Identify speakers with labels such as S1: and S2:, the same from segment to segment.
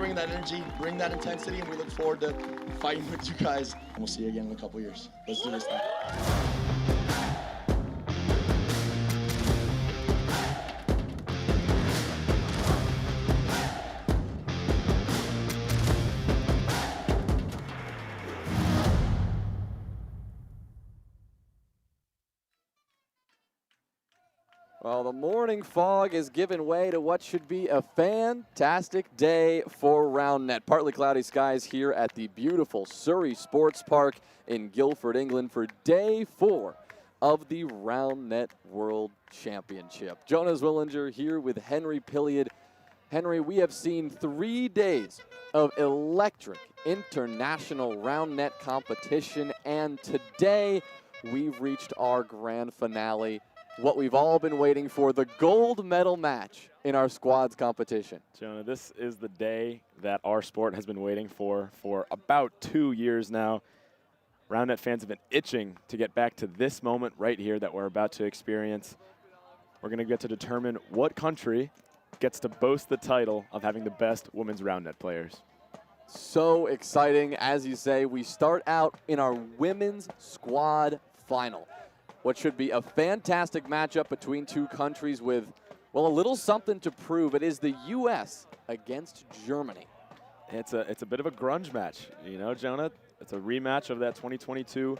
S1: bring that energy, bring that intensity, and we look forward to fighting with you guys. And we'll see you again in a couple years. Let's do this thing.
S2: Well, the morning fog is giving way to what should be a fantastic day for Roundnet. Partly cloudy skies here at the beautiful Surrey Sports Park in Guildford, England for day 4 of the Roundnet World Championship. Jonas Willinger here with Henry Pilliard. Henry, we have seen 3 days of electric international Roundnet competition, and today we've reached our grand finale. What we've all been waiting for, the gold medal match in our squads competition.
S3: Jonah, this is the day that our sport has been waiting for about 2 years now. Roundnet fans have been itching to get back to this moment right here that we're about to experience. We're going to get to determine what country gets to boast the title of having the best women's Roundnet players.
S2: So exciting. As you say, we start out in our women's squad final. What should be a fantastic matchup between two countries with, well, a little something to prove. It is the U.S. against Germany.
S3: It's a bit of a grunge match, you know, Jonah. It's a rematch of that 2022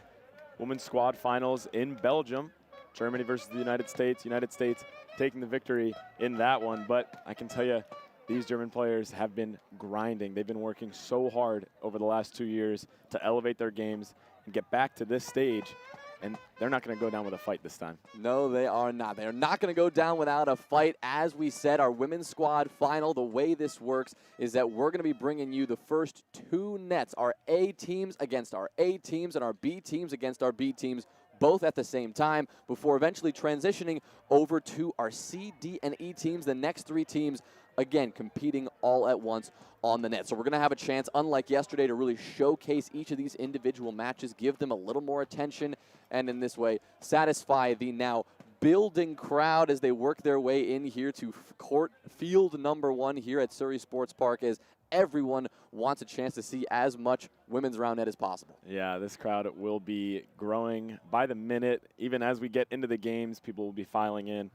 S3: women's squad finals in Belgium. Germany versus the United States. United States taking the victory in that one. But I can tell you, these German players have been grinding. They've been working so hard over the last 2 years to elevate their games and get back to this stage. And they're not going to go down with a fight this time.
S2: No, they are not. They are not going to go down without a fight. As we said, our women's squad final, the way this works is that we're going to be bringing you the first 2 nets, our A teams against our A teams and our B teams against our B teams, both at the same time, before eventually transitioning over to our C, D, and E teams, the next 3 teams, again, competing all at once on the net. So we're going to have a chance, unlike yesterday, to really showcase each of these individual matches, give them a little more attention, and in this way, satisfy the now building crowd as they work their way in here to court field number 1 here at Surrey Sports Park, as everyone wants a chance to see as much women's Roundnet as possible.
S3: Yeah, this crowd will be growing by the minute. Even as we get into the games, people will be filing in.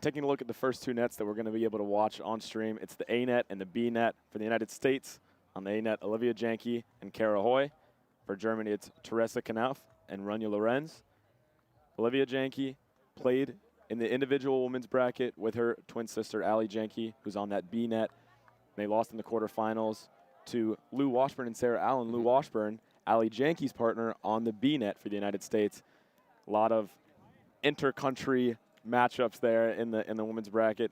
S3: Taking a look at the first 2 nets that we're going to be able to watch on stream, it's the A net and the B net for the United States. On the A net, Olivia Janke and Kara Hoy. For Germany, it's Teresa Knauf and Rania Lorenz. Olivia Janke played in the individual women's bracket with her twin sister, Ali Janke, who's on that B net. They lost in the quarterfinals to Lou Washburn and Sarah Allen. Lou Washburn, Ali Janke's partner, on the B net for the United States. A lot of inter-country matchups there in the women's bracket.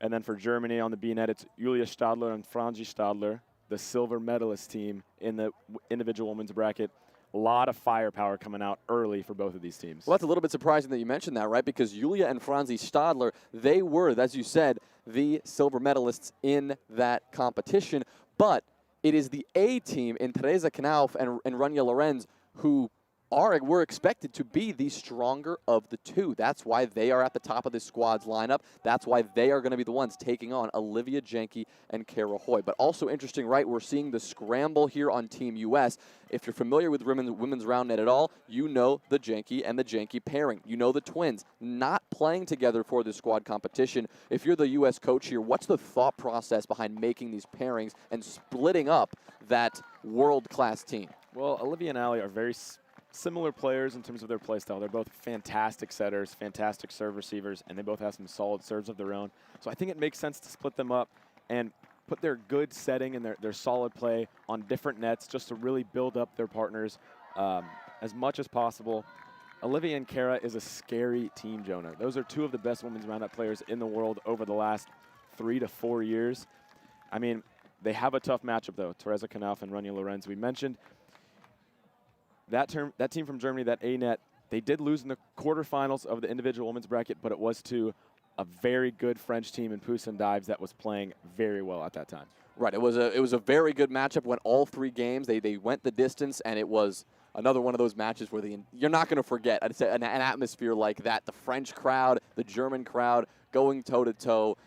S3: And then for Germany on the B net, it's Julia Stadler and Franzi Stadler, the silver medalist team in the individual women's bracket. A lot of firepower coming out early for both of these teams.
S2: Well, that's a little bit surprising that you mentioned that, right? Because Julia and Franzi Stadler, they were, as you said, the silver medalists in that competition. But it is the A team in Teresa Knauf and Rania Lorenz who were expected to be the stronger of the 2. That's why they are at the top of this squad's lineup. That's why they are going to be the ones taking on Olivia Janke and Kara Hoy. But also interesting, right, we're seeing the scramble here on Team US. If you're familiar with women's Roundnet at all, you know the Janke and the Janke pairing. You know the twins not playing together for this squad competition. If you're the US coach here, what's the thought process behind making these pairings and splitting up that world-class team?
S3: Well, Olivia and Ali are very similar players in terms of their play style. They're both fantastic setters, fantastic serve receivers, and they both have some solid serves of their own. So I think it makes sense to split them up and put their good setting and their solid play on different nets just to really build up their partners as much as possible. Olivia and Kara is a scary team, Jonah. Those are 2 of the best women's Roundnet players in the world over the last 3 to 4 years. I mean, they have a tough matchup, though. Teresa Knauf and Rania Lorenz, we mentioned. That team from Germany, that A net, they did lose in the quarterfinals of the individual women's bracket, but it was to a very good French team in Pousse and Dives that was playing very well at that time.
S2: Right. It was a very good matchup. Went all 3 games. They went the distance, and it was another one of those matches where you're not going to forget. I'd say an atmosphere like that. The French crowd, the German crowd going toe-to-toe.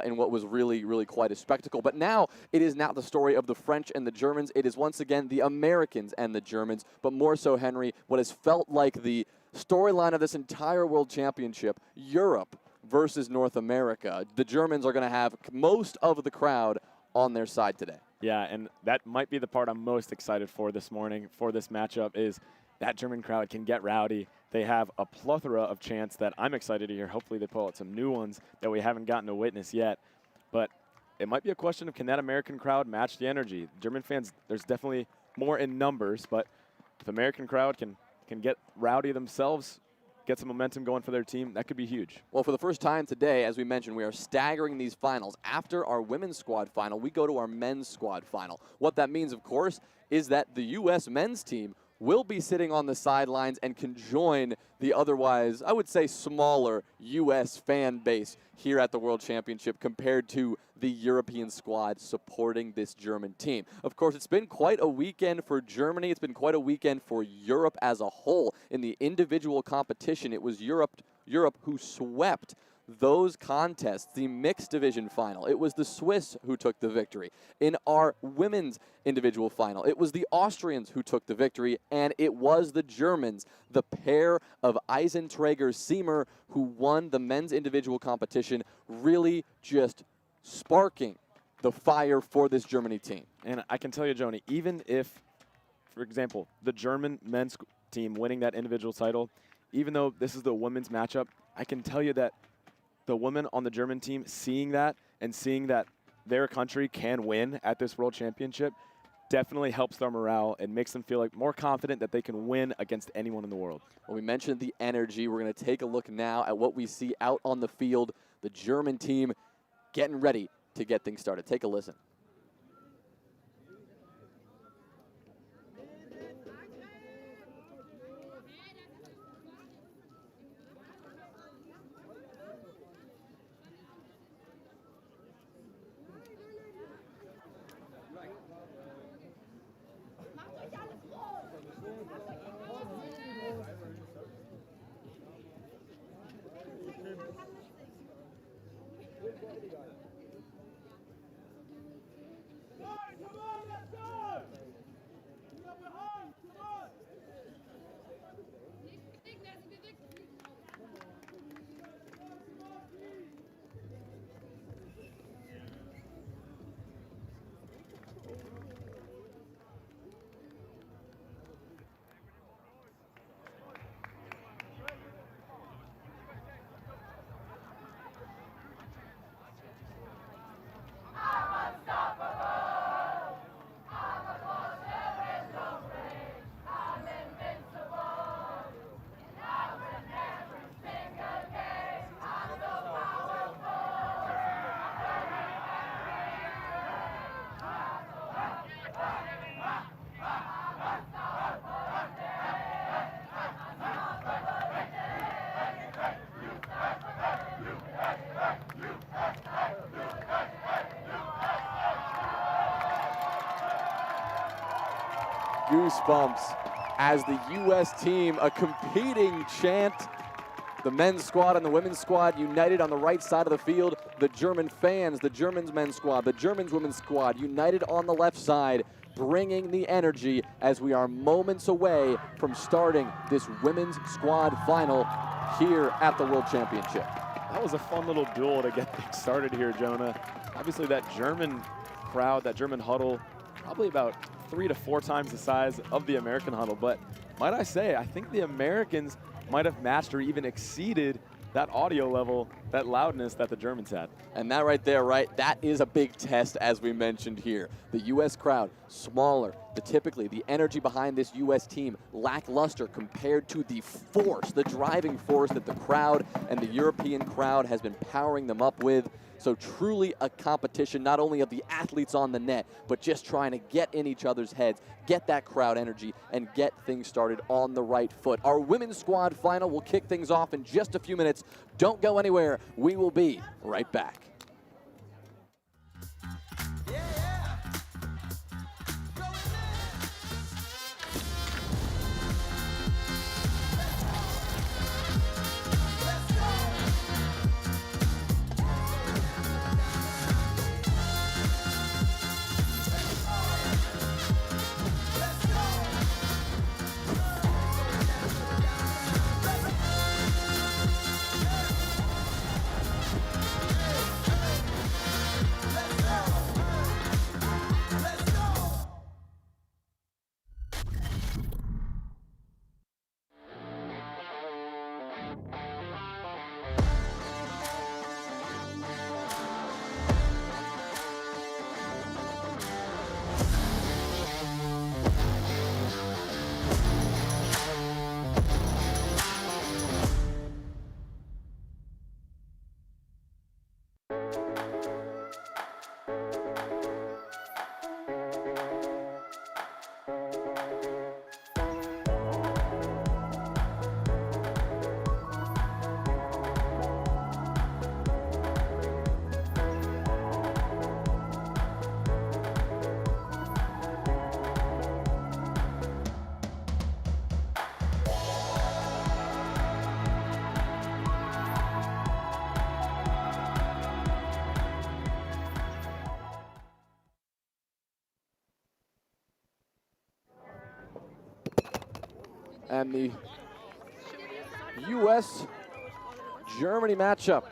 S2: in what was really, really quite a spectacle. But now it is not the story of the French and the Germans. It is once again the Americans and the Germans, but more so, Henry, what has felt like the storyline of this entire World Championship, Europe versus North America. The Germans are going to have most of the crowd on their side today.
S3: Yeah, and that might be the part I'm most excited for this morning for this matchup is that German crowd can get rowdy. They have a plethora of chants that I'm excited to hear. Hopefully they pull out some new ones that we haven't gotten to witness yet. But it might be a question of can that American crowd match the energy? German fans, there's definitely more in numbers, but if the American crowd can get rowdy themselves, get some momentum going for their team, that could be huge.
S2: Well, for the first time today, as we mentioned, we are staggering these finals. After our women's squad final, we go to our men's squad final. What that means, of course, is that the U.S. men's team will be sitting on the sidelines and can join the otherwise, I would say, smaller U.S. fan base here at the World Championship compared to the European squad supporting this German team. Of course, it's been quite a weekend for Germany. It's been quite a weekend for Europe as a whole. In the individual competition, it was Europe who swept those contests, the mixed division final. It was the Swiss who took the victory. In our women's individual final, it was the Austrians who took the victory, and it was the Germans, the pair of Eisenträger-Siemer, who won the men's individual competition, really just sparking the fire for this Germany team.
S3: And I can tell you, Joni, even if, for example, the German men's team winning that individual title, even though this is the women's matchup, I can tell you that the women on the German team seeing that and seeing that their country can win at this World Championship definitely helps their morale and makes them feel like more confident that they can win against anyone in the world.
S2: Well, we mentioned the energy. We're going to take a look now at what we see out on the field. The German team getting ready to get things started. Take a listen. Goosebumps as the U.S. team, a competing chant. The men's squad and the women's squad united on the right side of the field. The German fans, the Germans men's squad, the Germans women's squad united on the left side, bringing the energy as we are moments away from starting this women's squad final here at the World Championship.
S3: That was a fun little duel to get things started here, Jonah. Obviously that German crowd, that German huddle, probably about 3 to 4 times the size of the American huddle. But might I say, I think the Americans might have matched or even exceeded that audio level, that loudness that the Germans had.
S2: And that right there, right, that is a big test, as we mentioned here. The U.S. crowd, smaller. Typically, the energy behind this U.S. team, lackluster compared to the force, the driving force that the crowd and the European crowd has been powering them up with. So truly a competition, not only of the athletes on the net, but just trying to get in each other's heads, get that crowd energy, and get things started on the right foot. Our women's squad final will kick things off in just a few minutes. Don't go anywhere. We will be right back. And the U.S.-Germany matchup.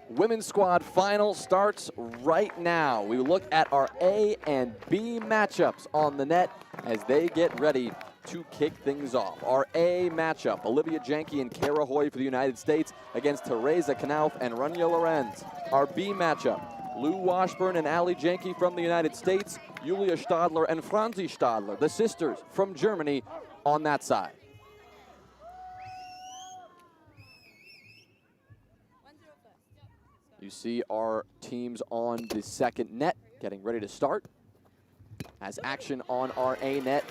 S2: Women's squad final starts right now. We look at our A and B matchups on the net as they get ready to kick things off. Our A matchup, Olivia Janke and Kara Hoy for the United States against Teresa Knauf and Rania Lorenz. Our B matchup, Lou Washburn and Ali Janke from the United States, Julia Stadler and Franzi Stadler, the sisters from Germany, on that side. You see our teams on the second net getting ready to start as action on our A net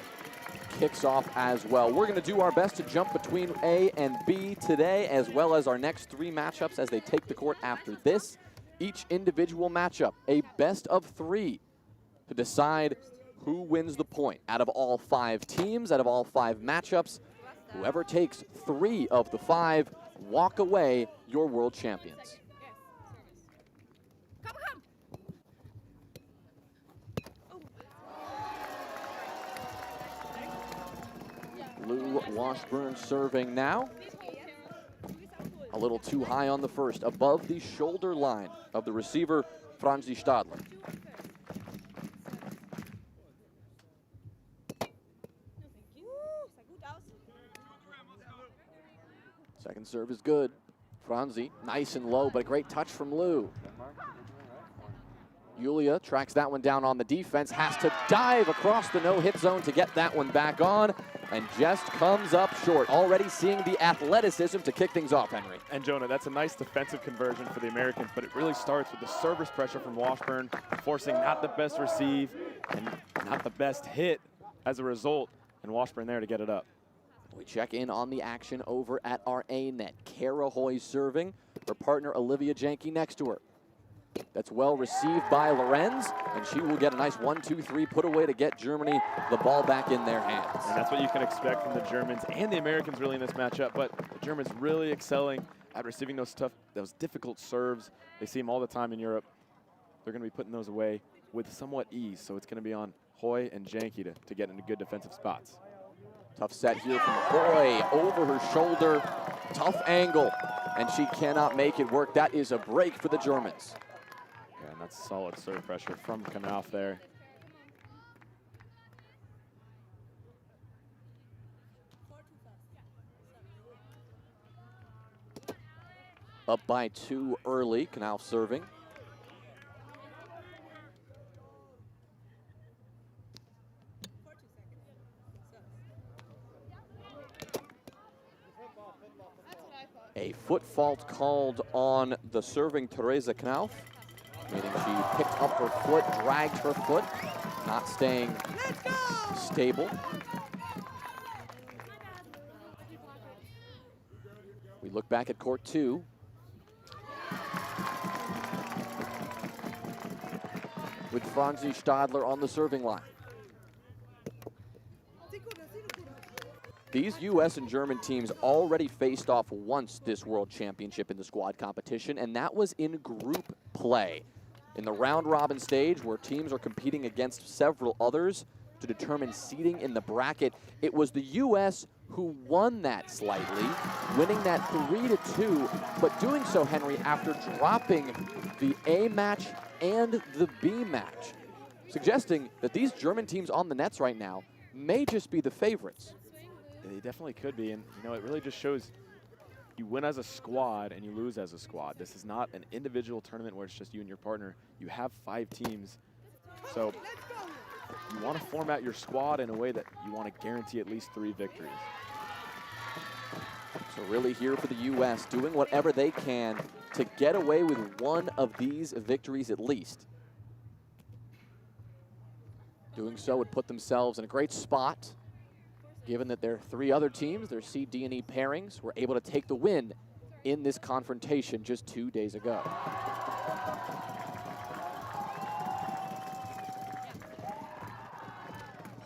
S2: kicks off as well. We're going to do our best to jump between A and B today, as well as our next 3 matchups as they take the court after this. Each individual matchup, a best of 3 to decide who wins the point. Out of all 5 teams, out of all 5 matchups, whoever takes 3 of the 5 walk away your world champions. Lou Washburn serving now. A little too high on the first, above the shoulder line of the receiver, Franzi Stadler. Second serve is good. Franzi, nice and low, but a great touch from Lou. Julia tracks that one down on the defense, has to dive across the no-hit zone to get that one back on, and just comes up short. Already seeing the athleticism to kick things off, Henry.
S3: And Jonah, that's a nice defensive conversion for the Americans, but it really starts with the service pressure from Washburn, forcing not the best receive and not the best hit as a result, and Washburn there to get it up.
S2: We check in on the action over at our A net. Kara Hoy serving, her partner Olivia Janke next to her. That's well received by Lorenz, and she will get a nice 1-2-3 put away to get Germany the ball back in their hands.
S3: And that's what you can expect from the Germans and the Americans really in this matchup, but the Germans really excelling at receiving those difficult serves. They see them all the time in Europe. They're going to be putting those away with somewhat ease, so it's going to be on Hoy and Janke to get into good defensive spots.
S2: Tough set here from Hoy, over her shoulder, tough angle, and she cannot make it work. That is a break for the Germans.
S3: Yeah, and that's solid serve pressure from Knauf there.
S2: Up by 2 early, Knauf serving. A foot fault called on the serving Teresa Knauf, meaning she picked up her foot, dragged her foot, not staying stable. We look back at court 2. With Franzi Stadler on the serving line. These U.S. and German teams already faced off once this World Championship in the squad competition, and that was in group play. In the round-robin stage, where teams are competing against several others to determine seeding in the bracket, it was the U.S. who won that slightly, winning that 3-2, but doing so, Henry, after dropping the A match and the B match, suggesting that these German teams on the nets right now may just be the favorites.
S3: They definitely could be, and you know, it really just shows you win as a squad and you lose as a squad. This is not an individual tournament where it's just you and your partner. You have 5 teams, so you want to format your squad in a way that you want to guarantee at least 3 victories.
S2: So really here for the U.S., doing whatever they can to get away with one of these victories at least. Doing so would put themselves in a great spot, given that their 3 other teams, their C, D, and E pairings, were able to take the win in this confrontation just 2 days ago.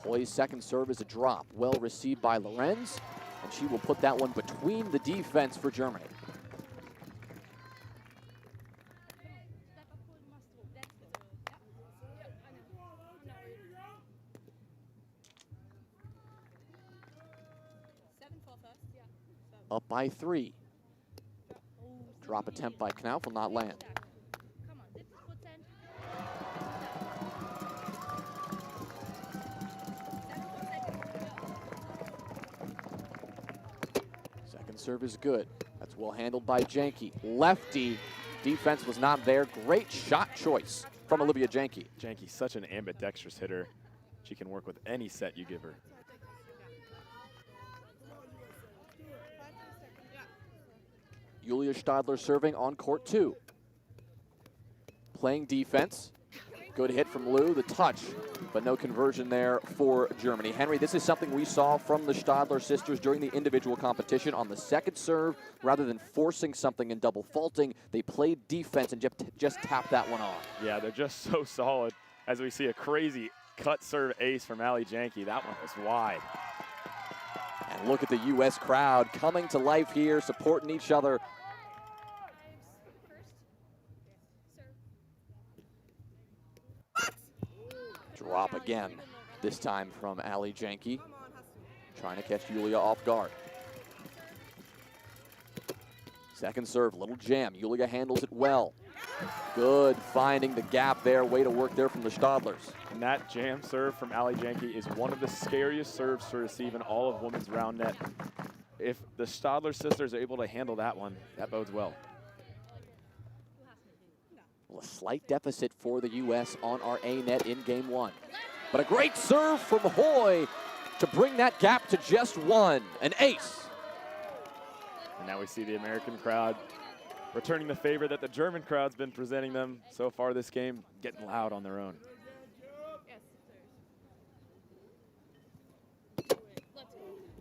S2: Hoy's second serve is a drop, well received by Lorenz, and she will put that one between the defense for Germany. by 3. Drop attempt by Knauf will not land. Second serve is good. That's well handled by Janke. Lefty. Defense was not there. Great shot choice from Olivia Janke.
S3: Janke's such an ambidextrous hitter. She can work with any set you give her.
S2: Julia Stadler serving on court 2. Playing defense. Good hit from Lou, the touch, but no conversion there for Germany. Henry, this is something we saw from the Stadler sisters during the individual competition. On the second serve, rather than forcing something and double faulting, they played defense and just tapped that one off.
S3: Yeah, they're just so solid. As we see a crazy cut serve ace from Ali Janke. That one was wide.
S2: And look at the U.S. crowd coming to life here, supporting each other. Drop again, this time from Ali Janke, trying to catch Julia off guard. Second serve, little jam. Julia handles it well. Good finding the gap there. Way to work there from the Stadlers.
S3: And that jam serve from Ali Janke is one of the scariest serves to receive in all of women's round net. If the Stadler sisters are able to handle that one, that bodes well.
S2: Well, a slight deficit for the U.S. on our A-net in game 1. But a great serve from Hoy to bring that gap to just 1. An ace.
S3: And now we see the American crowd returning the favor that the German crowd's been presenting them so far this game, getting loud on their own.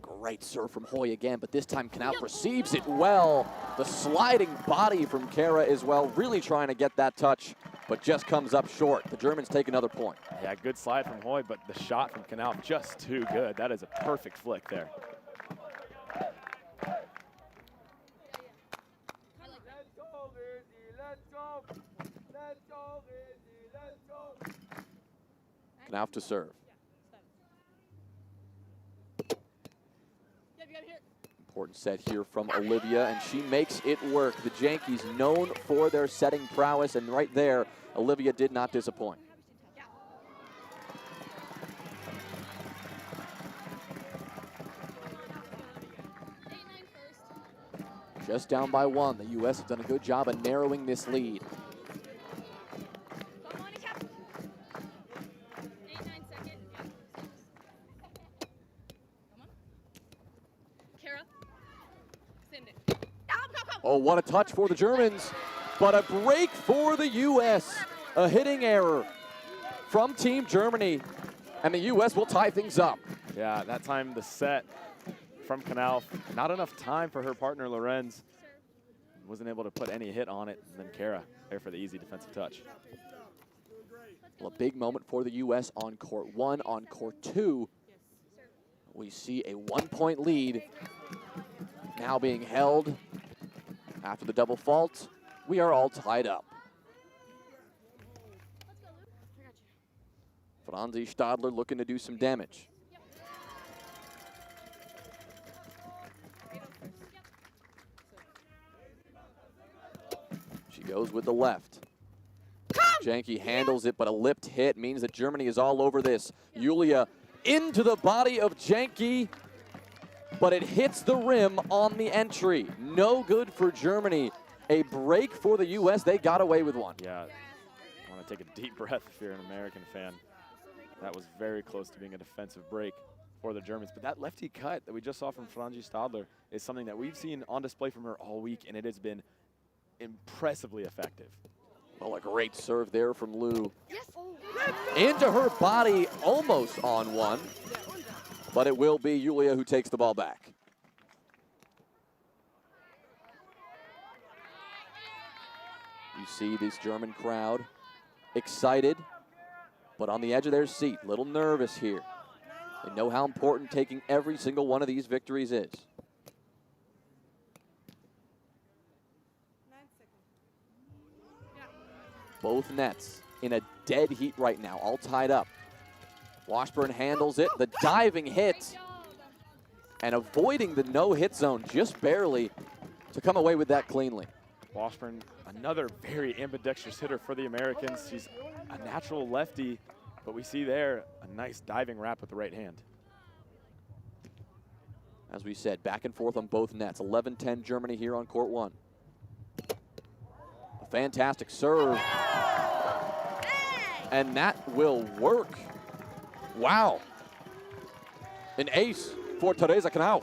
S2: Great serve from Hoy again, but this time Knauf receives it well. The sliding body from Kara as well, really trying to get that touch, but just comes up short. The Germans take another point.
S3: Yeah, good slide from Hoy, but the shot from Knauf just too good. That is a perfect flick there.
S2: Knauf to serve. Important set here from Olivia, and she makes it work. The Jankeys known for their setting prowess, and right there, Olivia did not disappoint. Just down by 1. The U.S. have done a good job of narrowing this lead. Oh, what a touch for the Germans, but a break for the U.S. A hitting error from Team Germany, and the U.S. will tie things up.
S3: Yeah, that time the set from Knauf, not enough time for her partner Lorenz. Wasn't able to put any hit on it, and then Kara there for the easy defensive touch.
S2: Well, a big moment for the U.S. on court 1. On court 2, we see a 1-point lead now being held. After the double fault, we are all tied up. Franzi Stadler looking to do some damage. She goes with the left. Janke handles it, but a lipped hit means that Germany is all over this. Julia into the body of Janke, but it hits the rim on the entry. No good for Germany. A break for the U.S. They got away with one.
S3: Yeah, I want to take a deep breath if you're an American fan. That was very close to being a defensive break for the Germans. But that lefty cut that we just saw from Franzi Stadler is something that we've seen on display from her all week, and it has been impressively effective.
S2: Well, a great serve there from Lou. Yes. Into her body, almost on 1. But it will be Julia who takes the ball back. You see this German crowd excited, but on the edge of their seat, a little nervous here. They know how important taking every single one of these victories is. Both nets in a dead heat right now, all tied up. Washburn handles it, the diving hit. and avoiding the no-hit zone just barely to come away with that cleanly.
S3: Washburn, another very ambidextrous hitter for the Americans. She's a natural lefty, but we see there a nice diving wrap with the right hand.
S2: As we said, back and forth on both nets. 11-10 Germany here on court one. A fantastic serve. And that will work. Wow. An ace for Theresa Knauf.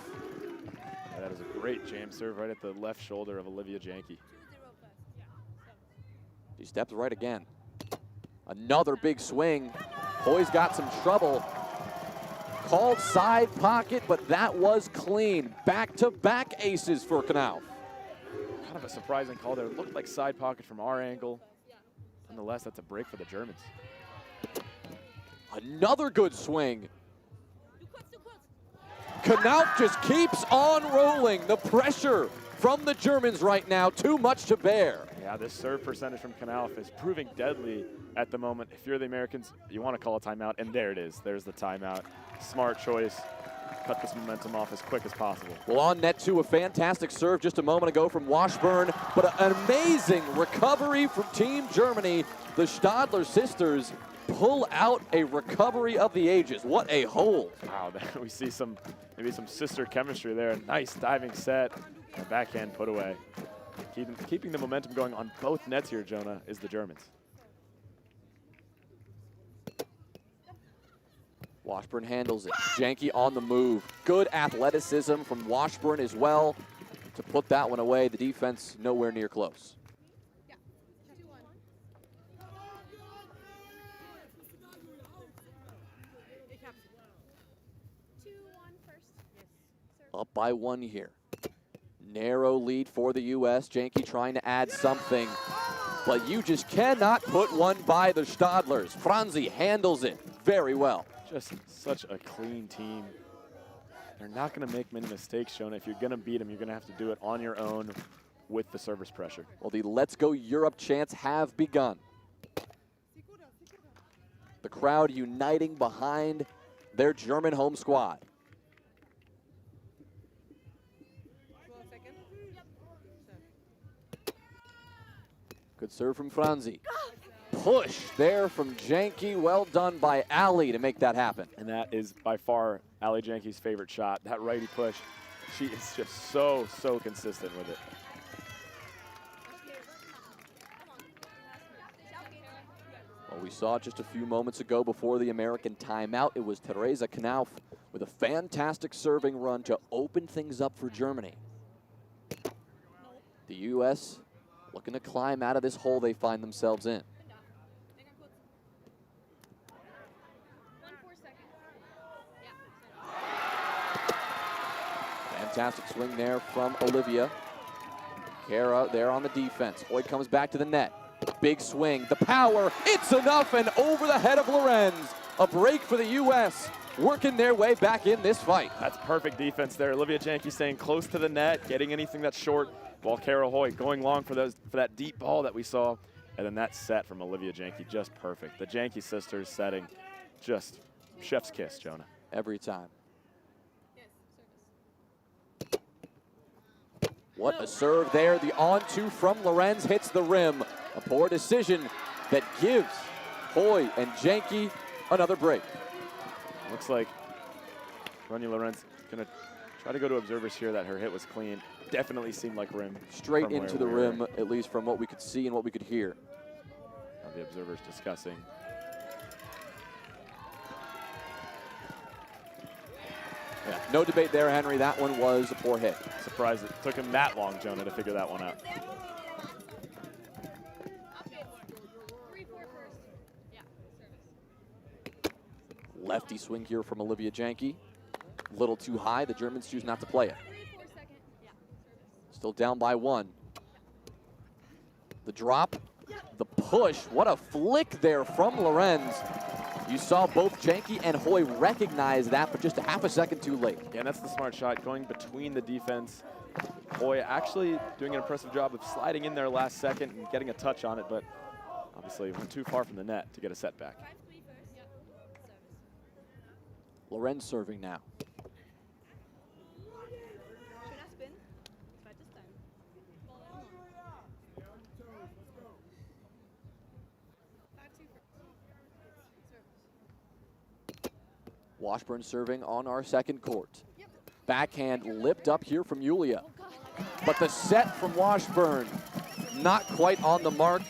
S3: Yeah, that is a great jam serve right at the left shoulder of Olivia Janke.
S2: She steps right again. Another big swing. Hoy's got some trouble. Called side pocket, but that was clean. Back-to-back aces for Knauf.
S3: Kind of a surprising call there. It looked like side pocket from our angle. Nonetheless, that's a break for the Germans.
S2: Another good swing. Knauf just keeps on rolling. The pressure from the Germans right now, too much to bear.
S3: Yeah, this serve percentage from Knauf is proving deadly at the moment. If you're the Americans, you want to call a timeout, and there it is. There's the timeout. Smart choice. Cut this momentum off as quick as possible.
S2: Well, on net two, a fantastic serve just a moment ago from Washburn, but an amazing recovery from Team Germany. The Stadler sisters pull out a recovery of the ages. What a hold.
S3: Wow, we see maybe some sister chemistry there. Nice diving set, and a backhand put away. Keeping the momentum going on both nets here, Jonah, is the Germans.
S2: Washburn handles it. Janke on the move. Good athleticism from Washburn as well to put that one away. The defense nowhere near close. Up by one here. Narrow lead for the U.S. Janke trying to add something, but you just cannot put one by the Stadlers. Franzi handles it very well.
S3: Just such a clean team. They're not going to make many mistakes, Jonah. If you're going to beat them, you're going to have to do it on your own with the service pressure.
S2: Well, the Let's Go Europe chants have begun. The crowd uniting behind their German home squad. Good serve from Franzi. Push there from Janke. Well done by Ali to make that happen.
S3: And that is by far Ali Janke's favorite shot. That righty push. She is just so consistent with it.
S2: Well, we saw just a few moments ago before the American timeout. It was Theresa Knauf with a fantastic serving run to open things up for Germany. The U.S. looking to climb out of this hole they find themselves in. Fantastic swing there from Olivia. Kara there on the defense. Hoyt comes back to the net. Big swing, the power, it's enough, and over the head of Lorenz. A break for the U.S., working their way back in this fight.
S3: That's perfect defense there. Olivia Janke staying close to the net, getting anything that's short, while Kara Hoyt going long for that deep ball that we saw. And then that set from Olivia Janke, just perfect. The Janke sisters setting, just chef's kiss, Jonah.
S2: Every time. What a serve there. The on-two from Lorenz hits the rim. A poor decision that gives Hoy and Janke another break.
S3: Looks like Ronja Lorenz going to try to go to observers here that her hit was clean. Definitely seemed like rim.
S2: Straight into the rim, at least from what we could see and what we could hear.
S3: Now the observers discussing.
S2: Yeah, no debate there, Henry. That one was a poor hit.
S3: Surprised it took him that long, Jonah, to figure that one out.
S2: Lefty swing here from Olivia Janke. A little too high. The Germans choose not to play it. Still down by one. The drop, the push. What a flick there from Lorenz. You saw both Janke and Hoy recognize that, but just a half a second too late.
S3: Yeah, and that's the smart shot, going between the defense. Hoy actually doing an impressive job of sliding in there last second and getting a touch on it, but obviously went too far from the net to get a setback.
S2: Lorenz serving now. Washburn serving on our second court. Backhand lipped up here from Yulia. But the set from Washburn, not quite on the mark.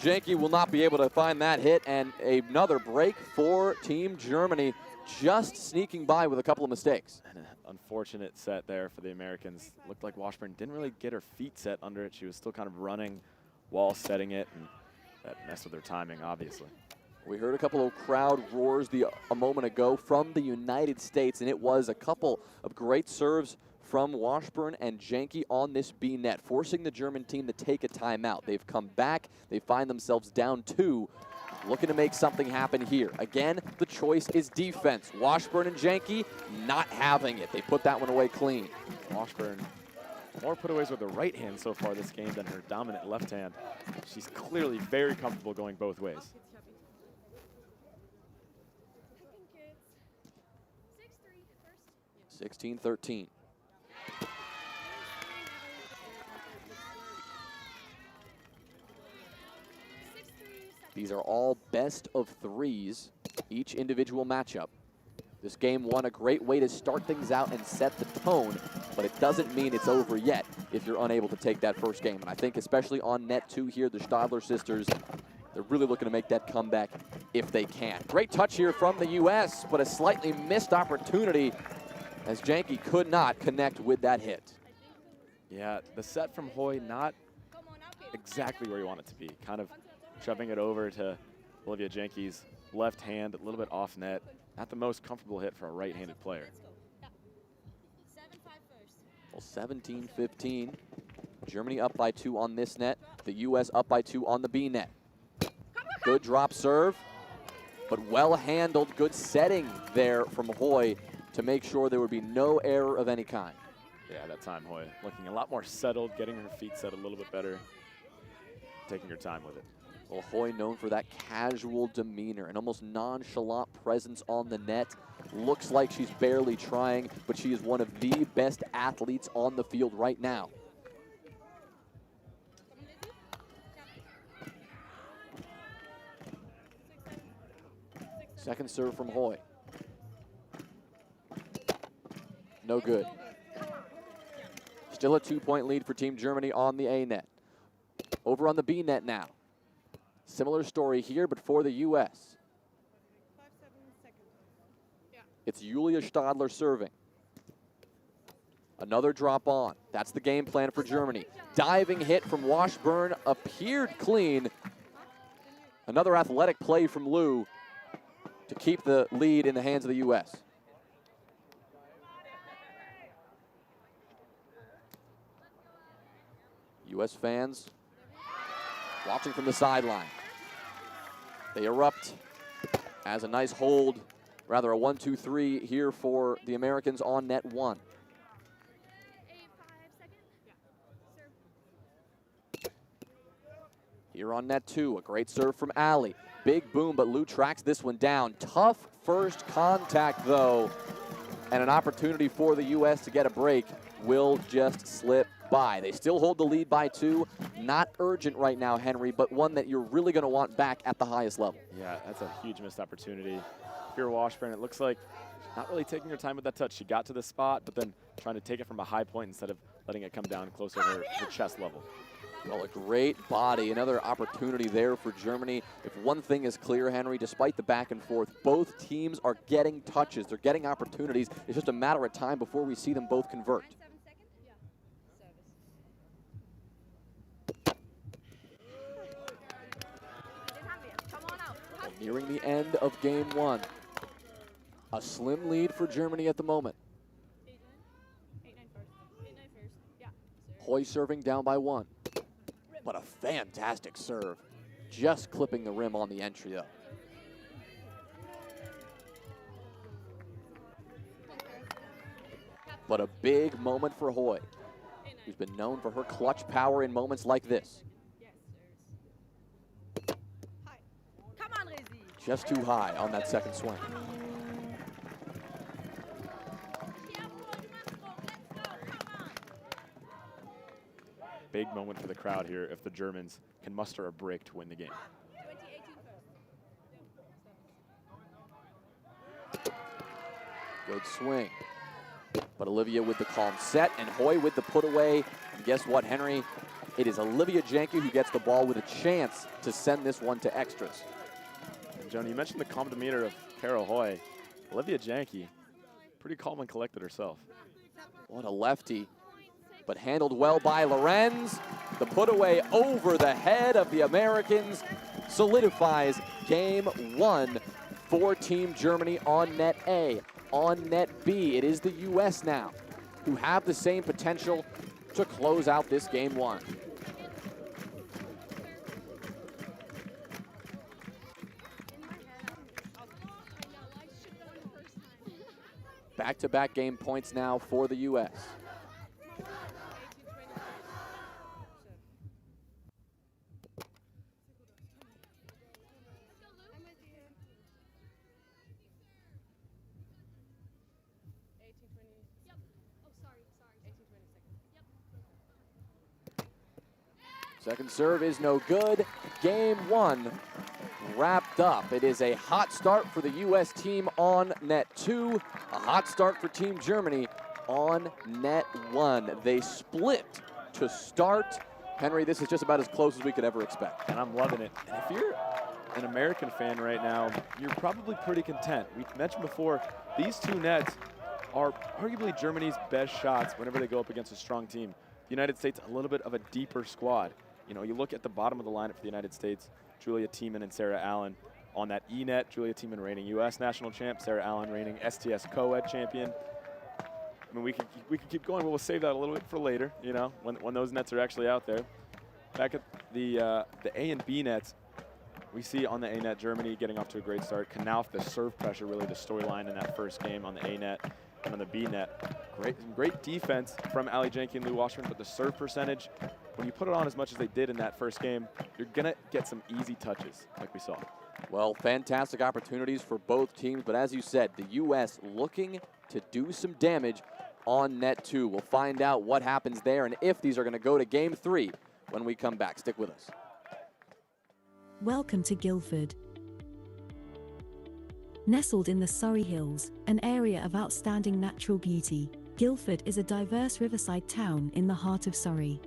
S2: Janke will not be able to find that hit, and another break for Team Germany, just sneaking by with a couple of mistakes.
S3: And an unfortunate set there for the Americans. Looked like Washburn didn't really get her feet set under it. She was still kind of running while setting it, and that messed with her timing, obviously.
S2: We heard a couple of crowd roars a moment ago from the United States, and it was a couple of great serves from Washburn and Janke on this B net, forcing the German team to take a timeout. They've come back. They find themselves down 2, looking to make something happen here. Again, the choice is defense. Washburn and Janke not having it. They put that one away clean.
S3: Washburn, more putaways with the right hand so far this game than her dominant left hand. She's clearly very comfortable going both ways.
S2: 16-13. These are all best of 3s, each individual matchup. This game won a great way to start things out and set the tone, but it doesn't mean it's over yet if you're unable to take that first game. And I think especially on net 2 here, the Stadler sisters, they're really looking to make that comeback if they can. Great touch here from the U.S., but a slightly missed opportunity as Janke could not connect with that hit.
S3: Yeah, the set from Hoy not exactly where you want it to be. Kind of shoving it over to Olivia Janke's left hand, a little bit off net. Not the most comfortable hit for a right-handed player.
S2: Well, 17-15. Germany up by 2 on this net. The U.S. up by 2 on the B net. Good drop serve, but well handled. Good setting there from Hoy to make sure there would be no error of any kind.
S3: Yeah, that time Hoy looking a lot more settled, getting her feet set a little bit better, taking her time with it.
S2: Well, Hoy known for that casual demeanor and almost nonchalant presence on the net. Looks like she's barely trying, but she is one of the best athletes on the field right now. Second serve from Hoy. No good. Still a 2-point lead for Team Germany on the A net. Over on the B net now. Similar story here, but for the U.S. It's Julia Stadler serving. Another drop on. That's the game plan for Germany. Diving hit from Washburn appeared clean. Another athletic play from Liu to keep the lead in the hands of the U.S. U.S. fans watching from the sideline. They erupt as a nice hold, rather a 1-2-3 here for the Americans on net 1. Here on net 2, a great serve from Ali. Big boom, but Liu tracks this one down. Tough first contact, though, and an opportunity for the U.S. to get a break will just slip by. They still hold the lead by 2. Not urgent right now, Henry, but one that you're really going to want back at the highest level.
S3: Yeah, that's a huge missed opportunity. If you're Washburn, it looks like not really taking her time with that touch. She got to the spot, but then trying to take it from a high point instead of letting it come down closer to her chest level.
S2: Well, a great body. Another opportunity there for Germany. If one thing is clear, Henry, despite the back and forth, both teams are getting touches. They're getting opportunities. It's just a matter of time before we see them both convert. Well, nearing the end of game 1. A slim lead for Germany at the moment. Hoy serving down by 1. But a fantastic serve. Just clipping the rim on the entry, though. But a big moment for Hoy, who's been known for her clutch power in moments like this. Just too high on that second swing.
S3: Big moment for the crowd here if the Germans can muster a break to win the game.
S2: Good swing. But Olivia with the calm set and Hoy with the put away. And guess what, Henry? It is Olivia Janke who gets the ball with a chance to send this one to extras.
S3: And Joni, you mentioned the calm demeanor of Cara Hoy. Olivia Janke, pretty calm and collected herself.
S2: What a lefty, but handled well by Lorenz. The put away over the head of the Americans solidifies game 1 for Team Germany on net A. On net B, it is the US now who have the same potential to close out this game 1. Back-to-back game points now for the US. Second serve is no good. Game 1 wrapped up. It is a hot start for the US team on net 2. A hot start for Team Germany on net 1. They split to start. Henry, this is just about as close as we could ever expect.
S3: And I'm loving it. And if you're an American fan right now, you're probably pretty content. We mentioned before, these two nets are arguably Germany's best shots whenever they go up against a strong team. The United States, a little bit of a deeper squad. You know, you look at the bottom of the lineup for the United States, Julia Tiemann and Sarah Allen. On that E-net, Julia Tiemann reigning U.S. national champ, Sarah Allen reigning STS co-ed champion. I mean, we could keep going, but we'll save that a little bit for later, you know, when those nets are actually out there. Back at the A and B nets, we see on the A-net Germany getting off to a great start. Knauf, the serve pressure, really the storyline in that first game on the A-net. And on the B-net, great defense from Ali Janke and Lou Wasserman, but the serve percentage, when you put it on as much as they did in that first game, you're going to get some easy touches like we saw.
S2: Well, fantastic opportunities for both teams, but as you said, the U.S. looking to do some damage on net 2. We'll find out what happens there and if these are going to go to game 3 when we come back. Stick with us.
S4: Welcome to Guildford. Nestled in the Surrey Hills, an area of outstanding natural beauty, Guildford is a diverse riverside town in the heart of Surrey.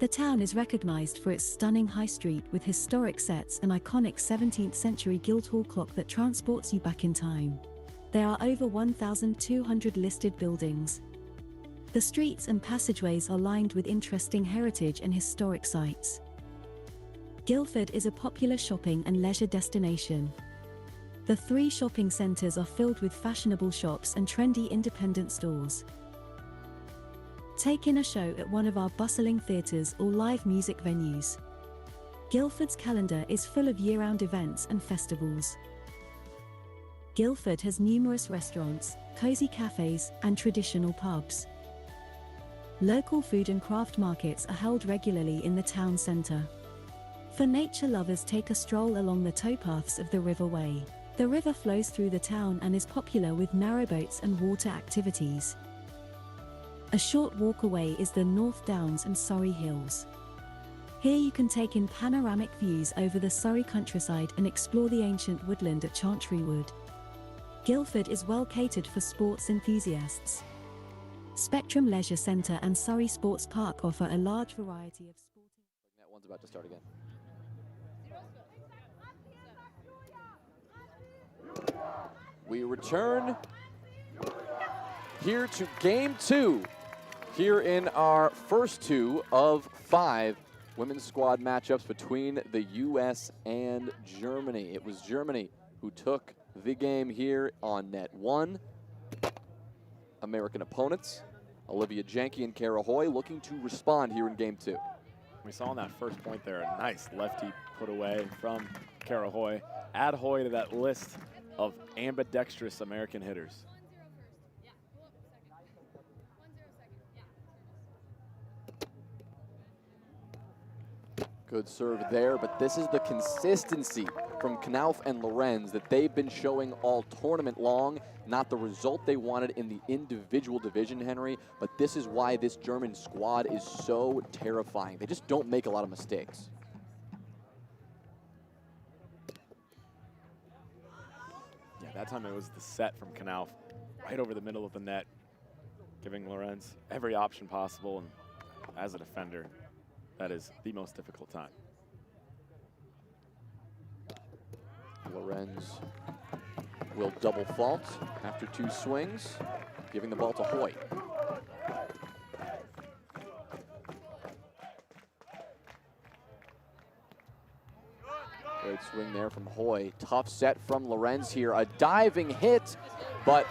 S4: The town is recognized for its stunning high street with historic sets and iconic 17th century Guildhall clock that transports you back in time. There are over 1,200 listed buildings. The streets and passageways are lined with interesting heritage and historic sites. Guildford is a popular shopping and leisure destination. The 3 shopping centres are filled with fashionable shops and trendy independent stores. Take in a show at one of our bustling theatres or live music venues. Guildford's calendar is full of year-round events and festivals. Guildford has numerous restaurants, cosy cafes, and traditional pubs. Local food and craft markets are held regularly in the town centre. For nature lovers, take a stroll along the towpaths of the River Way. The river flows through the town and is popular with narrowboats and water activities. A short walk away is the North Downs and Surrey Hills. Here you can take in panoramic views over the Surrey countryside and explore the ancient woodland at Chantry Wood. Guildford is well catered for sports enthusiasts. Spectrum Leisure Centre and Surrey Sports Park offer a large variety of sporting...
S2: That one's about to start again. We return here to game 2 here in our first 2 of 5 women's squad matchups between the US and Germany. It was Germany who took the game here on net 1. American opponents, Olivia Janke and Cara Hoy, looking to respond here in game 2.
S3: We saw on that first point there a nice lefty put away from Cara Hoy. Add Hoy to that list of ambidextrous American hitters.
S2: Good serve there, but this is the consistency from Knauf and Lorenz that they've been showing all tournament long. Not the result they wanted in the individual division, Henry, but this is why this German squad is so terrifying. They just don't make a lot of mistakes.
S3: Yeah, that time it was the set from Knauf. right over the middle of the net, giving Lorenz every option possible. And as a defender, that is the most difficult time.
S2: Lorenz will double fault after 2 swings, giving the ball to Hoy. Great swing there from Hoy. Tough set from Lorenz here. A diving hit, but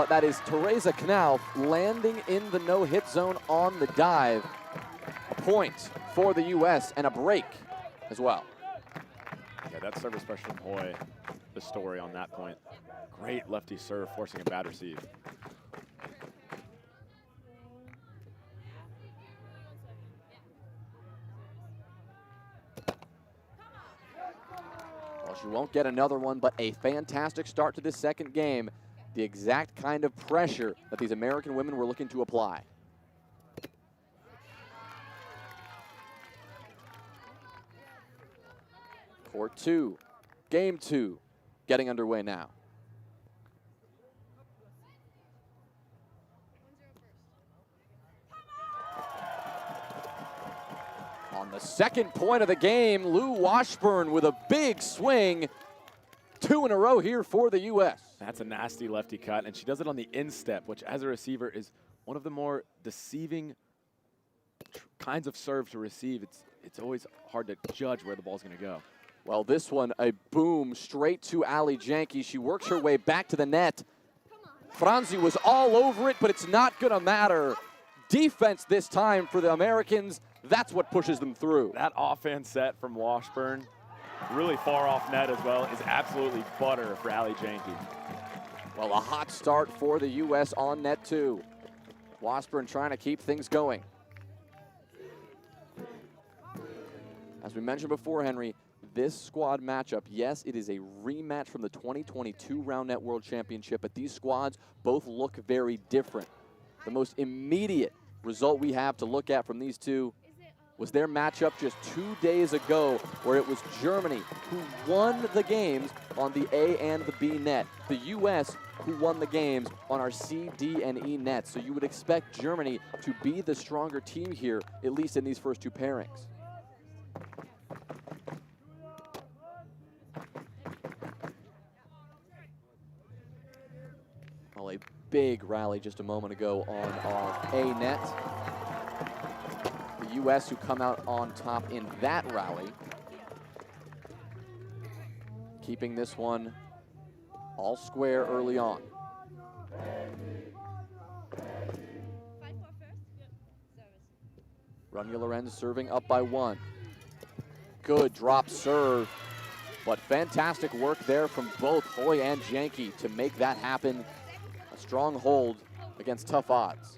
S2: that is Theresa Knauf landing in the no-hit zone on the dive. A point for the U.S. and a break as well.
S3: Yeah, that service pressure from Hoy, the story on that point. Great lefty serve, forcing a bad receive.
S2: Well, she won't get another one, but a fantastic start to this second game. The exact kind of pressure that these American women were looking to apply. Court 2, game 2, getting underway now. On the second point of the game, Lou Washburn with a big swing. 2 in a row here for the U.S.
S3: That's a nasty lefty cut, and she does it on the instep, which as a receiver is one of the more deceiving kinds of serve to receive. It's always hard to judge where the ball's going to go.
S2: Well, this one, a boom straight to Ali Janke. She works her way back to the net. Franzi was all over it, but it's not going to matter. Defense this time for the Americans. That's what pushes them through.
S3: That offense set from Washburn, really far off net as well, is absolutely butter for Ali Janke.
S2: Well, a hot start for the U.S. on net too. Washburn trying to keep things going. As we mentioned before, Henry, this squad matchup, yes, it is a rematch from the 2022 Roundnet World Championship, but these squads both look very different. The most immediate result we have to look at from these two was their matchup just 2 days ago, where it was Germany who won the games on the A and the B net. The U.S. who won the games on our C, D, and E nets. So you would expect Germany to be the stronger team here, at least in these first 2 pairings. Well, a big rally just a moment ago on our A net. The U.S. who come out on top in that rally, keeping this one all square early on. Rania Lorenz serving up by 1. Good drop serve, but fantastic work there from both Hoy and Janke to make that happen. A strong hold against tough odds.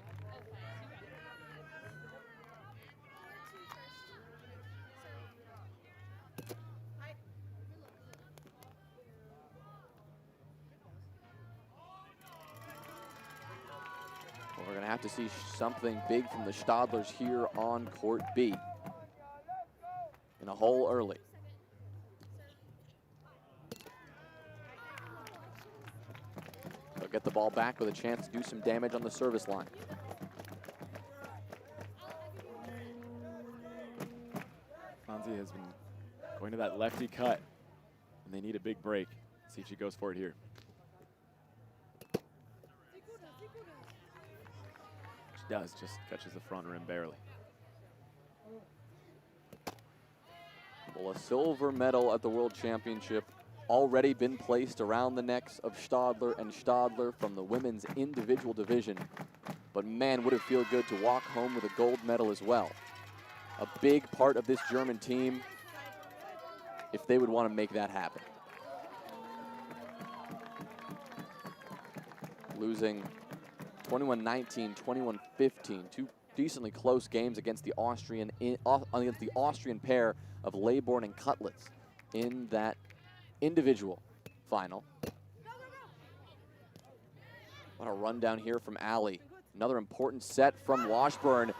S2: Well, we're going to have to see something big from the Stadlers here on court B. In a hole early. They'll get the ball back with a chance to do some damage on the service line.
S3: Franzi has been going to that lefty cut, and they need a big break. See if she goes for it here. She does, just catches the front rim barely.
S2: Well, a silver medal at the World Championship already been placed around the necks of Stadler and Stadler from the women's individual division. But man, would it feel good to walk home with a gold medal as well. A big part of this German team, if they would want to make that happen. Losing 21-19, 21-15, 2 decently close games against the Austrian pair of Laybourne and Cutlets in that individual final. What a rundown here from Ali. Another important set from Washburn.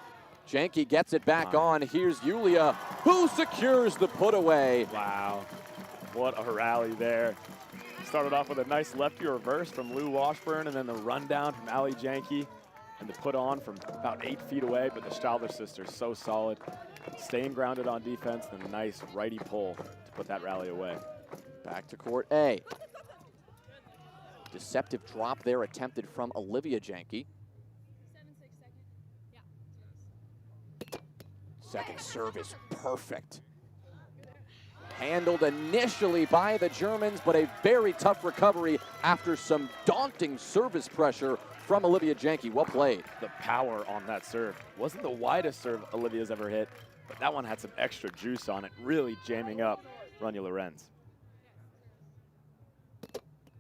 S2: Janke gets it back on. Here's Julia, who secures the put away.
S3: Wow, what a rally there. started off with a nice lefty reverse from Lou Washburn, and then the rundown from Ali Janke, and the put on from about 8 feet away, but the Stadler sisters so solid, staying grounded on defense, and a nice righty pull to put that rally away.
S2: Back to court A. Deceptive drop there attempted from Olivia Janke. Second serve is perfect. Handled initially by the Germans, but a very tough recovery after some daunting service pressure from Olivia Janke. Well played.
S3: The power on that serve. Wasn't the widest serve Olivia's ever hit, but that one had some extra juice on it, really jamming up Rania Lorenz.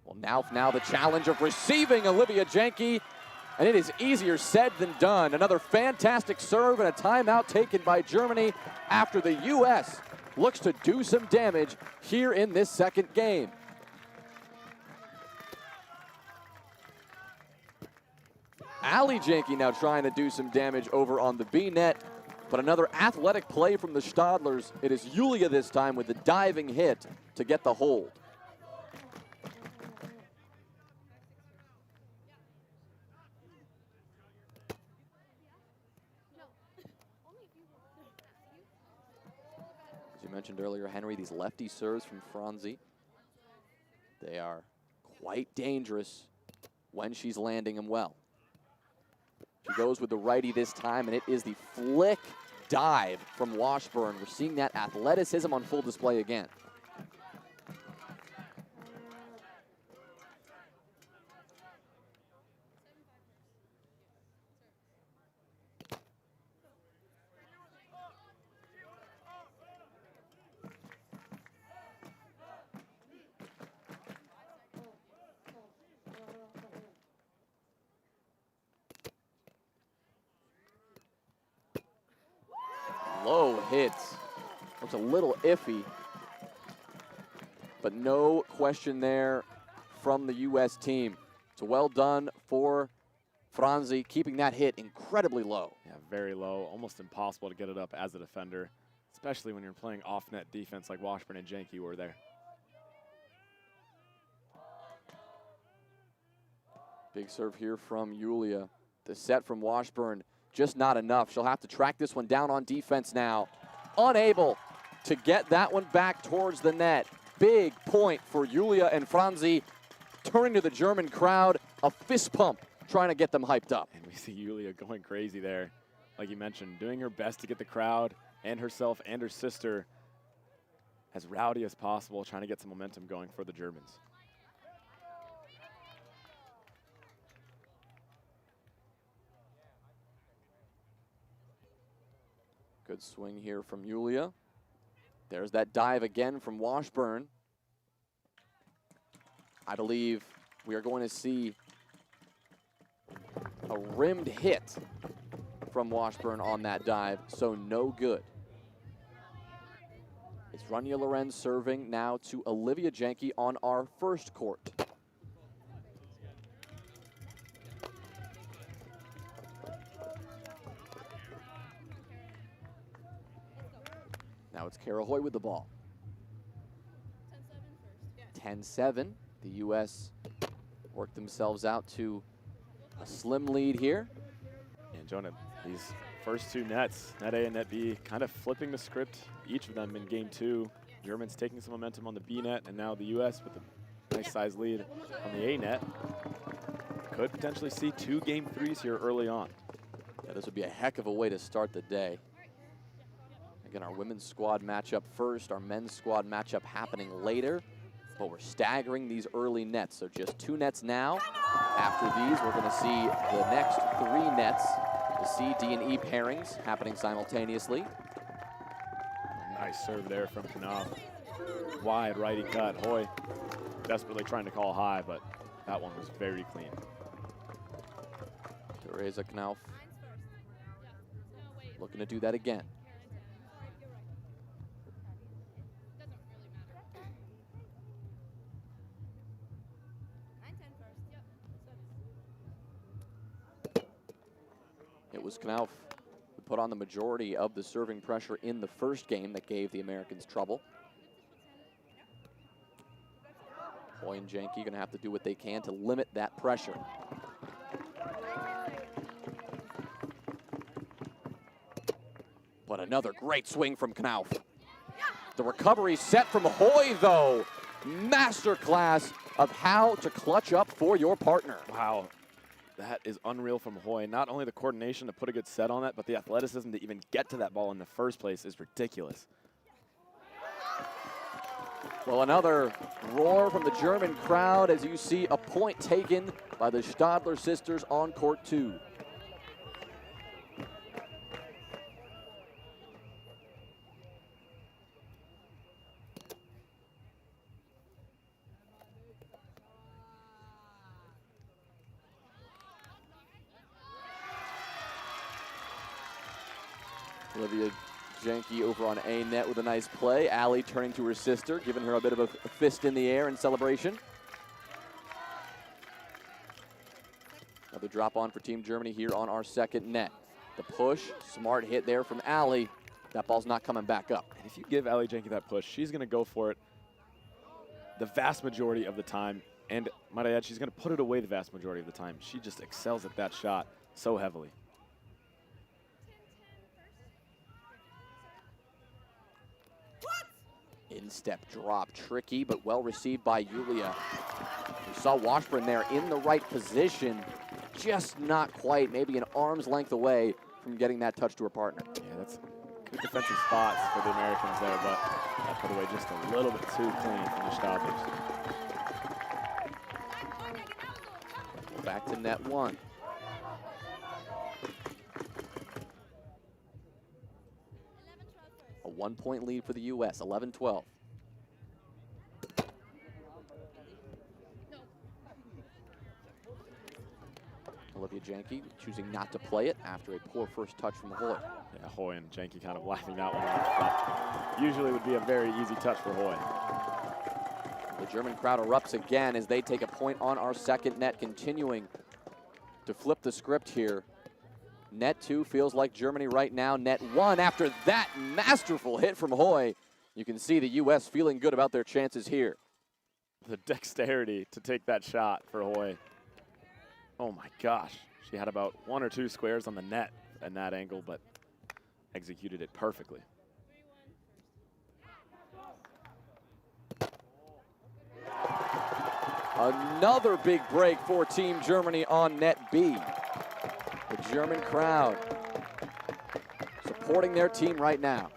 S2: Well, now the challenge of receiving Olivia Janke, and it is easier said than done. Another fantastic serve and a timeout taken by Germany after the U.S. looks to do some damage here in this second game. Ali Janke now trying to do some damage over on the B net, but another athletic play from the Stadlers. It is Julia this time with the diving hit to get the hold. As you mentioned earlier, Henry, these lefty serves from Franzi, they are quite dangerous when she's landing them well. She goes with the righty this time, and it is the flick dive from Washburn. We're seeing that athleticism on full display again. Low hits. Looks a little iffy, but no question there from the U.S. team. So well done for Franzi, keeping that hit incredibly low.
S3: Yeah, very low. Almost impossible to get it up as a defender, especially when you're playing off-net defense like Washburn and Janke were there.
S2: Big serve here from Julia. The set from Washburn, just not enough. She'll have to track this one down on defense now. Unable to get that one back towards the net. Big point for Julia and Franzi. Turning to the German crowd, a fist pump, trying to get them hyped up.
S3: And we see Julia going crazy there. Like you mentioned, doing her best to get the crowd and herself and her sister as rowdy as possible, trying to get some momentum going for the Germans.
S2: Good swing here from Julia. There's that dive again from Washburn. I believe we are going to see a rimmed hit from Washburn on that dive, so no good. It's Rania Lorenz serving now to Olivia Janke on our first court. Now it's Kara Hoy with the ball. 10-7. The U.S. work themselves out to a slim lead here.
S3: And Jonah, these first two nets, net A and net B, kind of flipping the script, each of them in game two. Germans taking some momentum on the B net, and now the U.S. with a nice size lead on the A net. Could potentially see 2 game threes here early on.
S2: Yeah, this would be a heck of a way to start the day. Again, our women's squad matchup first, our men's squad matchup happening later, but we're staggering these early nets. So just 2 nets now. After these, we're going to see the next 3 nets, the C, D, and E pairings happening simultaneously.
S3: Nice serve there from Knopf. Wide righty cut. Hoy desperately trying to call high, but that one was very clean.
S2: Teresa Knopf looking to do that again. It was Knopf who put on the majority of the serving pressure in the first game that gave the Americans trouble. Hoy and Janke going to have to do what they can to limit that pressure. But another great swing from Knauf. The recovery set from Hoy, though. Masterclass of how to clutch up for your partner.
S3: Wow, that is unreal from Hoy. Not only the coordination to put a good set on that, but the athleticism to even get to that ball in the first place is ridiculous.
S2: Well, another roar from the German crowd as you see a point taken by the Stadler sisters on court 2. Olivia Janke over on A net with a nice play. Allie turning to her sister, giving her a bit of a fist in the air in celebration. Another drop on for Team Germany here on our second net. The push, smart hit there from Allie. That ball's not coming back up.
S3: And if you give Allie Janke that push, she's going to go for it the vast majority of the time. And might I add, she's going to put it away the vast majority of the time. She just excels at that shot so heavily.
S2: In-step drop, tricky, but well received by Julia. You saw Washburn there in the right position, just not quite, maybe an arm's length away from getting that touch to her partner.
S3: Yeah, that's good defensive spots for the Americans there, but that put away just a little bit too clean from the Stadlers.
S2: Back to net 1. A 1-point lead for the U.S., 11-12. Olivia Janke choosing not to play it after a poor first touch from Hoy.
S3: Yeah, Hoy and Janke kind of laughing that one off, but usually would be a very easy touch for Hoy.
S2: The German crowd erupts again as they take a point on our second net, continuing to flip the script here. Net 2 feels like Germany right now. Net 1 after that masterful hit from Hoy. You can see the U.S. feeling good about their chances here.
S3: The dexterity to take that shot for Hoy. Oh my gosh. She had about 1 or 2 squares on the net in that angle, but executed it perfectly.
S2: Another big break for Team Germany on net B. The German crowd supporting their team right now.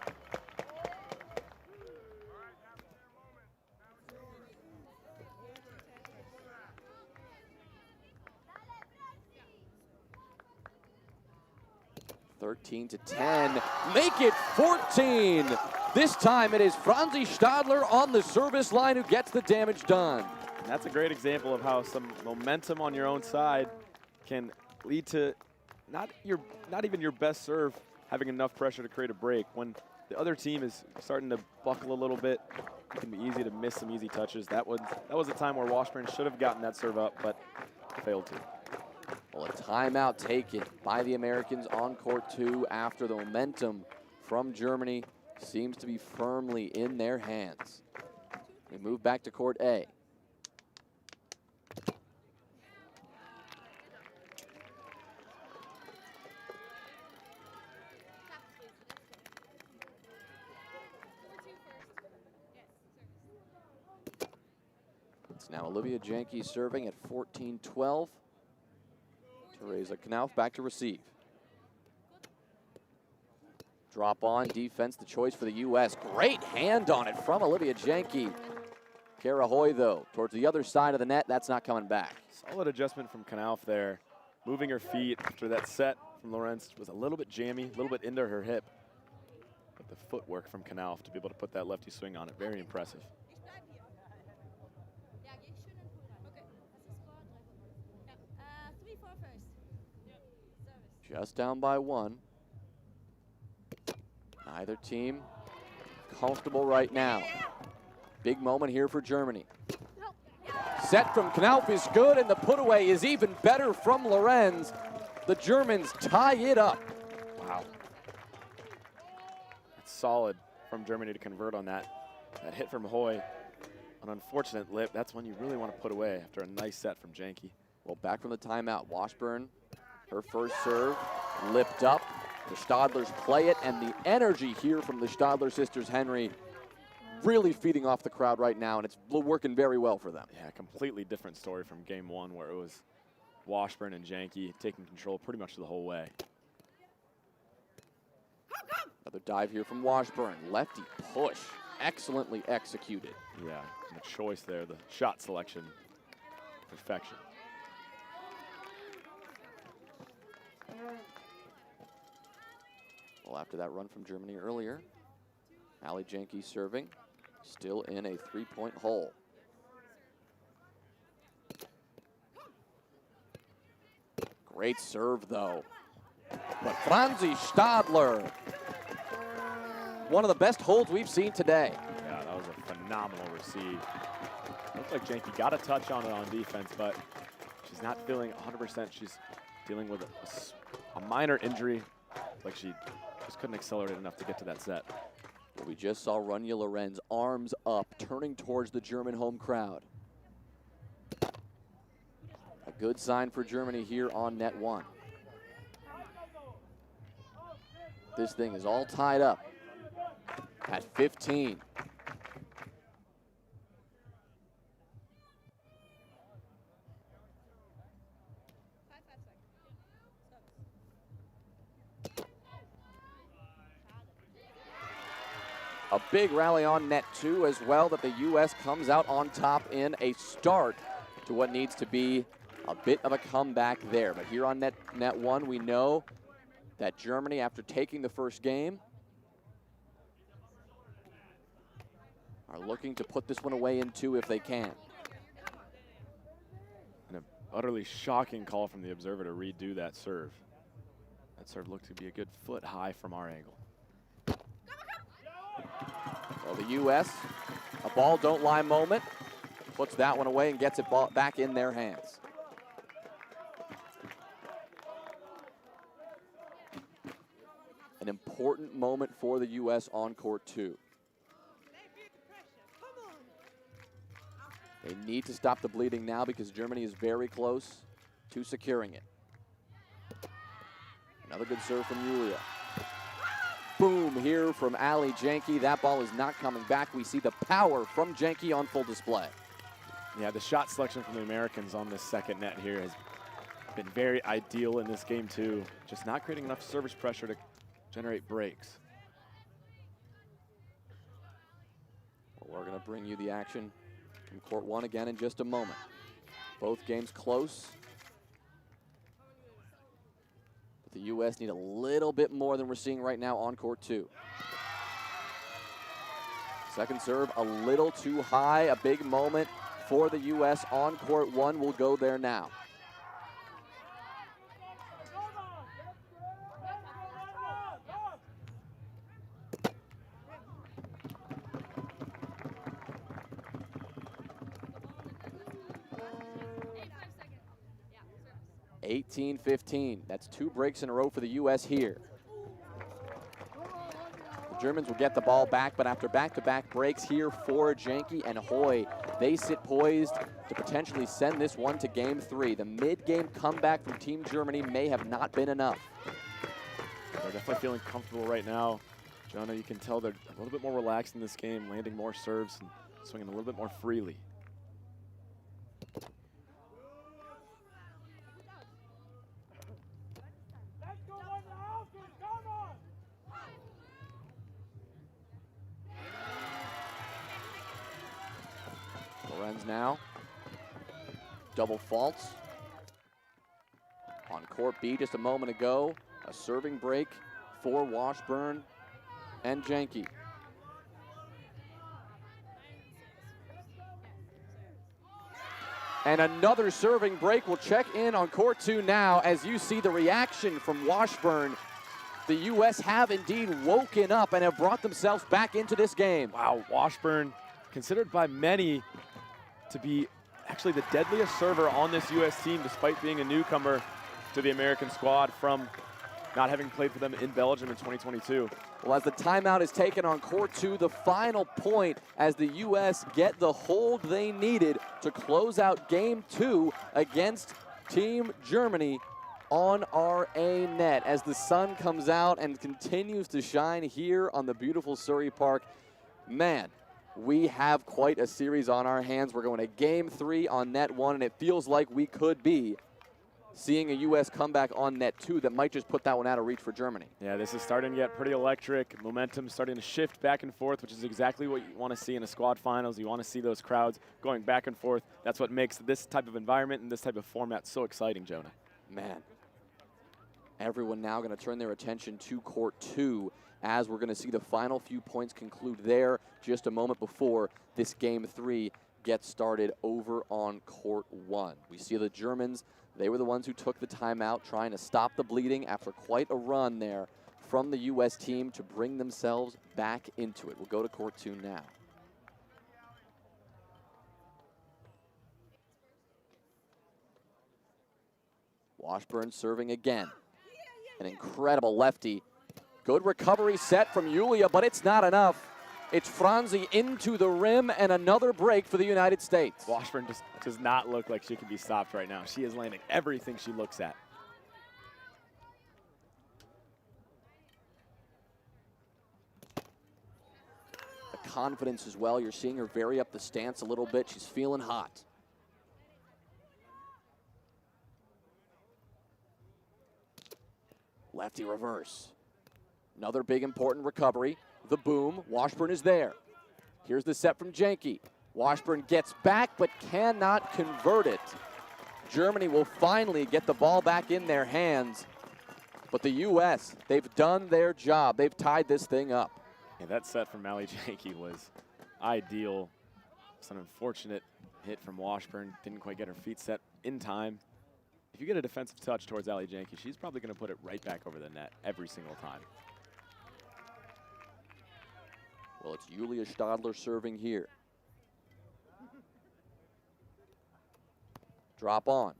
S2: (13-10). Make it 14. This time it is Franzi Stadler on the service line who gets the damage done.
S3: And that's a great example of how some momentum on your own side can lead to not even your best serve having enough pressure to create a break. When the other team is starting to buckle a little bit, it can be easy to miss some easy touches. That was a time where Washburn should have gotten that serve up, but failed to.
S2: Well, a timeout taken by the Americans on court 2 after the momentum from Germany seems to be firmly in their hands. We move back to court A. It's now Olivia Janke serving at 14-12. Teresa Knauf back to receive. Drop on defense, the choice for the U.S. Great hand on it from Olivia Janke. Kara Hoy, though, towards the other side of the net. That's not coming back.
S3: Solid adjustment from Knauf there. Moving her feet after that set from Lorenz was a little bit jammy, a little bit into her hip. But the footwork from Knauf to be able to put that lefty swing on it, very impressive.
S2: Just down by 1. Neither team comfortable right now. Big moment here for Germany. Set from Knauf is good, and the put away is even better from Lorenz. The Germans tie it up.
S3: Wow. That's solid from Germany to convert on that. That hit from Hoy an unfortunate lip. That's one you really want to put away after a nice set from Janke.
S2: Well, back from the timeout, Washburn, her first serve, lipped up. The Stadlers play it, and the energy here from the Stadler sisters, Henry, really feeding off the crowd right now, and it's working very well for them.
S3: Yeah, completely different story from game one, where it was Washburn and Janke taking control pretty much the whole way.
S2: Another dive here from Washburn. Lefty push, excellently executed.
S3: Yeah, and the choice there, the shot selection, perfection.
S2: Well, after that run from Germany earlier, Ali Janke serving, still in a three-point hole. Great serve, though. But Franzi Stadler, one of the best holds we've seen today.
S3: Yeah, that was a phenomenal receive. Looks like Janke got a touch on it on defense, but she's not feeling 100%. She's dealing with a minor injury. Like she just couldn't accelerate enough to get to that set.
S2: We just saw Runja Lorenz, arms up, turning towards the German home crowd. A good sign for Germany here on net one. This thing is all tied up at 15. A big rally on net two as well, that the U.S. comes out on top in a start to what needs to be a bit of a comeback there. But here on net one, we know that Germany, after taking the first game, are looking to put this one away in two if they can.
S3: And an utterly shocking call from the observer to redo that serve. That serve looked to be a good foot high from our angle.
S2: Well, the U.S., a ball don't lie moment, puts that one away and gets it back in their hands. An important moment for the U.S. on court two. They need to stop the bleeding now because Germany is very close to securing it. Another good serve from Julia. Boom here from Ali Janke. That ball is not coming back. We see the power from Janke on full display.
S3: Yeah, the shot selection from the Americans on this second net here has been very ideal in this game too. Just not creating enough service pressure to generate breaks.
S2: Well, we're going to bring you the action from court one again in just a moment. Both games close. But the U.S. need a little bit more than we're seeing right now on court two. Second serve a little too high. A big moment for the U.S. on court one. Will go there now. Yeah. 18-15. That's two breaks in a row for the U.S. here. The Germans will get the ball back, but after back-to-back breaks here for Janke and Hoy, they sit poised to potentially send this one to game three. The mid-game comeback from Team Germany may have not been enough.
S3: They're definitely feeling comfortable right now. Jonah, you can tell they're a little bit more relaxed in this game, landing more serves and swinging a little bit more freely.
S2: Lorenz now. Double faults. On court B just a moment ago, a serving break for Washburn and Janke. And another serving break. We'll check in on court two now as you see the reaction from Washburn. The U.S. have indeed woken up and have brought themselves back into this game.
S3: Wow, Washburn, considered by many to be actually the deadliest server on this U.S. team, despite being a newcomer to the American squad from not having played for them in Belgium in 2022.
S2: Well, as the timeout is taken on court 2, the final point as the U.S. get the hold they needed to close out game 2 against Team Germany on our A net. As the sun comes out and continues to shine here on the beautiful Surrey Park, man, we have quite a series on our hands. We're going to game 3 on net 1, and it feels like we could be seeing a U.S. comeback on net 2 that might just put that one out of reach for Germany.
S3: Yeah, this is starting to get pretty electric. Momentum starting to shift back and forth, which is exactly what you want to see in a squad finals. You want to see those crowds going back and forth. That's what makes this type of environment and this type of format so exciting, Jonah.
S2: Man, everyone now going to turn their attention to court 2 as we're going to see the final few points conclude there just a moment before this game 3 gets started over on court 1. We see the Germans. They were the ones who took the timeout, trying to stop the bleeding after quite a run there from the U.S. team to bring themselves back into it. We'll go to court 2 now. Washburn serving again. An incredible lefty. Good recovery set from Julia, but it's not enough. It's Franzi into the rim and another break for the United States.
S3: Washburn just does not look like she can be stopped right now. She is landing everything she looks at.
S2: The confidence as well. You're seeing her vary up the stance a little bit. She's feeling hot. Lefty reverse. Another big important recovery. The boom. Washburn is there. Here's the set from Janke. Washburn gets back but cannot convert it. Germany will finally get the ball back in their hands. But the U.S., they've done their job. They've tied this thing up.
S3: Yeah, that set from Allie Janke was ideal. It's an unfortunate hit from Washburn. Didn't quite get her feet set in time. If you get a defensive touch towards Allie Janke, she's probably going to put it right back over the net every single time.
S2: Well, it's Julia Stadler serving here. Drop on.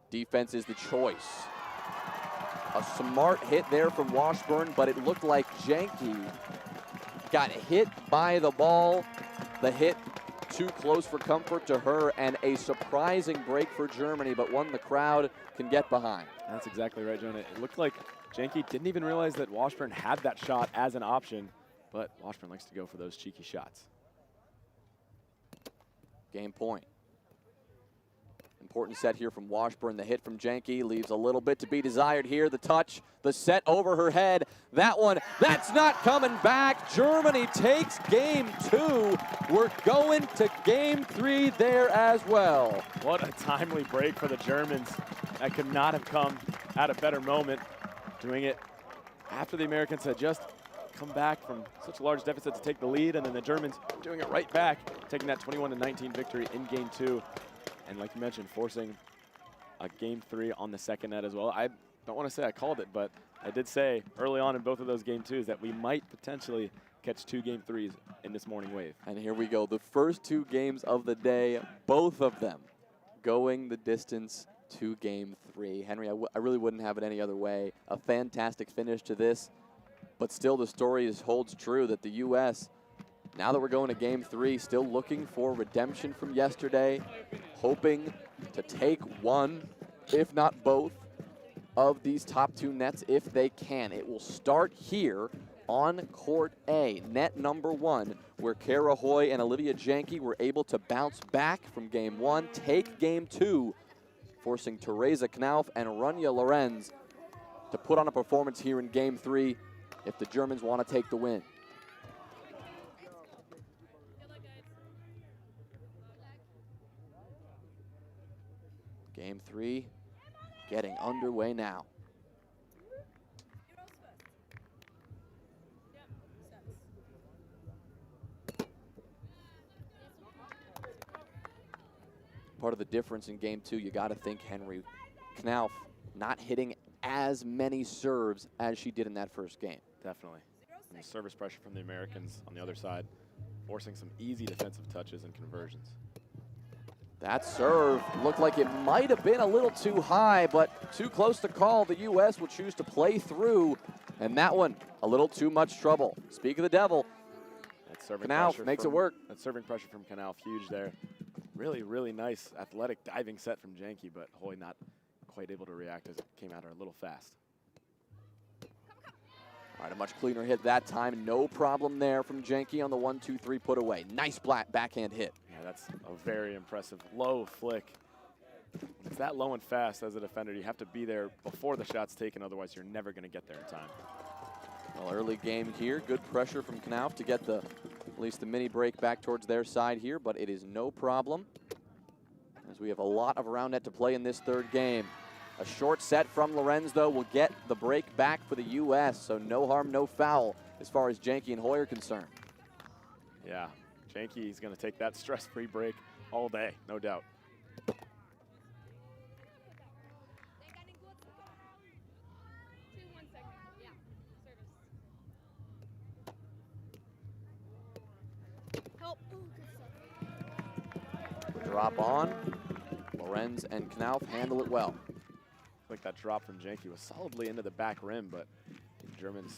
S2: Defense is the choice. A smart hit there from Washburn, but it looked like Janke got hit by the ball. The hit too close for comfort to her, and a surprising break for Germany, but one the crowd can get behind.
S3: That's exactly right, Jonah. It looked like Janke didn't even realize that Washburn had that shot as an option, but Washburn likes to go for those cheeky shots.
S2: Game point. Important set here from Washburn. The hit from Janke leaves a little bit to be desired here. The touch, the set over her head. That one, that's not coming back. Germany takes game 2. We're going to game 3 there as well.
S3: What a timely break for the Germans. That could not have come at a better moment. Doing it after the Americans had just come back from such a large deficit to take the lead, and then the Germans doing it right back, taking that 21-19 victory in game 2. And like you mentioned, forcing a game 3 on the second net as well. I don't want to say I called it, but I did say early on in both of those game 2s that we might potentially catch 2 game 3s in this morning wave.
S2: And here we go. The first 2 games of the day, both of them going the distance to game 3. Henry, I really wouldn't have it any other way. A fantastic finish to this, but still the story holds true that the U.S., now that we're going to game 3, still looking for redemption from yesterday, hoping to take one, if not both, of these top 2 nets if they can. It will start here on court A, net number 1, where Kara Hoy and Olivia Janke were able to bounce back from game 1, take game 2, forcing Teresa Knauf and Rania Lorenz to put on a performance here in game 3 if the Germans want to take the win. Game 3 getting underway now. Part of the difference in game 2, you got to think, Henry, Knauf not hitting as many serves as she did in that first game.
S3: Definitely. And the service pressure from the Americans on the other side, forcing some easy defensive touches and conversions.
S2: That serve looked like it might have been a little too high, but too close to call. The U.S. will choose to play through, and that one, a little too much trouble. Speak of the devil, Knauf makes it work.
S3: That serving pressure from Knauf, huge there. Really, really nice athletic diving set from Janke, but Hoy not quite able to react as it came at her a little fast.
S2: All right, a much cleaner hit that time. No problem there from Janke on the 1-2-3 put away. Nice backhand hit.
S3: Yeah, that's a very impressive low flick. When it's that low and fast as a defender, you have to be there before the shot's taken, otherwise you're never going to get there in time.
S2: Well, early game here, good pressure from Knauf to get at least the mini break back towards their side here, but it is no problem as we have a lot of round net to play in this third game. A short set from Lorenz, though, will get the break back for the U.S., so no harm, no foul as far as Janke and Hoy are concerned.
S3: Yeah, Janke is going to take that stress-free break all day, no doubt.
S2: Drop on. Lorenz and Knauf handle it well.
S3: Like that drop from Janke was solidly into the back rim, but the Germans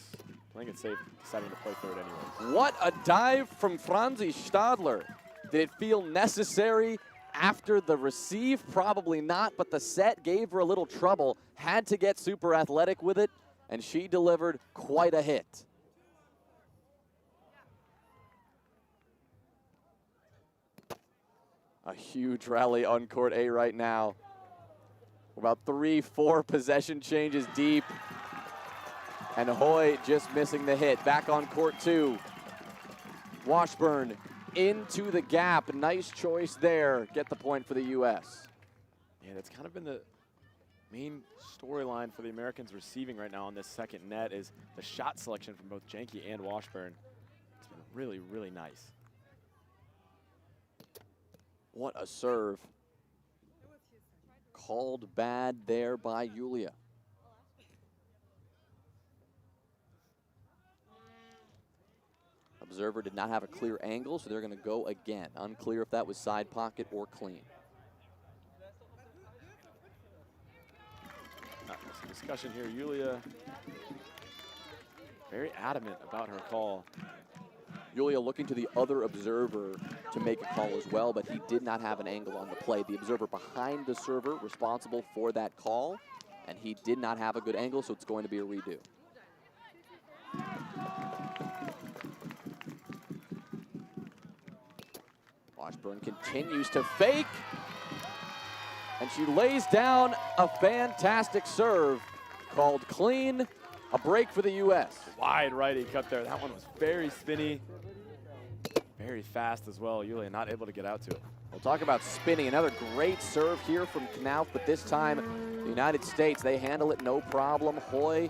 S3: playing it safe, deciding to play through it anyway.
S2: What a dive from Franzi Stadler. Did it feel necessary after the receive? Probably not, but the set gave her a little trouble. Had to get super athletic with it, and she delivered quite a hit. A huge rally on court A right now. We're about 3-4 possession changes deep. And Hoy just missing the hit. Back on court 2. Washburn into the gap. Nice choice there. Get the point for the U.S.
S3: Yeah, that's kind of been the main storyline for the Americans receiving right now on this second net is the shot selection from both Janke and Washburn. It's been really, really nice.
S2: What a serve. Called bad there by Julia. Observer did not have a clear angle, so they're going to go again. Unclear if that was side pocket or clean.
S3: Some discussion here. Julia very adamant about her call.
S2: Julia looking to the other observer to make a call as well, but he did not have an angle on the play. The observer behind the server responsible for that call, and he did not have a good angle, so it's going to be a redo. Washburn continues to fake, and she lays down a fantastic serve called clean. A break for the U.S.
S3: Wide righty cut there. That one was very spinny, very fast as well. Julia not able to get out to it.
S2: We'll talk about spinning. Another great serve here from Knauf, but this time the United States, they handle it no problem. Hoy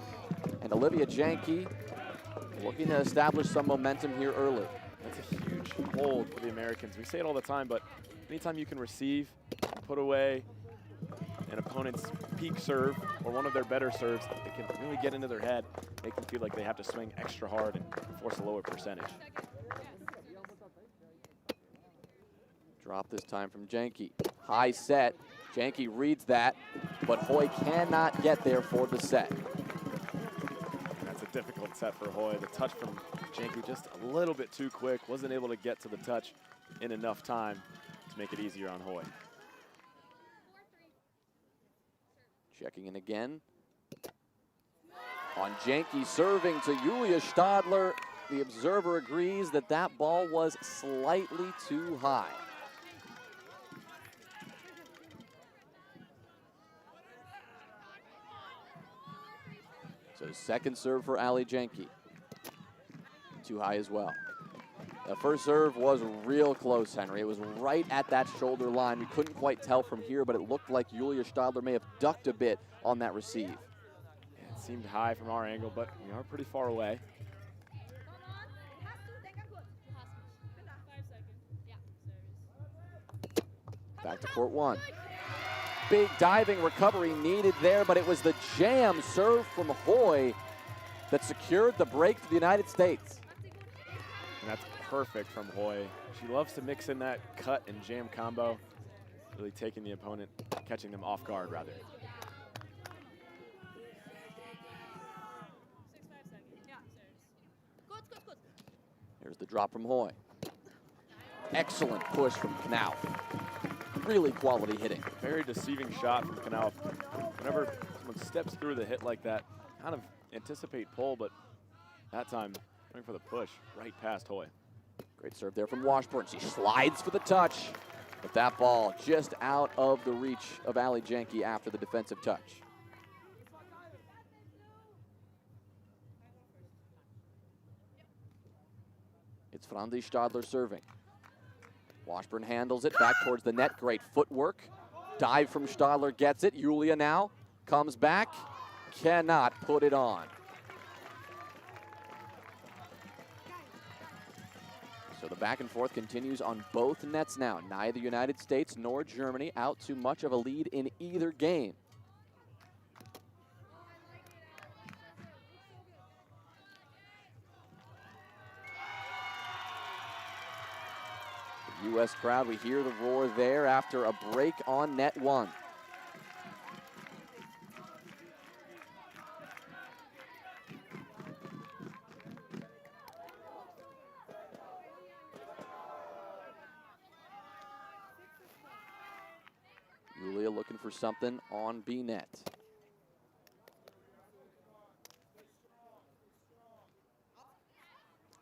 S2: and Olivia Janke looking to establish some momentum here early.
S3: That's a huge hold for the Americans. We say it all the time, but anytime you can receive, put away an opponent's peak serve or one of their better serves, it can really get into their head, make them feel like they have to swing extra hard and force a lower percentage.
S2: Drop this time from Janke. High set. Janke reads that, but Hoy cannot get there for the set.
S3: That's a difficult set for Hoy. The touch from Janke just a little bit too quick. Wasn't able to get to the touch in enough time to make it easier on Hoy.
S2: Checking in again. On Janke serving to Julia Stadler. The observer agrees that that ball was slightly too high. So second serve for Ali Janke. Too high as well. The first serve was real close, Henry. It was right at that shoulder line. We couldn't quite tell from here, but it looked like Julia Stadler may have ducked a bit on that receive.
S3: Yeah, it seemed high from our angle, but we are pretty far away.
S2: Back to court 1. Big diving recovery needed there, but it was the jam serve from Hoy that secured the break for the United States.
S3: And that's perfect from Hoy. She loves to mix in that cut and jam combo. really taking the opponent, catching them off guard, rather.
S2: Here's the drop from Hoy. Excellent push from Knauf. Really quality hitting.
S3: Very deceiving shot from Knauf. Whenever someone steps through the hit like that, kind of anticipate pull, but that time going for the push right past Hoy.
S2: Great serve there from Washburn. She slides for the touch, but that ball just out of the reach of Ali Janke after the defensive touch. It's Franzi Stadler serving. Washburn handles it back towards the net. Great footwork. Dive from Stadler gets it. Julia now comes back. Cannot put it on. So the back and forth continues on both nets now. Neither United States nor Germany out to much of a lead in either game. The U.S. crowd, we hear the roar there after a break on net one. Julia looking for something on B net.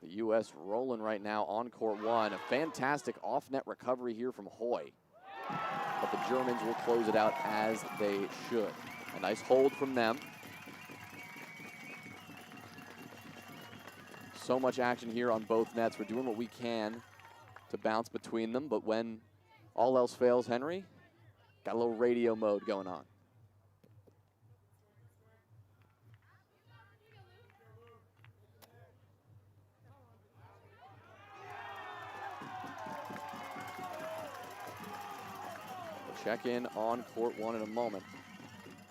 S2: The U.S. rolling right now on court one. A fantastic off-net recovery here from Hoy. But the Germans will close it out as they should. A nice hold from them. So much action here on both nets. We're doing what we can to bounce between them, but when all else fails, Henry, got a little radio mode going on. We'll check in on court one in a moment.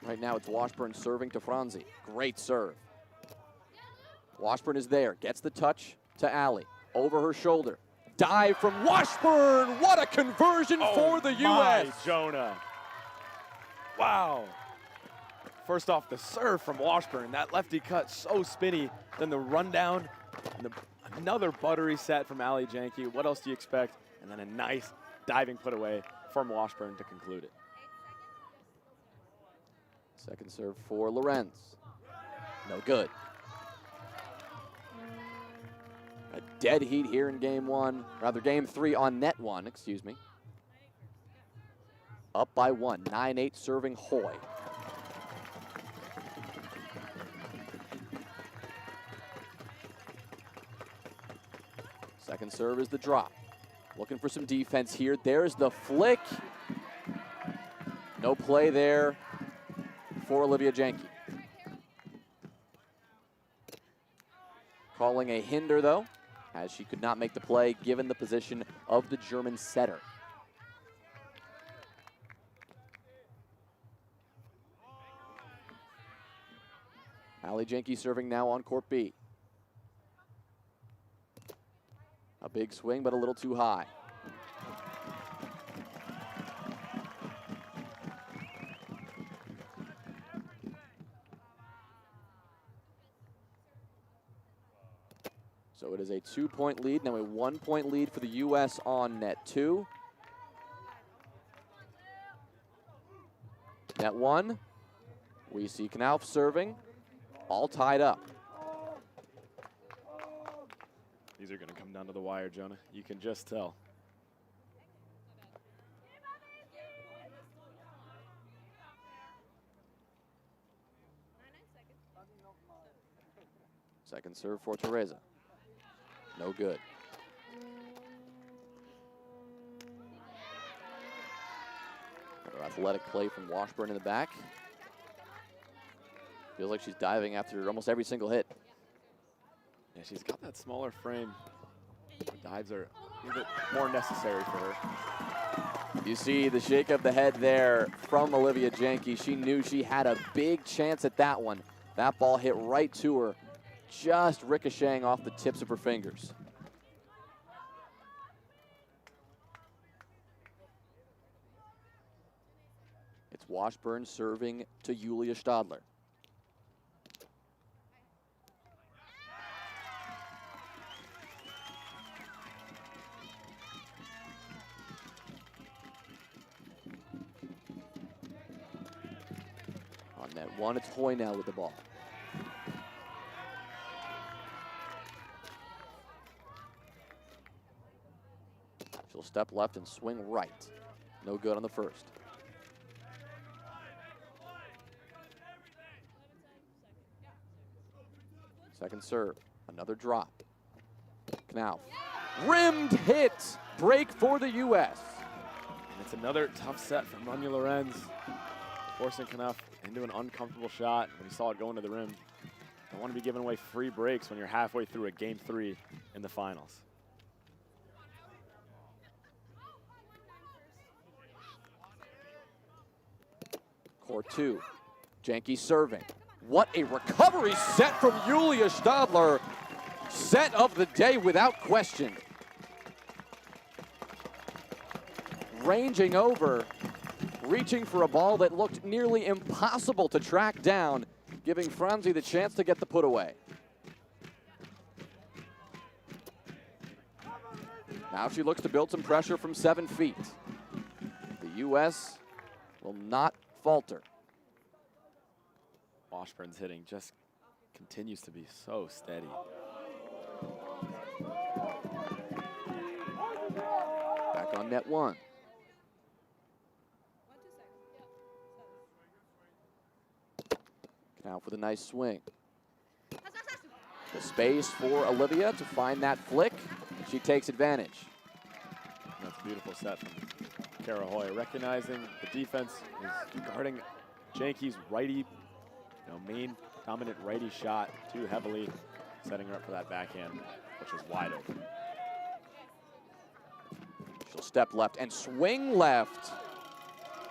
S2: Right now it's Washburn serving to Franzi. Great serve. Washburn is there, gets the touch to Ali. Over her shoulder. Dive from Washburn. What a conversion for the U.S.
S3: Jonah. Wow. First off, the serve from Washburn. That lefty cut so spinny. Then the rundown. And another buttery set from Ali Janke. What else do you expect? And then a nice diving put away from Washburn to conclude it.
S2: Second serve for Lorenz. No good. A dead heat here in game one, rather game three on net one, excuse me. Up by one, 9-8 serving Hoy. Second serve is the drop. Looking for some defense here. There's the flick. No play there for Olivia Janke. Calling a hinder though, as she could not make the play given the position of the German setter. Ali Janke serving now on court B. A big swing, but a little too high. So it is a 2-point lead, now a 1-point lead for the U.S. on net two. Net one, we see Knauf serving, all tied up.
S3: These are going to come down to the wire, Jonah. You can just tell.
S2: Second serve for Teresa. No good. Another athletic play from Washburn in the back. Feels like she's diving after almost every single hit.
S3: Yeah, she's got that smaller frame. The dives are a little bit more necessary for her.
S2: You see the shake of the head there from Olivia Janke. She knew she had a big chance at that one. That ball hit right to her, just ricocheting off the tips of her fingers. It's Washburn serving to Julia Stadler. On net one, it's Hoy now with the ball. She'll step left and swing right. No good on the first. Second serve, another drop. Knauf, rimmed hit, break for the U.S.
S3: And it's another tough set from Rania Lorenz, forcing Knauf into an uncomfortable shot when he saw it go into the rim. Don't want to be giving away free breaks when you're halfway through a game 3 in the finals.
S2: Court 2, Janke serving. What a recovery set from Julia Stadler. Set of the day without question. Ranging over, reaching for a ball that looked nearly impossible to track down, giving Franzi the chance to get the put away. Now she looks to build some pressure from 7 feet. The U.S. will not falter.
S3: Washburn's hitting just continues to be so steady.
S2: Back on net one. Knauf with a nice swing. The space for Olivia to find that flick. She takes advantage.
S3: That's a beautiful set from Kara Hoy, recognizing the defense is guarding Janke's righty, main dominant righty shot too heavily, setting her up for that backhand, which was wide open.
S2: She'll step left and swing left.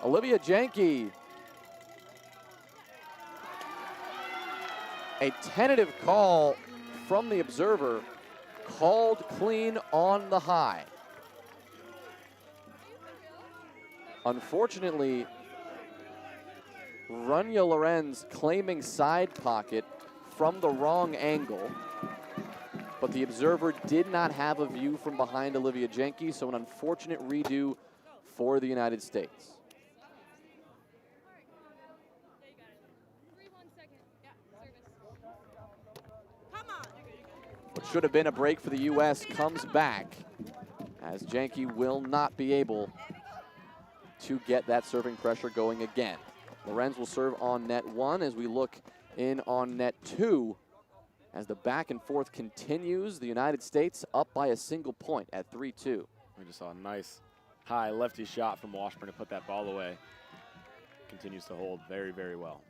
S2: Olivia Janke. A tentative call from the observer, called clean on the high. Unfortunately, Rania Lorenz claiming side pocket from the wrong angle, but the observer did not have a view from behind Olivia Janke, so an unfortunate redo for the United States. What should have been a break for the U.S. comes back, as Janke will not be able to get that serving pressure going again. Lorenz will serve on net one as we look in on net two. As the back and forth continues, the United States up by a single point at 3-2.
S3: We just saw a nice high lefty shot from Washburn to put that ball away. Continues to hold very, very well.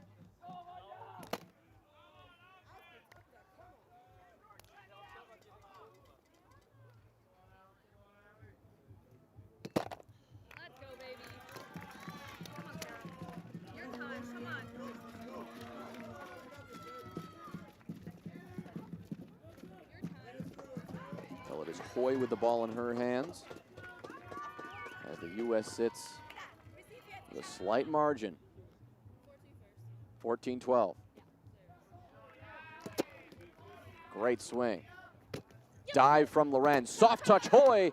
S2: Hoy with the ball in her hands as the U.S. sits with a slight margin, 14-12. Great swing. Dive from Lorenz. Soft touch Hoy.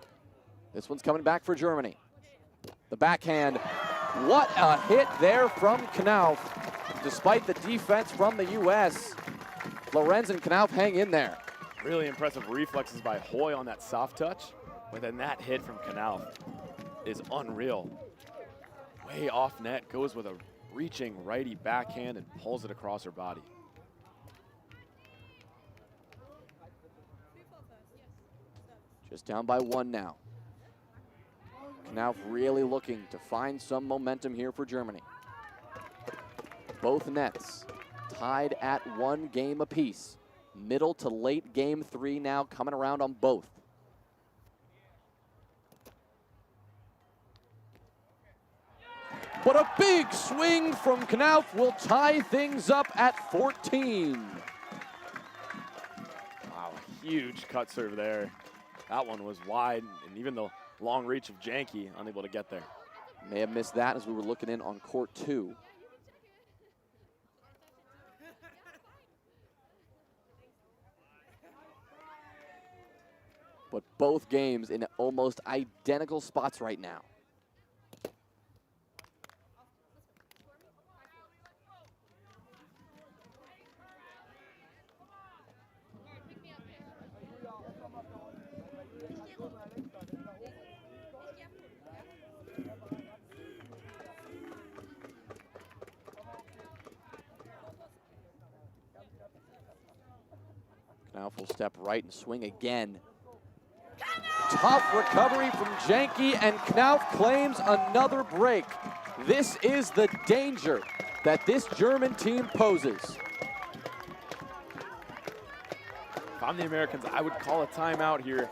S2: This one's coming back for Germany. The backhand. What a hit there from Knauf. Despite the defense from the U.S., Lorenz and Knauf hang in there.
S3: Really impressive reflexes by Hoy on that soft touch, but then that hit from Knauf is unreal. Way off net, goes with a reaching righty backhand and pulls it across her body.
S2: Just down by one now. Knauf really looking to find some momentum here for Germany. Both nets tied at 1 game apiece. Middle to late game 3 now coming around on both. But a big swing from Knauf will tie things up at 14.
S3: Wow, huge cut serve there. That one was wide, and even the long reach of Janke unable to get there.
S2: May have missed that as we were looking in on court 2. But both games in almost identical spots right now. Knauf will step right and swing again. Tough recovery from Janke, and Knauf claims another break. This is the danger that this German team poses.
S3: If I'm the Americans, I would call a timeout here.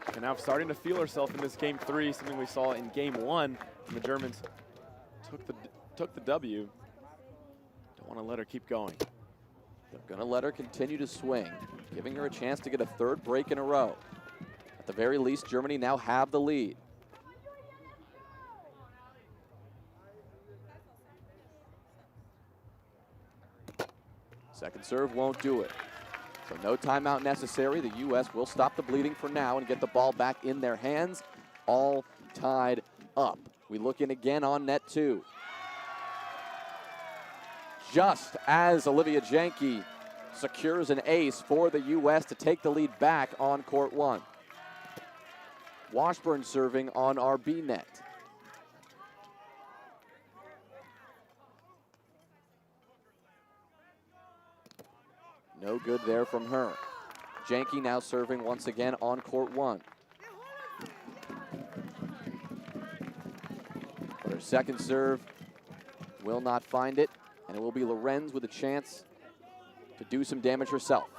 S3: Knauf starting to feel herself in this game 3, something we saw in game 1 when the Germans took the W. Don't want to let her keep going.
S2: They're going to let her continue to swing, giving her a chance to get a 3rd break in a row. At the very least, Germany now have the lead. Second serve won't do it. So no timeout necessary. The U.S. will stop the bleeding for now and get the ball back in their hands. All tied up. We look in again on net 2. Just as Olivia Janke secures an ace for the U.S. to take the lead back on court 1. Washburn serving on our B net. No good there from her. Janke now serving once again on court 1. But her second serve will not find it, and it will be Lorenz with a chance to do some damage herself.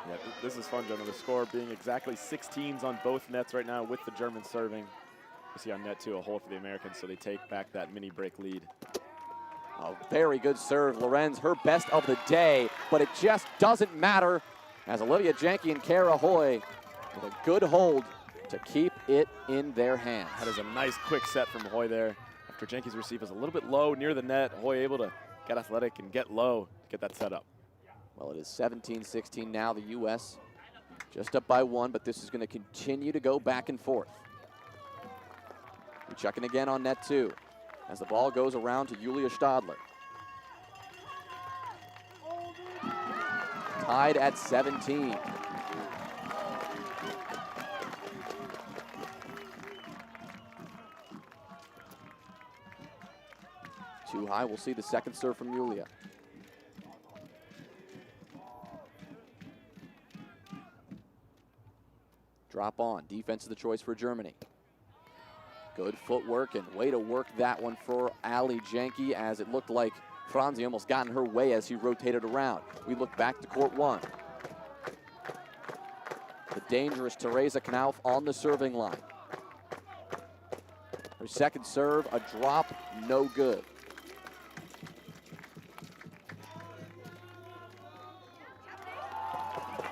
S3: Yeah, this is fun, Jonah. The score being exactly 16s on both nets right now with the Germans serving. You see on net 2 a hole for the Americans, so they take back that mini break lead.
S2: A very good serve, Lorenz, her best of the day, but it just doesn't matter as Olivia Janke and Kara Hoy with a good hold to keep it in their hands.
S3: That is a nice quick set from Hoy there. After Janke's receive is a little bit low near the net, Hoy able to get athletic and get low to get that set up.
S2: Well, it is 17-16 now. The U.S. just up by 1, but this is going to continue to go back and forth. We're checking again on net 2 as the ball goes around to Julia Stadler. Tied at 17. Too high. We'll see the second serve from Julia. Drop on. Defense is the choice for Germany. Good footwork and way to work that one for Ali Janke, as it looked like Franzi almost got in her way as he rotated around. We look back to court 1. The dangerous Teresa Knauf on the serving line. Her second serve, a drop, no good.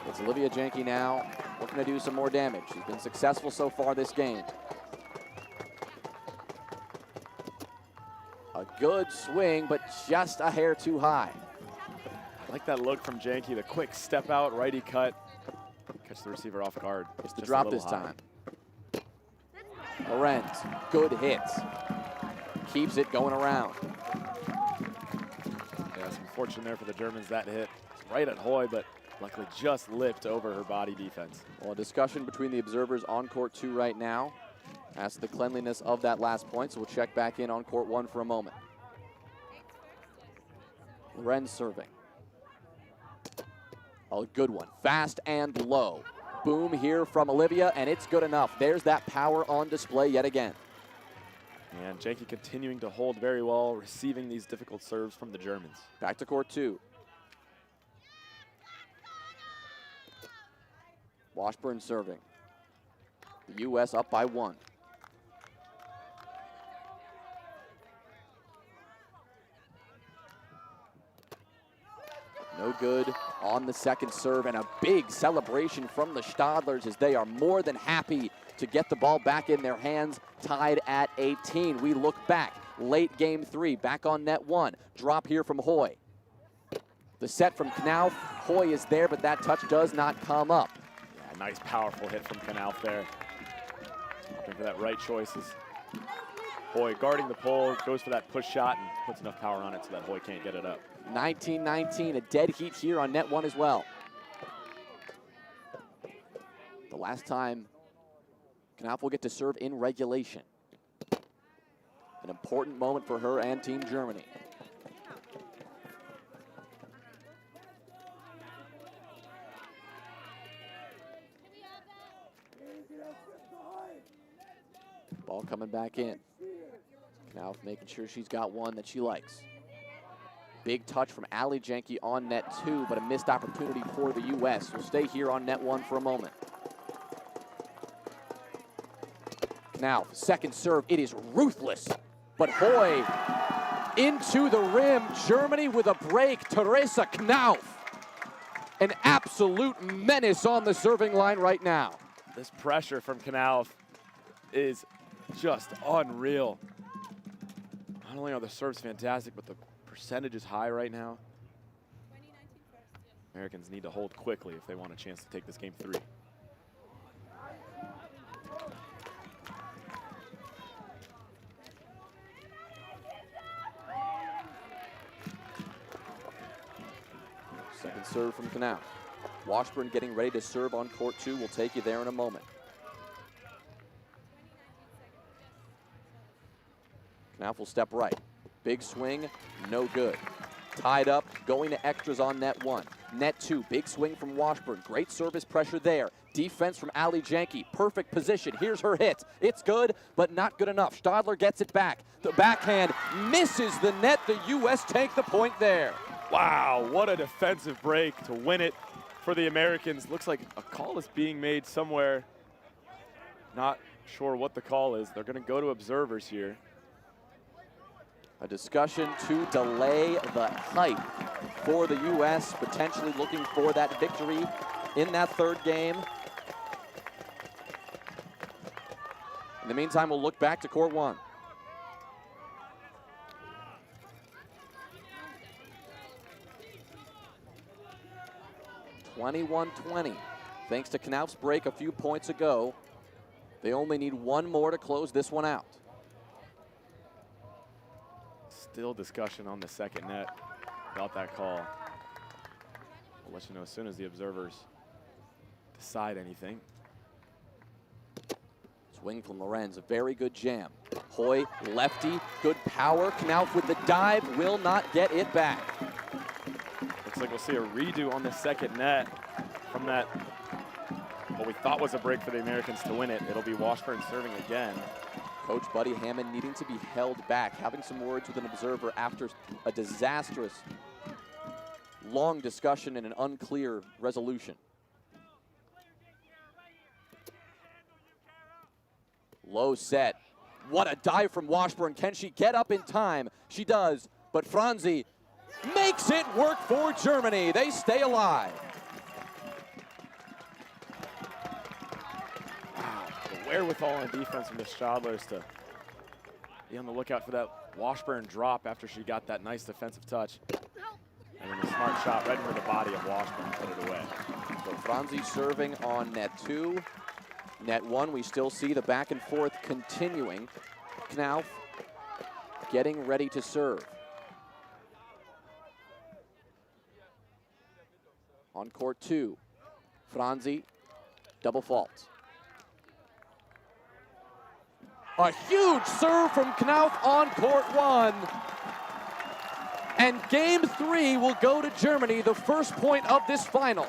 S2: It's Olivia Janke now looking to do some more damage. She's been successful so far this game. A good swing, but just a hair too high.
S3: I like that look from Janke, the quick step out, righty cut. Catch the receiver off guard.
S2: It's the drop this time. Lorenz, good hits. Keeps it going around.
S3: Yeah, some fortune there for the Germans. That hit it's right at Hoy, but luckily just lipped over her body defense.
S2: Well, a discussion between the observers on court 2 right now as to the cleanliness of that last point, so we'll check back in on court 1 for a moment. Lorenz serving. A good one, fast and low. Boom here from Olivia, and it's good enough. There's that power on display yet again.
S3: And Janke continuing to hold very well, receiving these difficult serves from the Germans.
S2: Back to court 2. Washburn serving. The U.S. up by 1. No good on the second serve, and a big celebration from the Stadlers as they are more than happy to get the ball back in their hands, tied at 18. We look back, late game 3, back on net 1. Drop here from Hoy. The set from Knauf. Hoy is there, but that touch does not come up.
S3: Yeah, nice powerful hit from Knauf there. Looking for that right choices. Hoy guarding the pole, goes for that push shot and puts enough power on it so that Hoy can't get it up.
S2: 19-19, a dead heat here on net 1 as well. The last time Knauf will get to serve in regulation. An important moment for her and Team Germany. Ball coming back in. Knauf making sure she's got one that she likes. Big touch from Ali Janke on net 2, but a missed opportunity for the U.S. We'll stay here on net 1 for a moment. Knauf, second serve, it is ruthless, but Hoy into the rim. Germany with a break. Teresa Knauf, an absolute menace on the serving line right now.
S3: This pressure from Knauf is just unreal. Not only are the serves fantastic, but the percentage is high right now. Americans need to hold quickly if they want a chance to take this game 3.
S2: Second serve from Knauf. Washburn getting ready to serve on court 2. We'll take you there in a moment. Knauf will step right. Big swing, no good. Tied up, going to extras on net 1. Net 2, big swing from Washburn. Great service pressure there. Defense from Ali Janke. Perfect position. Here's her hit. It's good, but not good enough. Stadler gets it back. The backhand misses the net. The U.S. take the point there.
S3: Wow, what a defensive break to win it for the Americans. Looks like a call is being made somewhere. Not sure what the call is. They're going to go to observers here.
S2: A discussion to delay the hype for the U.S., potentially looking for that victory in that third game. In the meantime, we'll look back to court 1. (21-20). Thanks to Knauf's break a few points ago, they only need one more to close this one out.
S3: Still discussion on the second net about that call. I'll let you know as soon as the observers decide anything.
S2: Swing from Lorenz, a very good jam. Hoy, lefty, good power. Knauf with the dive, will not get it back.
S3: Looks like we'll see a redo on the second net from that, what we thought was a break for the Americans to win it. It'll be Washburn serving again.
S2: Coach Buddy Hammond needing to be held back, having some words with an observer after a disastrous, long discussion and an unclear resolution. Low set. What a dive from Washburn. Can she get up in time? She does, but Franzi makes it work for Germany. They stay alive.
S3: Wherewithal on defense from the Stadlers to be on the lookout for that Washburn drop after she got that nice defensive touch. And then a smart shot right into the body of Washburn to put it away.
S2: So Franzi serving on net 2. Net 1, we still see the back and forth continuing. Knauf getting ready to serve. On court 2, Franzi, double fault. A huge serve from Knauf on court 1. And game 3 will go to Germany, the first point of this final.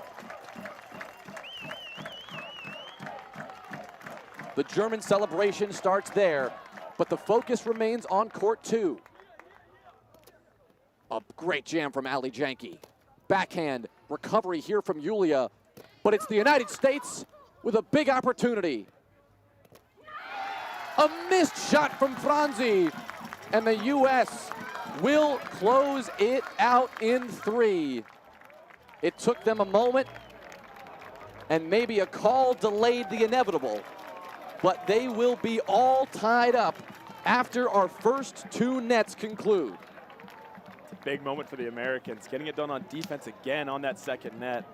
S2: The German celebration starts there, but the focus remains on court 2. A great jam from Ali Janke. Backhand recovery here from Julia, but it's the United States with a big opportunity. A missed shot from Franzi, and the U.S. will close it out in 3. It took them a moment, and maybe a call delayed the inevitable, but they will be all tied up after our first two nets conclude.
S3: It's a big moment for the Americans, getting it done on defense again on that second net.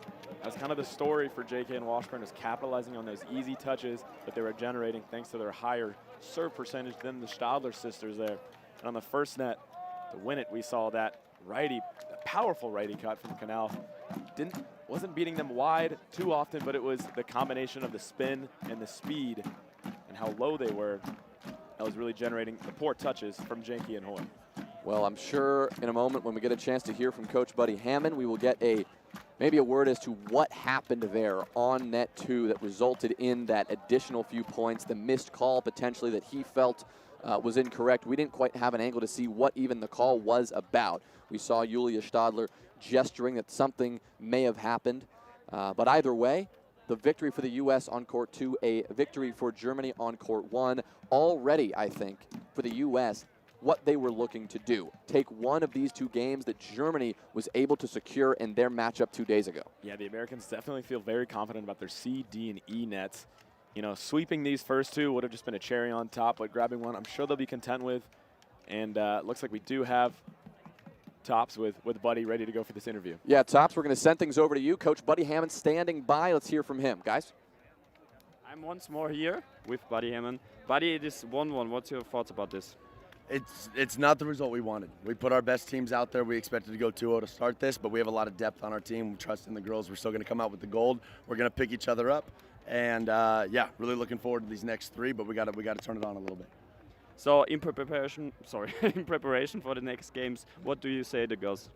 S3: That's kind of the story for JK and Washburn, is capitalizing on those easy touches that they were generating thanks to their higher serve percentage than the Stadler sisters there. And on the first net, to win it, we saw that righty, a powerful righty cut from Canal. Wasn't beating them wide too often, but it was the combination of the spin and the speed and how low they were that was really generating the poor touches from Janke and Hoy.
S2: Well, I'm sure in a moment when we get a chance to hear from Coach Buddy Hammond, we will get maybe a word as to what happened there on net 2 that resulted in that additional few points, the missed call potentially that he felt was incorrect. We didn't quite have an angle to see what even the call was about. We saw Julia Stadler gesturing that something may have happened. But either way, the victory for the U.S. on court 2, a victory for Germany on court 1. Already, I think, for the U.S., what they were looking to do. Take one of these two games that Germany was able to secure in their matchup 2 days ago.
S3: Yeah, the Americans definitely feel very confident about their C, D, and E nets. You know, sweeping these first two would have just been a cherry on top, but grabbing one, I'm sure they'll be content with. And it looks like we do have Tops with Buddy ready to go for this interview.
S2: Yeah, Tops, we're going to send things over to you. Coach Buddy Hammond standing by. Let's hear from him. Guys?
S5: I'm once more here with Buddy Hammond. Buddy, it is 1-1. What's your thoughts about this?
S6: It's not the result we wanted. We put our best teams out there. We expected to go 2-0 to start this, but we have a lot of depth on our team. We trust in the girls. We're still going to come out with the gold. We're going to pick each other up. And, yeah, really looking forward to these next three, but we got to turn it on a little bit.
S5: So in preparation for the next games, what do you say to the girls?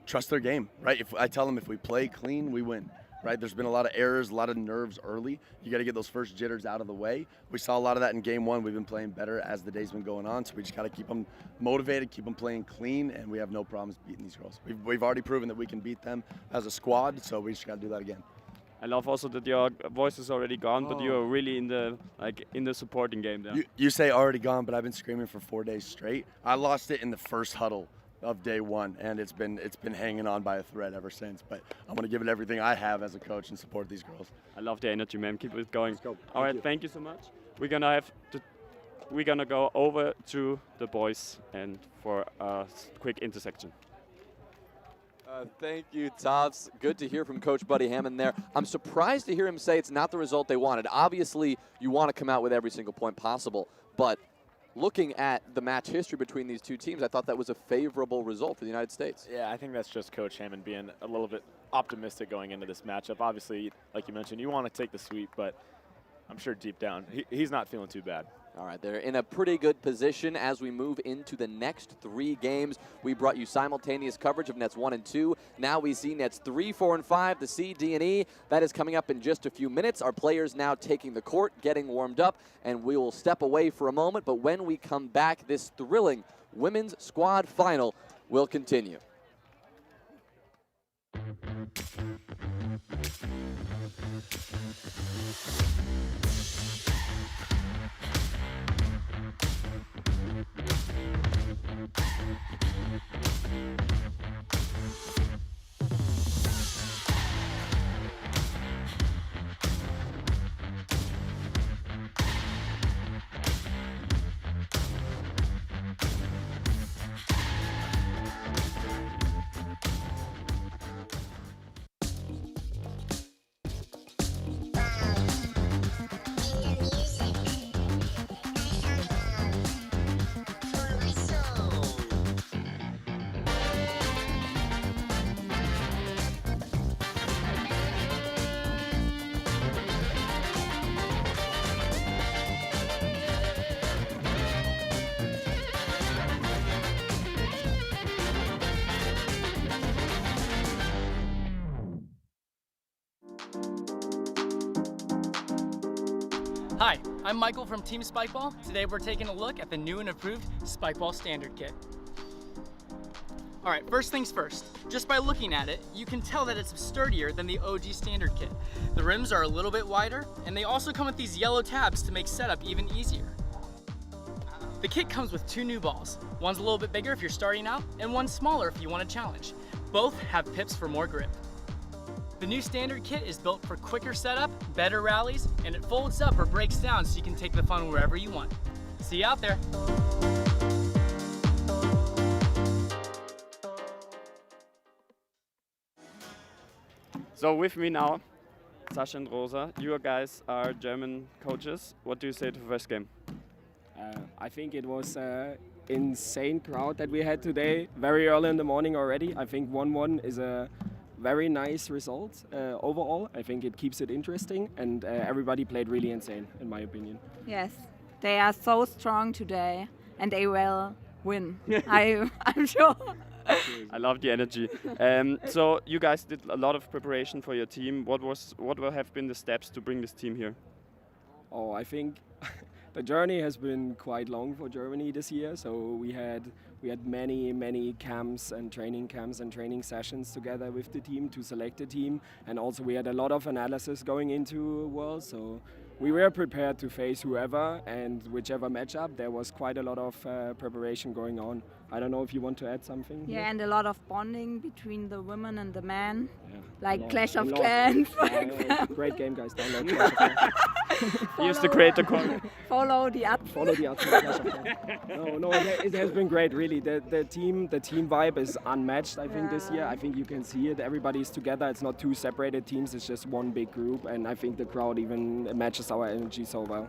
S6: Trust their game, right? I tell them if we play clean, we win. Right, there's been a lot of errors, a lot of nerves early. You got to get those first jitters out of the way. We saw a lot of that in game 1. We've been playing better as the day's been going on, so we just got to keep them motivated, keep them playing clean, and we have no problems beating these girls. We've already proven that we can beat them as a squad, so we just got to do that again.
S5: I love also that your voice is already gone, but you are really in the supporting game there.
S6: You say already gone, but I've been screaming for 4 days straight. I lost it in the first huddle of day 1, and it's been hanging on by a thread ever since. But I'm going to give it everything I have as a coach and support these girls.
S5: I love the energy, man. Keep it going.
S6: Let's go.
S5: All right, thank you so much. We're gonna go over to the boys and for a quick intersection.
S2: Thank you, Tops. Good to hear from Coach Buddy Hammond there. I'm surprised to hear him say it's not the result they wanted. Obviously, you want to come out with every single point possible, but looking at the match history between these two teams, I thought that was a favorable result for the United States.
S3: Yeah, I think that's just Coach Hammond being a little bit optimistic going into this matchup. Obviously, like you mentioned, you want to take the sweep, but I'm sure deep down, he's not feeling too bad.
S2: All right, they're in a pretty good position as we move into the next 3 games. We brought you simultaneous coverage of nets 1 and 2. Now we see nets 3, 4, and 5, the C, D, and E. That is coming up in just a few minutes. Our players now taking the court, getting warmed up, and we will step away for a moment. But when we come back, this thrilling women's squad final will continue.
S7: Hi, I'm Michael from Team Spikeball. Today we're taking a look at the new and improved Spikeball Standard Kit. Alright, first things first. Just by looking at it, you can tell that it's sturdier than the OG Standard Kit. The rims are a little bit wider, and they also come with these yellow tabs to make setup even easier. The kit comes with 2 new balls. One's a little bit bigger if you're starting out, and one's smaller if you want a challenge. Both have pips for more grip. The new standard kit is built for quicker setup, better rallies, and it folds up or breaks down so you can take the fun wherever you want. See you out there.
S5: So with me now, Sascha and Rosa, you guys are German coaches. What do you say to the first game?
S8: I think it was an insane crowd that we had today, very early in the morning already. I think 1-1 is a very nice result overall. I think it keeps it interesting, and everybody played really insane, in my opinion.
S9: Yes, they are so strong today, and they will win. I'm sure.
S5: I love the energy. So you guys did a lot of preparation for your team. What will have been the steps to bring this team here?
S8: Oh, I think the journey has been quite long for Germany this year. So we had many camps and training sessions together with the team to select the team, and also we had a lot of analysis going into Worlds. So we were prepared to face whoever and whichever matchup. There was quite a lot of preparation going on. I don't know if you want to add something.
S9: Yeah, and a lot of bonding between the women and the men,
S8: Yeah,
S9: like Clash of Clans, for example.
S8: Great game, guys. Download Clash of Clans.
S5: Use the creator code.
S9: Follow the app.
S8: Follow the other Clash of Clans. No, it has been great, really. The team vibe is unmatched, I think, this year. I think you can see it. Everybody's together. It's not two separated teams. It's just one big group, and I think the crowd even matches our energy so well.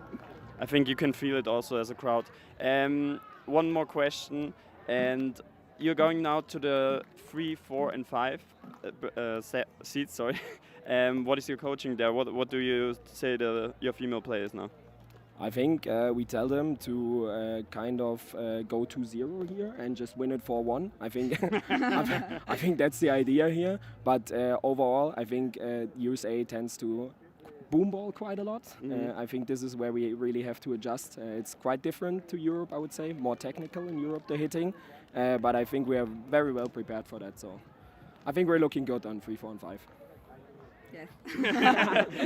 S5: I think you can feel it also as a crowd. One more question. And you're going now to the 3, 4, and 5 seats. Sorry. What is your coaching there? What do you say to your female players now?
S8: I think we tell them to kind of go 2-0 here and just win it 4-1. I think I think that's the idea here. But overall, I think USA tends to boomball quite a lot. I think this is where we really have to adjust. It's quite different to Europe, I would say, more technical in Europe, the hitting. But I think we are very well prepared for that. So I think we're looking good on 3, 4, and 5.
S9: Yes.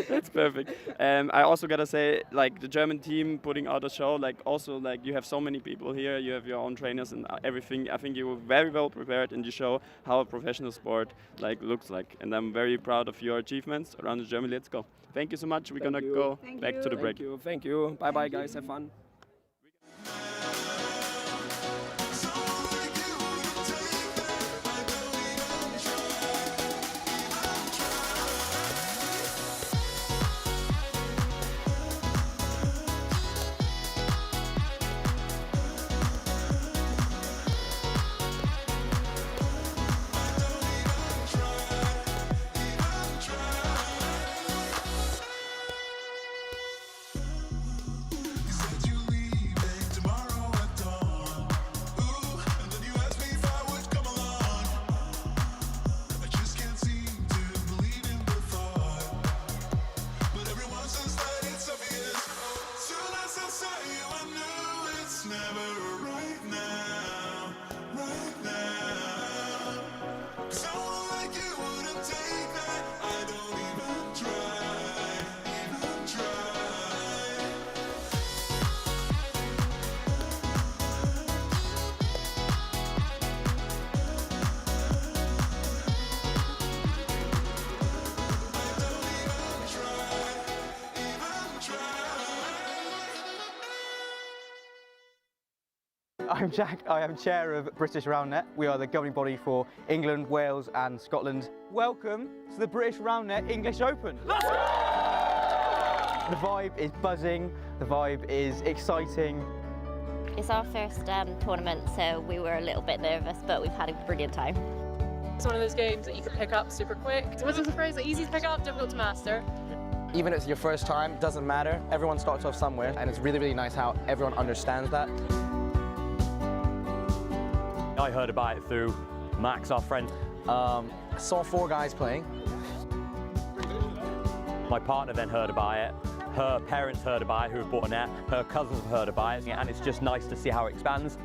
S5: That's perfect. I also gotta say, like, the German team putting out a show, like, also, like, you have so many people here, you have your own trainers and everything. I think you were very well prepared, and you show how a professional sport, like, looks like. And I'm very proud of your achievements around Germany. Let's go. Thank you so much. We're gonna go back to the break.
S8: Thank you. Bye, guys. Have fun.
S10: I'm Jack, I am chair of British Roundnet. We are the governing body for England, Wales and Scotland. Welcome to the British Roundnet English Open. Let's go! The vibe is buzzing, the vibe is exciting.
S11: It's our first tournament, so we were a little bit nervous, but we've had a brilliant time.
S12: It's one of those games that you can pick up super quick. What's the phrase? Easy to pick up, difficult to master.
S13: Even if it's your first time, doesn't matter. Everyone starts off somewhere, and it's really, really nice how everyone understands that.
S14: I heard about it through Max, our friend.
S13: I saw 4 guys playing.
S14: My partner then heard about it. Her parents heard about it, who have bought a net. Her cousins have heard about it, and it's just nice to see how it expands.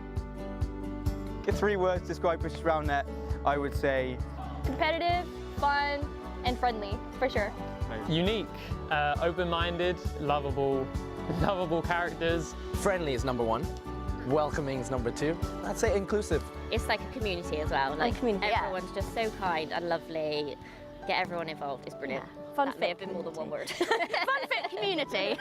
S10: In 3 words to describe British Roundnet, I would say
S12: competitive, fun, and friendly, for sure.
S15: Unique, open-minded, lovable characters.
S13: Friendly is number 1. Welcoming is number 2. I'd say inclusive.
S11: It's like a community as well. Like everyone's just so kind and lovely. get everyone involved is brilliant.
S16: Yeah. Fun
S11: That may have been more than one word.
S16: Fun fit community.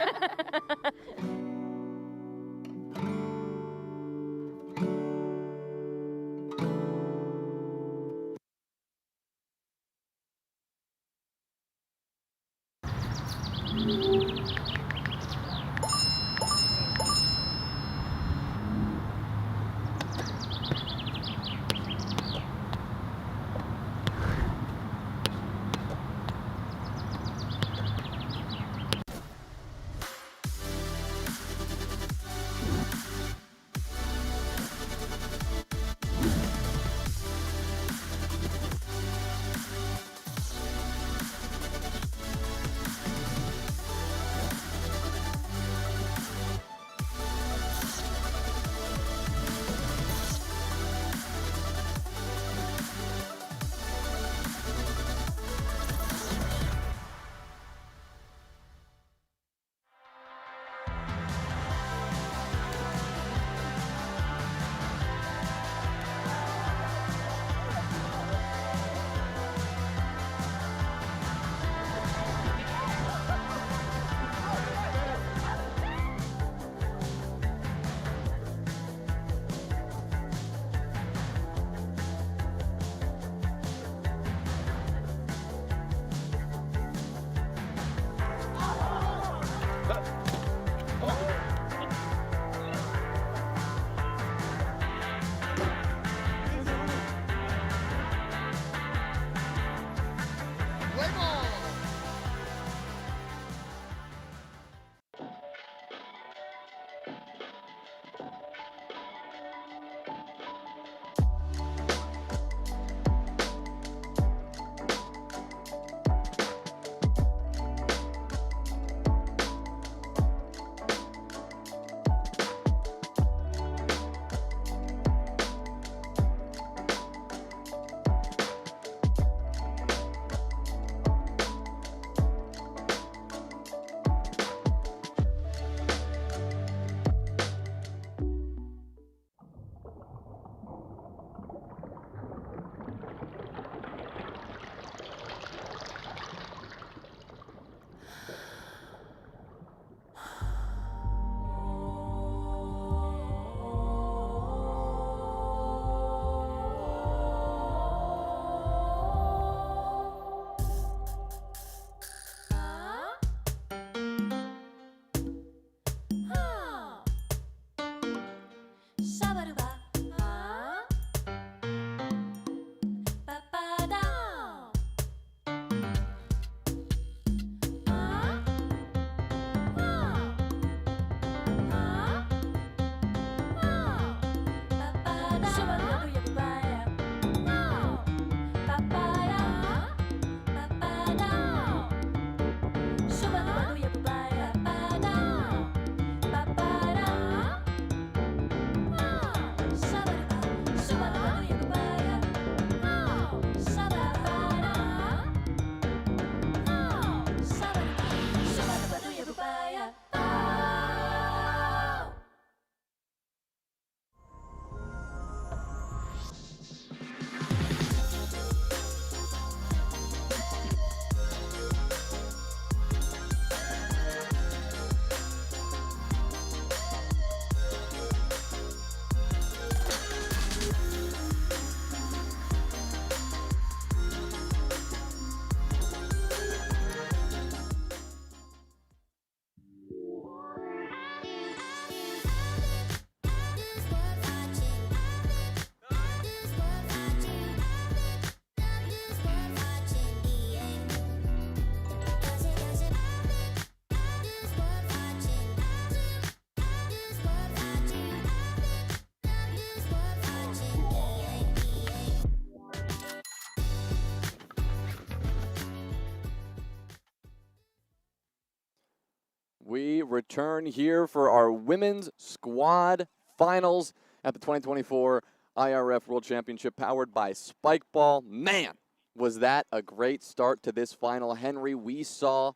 S2: We return here for our women's squad finals at the 2024 IRF World Championship powered by Spikeball. Man, was that a great start to this final. Henry, we saw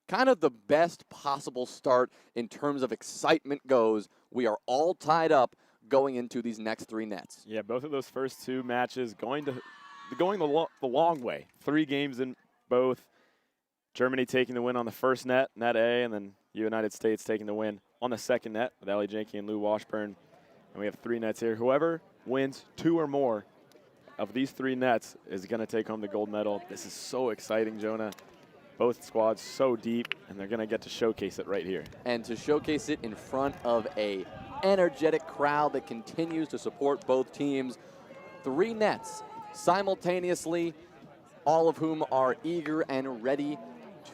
S2: kind of the best possible start in terms of excitement goes. We are all tied up going into these next three nets.
S3: Yeah, both of those first two matches going the long way. 3 games in both. Germany taking the win on the first net, net A, and then United States taking the win on the second net with Ellie Janke and Lou Washburn. And we have 3 nets here. Whoever wins 2 or more of these 3 nets is going to take home the gold medal. This is so exciting, Jonah. Both squads so deep, and they're going to get to showcase it right here.
S2: And to showcase it in front of a energetic crowd that continues to support both teams. 3 nets simultaneously, all of whom are eager and ready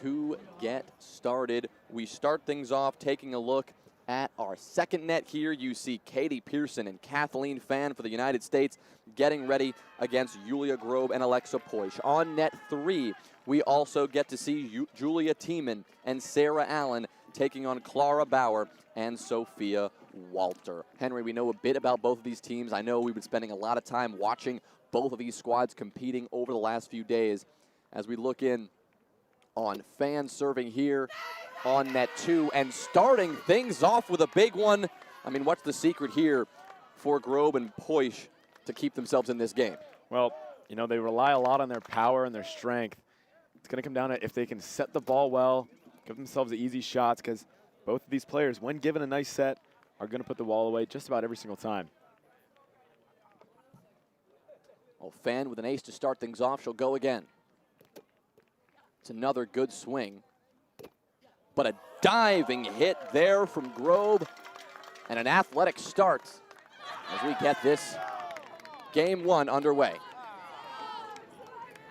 S2: to get started. We start things off taking a look at our second net here. You see Katie Pearson and Kathleen Fan for the United States getting ready against Julia Grobe and Alexa Poish. On net 3, we also get to see Julia Tiemann and Sarah Allen taking on Clara Bauer and Sophia Walter. Henry, we know a bit about both of these teams. I know we've been spending a lot of time watching both of these squads competing over the last few days. As we look in on Fan serving here on net 2 and starting things off with a big one. I mean, what's the secret here for Grobe and Poish to keep themselves in this game?
S3: Well, you know, they rely a lot on their power and their strength. It's going to come down to if they can set the ball well, give themselves the easy shots, because both of these players, when given a nice set, are going to put the ball away just about every single time.
S2: Oh, Fan with an ace to start things off. She'll go again. It's another good swing. But a diving hit there from Grobe and an athletic start as we get this game 1 underway.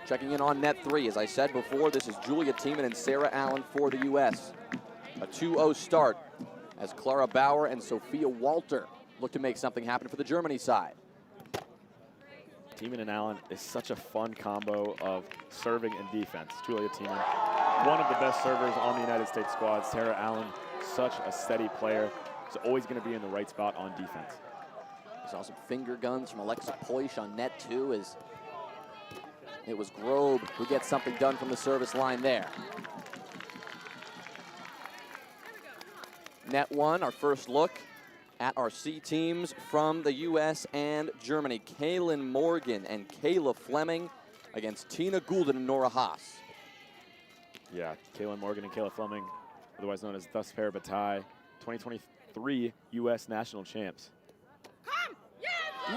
S2: Checking in on net 3, as I said before, this is Julia Tiemann and Sarah Allen for the U.S. A 2-0 start as Clara Bauer and Sophia Walter look to make something happen for the Germany side.
S3: Tiemann and Allen is such a fun combo of serving and defense. Julia Tiemann, one of the best servers on the United States squad. Sarah Allen, such a steady player. Is always going to be in the right spot on defense.
S2: We saw some finger guns from Alexa Poish on net 2 as it was Grobe who gets something done from the service line there. Net 1, our first look at our C teams from the U.S. and Germany. Kaylin Morgan and Kayla Fleming against Tina Goulden and Nora Haas.
S3: Yeah, Kaylin Morgan and Kayla Fleming, otherwise known as Thus Fair Bataille, 2023 U.S. national champs.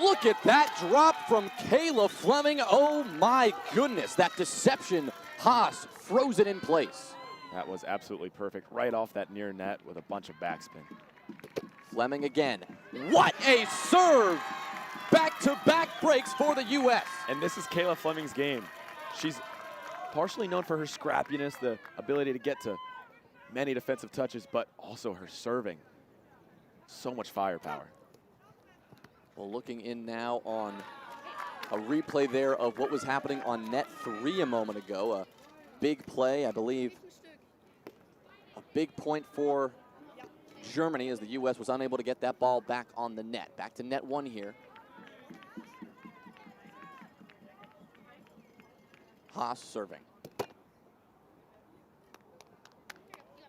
S2: Look at that drop from Kayla Fleming. Oh my goodness, that deception. Haas froze it in place.
S3: That was absolutely perfect, right off that near net with a bunch of backspin.
S2: Fleming again. What a serve! Back-to-back breaks for the U.S.
S3: And this is Kayla Fleming's game. She's partially known for her scrappiness, the ability to get to many defensive touches, but also her serving. So much firepower.
S2: Well, looking in now on a replay there of what was happening on net 3 a moment ago. A big play, I believe. A big point for Germany as the U.S. was unable to get that ball back on the net. Back to net 1 here. Haas serving.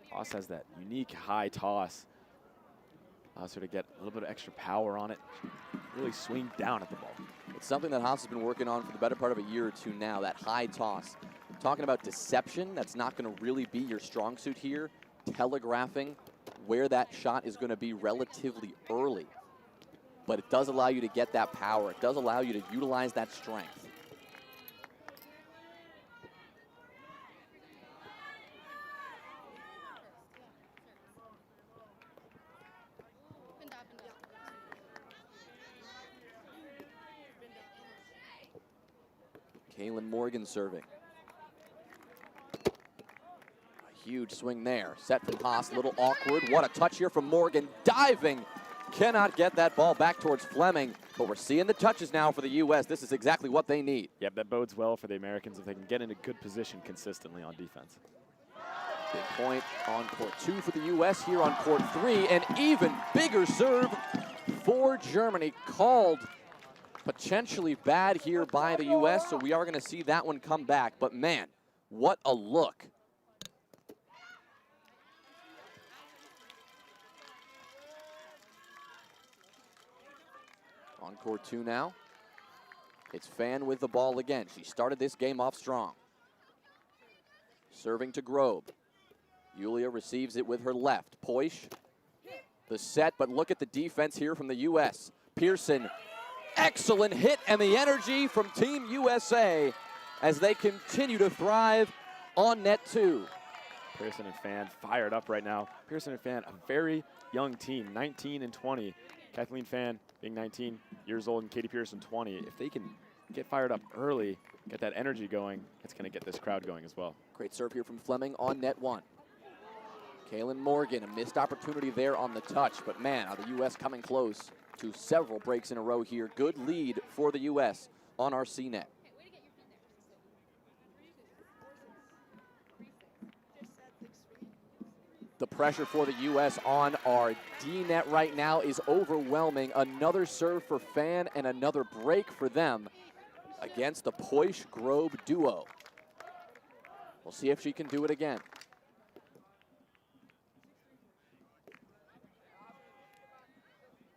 S3: Haas has that unique high toss. Allows her to get a little bit of extra power on it. Really swing down at the ball.
S2: It's something that Haas has been working on for the better part of a year or 2 now, that high toss. Talking about deception, that's not going to really be your strong suit here. Telegraphing where that shot is going to be relatively early. But it does allow you to get that power. It does allow you to utilize that strength. Kaylin Morgan serving. A huge swing there. Set from Haas, a little awkward. What a touch here from Morgan. Diving. Cannot get that ball back towards Fleming. But we're seeing the touches now for the U.S. This is exactly what they need.
S3: Yep, that bodes well for the Americans if they can get in a good position consistently on defense.
S2: Big point on court 2 for the U.S. Here on court 3. An even bigger serve for Germany. Called potentially bad here by the U.S., so we are going to see that one come back. But man, what a look. On court 2 now. It's Fan with the ball again. She started this game off strong. Serving to Grobe. Julia receives it with her left. Poish, the set, but look at the defense here from the U.S. Pearson, excellent hit, and the energy from Team USA as they continue to thrive on net 2.
S3: Pearson and Fan fired up right now. Pearson and Fan, a very young team, 19 and 20. Kathleen Fan being 19 years old and Katie Pearson 20. If they can get fired up early, get that energy going, it's going to get this crowd going as well.
S2: Great serve here from Fleming on net 1. Kaylin Morgan, a missed opportunity there on the touch, but man, are the U.S. coming close to several breaks in a row here. Good lead for the U.S. on our C net. The pressure for the U.S. on our D net right now is overwhelming. Another serve for Fan and another break for them against the Poish-Grobe duo. We'll see if she can do it again.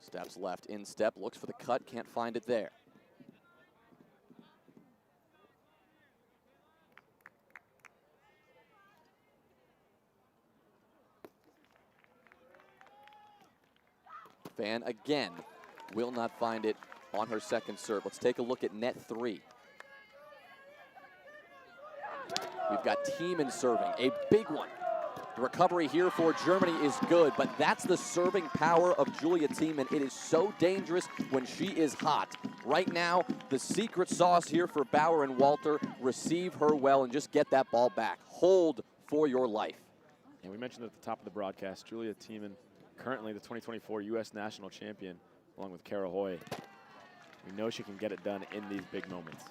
S2: Steps left, in step, looks for the cut, can't find it there. Fan again will not find it on her second serve. Let's take a look at net 3. We've got Tiemann serving, a big one. The recovery here for Germany is good, but that's the serving power of Julia Tiemann. It is so dangerous when she is hot. Right now, the secret sauce here for Bauer and Walter, receive her well and just get that ball back. Hold for your life.
S3: And we mentioned at the top of the broadcast, Julia Tiemann, currently the 2024 U.S. National Champion, along with Kara Hoy. We know she can get it done in these big moments.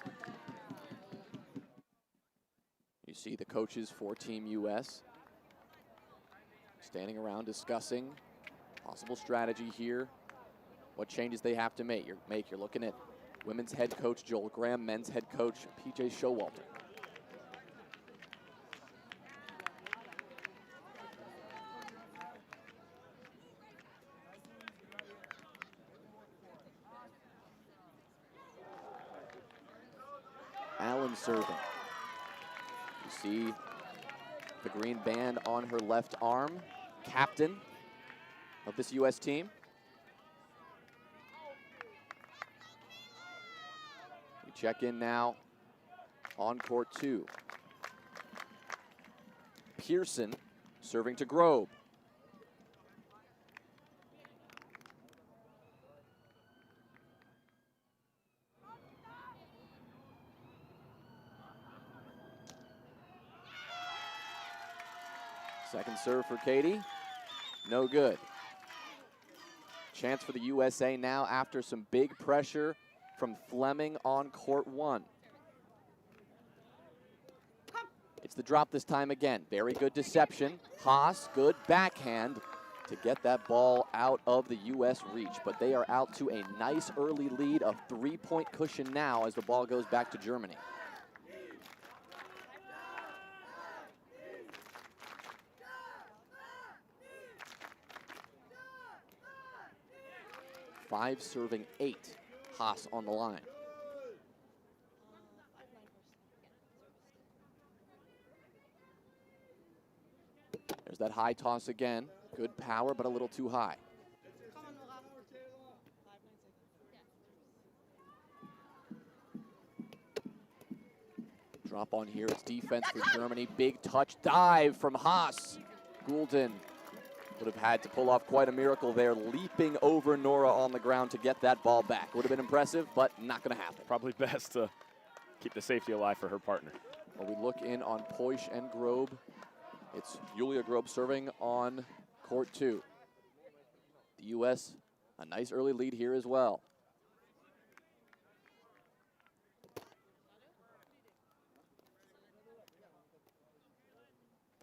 S2: You see the coaches for Team U.S. standing around discussing possible strategy here, what changes they have to make. You're looking at women's head coach Joel Graham, men's head coach PJ Showalter. Allen serving. You see the green band on her left arm, captain of this U.S. team. We check in now on court 2. Pearson serving to Grobe. Second serve for Katie, no good. Chance for the USA now after some big pressure from Fleming on court 1. It's the drop this time again. Very good deception. Haas, good backhand to get that ball out of the U.S. reach. But they are out to a nice early lead, a 3-point cushion now as the ball goes back to Germany. Five serving 8. Haas on the line. There's that high toss again. Good power, but a little too high. Drop on here. It's defense for Germany. Big touch dive from Haas. Goulden would have had to pull off quite a miracle there, leaping over Nora on the ground to get that ball back. Would have been impressive, but not going to happen.
S3: Probably best to keep the safety alive for her partner.
S2: Well, we look in on Poish and Grobe. It's Julia Grobe serving on court 2. The U.S., a nice early lead here as well.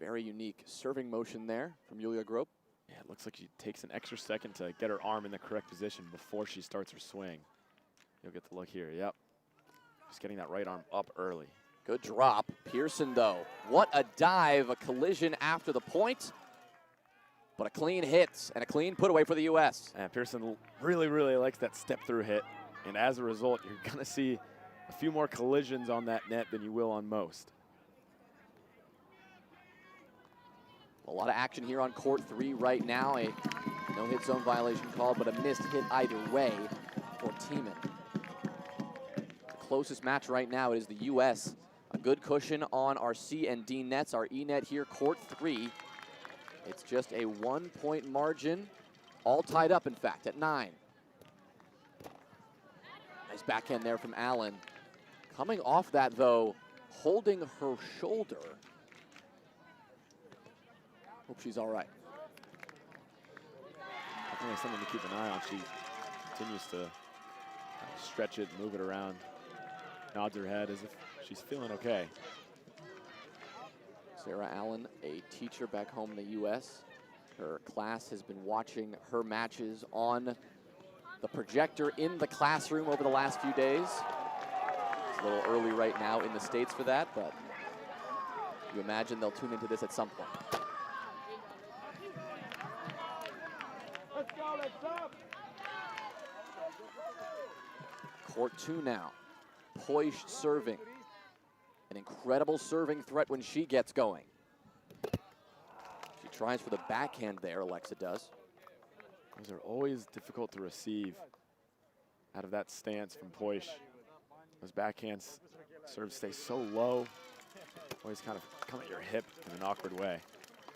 S2: Very unique serving motion there from Julia Grobe.
S3: Yeah, it looks like she takes an extra second to get her arm in the correct position before she starts her swing. You'll get the look here, yep. Just getting that right arm up early.
S2: Good drop. Pearson, though, what a dive, a collision after the point. But a clean hit and a clean put away for the U.S.
S3: And Pearson really, really likes that step-through hit. And as a result, you're going to see a few more collisions on that net than you will on most.
S2: A lot of action here on court 3 right now. A no-hit zone violation called, but a missed hit either way for Tiemann. The closest match right now is the U.S. A good cushion on our C and D nets. Our E net here, court 3. It's just a 1-point margin. All tied up, in fact, at 9. Nice backhand there from Allen. Coming off that, though, holding her shoulder. Hope she's all right.
S3: Definitely something to keep an eye on. She continues to stretch it, move it around, nods her head as if she's feeling okay.
S2: Sarah Allen, a teacher back home in the U.S. Her class has been watching her matches on the projector in the classroom over the last few days. It's a little early right now in the States for that, but you imagine they'll tune into this at some point.
S17: Let's go, let's go.
S2: Court 2 now. Poised serving. An incredible serving threat when she gets going. She tries for the backhand there, Alexa does.
S3: Those are always difficult to receive out of that stance from Poish. Those backhands sort of stay so low, always kind of come at your hip in an awkward way.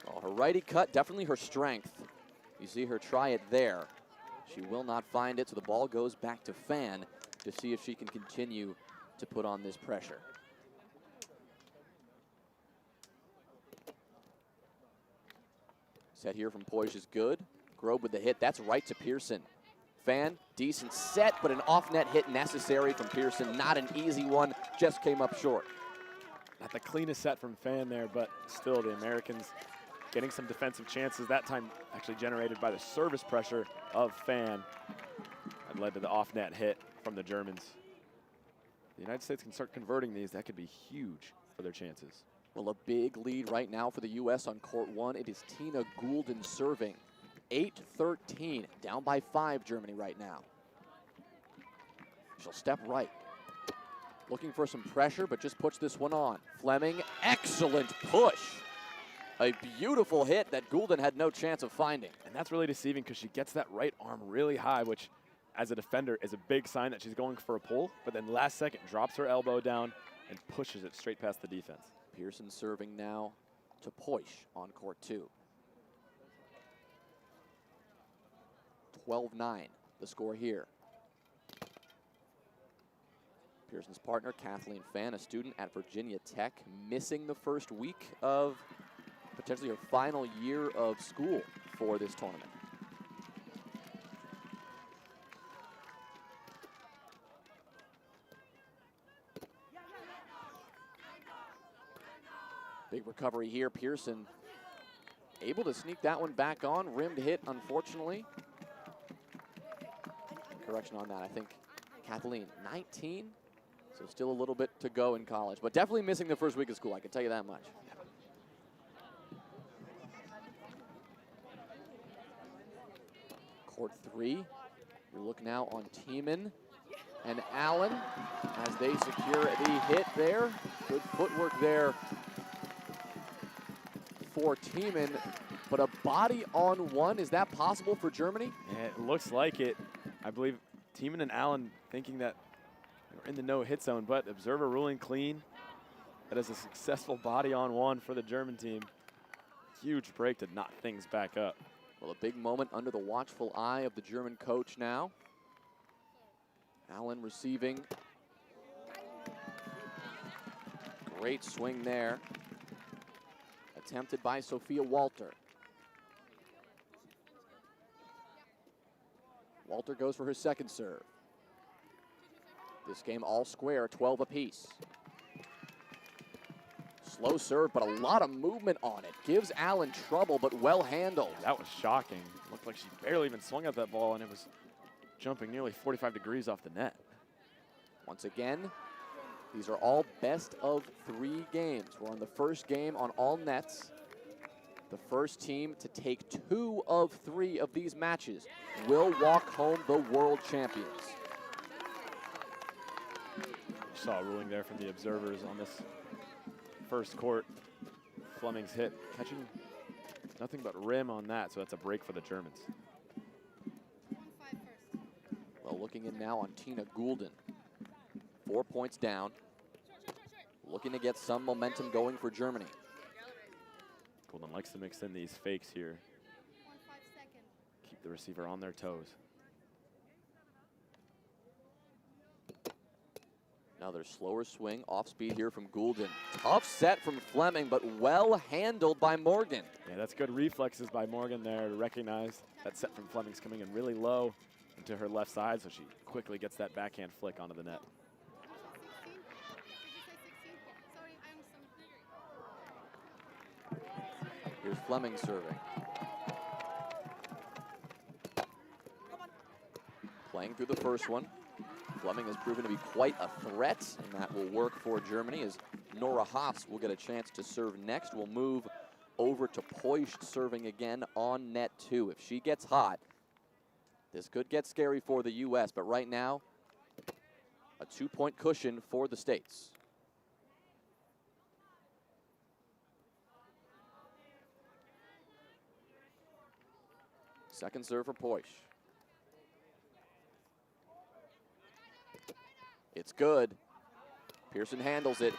S2: Well, her righty cut, definitely her strength. You see her try it there. She will not find it, so the ball goes back to Fan to see if she can continue to put on this pressure. Set here from Poish is good. Grobe with the hit, that's right to Pearson. Fan, decent set, but an off-net hit necessary from Pearson. Not an easy one, just came up short.
S3: Not the cleanest set from Fan there, but still the Americans getting some defensive chances, that time actually generated by the service pressure of Fan. That led to the off-net hit from the Germans. The United States can start converting these. That could be huge for their chances.
S2: Well, a big lead right now for the U.S. on court 1. It is Tina Goulden serving. 8-13, down by 5, Germany right now. She'll step right. Looking for some pressure, but just puts this one on. Fleming, excellent push. A beautiful hit that Goulden had no chance of finding.
S3: And that's really deceiving because she gets that right arm really high, which as a defender is a big sign that she's going for a pull, but then last second drops her elbow down and pushes it straight past the defense.
S2: Pearson serving now to Poish on court 2. 12-9, the score here. Pearson's partner, Kathleen Fan, a student at Virginia Tech, missing the first week of potentially her final year of school for this tournament. Big recovery here. Pearson able to sneak that one back on. Rimmed hit, unfortunately. Correction on that, I think Kathleen, 19, so still a little bit to go in college, but definitely missing the first week of school, I can tell you that much. Court 3, we look now on Tiemann and Allen as they secure the hit there. Good footwork there for Tiemann, but a body on one, is that possible for Germany?
S3: Yeah, it looks like it. I believe Tiemann and Allen thinking that they were in the no-hit zone, but observer ruling clean. That is a successful body on one for the German team. Huge break to knot things back up.
S2: Well, a big moment under the watchful eye of the German coach now. Allen receiving. Great swing there. Attempted by Sophia Walter. Walter goes for her second serve. This game all square, 12 apiece. Slow serve, but a lot of movement on it. Gives Allen trouble, but well handled.
S3: That was shocking. Looked like she barely even swung at that ball, and it was jumping nearly 45 degrees off the net.
S2: Once again, these are all best of 3 games. We're on the first game on all nets. The first team to take 2 of 3 of these matches will walk home the world champions.
S3: Saw a ruling there from the observers on this first court. Fleming's hit, catching Nothing but rim on that, so that's a break for the Germans.
S2: Well, looking in now on Tina Goulden. 4 points down. Looking to get some momentum going for Germany.
S3: Goulden likes to mix in these fakes here. Keep the receiver on their toes.
S2: Another slower swing, off speed here from Goulden. Tough set from Fleming, but well handled by Morgan.
S3: Yeah, that's good reflexes by Morgan there to recognize that set from Fleming's coming in really low into her left side, so she quickly gets that backhand flick onto the net.
S2: Here's Fleming serving. Playing through the first one. Fleming has proven to be quite a threat, and that will work for Germany as Nora Haas will get a chance to serve next. We'll move over to Poischt serving again on net 2. If she gets hot, this could get scary for the U.S., but right now, a 2-point cushion for the States. Second serve for Poischt. It's good. Pearson handles it.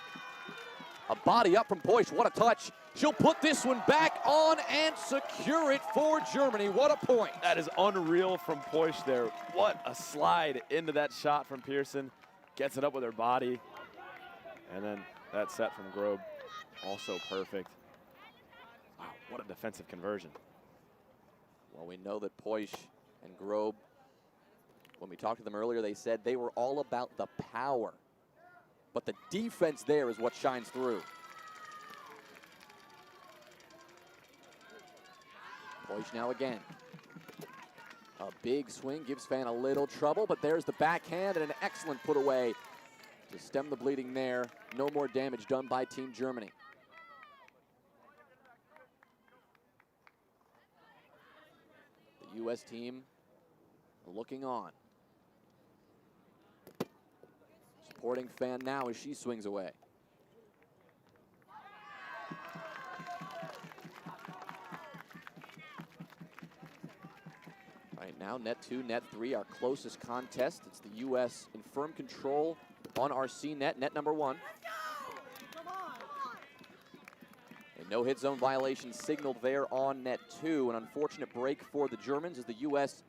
S2: A body up from Poischt. What a touch. She'll put this one back on and secure it for Germany. What a point.
S3: That is unreal from Poischt there. What a slide into that shot from Pearson. Gets it up with her body. And then that set from Grobe, also perfect. Wow, what a defensive conversion.
S2: Well, we know that Poischt and Grobe, when we talked to them earlier, they said they were all about the power. But the defense there is what shines through. Poischt now again. A big swing gives Fan a little trouble, but there's the backhand and an excellent put away to stem the bleeding there. No more damage done by Team Germany. The U.S. team looking on. Supporting Fan now as she swings away. Right now, net 2, net 3, our closest contest. It's the U.S. in firm control on our C net, net number 1. A no-hit zone violation signaled there on net 2. An unfortunate break for the Germans as the U.S.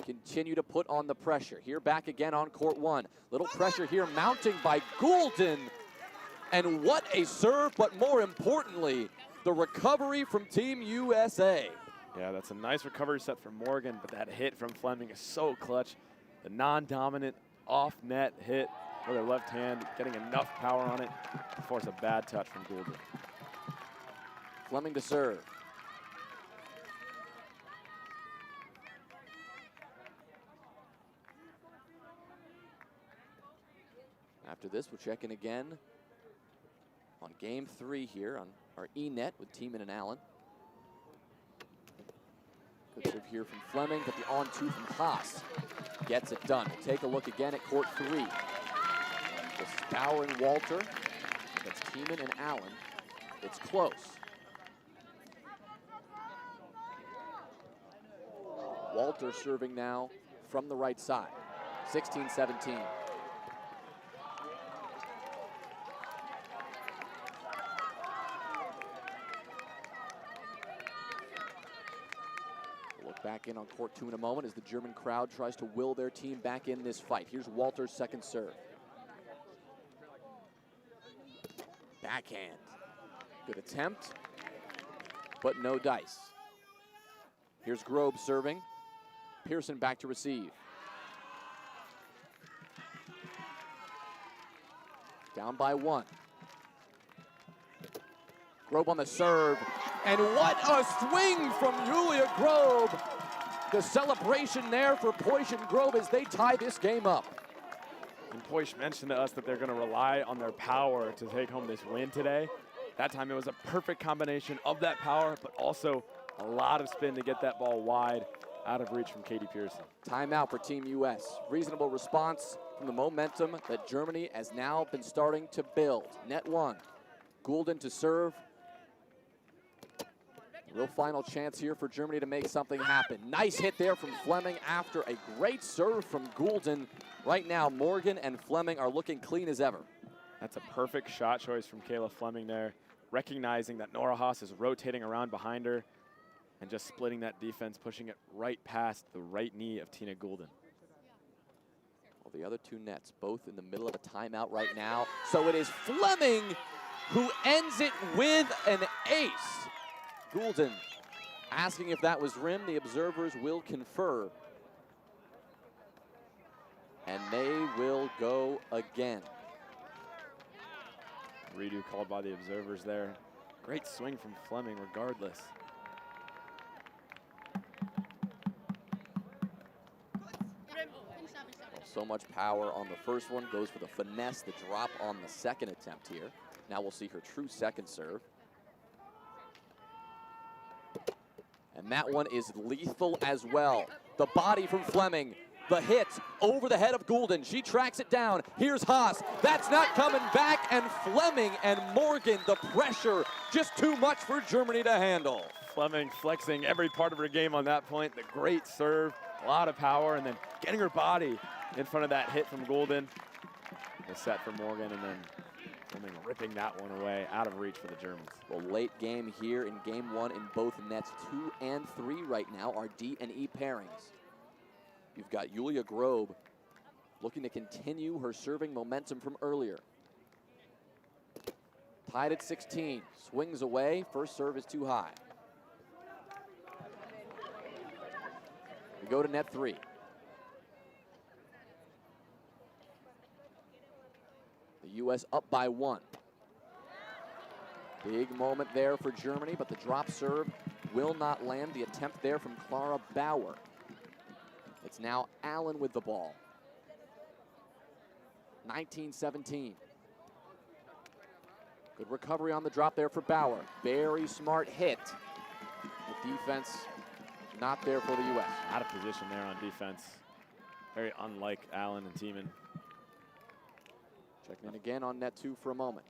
S2: continue to put on the pressure. Here back again on court 1. Little pressure here mounting by Goulden. And what a serve, but more importantly, the recovery from Team USA.
S3: Yeah, that's a nice recovery set from Morgan, but that hit from Fleming is so clutch. The non-dominant off-net hit with her left hand, getting enough power on it to force a bad touch from Goulden.
S2: Fleming to serve. After this, we'll check in again on game 3 here on our E-net with Tiemann and Allen. Good serve here from Fleming, but the on-2 from Haas gets it done. We'll take a look again at court 3. This is Bauer and Walter. That's Tiemann and Allen. It's close. Walter serving now from the right side. 16-17. Back in on court 2 in a moment as the German crowd tries to will their team back in this fight. Here's Walter's second serve. Backhand. Good attempt, but no dice. Here's Grobe serving. Pearson back to receive. Down by 1. Grobe on the serve. And what a swing from Julia Grobe. The celebration there for Poischt and Grobe as they tie this game up.
S3: And Poischt mentioned to us that they're going to rely on their power to take home this win today. That time it was a perfect combination of that power, but also a lot of spin to get that ball wide out of reach from Katie Pearson.
S2: Timeout for Team US. Reasonable response from the momentum that Germany has now been starting to build. Net 1. Goulden to serve. Real final chance here for Germany to make something happen. Nice hit there from Fleming after a great serve from Goulden. Right now, Morgan and Fleming are looking clean as ever.
S3: That's a perfect shot choice from Kayla Fleming there, recognizing that Nora Haas is rotating around behind her and just splitting that defense, pushing it right past the right knee of Tina Goulden.
S2: Well, the other two nets both in the middle of a timeout right now. So it is Fleming who ends it with an ace. Goulden asking if that was rim. The observers will confer. And they will go again.
S3: Redo called by the observers there. Great swing from Fleming regardless.
S2: So much power on the first one, goes for the finesse, the drop on the second attempt here. Now we'll see her true second serve. And that one is lethal as well. The body from Fleming, the hit over the head of Goulden. She tracks it down. Here's Haas. That's not coming back. And Fleming and Morgan, the pressure, just too much for Germany to handle.
S3: Fleming flexing every part of her game on that point. The great serve, a lot of power, and then getting her body in front of that hit from Goulden. The set for Morgan, and then Fleming ripping that one away, out of reach for the Germans.
S2: Well, late game here in game one in both nets. 2 and 3 right now are D and E pairings. You've got Julia Grobe looking to continue her serving momentum from earlier. Tied at 16, swings away, first serve is too high. We go to net 3. The U.S. up by 1. Big moment there for Germany, but the drop serve will not land. The attempt there from Clara Bauer. It's now Allen with the ball. 19-17. Good recovery on the drop there for Bauer. Very smart hit. The defense not there for the U.S.
S3: Out of position there on defense. Very unlike Allen and Tiemann.
S2: Checking in again on net 2 for a moment.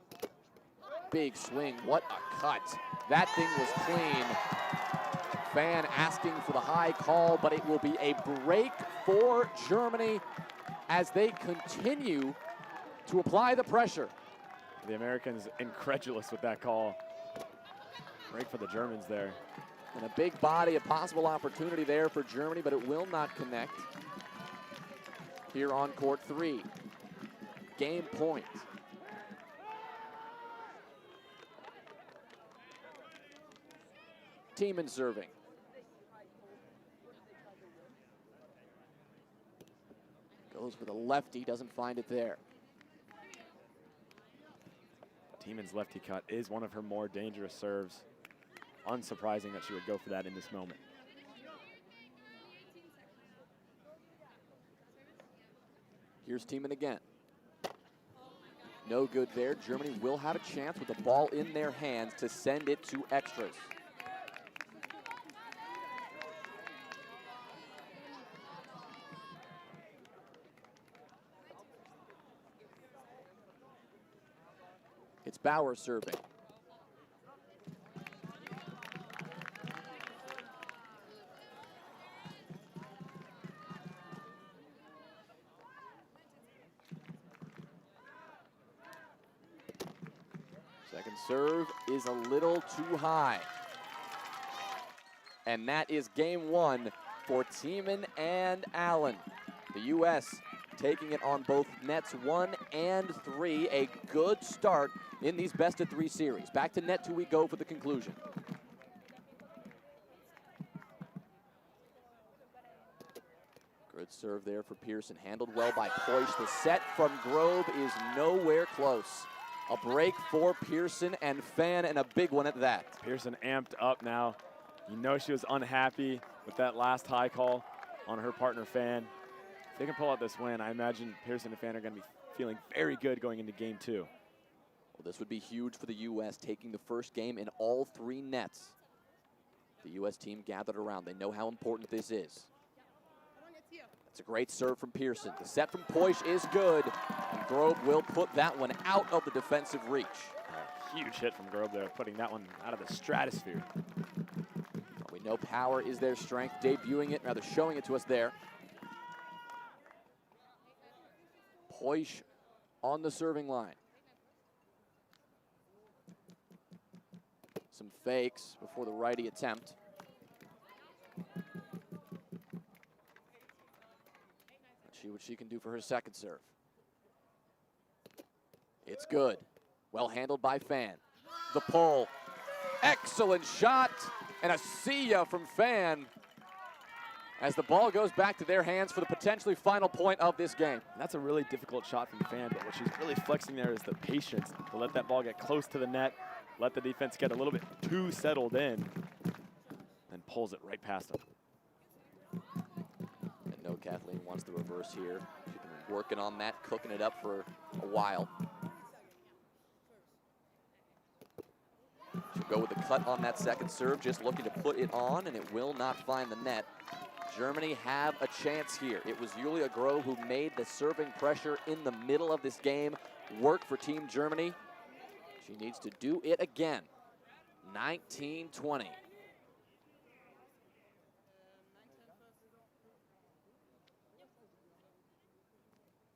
S2: Big swing, what a cut. That thing was clean. Fan asking for the high call, but it will be a break for Germany as they continue to apply the pressure.
S3: The Americans incredulous with that call. Break for the Germans there.
S2: And a big body, a possible opportunity there for Germany, but it will not connect here on court 3. Game point. Tiemann serving. Goes for the lefty, doesn't find it there.
S3: Tiemann's lefty cut is one of her more dangerous serves. Unsurprising that she would go for that in this moment.
S2: Here's Tiemann again. No good there. Germany will have a chance with the ball in their hands to send it to extras. It's Bauer serving. Second serve is a little too high. And that is game 1 for Tiemann and Allen. The U.S. taking it on both nets 1 and 3. A good start in these best-of-3 series. Back to net 2 we go for the conclusion. Good serve there for Pearson. Handled well by Poish. The set from Grobe is nowhere close. A break for Pearson and Fan, and a big one at that.
S3: Pearson amped up now. You know she was unhappy with that last high call on her partner Fan. If they can pull out this win, I imagine Pearson and Fan are going to be feeling very good going into game 2.
S2: Well, this would be huge for the U.S. taking the first game in all 3 nets. The U.S. team gathered around. They know how important this is. It's a great serve from Pearson. The set from Poish is good. And Grobe will put that one out of the defensive reach.
S3: Huge hit from Grobe there, putting that one out of the stratosphere.
S2: know power is their strength, debuting it, rather showing it to us there. Poish on the serving line. Some fakes before the righty attempt. Let's see what she can do for her second serve. It's good. Well handled by Fan. The pull. Excellent shot. And a see ya from Fan as the ball goes back to their hands for the potentially final point of this game.
S3: And that's a really difficult shot from Fan, but what she's really flexing there is the patience to let that ball get close to the net, let the defense get a little bit too settled in, and pulls it right past them.
S2: And no, Kathleen wants the reverse here. She's been working on that, cooking it up for a while. She'll go with the cut on that second serve, just looking to put it on, and it will not find the net. Germany have a chance here. It was Julia Groh who made the serving pressure in the middle of this game work for Team Germany. She needs to do it again. 19-20.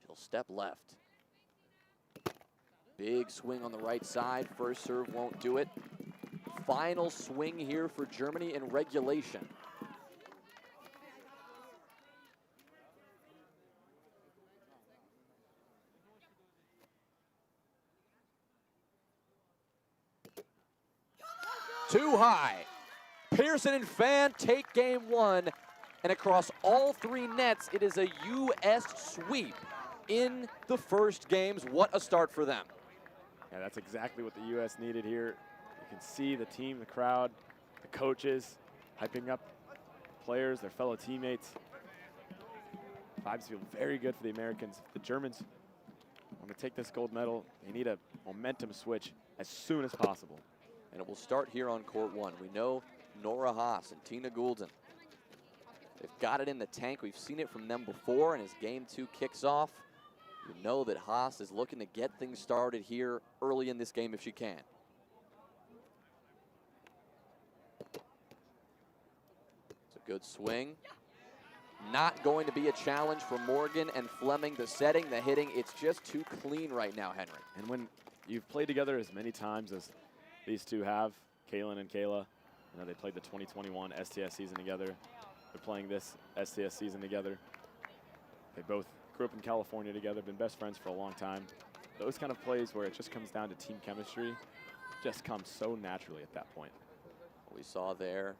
S2: She'll step left. Big swing on the right side. First serve won't do it. Final swing here for Germany in regulation. Too high. Pearson and Fan take game one, and across all three nets, it is a U.S. sweep in the first games. What a start for them.
S3: Yeah, that's exactly what the U.S. needed here. You can see the team, the crowd, the coaches hyping up players, their fellow teammates. Vibes feel very good for the Americans. The Germans want to take this gold medal. They need a momentum switch as soon as possible.
S2: And it will start here on court one. We know Nora Haas and Tina Goulden. They've got it in the tank. We've seen it from them before, and as game two kicks off, you know that Haas is looking to get things started here early in this game if she can. It's a good swing. Not going to be a challenge for Morgan and Fleming. The setting, the hitting, it's just too clean right now, Henry.
S3: And when you've played together as many times as these two have, Kaylin and Kayla, you know, they played the 2021 STS season together. They're playing this STS season together. They both grew up in California together, been best friends for a long time. Those kind of plays where it just comes down to team chemistry just comes so naturally at that point.
S2: We saw there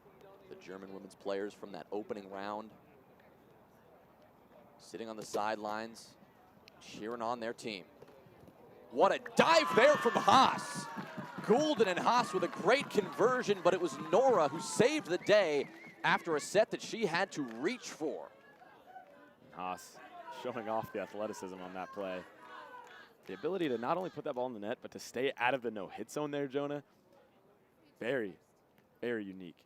S2: the German women's players from that opening round sitting on the sidelines, cheering on their team. What a dive there from Haas. Goulden and Haas with a great conversion, but it was Nora who saved the day after a set that she had to reach for.
S3: Haas showing off the athleticism on that play. The ability to not only put that ball in the net, but to stay out of the no-hit zone there, Jonah. Very, very unique.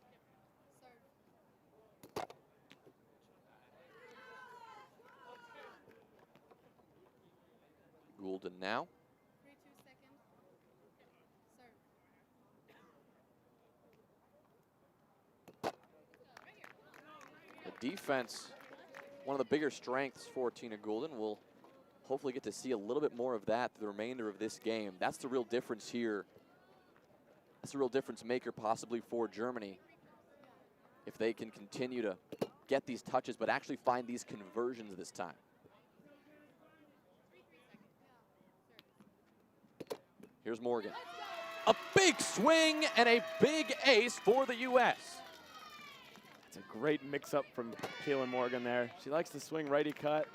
S2: Goulden now. The defense, one of the bigger strengths for Tina Goulden. We'll hopefully get to see a little bit more of that through the remainder of this game. That's the real difference here. That's the real difference maker possibly for Germany. If they can continue to get these touches, but actually find these conversions this time. Here's Morgan. A big swing and a big ace for the U.S.
S3: It's a great mix-up from Kaylin Morgan there. She likes to swing righty cut.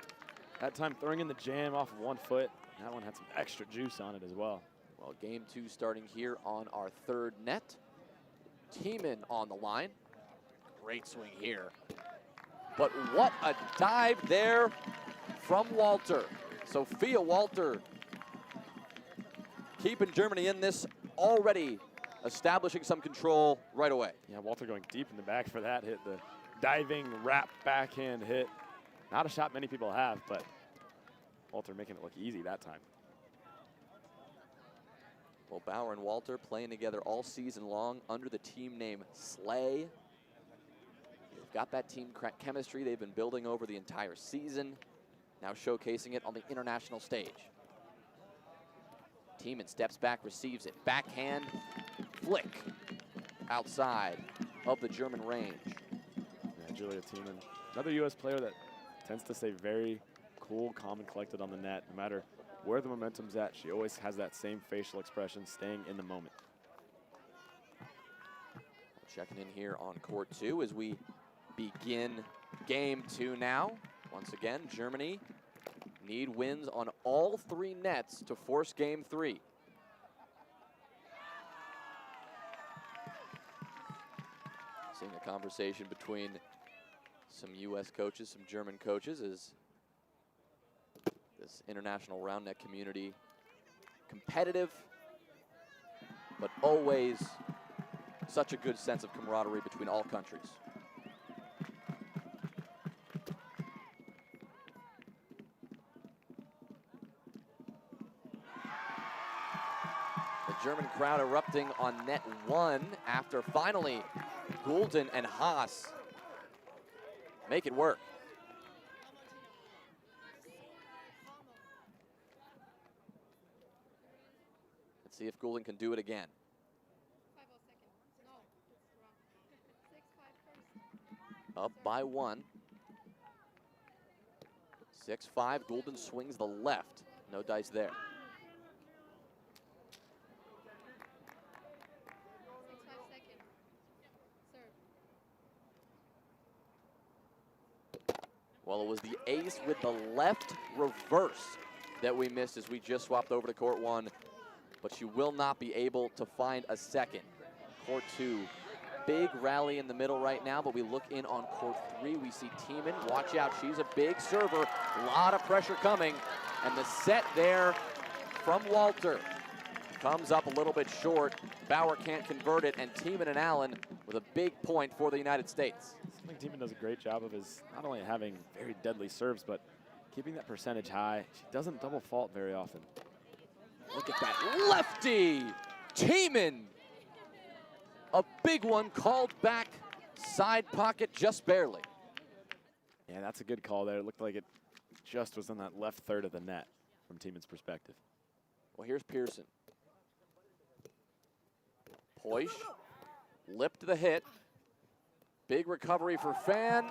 S3: That time throwing in the jam off of 1 foot. That one had some extra juice on it as well.
S2: Well, game two starting here on our third net. Tiemann on the line. Great swing here. But what a dive there from Walter. Sophia Walter keeping Germany in this, already establishing some control right away.
S3: Yeah, Walter going deep in the back for that hit. The diving wrap backhand hit. Not a shot many people have, but Walter making it look easy that time.
S2: Well, Bauer and Walter playing together all season long under the team name Slay. got that team chemistry they've been building over the entire season, now showcasing it on the international stage. Tiemann steps back, receives it. Backhand flick outside of the German range.
S3: Yeah, Julia Tiemann, another U.S. player that tends to stay very cool, calm, and collected on the net. No matter where the momentum's at, she always has that same facial expression, staying in the moment.
S2: Checking in here on court 2 as we begin game 2 now. Once again, Germany need wins on all 3 nets to force game 3. Seeing a conversation between some U.S. coaches, some German coaches, as this international round net community competitive, but always such a good sense of camaraderie between all countries. The German crowd erupting on net 1 after finally Gulden and Haas make it work. Let's see if Gulden can do it again. Up by 1. 6-5, Gulden swings the left. No dice there. Well, it was the ace with the left reverse that we missed as we just swapped over to court 1, but she will not be able to find a second. Court 2. Big rally in the middle right now, but we look in on court 3. We see Tiemann. Watch out, she's a big server. A lot of pressure coming. And the set there from Walter comes up a little bit short. Bauer can't convert it, and Tiemann and Allen with a big point for the United States.
S3: I think Tiemann does a great job of is not only having very deadly serves, but keeping that percentage high. She doesn't double fault very often.
S2: Look at that lefty! Tiemann! A big one called back, side pocket just barely.
S3: Yeah, that's a good call there. It looked like it just was in that left third of the net from Tiemann's perspective.
S2: Well, here's Pearson. Poisch, lipped the hit. Big recovery for Fan.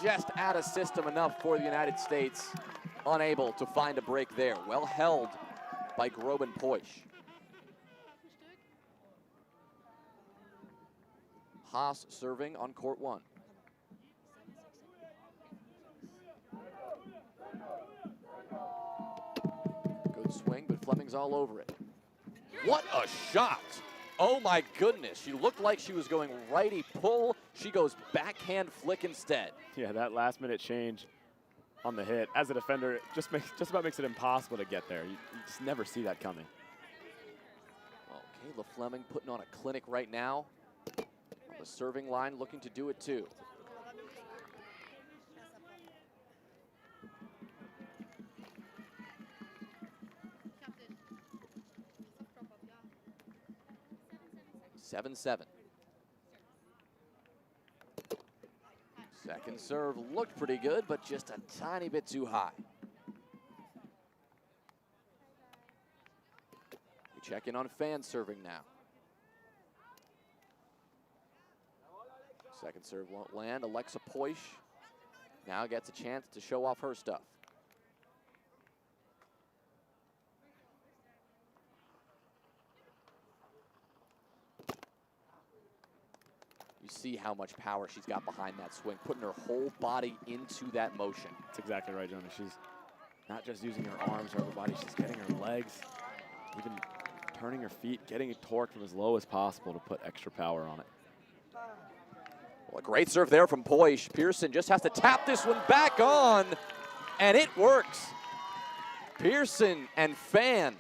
S2: Just out of system enough for the United States. Unable to find a break there. Well held by Groban Poisch. Haas serving on court 1. Good swing, but Fleming's all over it. What a shot! Oh my goodness, she looked like she was going righty pull. She goes backhand flick instead.
S3: Yeah, that last minute change on the hit, as a defender, it just about makes it impossible to get there. You just never see that coming.
S2: Well, Kayla Fleming putting on a clinic right now. On the serving line, looking to do it too. Seven. Second serve looked pretty good, but just a tiny bit too high. We check in on Fan serving now. Second serve won't land. Alexa Poisch now gets a chance to show off her stuff. You see how much power she's got behind that swing, putting her whole body into that motion.
S3: That's exactly right, Jonah. She's not just using her arms or her body, she's getting her legs, even turning her feet, getting it torqued from as low as possible to put extra power on it.
S2: Well, a great serve there from Poisch. Pearson just has to tap this one back on, and it works. Pearson and Fan,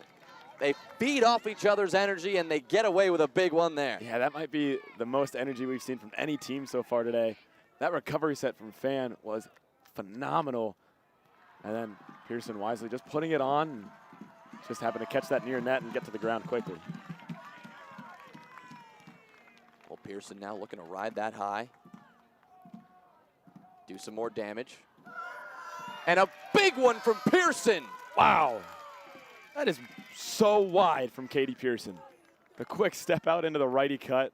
S2: they feed off each other's energy, and they get away with a big one there.
S3: Yeah, that might be the most energy we've seen from any team so far today. That recovery set from Fan was phenomenal. And then Pearson wisely just putting it on, and just happened to catch that near net and get to the ground quickly.
S2: Well, Pearson now looking to ride that high. do some more damage. And a big one from Pearson.
S3: Wow. That is so wide from Katie Pearson. The quick step out into the righty cut.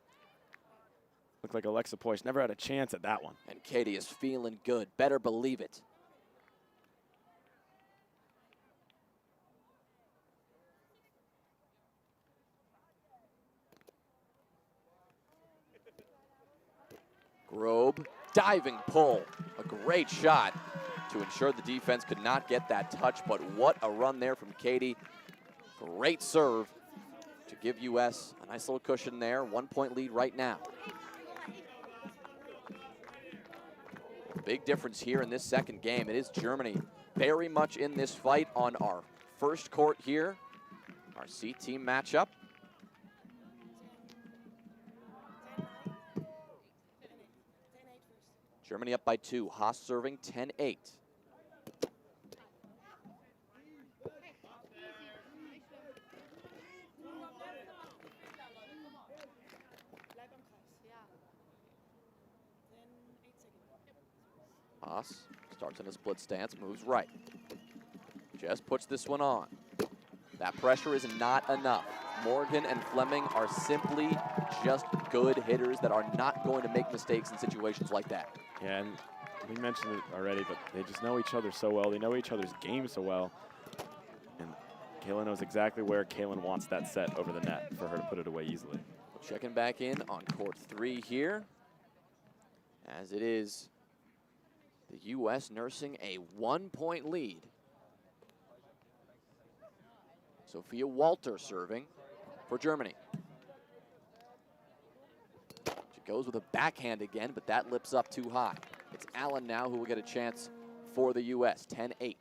S3: Looked like Alexa Poish never had a chance at that one.
S2: And Katie is feeling good. Better believe it. Grobe, diving pull. A great shot to ensure the defense could not get that touch, but what a run there from Katie. Great serve to give US a nice little cushion there. 1 point lead right now. Big difference here in this second game. It is Germany very much in this fight on our first court here. Our C team matchup. Germany up by 2. Haas serving 10-8. Haas starts in a split stance, moves right. Just puts this one on. That pressure is not enough. Morgan and Fleming are simply just good hitters that are not going to make mistakes in situations like that.
S3: Yeah, and we mentioned it already, but they just know each other so well. They know each other's game so well. And Kayla knows exactly where Kaylin wants that set over the net for her to put it away easily.
S2: Checking back in on court 3 here, as it is the U.S. nursing a 1 point lead. Sophia Walter serving for Germany. She goes with a backhand again, but that lips up too high. It's Allen now who will get a chance for the U.S. 10-8.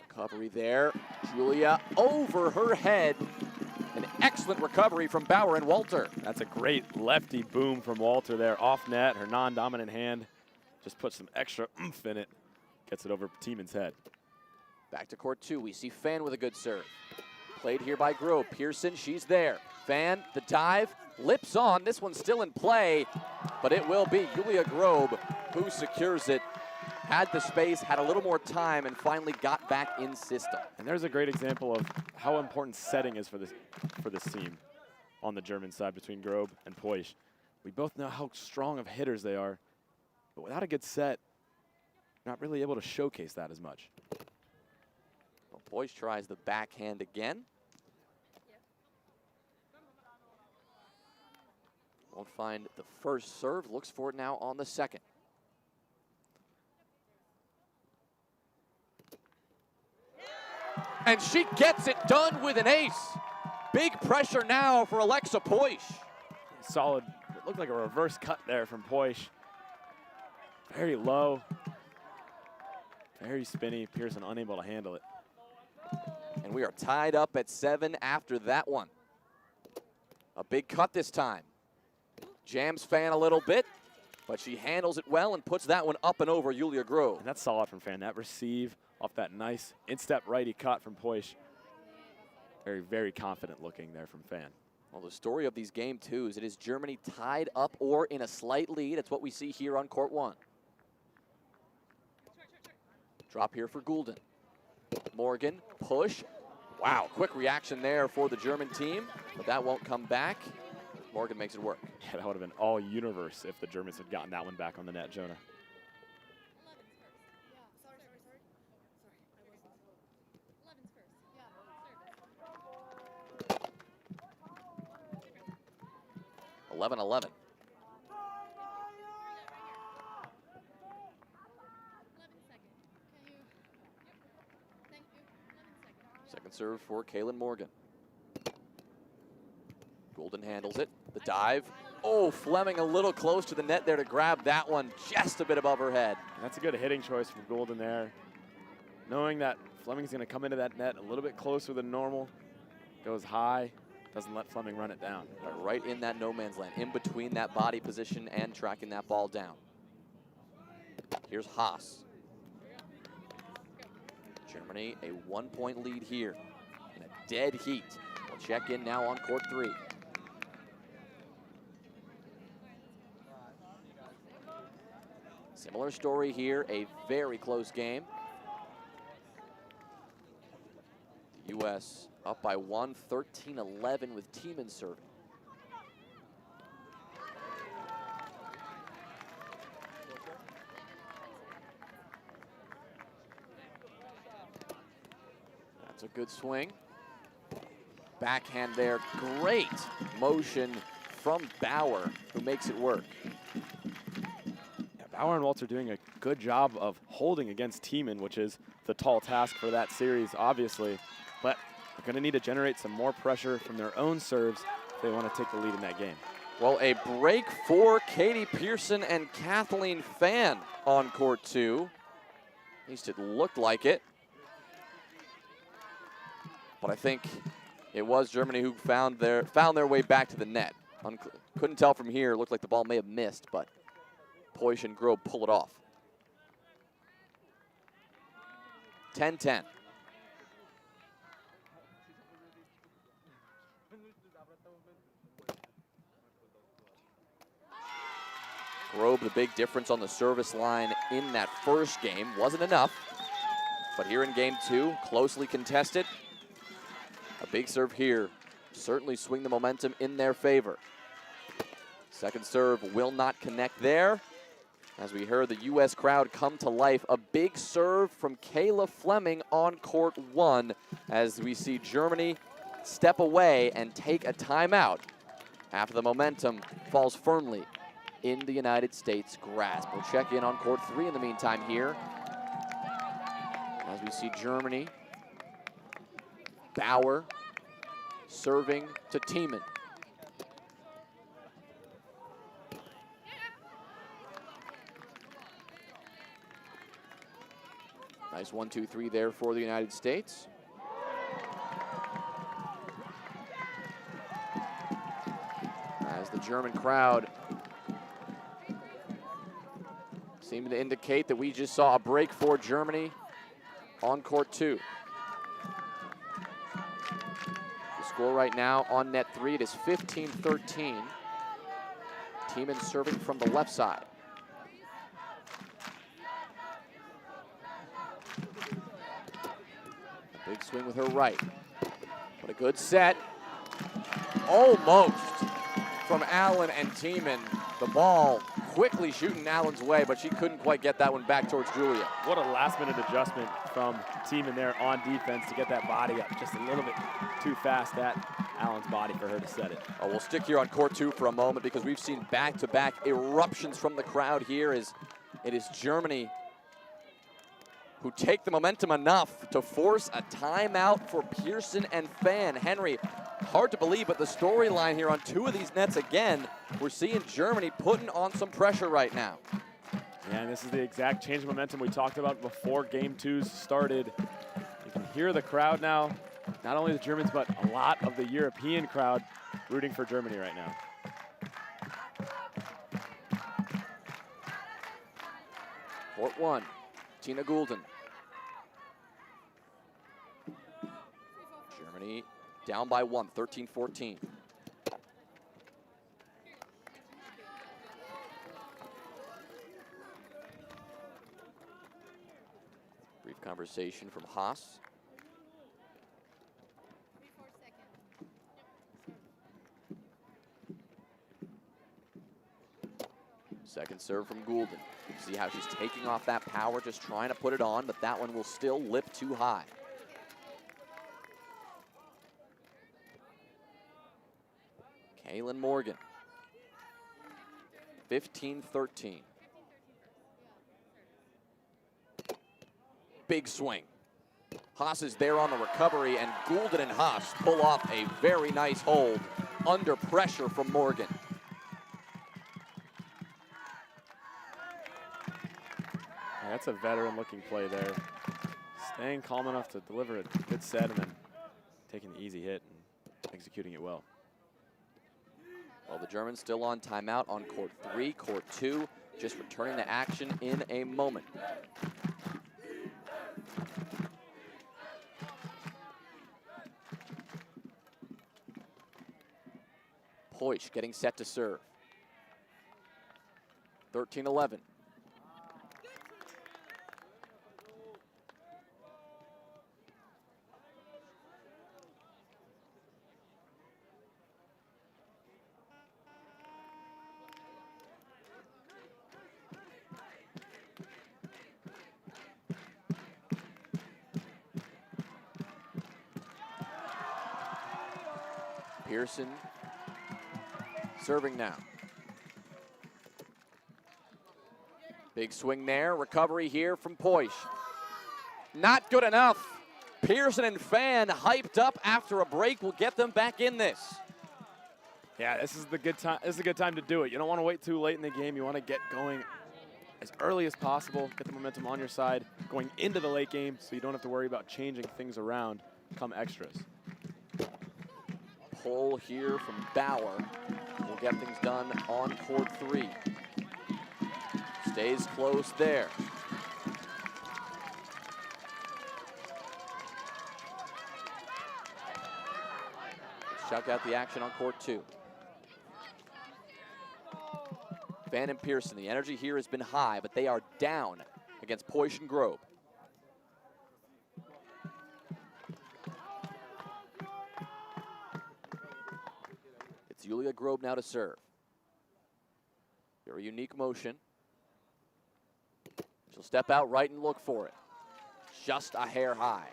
S2: Recovery there. Julia over her head. An excellent recovery from Bauer and Walter.
S3: That's a great lefty boom from Walter there. Off net, her non-dominant hand. Just puts some extra oomph in it. Gets it over Tieman's head.
S2: Back to court 2. We see Fan with a good serve. Played here by Grove. Pearson, she's there. Fan, the dive, lips on. This one's still in play, but it will be Julia Grobe who secures it. Had the space, had a little more time, and finally got back in system.
S3: And there's a great example of how important setting is for this team on the German side between Grobe and Poish. We both know how strong of hitters they are, but without a good set, not really able to showcase that as much.
S2: Well, Poish tries the backhand again. Won't find the first serve, looks for it now on the second. And she gets it done with an ace. Big pressure now for Alexa Poish.
S3: Solid, it looked like a reverse cut there from Poish. Very low, very spinny. Pearson unable to handle it.
S2: And we are tied up at 7 after that one. A big cut this time. Jams Fan a little bit, but she handles it well and puts that one up and over Julia Grove.
S3: And that's solid from Fan. That receive off that nice instep righty cut from Poish. Very, very confident looking there from Fan.
S2: Well, the story of these game 2s, it is Germany tied up or in a slight lead. It's what we see here on court 1. Drop here for Goulden. Morgan, push. Wow, quick reaction there for the German team, but that won't come back. Morgan makes it work.
S3: Yeah, that would have been all universe if the Germans had gotten that one back on the net, Jonah.
S2: Eleven. Second serve for Kaylin Morgan. Goulden handles it. The dive. Oh, Fleming a little close to the net there to grab that one just a bit above her head.
S3: That's a good hitting choice from Goulden there. Knowing that Fleming's going to come into that net a little bit closer than normal. Goes high. Doesn't let Fleming run it down.
S2: Right in that no man's land, in between that body position and tracking that ball down. Here's Haas. Germany a 1 point lead here in a dead heat. Well, check in now on court 3. Similar story here, a very close game. The U.S. up by 1, 13-11 with Tiemann serving. That's a good swing. Backhand there, great motion from Bauer, who makes it work.
S3: Bauer and Waltz are doing a good job of holding against Tiemann, which is the tall task for that series, obviously. But they're going to need to generate some more pressure from their own serves if they want to take the lead in that game.
S2: Well, a break for Katie Pearson and Kathleen Fan on court 2. At least it looked like it. But I think it was Germany who found their way back to the net. Couldn't tell from here. Looked like the ball may have missed, but Poish and Grobe pull it off. 10-10. Grobe, the big difference on the service line in that first game. Wasn't enough, but here in game 2, closely contested. A big serve here, certainly swing the momentum in their favor. Second serve will not connect there. As we heard the U.S. crowd come to life, a big serve from Kayla Fleming on court 1 as we see Germany step away and take a timeout after the momentum falls firmly in the United States grasp. We'll check in on court 3 in the meantime here as we see Germany. Bauer serving to Tiemann. Nice 1-2-3 there for the United States. As the German crowd seemed to indicate that we just saw a break for Germany on court 2. The score right now on net 3, it is 15-13. Tiemann serving from the left side. Big swing with her right. But a good set. Almost from Allen and Tiemann. The ball quickly shooting Allen's way, but she couldn't quite get that one back towards Julia.
S3: What a last-minute adjustment from Tiemann there on defense to get that body up just a little bit too fast at Allen's body for her to set it.
S2: Oh, we'll stick here on court 2 for a moment because we've seen back-to-back eruptions from the crowd here as it is Germany who take the momentum enough to force a timeout for Pearson and Fan. Henry, hard to believe, but the storyline here on 2 of these nets again, we're seeing Germany putting on some pressure right now.
S3: Yeah, and this is the exact change of momentum we talked about before game 2 started. You can hear the crowd now, not only the Germans, but a lot of the European crowd rooting for Germany right now.
S2: Court 1, Tina Goulden. Germany down by 1, 13-14. Brief conversation from Haas. Second serve from Goulden. See how she's taking off that power, just trying to put it on, but that one will still lip too high. Kaylin Morgan. 15-13. Big swing. Haas is there on the recovery, and Goulden and Haas pull off a very nice hold under pressure from Morgan.
S3: That's a veteran-looking play there. Staying calm enough to deliver a good set and then taking the easy hit and executing it well.
S2: Well, the Germans still on timeout on court 3, court 2, just returning to action in a moment. Poish getting set to serve. 13-11. Pearson serving now. Big swing there, recovery here from Poish. Not good enough. Pearson and Fan hyped up after a break will get them back in this.
S3: Yeah, this is the good time. This is a good time to do it. You don't want to wait too late in the game. You want to get going as early as possible, get the momentum on your side going into the late game so you don't have to worry about changing things around come extras.
S2: Pull here from Bauer will get things done on court 3. Stays close there. Let's check out the action on court 2. Van and Pearson, the energy here has been high, but they are down against Poish and Grobe. It's Julia Grobe now to serve. Very unique motion. She'll step out right and look for it. Just a hair high.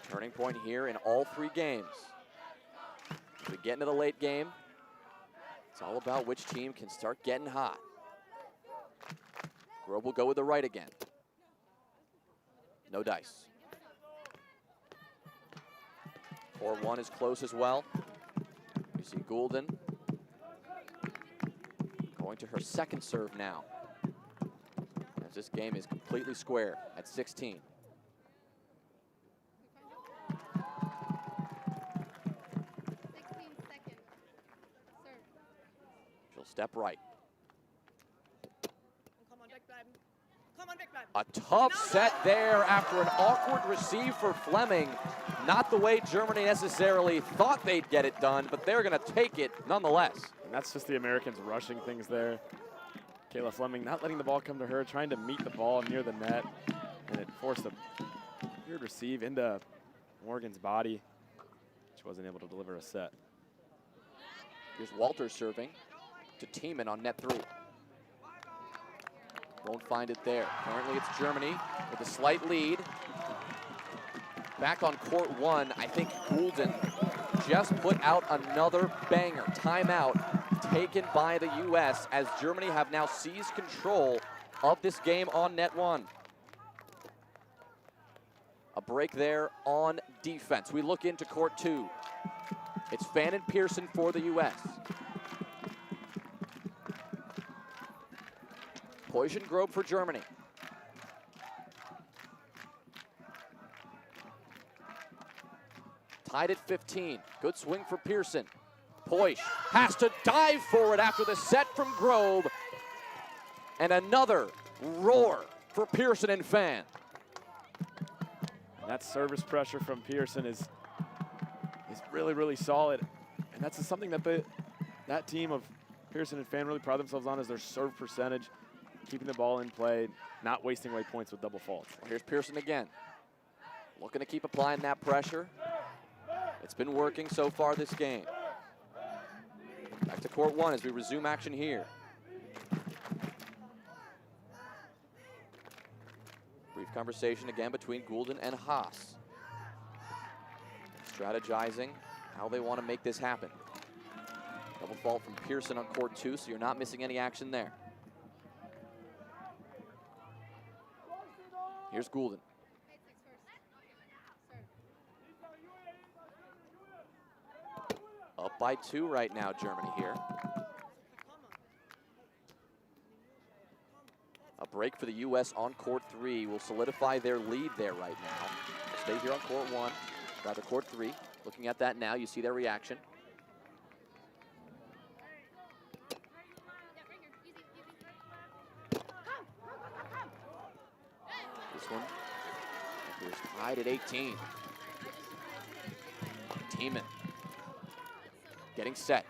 S2: Turning point here in all 3 games. As we get into the late game, it's all about which team can start getting hot. Grobe will go with the right again. No dice. Court 1 is close as well. You see Goulden going to her second serve now, as this game is completely square at 16. She'll step right. A tough set there after an awkward receive for Fleming. Not the way Germany necessarily thought they'd get it done, but they're going to take it nonetheless.
S3: And that's just the Americans rushing things there. Kayla Fleming not letting the ball come to her, trying to meet the ball near the net, and it forced a weird receive into Morgan's body. She wasn't able to deliver a set.
S2: Here's Walter serving to Tiemann on net 3. Won't find it there. Currently it's Germany with a slight lead. Back on court 1, I think Goulden just put out another banger. Timeout taken by the U.S. as Germany have now seized control of this game on net 1. A break there on defense. We look into court 2. It's Fan and Pearson for the U.S. Poish and Grobe for Germany. Tied at 15. Good swing for Pearson. Poish has to dive for it after the set from Grobe. And another roar for Pearson and Fan.
S3: And that service pressure from Pearson is really, really solid. And that's something that that team of Pearson and Fan really pride themselves on, is their serve percentage, keeping the ball in play, not wasting away points with double faults.
S2: Well, here's Pearson again. Looking to keep applying that pressure. It's been working so far this game. Back to court 1 as we resume action here. Brief conversation again between Goulden and Haas. Strategizing how they want to make this happen. Double fault from Pearson on court 2, so you're not missing any action there. Here's Goulden. Up by 2 right now, Germany here. A break for the U.S. on court 3 will solidify their lead there right now. Stay here on court 1, rather court 3. Looking at that now, you see their reaction. This one appears
S18: Tied at 18. Tiemann getting set.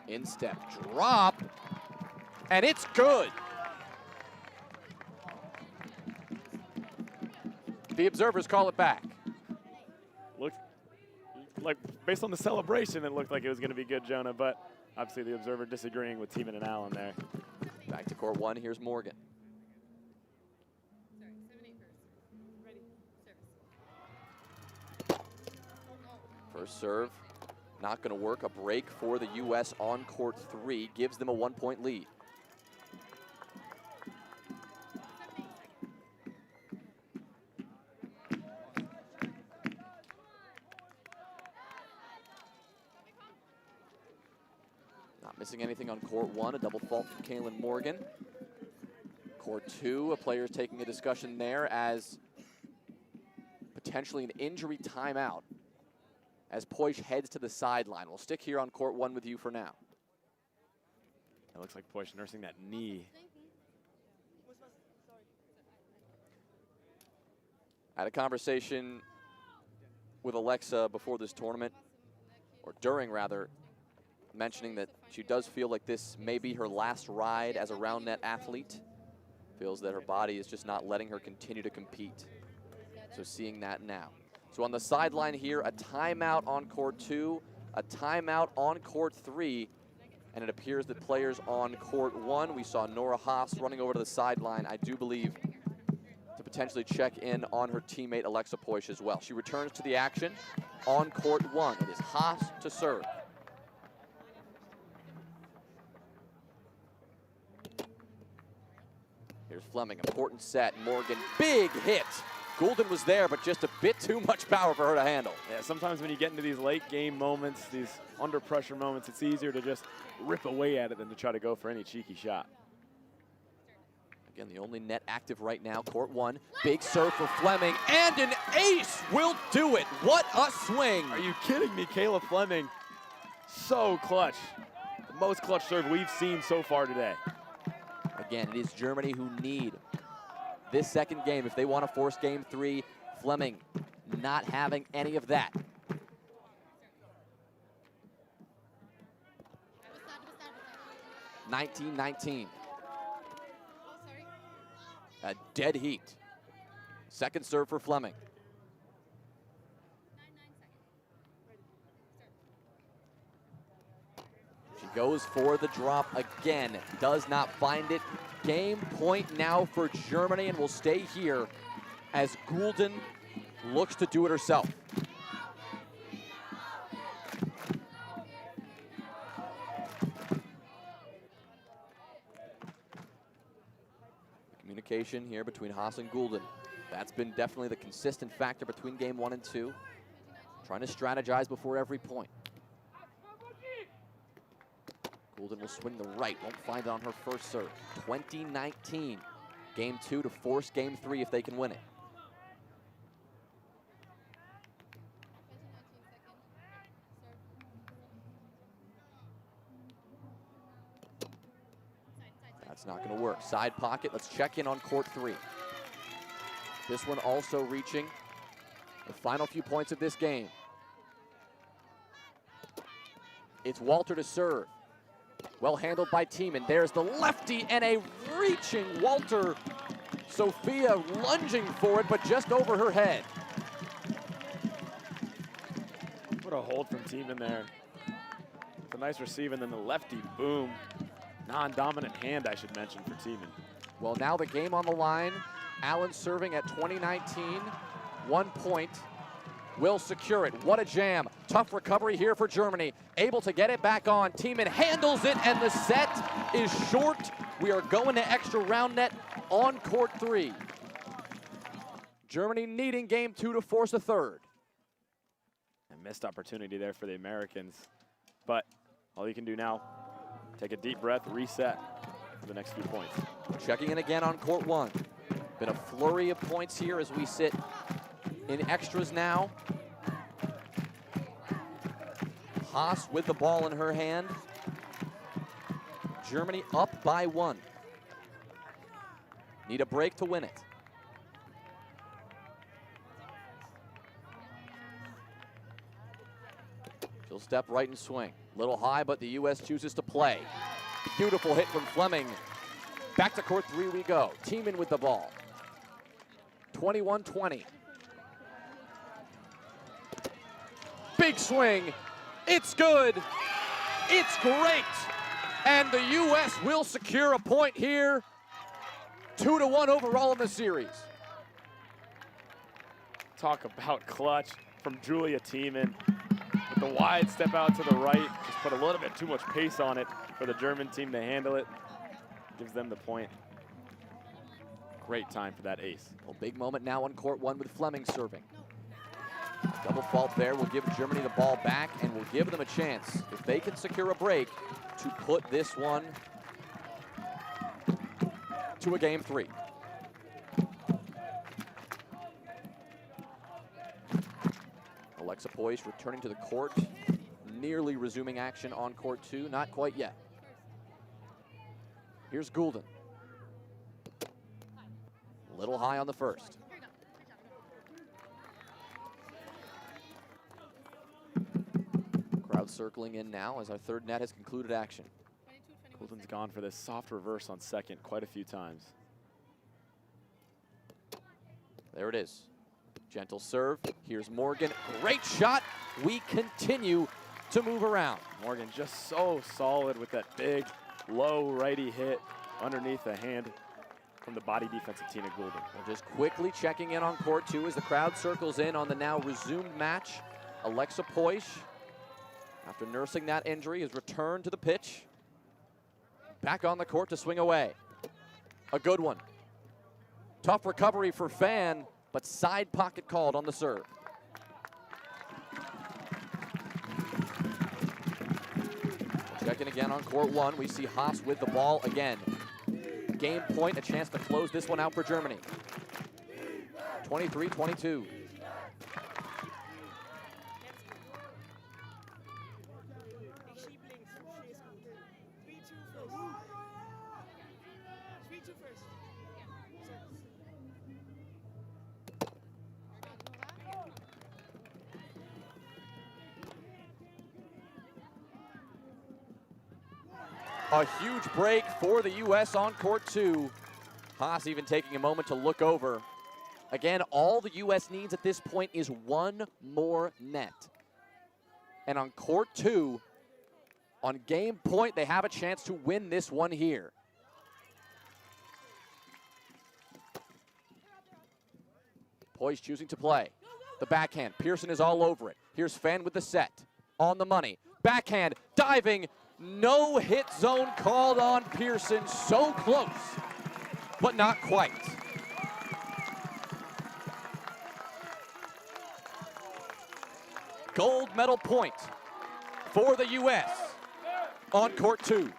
S18: Instep, drop, and it's good. The observers call it back.
S3: Looked like, based on the celebration, it looked like it was going to be good, Jonah, but obviously the observer disagreeing with Tiemann and Allen there.
S2: Back to court one, here's Morgan. First serve, not going to work. A break for the U.S. on court three gives them a 1-point lead. Not missing anything on court one, a double fault for Kaylin Morgan. Court two, a player is taking a discussion there as potentially an injury timeout as Poish heads to the sideline. We'll stick here on court one with you for now.
S3: It looks like Poish nursing that knee.
S2: I had a conversation with Alexa before this tournament, or during rather, mentioning that she does feel like this may be her last ride as a Roundnet athlete. Feels that her body is just not letting her continue to compete. So seeing that now. So on the sideline here, a timeout on court two, a timeout on court three, and it appears that players on court one, we saw Nora Haas running over to the sideline, I do believe, to potentially check in on her teammate Alexa Poish as well. She returns to the action on court one. It is Haas to serve. Here's Fleming, important set. Morgan, big hit. Goulden was there, but just a bit too much power for her to handle.
S3: Yeah, sometimes when you get into these late game moments, these under pressure moments, it's easier to just rip away at it than to try to go for any cheeky shot.
S2: Again, the only net active right now, court one. Big serve for Fleming, and an ace will do it. What a swing.
S3: Are you kidding me? Kayla Fleming, so clutch. The most clutch serve we've seen so far today.
S2: Again, it is Germany who need this second game if they want to force game three. Fleming not having any of that. (19-19). A dead heat. Second serve for Fleming. She goes for the drop again, does not find it. Game point now for Germany, and will stay here as Goulden looks to do it herself. Communication here between Haas and Goulden. That's been definitely the consistent factor between game one and two. Trying to strategize before every point. Goulden will swing the right, won't find it on her first serve. 20-19, game two to force game three if they can win it. That's not gonna work. Side pocket, let's check in on court three. This one also reaching the final few points of this game. It's Walter to serve. Well handled by Tiemann. There's the lefty and a reaching Walter. Sophia lunging for it, but just over her head.
S3: What a hold from Tiemann there. It's a nice receive, and then the lefty, boom. Non-dominant hand, I should mention, for Tiemann.
S2: Well, now the game on the line. Allen serving at 20-19. 1 point. Will secure it. What a jam. Tough recovery here for Germany. Able to get it back on. Tiemann handles it, and the set is short. We are going to extra round net on court three. Germany needing game two to force a third.
S3: A missed opportunity there for the Americans. But all you can do now, take a deep breath, reset for the next few points.
S2: Checking in again on court one. Been a flurry of points here as we sit in extras now. Haas with the ball in her hand. Germany up by one. Need a break to win it. She'll step right and swing. Little high, but the U.S. chooses to play. Beautiful hit from Fleming. Back to court 3 we go. Teeman with the ball. 21-20. Big swing. It's good. It's great. And the U.S. will secure a point here. 2-1 overall in the series.
S3: Talk about clutch from Julia Teeman. With the wide step out to the right, just put a little bit too much pace on it for the German team to handle it. Gives them the point. Great time for that ace.
S2: Well, big moment now on court 1 with Fleming serving. Double fault there will give Germany the ball back and will give them a chance, if they can secure a break, to put this one to a game 3. Alexa Poysch returning to the court, nearly resuming action on court 2, not quite yet. Here's Goulden. A little high on the first. Crowd circling in now as our third net has concluded action.
S3: Goulden's gone for this soft reverse on second quite a few times.
S2: There it is. Gentle serve. Here's Morgan. Great shot. We continue to move around.
S3: Morgan just so solid with that big, low righty hit underneath the hand from the body defense of Tina Goulden.
S2: Well, just quickly checking in on court 2 as the crowd circles in on the now resumed match. Alexa Poysch, after nursing that injury, has returned to the pitch. Back on the court to swing away. A good one. Tough recovery for Fan, but side pocket called on the serve. Checking again on court 1, we see Haas with the ball again. Game point, a chance to close this one out for Germany. 23-22. A huge break for the U.S. on court 2. Haas even taking a moment to look over. Again, all the U.S. needs at this point is one more net. And on court 2, on game point, they have a chance to win this one here. Poysch choosing to play. The backhand. Pearson is all over it. Here's Fan with the set. On the money. Backhand. Diving. No hit zone called on Pearson. So close, but not quite. Gold medal point for the U.S. on court 2.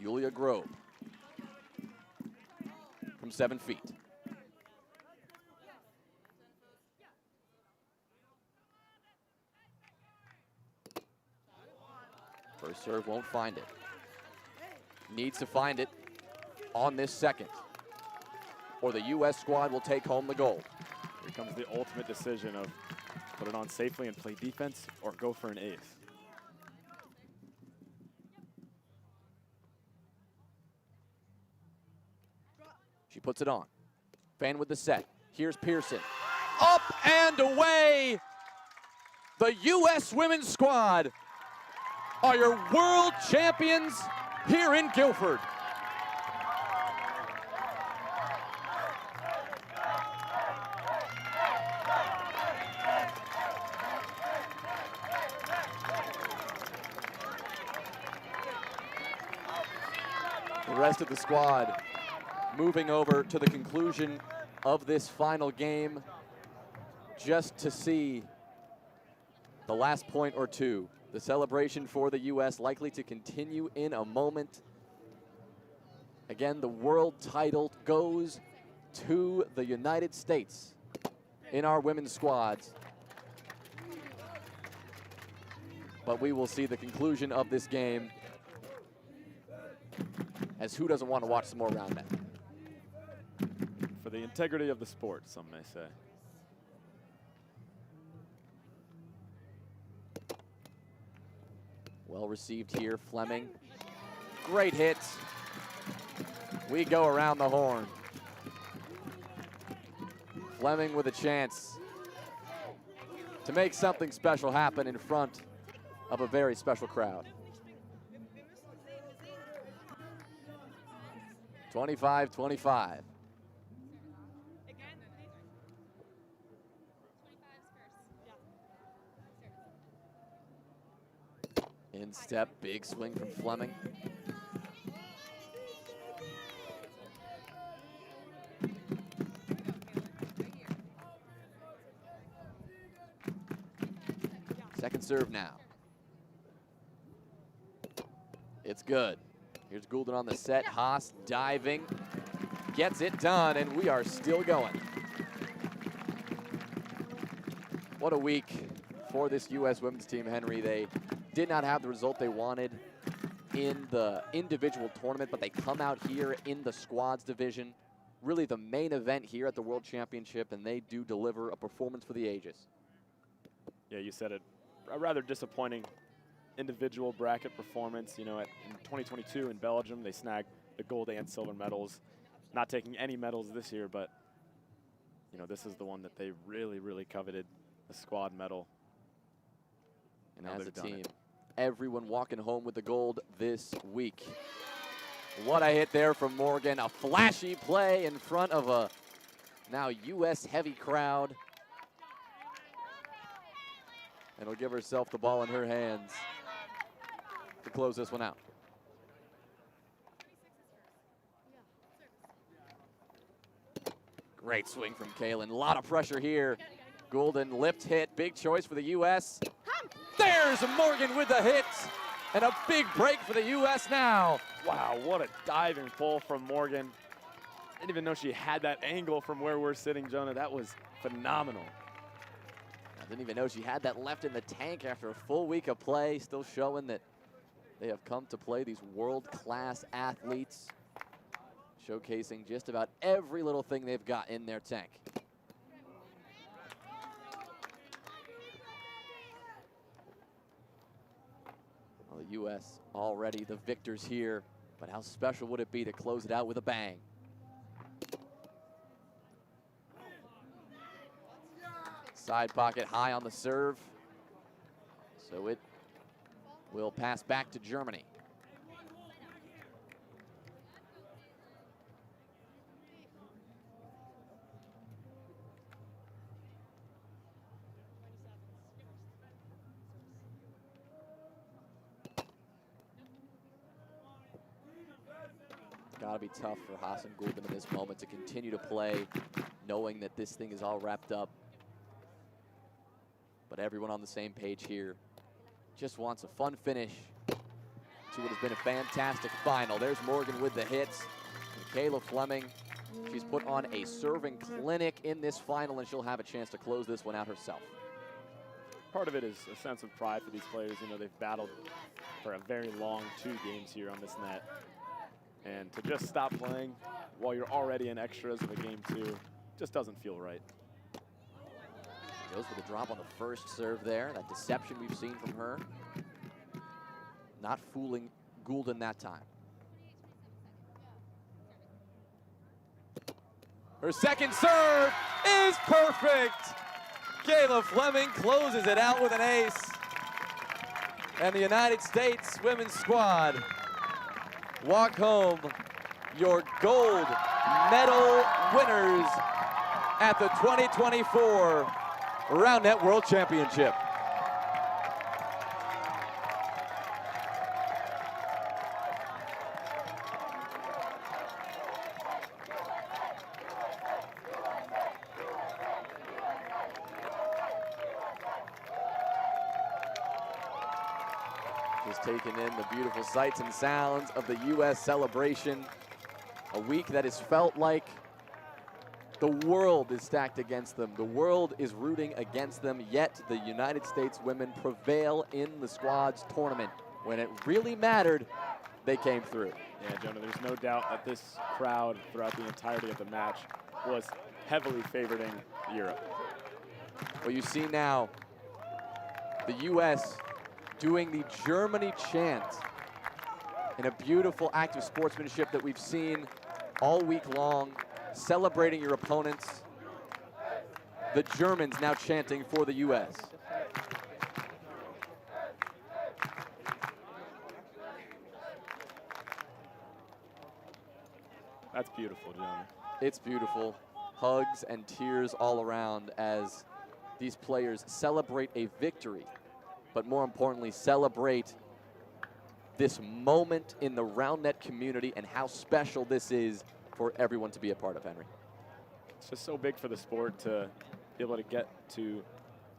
S2: Julia Grove from 7 feet. First serve won't find it. Needs to find it on this second, or the U.S. squad will take home the gold.
S3: Here comes the ultimate decision of put it on safely and play defense or go for an ace.
S2: She puts it on. Fan with the set. Here's Pearson. Up and away. The U.S. women's squad are your world champions here in Guildford. The rest of the squad moving over to the conclusion of this final game just to see the last point or two. The The celebration for the U.S. likely to continue in a moment. Again, the world title goes to the United States in our women's squads. But we will see the conclusion of this game, as who doesn't want to watch some more Roundnet?
S3: For the integrity of the sport, some may say.
S2: Well received here, Fleming. Great hit. We go around the horn. Fleming with a chance to make something special happen in front of a very special crowd. 25-25. In step, big swing from Fleming. Second serve now. It's good. Here's Goulden on the set. Haas diving. Gets it done, and we are still going. What a week for this U.S. women's team, Henry. They did not have the result they wanted in the individual tournament, but they come out here in the squads division. Really the main event here at the World Championship, and they do deliver a performance for the ages.
S3: Yeah, you said it. A rather disappointing individual bracket performance. You know, in 2022 in Belgium, they snagged the gold and silver medals. Not taking any medals this year, but you know, this is the one that they really, really coveted, the squad medal.
S2: And as a team, everyone walking home with the gold this week. What a hit there from Morgan. A flashy play in front of a now U.S. heavy crowd. And will give herself the ball in her hands to close this one out. Great swing from Kaylin. A lot of pressure here. Goulden lift hit. Big choice for the U.S. There's Morgan with the hit. And a big break for the U.S. now.
S3: Wow, what a diving pull from Morgan. Didn't even know she had that angle from where we're sitting, Jonah. That was phenomenal.
S2: I didn't even know she had that left in the tank after a full week of play, still showing that they have come to play these world-class athletes, showcasing just about every little thing they've got in their tank. Well, the U.S. already the victors here, but how special would it be to close it out with a bang? Side pocket high on the serve. So it will pass back to Germany. Gotta be tough for Haas and Goulden in this moment to continue to play, knowing that this thing is all wrapped up. But everyone on the same page here just wants a fun finish to what has been a fantastic final. There's Morgan with the hits. And Kayla Fleming, she's put on a serving clinic in this final, and she'll have a chance to close this one out herself.
S3: Part of it is a sense of pride for these players. You know, they've battled for a very long 2 games here on this net. And to just stop playing while you're already in extras of a game 2 just doesn't feel right.
S2: Goes for the drop on the first serve there. That deception we've seen from her. Not fooling Goulden that time. Her second serve is perfect. Kayla Fleming closes it out with an ace. And the United States women's squad walk home your gold medal winners at the 2024 Roundnet World Championship. Just taking in the beautiful sights and sounds of the U.S. celebration. A week that has felt like the world is stacked against them. The world is rooting against them, yet the United States women prevail in the squads tournament. When it really mattered, they came through.
S3: Yeah, Jonah, there's no doubt that this crowd throughout the entirety of the match was heavily favoring Europe.
S2: Well, you see now the U.S. doing the Germany chant in a beautiful act of sportsmanship that we've seen all week long, celebrating your opponents. The Germans now chanting for the U.S.
S3: That's beautiful, Jonah.
S2: It's beautiful. Hugs and tears all around as these players celebrate a victory, but more importantly, celebrate this moment in the Roundnet community and how special this is for everyone to be a part of, Henry.
S3: It's just so big for the sport to be able to get to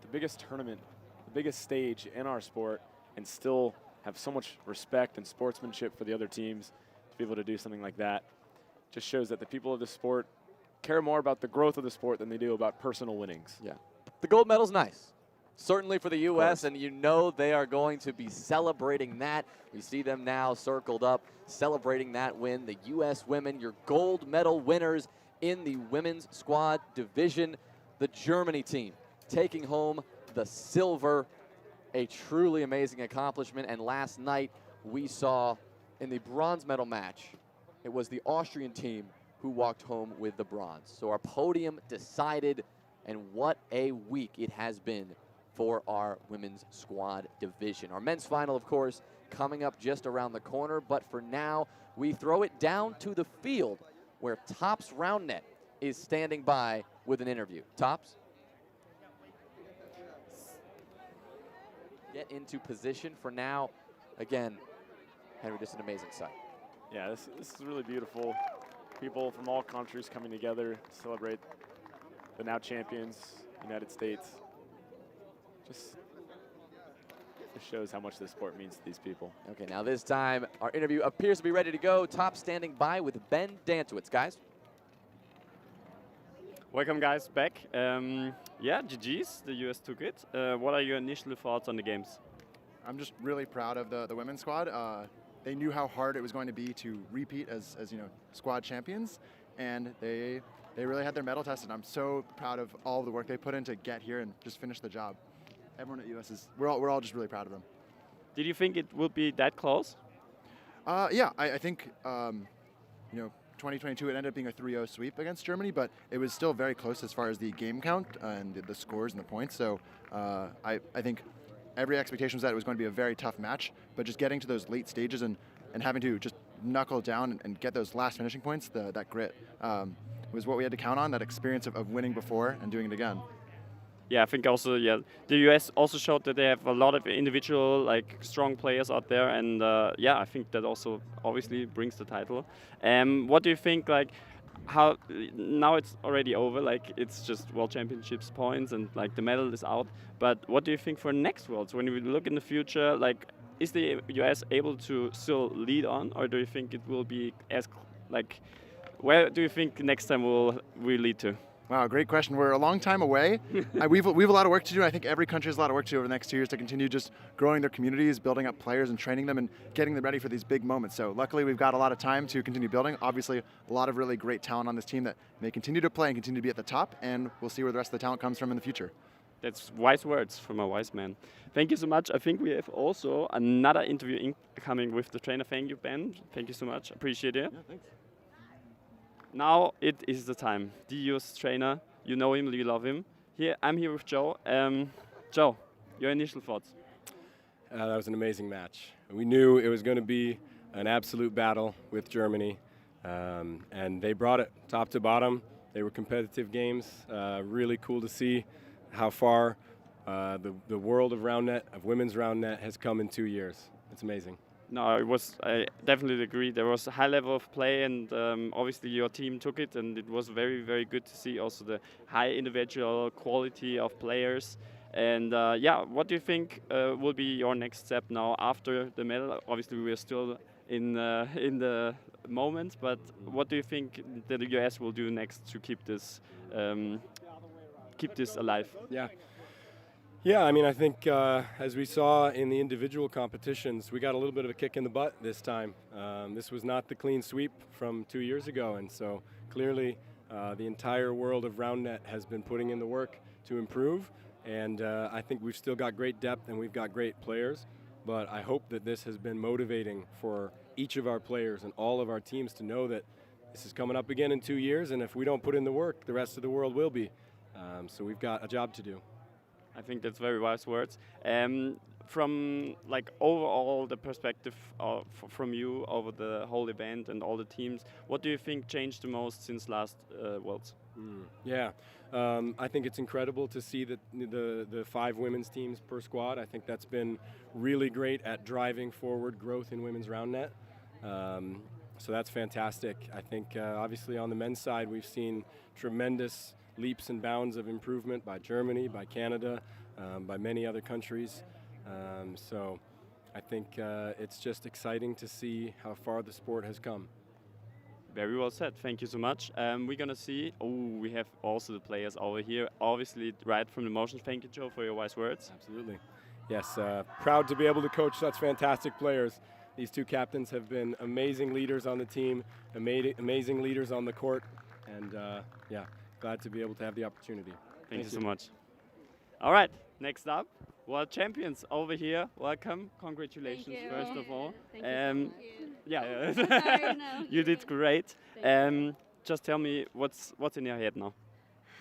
S3: the biggest tournament, the biggest stage in our sport, and still have so much respect and sportsmanship for the other teams to be able to do something like that. Just shows that the people of the sport care more about the growth of the sport than they do about personal winnings.
S2: Yeah. The gold medal's nice. Certainly for the U.S., and you know they are going to be celebrating that. We see them now circled up, celebrating that win. The U.S. women, your gold medal winners in the women's squad division. The Germany team taking home the silver, a truly amazing accomplishment. And last night we saw in the bronze medal match, it was the Austrian team who walked home with the bronze. So our podium decided, and what a week it has been for our women's squad division. Our men's final, of course, coming up just around the corner, but for now, we throw it down to the field where Tops Roundnet is standing by with an interview. Tops? Get into position for now. Again, Henry, just an amazing sight.
S3: Yeah, this is really beautiful. People from all countries coming together to celebrate the now champions, United States. Just shows how much this sport means to these people.
S2: Okay, now this time our interview appears to be ready to go. Top standing by with Ben Dantowitz, guys.
S5: Welcome, guys, back. Yeah, GG's, the US took it. What are your initial thoughts on the games?
S19: I'm just really proud of the women's squad. They knew how hard it was going to be to repeat as you know, squad champions, and they really had their medal tested. I'm so proud of all of the work they put in to get here and just finish the job. Everyone at US is, we're all just really proud of them.
S5: Did you think it would be that close?
S19: Yeah, I think, you know, 2022, it ended up being a 3-0 sweep against Germany, but it was still very close as far as the game count and the scores and the points. So I think every expectation was that it was going to be a very tough match, but just getting to those late stages and having to just knuckle down and get those last finishing points, that grit, was what we had to count on, that experience of winning before and doing it again.
S5: Yeah, I think also, yeah, the US also showed that they have a lot of individual, like, strong players out there, and yeah, I think that also obviously brings the title. What do you think, like, how, now it's already over, like, it's just World Championships points and, like, the medal is out, but what do you think for next Worlds? When we look in the future, like, is the US able to still lead on, or do you think it will be as, like, where do you think next time we lead to?
S19: Wow, great question. We're a long time away. We've a lot of work to do. I think every country has a lot of work to do over the next 2 years to continue just growing their communities, building up players and training them and getting them ready for these big moments. So luckily we've got a lot of time to continue building. Obviously a lot of really great talent on this team that may continue to play and continue to be at the top, and we'll see where the rest of the talent comes from in the future.
S5: That's wise words from a wise man. Thank you so much. I think we have also another interview incoming with the trainer. Thank you, Ben. Thank you so much. Appreciate it.
S19: Yeah, thanks.
S5: Now it is the time. The US trainer, you know him, you love him. I'm here with Joe. Joe, your initial thoughts?
S20: That was an amazing match. We knew it was going to be an absolute battle with Germany, and they brought it top to bottom. They were competitive games. Really cool to see how far the world of Roundnet, of women's Roundnet, has come in 2 years. It's amazing.
S5: No, it was, I definitely agree. There was a high level of play, and obviously your team took it, and it was very, very good to see also the high individual quality of players. And yeah, what do you think will be your next step now after the medal? Obviously, we are still in the moment, but what do you think that the US will do next to keep this alive?
S20: Yeah, I mean, I think as we saw in the individual competitions, we got a little bit of a kick in the butt this time. This was not the clean sweep from 2 years ago, and so clearly the entire world of Roundnet has been putting in the work to improve, and I think we've still got great depth and we've got great players, but I hope that this has been motivating for each of our players and all of our teams to know that this is coming up again in 2 years, and if we don't put in the work, the rest of the world will be. So we've got a job to do.
S5: I think that's very wise words. From like overall the perspective from you over the whole event and all the teams, what do you think changed the most since last Worlds?
S20: Yeah, I think it's incredible to see that the 5 women's teams per squad. I think that's been really great at driving forward growth in women's Roundnet. So that's fantastic. I think obviously on the men's side we've seen tremendous leaps and bounds of improvement by Germany, by Canada, by many other countries. So I think it's just exciting to see how far the sport has come.
S5: Very well said. Thank you so much. We're going to see, we have also the players over here, obviously right from the motions. Thank you, Joe, for your wise words.
S20: Absolutely. Yes, proud to be able to coach such fantastic players. These 2 captains have been amazing leaders on the team, amazing leaders on the court, and yeah, glad to be able to have the opportunity.
S5: Thank you so much. All right, next up, world champions over here. Welcome. Congratulations, first of all.
S21: Thank you.
S5: Yeah.
S21: Sorry, no.
S5: You did great. Just tell me what's in your head now.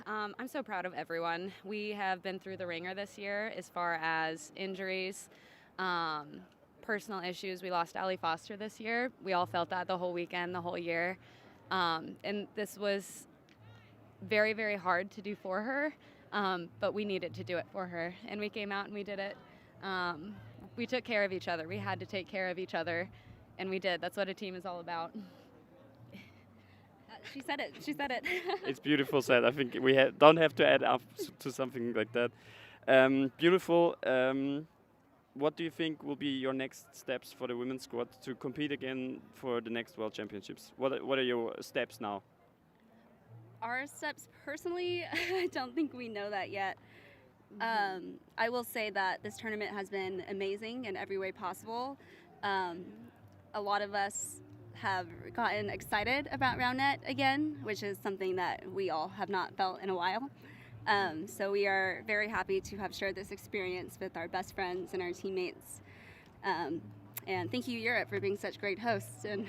S21: I'm so proud of everyone. We have been through the ringer this year as far as injuries, personal issues. We lost Allie Foster this year. We all felt that the whole weekend, the whole year. And this was very, very hard to do for her, but we needed to do it for her. And we came out and we did it. We took care of each other. We had to take care of each other, and we did. That's what a team is all about. She said it. She said it.
S5: It's beautiful said. I think we don't have to add up to something like that. Beautiful. What do you think will be your next steps for the women's squad to compete again for the next World Championships? What are your steps now?
S21: Our steps, personally, I don't think we know that yet. I will say that this tournament has been amazing in every way possible. A lot of us have gotten excited about Roundnet again, which is something that we all have not felt in a while. So we are very happy to have shared this experience with our best friends and our teammates. And thank you, Europe, for being such great hosts and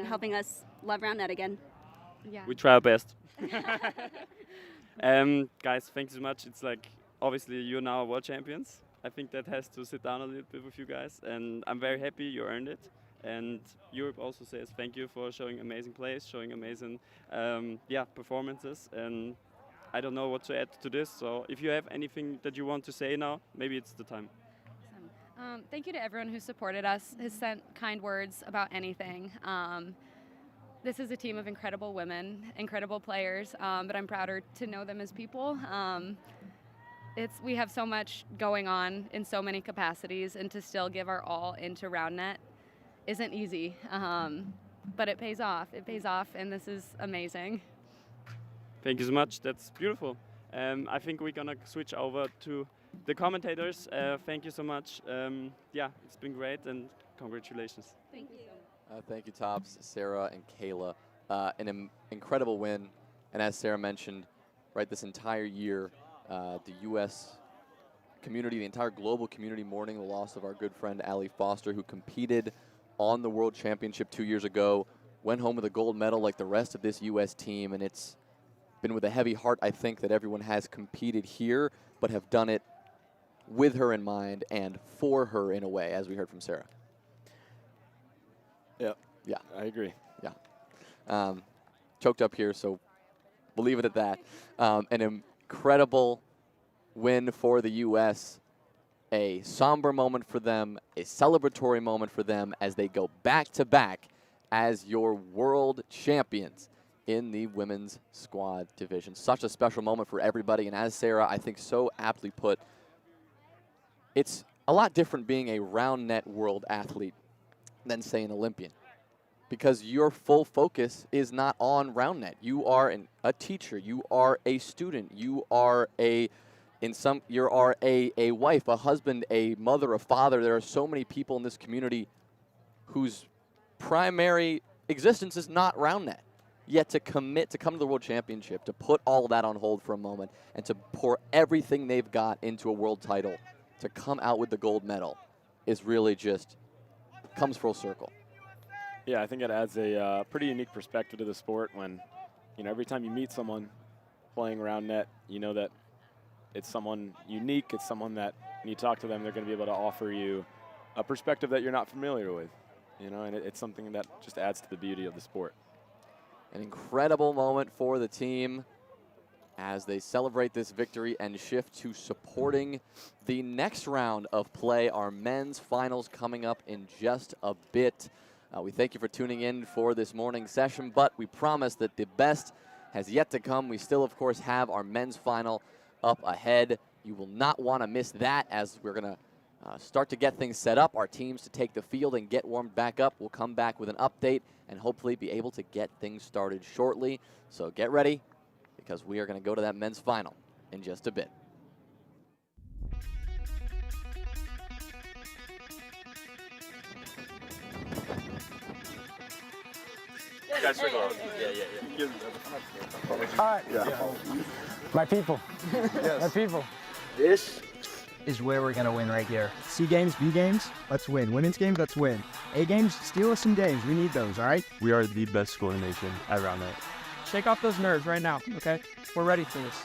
S21: helping us love Roundnet again. Yeah.
S5: We try our best. Guys, thank you so much. It's like, obviously, you're now world champions. I think that has to sit down a little bit with you guys. And I'm very happy you earned it. And Europe also says thank you for showing amazing plays, showing amazing performances. And I don't know what to add to this. So if you have anything that you want to say now, maybe it's the time.
S21: Thank you to everyone who supported us, has sent kind words about anything. This is a team of incredible women, incredible players, but I'm prouder to know them as people. We have so much going on in so many capacities, and to still give our all into Roundnet isn't easy, but it pays off. It pays off, and this is amazing.
S5: Thank you so much. That's beautiful. I think we're gonna switch over to the commentators. Thank you so much. It's been great, and congratulations.
S21: Thank you.
S2: Thank you, Tops, Sarah, and Kayla. An incredible win, and as Sarah mentioned, right, this entire year, the U.S. community, the entire global community mourning the loss of our good friend Allie Foster, who competed on the World Championship 2 years ago, went home with a gold medal like the rest of this U.S. team, and it's been with a heavy heart, I think, that everyone has competed here, but have done it with her in mind and for her in a way, as we heard from Sarah. Yeah,
S3: I agree.
S2: Yeah. Choked up here, so we'll leave it at that. An incredible win for the U.S., a somber moment for them, a celebratory moment for them as they go back-to-back as your world champions in the women's squad division. Such a special moment for everybody, and as Sarah, I think, so aptly put, it's a lot different being a Roundnet world athlete than, say, an Olympian, because your full focus is not on Roundnet. You are a teacher, you are a student, you are a wife, a husband, a mother, a father. There are so many people in this community whose primary existence is not Roundnet. Yet to commit to come to the World Championship, to put all that on hold for a moment, and to pour everything they've got into a world title, to come out with the gold medal, is really just comes full circle.
S3: Yeah, I think it adds a pretty unique perspective to the sport when, every time you meet someone playing Roundnet, you know that it's someone unique. It's someone that when you talk to them, they're going to be able to offer you a perspective that you're not familiar with, and it's something that just adds to the beauty of the sport.
S2: An incredible moment for the team as they celebrate this victory and shift to supporting the next round of play, our men's finals coming up in just a bit. We thank you for tuning in for this morning's session, but we promise that the best has yet to come. We still, of course, have our men's final up ahead. You will not want to miss that, as we're going to start to get things set up, our teams to take the field and get warmed back up. We'll come back with an update and hopefully be able to get things started shortly. So get ready, because we are going to go to that men's final in just a bit.
S1: All right. My people. My people.
S22: This is where we're gonna win right here.
S1: C games, B games, let's win. Women's games, let's win. A games, steal us some games. We need those, all right?
S23: We are the best school in the nation at Roundnet.
S24: Shake off those nerves right now, okay? We're ready for this.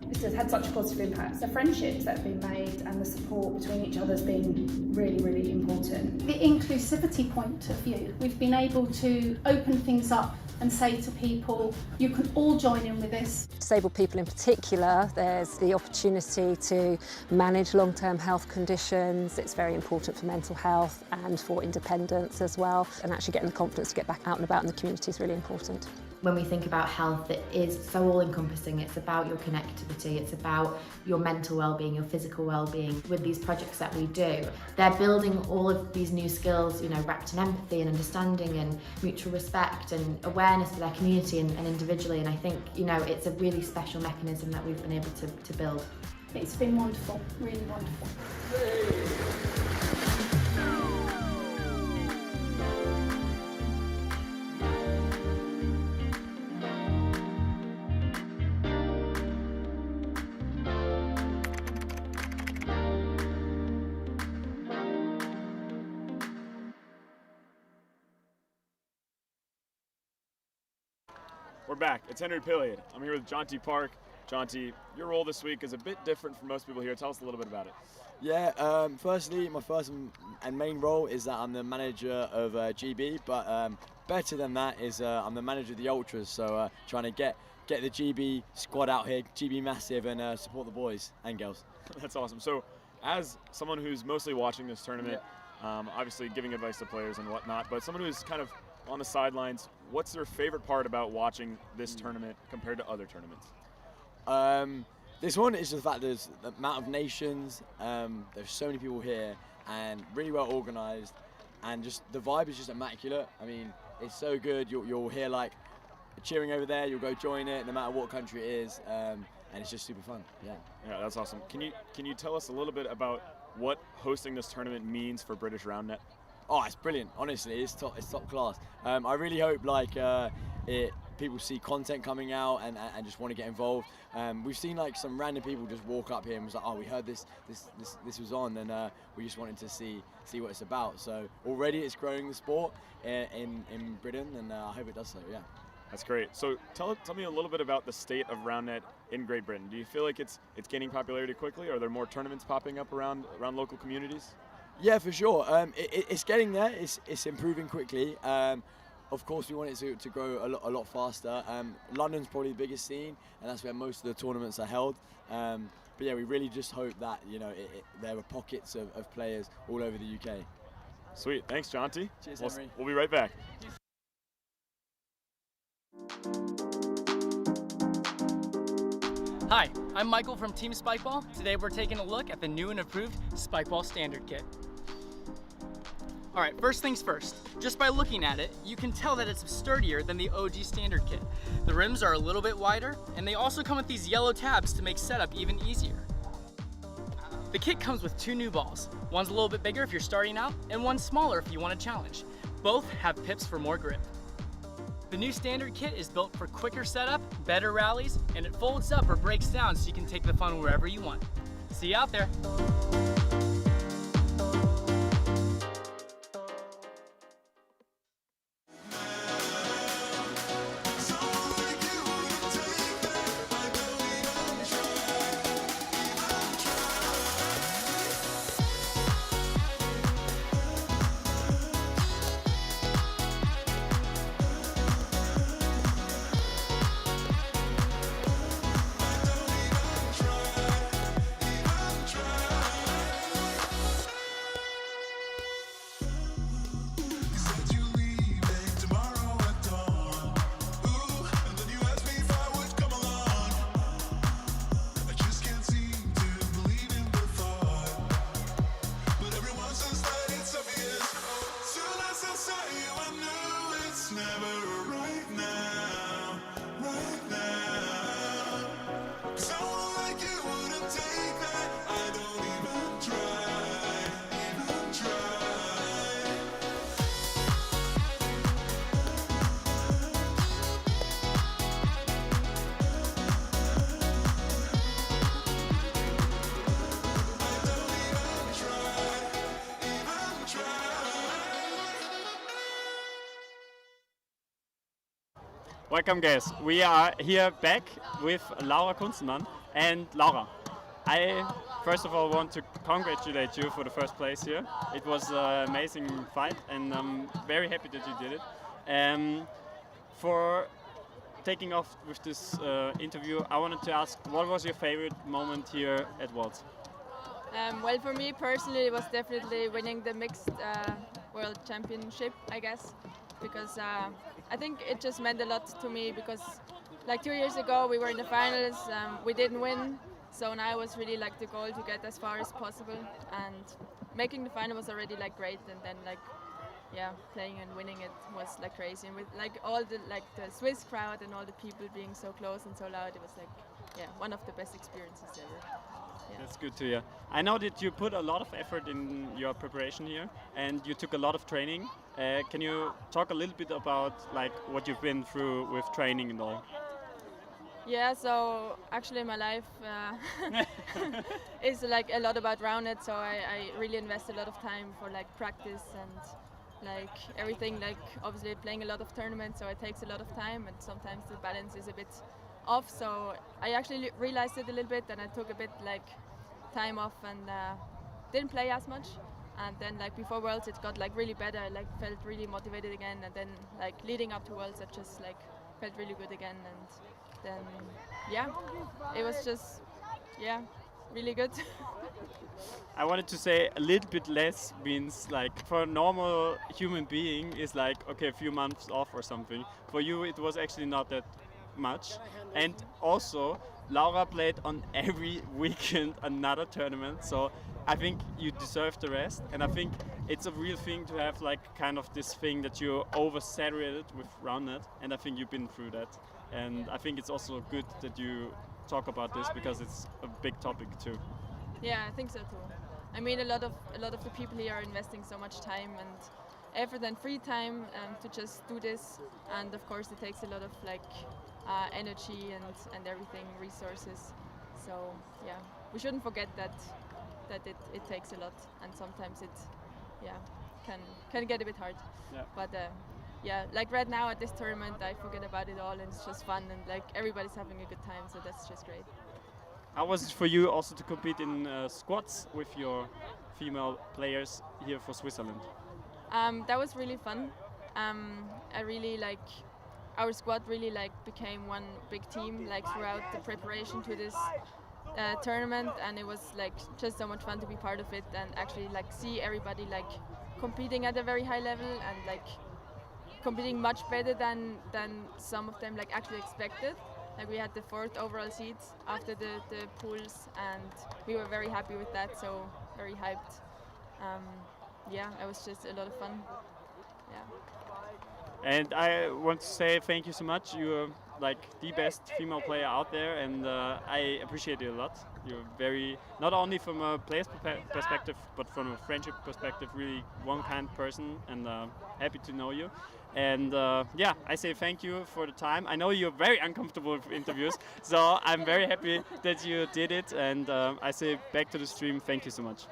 S25: This has had such a positive impact. The friendships that have been made and the support between each other has been really, really important.
S26: The inclusivity point of view, we've been able to open things up and say to people, you can all join in with this.
S27: Disabled people in particular, there's the opportunity to manage long-term health conditions. It's very important for mental health and for independence as well. And actually getting the confidence to get back out and about in the community is really important.
S28: When we think about health, it is so all-encompassing. It's about your connectivity, it's about your mental well-being, your physical well-being. With these projects that we do, they're building all of these new skills, wrapped in empathy and understanding and mutual respect and awareness for their community and individually. And I think, it's a really special mechanism that we've been able to build.
S26: It's been wonderful, really wonderful.
S3: We're back. It's Henry Pilliard. I'm here with Jonty Park. Jonty, your role this week is a bit different from most people here. Tell us a little bit about it.
S29: Yeah, firstly, my first and main role is that I'm the manager of GB, but better than that is I'm the manager of the Ultras, so trying to get the GB squad out here, GB Massive, and support the boys and girls.
S3: That's awesome. So, as someone who's mostly watching this tournament, obviously giving advice to players and whatnot, but someone who's kind of on the sidelines, what's their favorite part about watching this tournament compared to other tournaments?
S29: This one is just the fact there's the amount of nations, there's so many people here, and really well organised, and just the vibe is just immaculate. I mean, it's so good. You'll hear like cheering over there. You'll go join it, no matter what country it is, and it's just super fun. Yeah.
S3: Yeah, that's awesome. Can you tell us a little bit about what hosting this tournament means for British Roundnet?
S29: Oh, it's brilliant. Honestly, it's top class. I really hope people see content coming out and just want to get involved. We've seen like some random people just walk up here and was like, oh, we heard this was on, and we just wanted to see what it's about. So already it's growing the sport in Britain, and I hope it does so. Yeah.
S3: That's great. So tell me a little bit about the state of Roundnet in Great Britain. Do you feel like it's gaining popularity quickly? Are there more tournaments popping up around local communities?
S29: Yeah, for sure. It's getting there. It's improving quickly. Of course, we want it to grow a lot faster. London's probably the biggest scene, and that's where most of the tournaments are held. But yeah, we really just hope that there are pockets of players all over the UK.
S3: Sweet. Thanks, Jonty.
S29: Cheers, Henry.
S3: We'll be right back.
S4: Hi, I'm Michael from Team Spikeball. Today we're taking a look at the new and improved Spikeball Standard Kit. Alright, first things first. Just by looking at it, you can tell that it's sturdier than the OG Standard Kit. The rims are a little bit wider, and they also come with these yellow tabs to make setup even easier. The kit comes with 2 new balls. One's a little bit bigger if you're starting out, and one's smaller if you want a challenge. Both have pips for more grip. The new Standard Kit is built for quicker setup, better rallies, and it folds up or breaks down so you can take the fun wherever you want. See you out there.
S6: Welcome guys, we are here back with Laura Kunzelmann and Laura. I first of all want to congratulate you for the first place here. It was an amazing fight and I'm very happy that you did it. For taking off with this interview, I wanted to ask, what was your favorite moment here at Worlds?
S7: Well, for me personally, it was definitely winning the mixed world championship, I guess, because I think it just meant a lot to me because like 2 years ago we were in the finals, we didn't win, so now it was really like the goal to get as far as possible, and making the final was already like great, and then like yeah, playing and winning it was like crazy, and with like all the Swiss crowd and all the people being so close and so loud, it was like yeah, one of the best experiences ever. Yeah.
S6: That's good to hear. I know that you put a lot of effort in your preparation here and you took a lot of training. Can you talk a little bit about like what you've been through with training and all?
S7: Yeah, so actually my life is like a lot about Roundnet, so I really invest a lot of time for like practice and like everything, like obviously playing a lot of tournaments, so it takes a lot of time and sometimes the balance is a bit off, so I actually realized it a little bit and I took a bit like time off and didn't play as much, and then like before Worlds it got like really better, I like felt really motivated again, and then like leading up to Worlds I just like felt really good again, and then yeah, it was just yeah, really good.
S6: I wanted to say a little bit less means like for a normal human being is like okay, a few months off or something. For you it was actually not that much, and also Laura played on every weekend another tournament, so I think you deserve the rest. And I think it's a real thing to have like kind of this thing that you're oversaturated with Roundnet, and I think you've been through that. And I think it's also good that you talk about this because it's a big topic too.
S7: Yeah, I think so too. I mean, a lot of the people here are investing so much time and effort and free time to just do this, and of course it takes a lot of like energy and everything, resources. So yeah, we shouldn't forget that it takes a lot, and sometimes it can get a bit hard.
S6: Yeah.
S7: But yeah, like right now at this tournament, I forget about it all, and it's just fun, and like everybody's having a good time, so that's just great.
S6: How was it for you also to compete in squats with your female players here for Switzerland?
S7: That was really fun. I really like our squad. Really like became one big team like throughout the preparation to this tournament, and it was like just so much fun to be part of it and actually like see everybody like competing at a very high level and like competing much better than some of them like actually expected. Like we had the 4th overall seed after the pools, and we were very happy with that. So very hyped. Yeah, it was just a lot of fun. Yeah.
S6: And I want to say thank you so much. You're like the best female player out there, and I appreciate it a lot. You're very, not only from a player's perspective, but from a friendship perspective, really one kind person, and happy to know you. And yeah, I say thank you for the time. I know you're very uncomfortable with interviews, so I'm very happy that you did it. And I say back to the stream, thank you so much.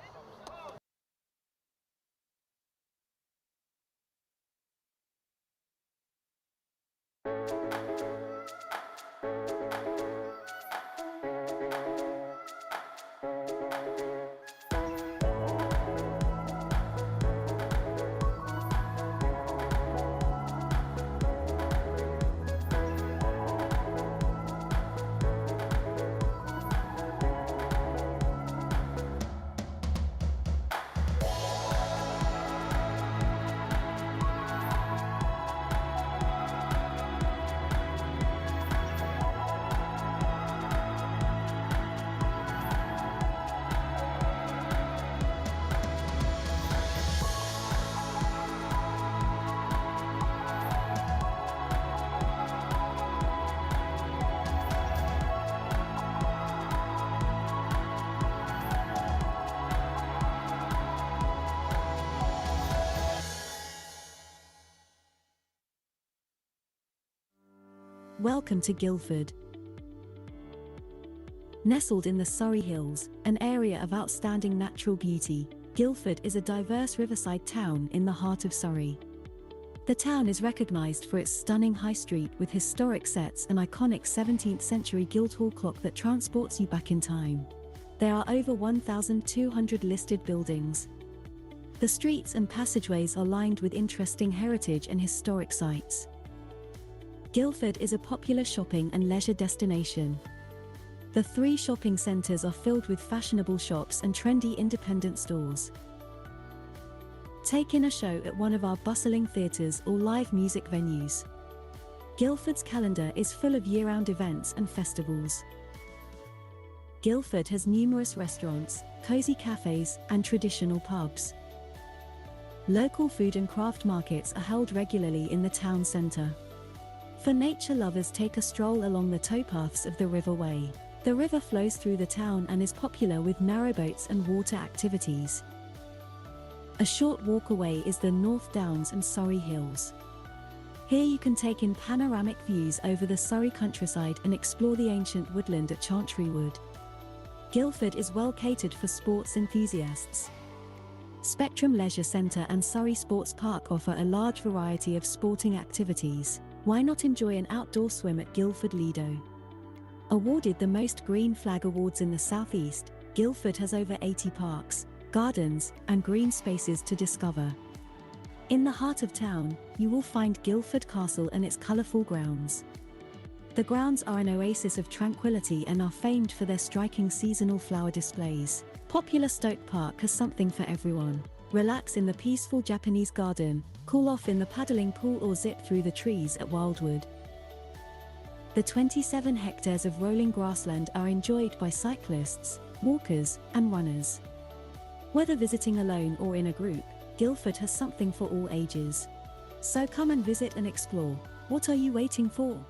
S8: Welcome to Guildford. Nestled in the Surrey Hills, an area of outstanding natural beauty, Guildford is a diverse riverside town in the heart of Surrey. The town is recognised for its stunning high street with historic sets and iconic 17th century Guildhall clock that transports you back in time. There are over 1,200 listed buildings. The streets and passageways are lined with interesting heritage and historic sites. Guildford is a popular shopping and leisure destination. The 3 shopping centres are filled with fashionable shops and trendy independent stores. Take in a show at one of our bustling theatres or live music venues. Guildford's calendar is full of year-round events and festivals. Guildford has numerous restaurants, cosy cafes, and traditional pubs. Local food and craft markets are held regularly in the town centre. For nature lovers, take a stroll along the towpaths of the River Way. The river flows through the town and is popular with narrowboats and water activities. A short walk away is the North Downs and Surrey Hills. Here you can take in panoramic views over the Surrey countryside and explore the ancient woodland at Chantry Wood. Guildford is well catered for sports enthusiasts. Spectrum Leisure Centre and Surrey Sports Park offer a large variety of sporting activities. Why not enjoy an outdoor swim at Guildford Lido? Awarded the most green flag awards in the southeast, Guildford has over 80 parks, gardens, and green spaces to discover. In the heart of town, you will find Guildford Castle and its colourful grounds. The grounds are an oasis of tranquility and are famed for their striking seasonal flower displays. Popular Stoke Park has something for everyone. Relax in the peaceful Japanese garden, cool off in the paddling pool, or zip through the trees at Wildwood. The 27 hectares of rolling grassland are enjoyed by cyclists, walkers, and runners. Whether visiting alone or in a group, Guildford has something for all ages. So come and visit and explore. What are you waiting for?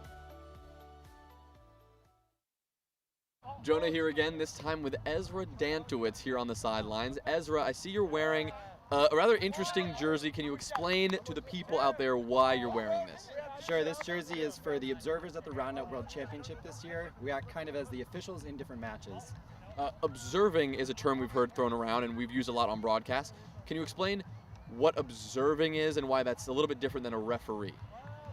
S2: Jonah here again, this time with Ezra Dantowitz here on the sidelines. Ezra, I see you're wearing a rather interesting jersey. Can you explain to the people out there why you're wearing this?
S9: Sure, this jersey is for the observers at the Roundnet World Championship this year. We act kind of as the officials in different matches.
S2: Observing is a term we've heard thrown around and we've used a lot on broadcast. Can you explain what observing is and why that's a little bit different than a referee?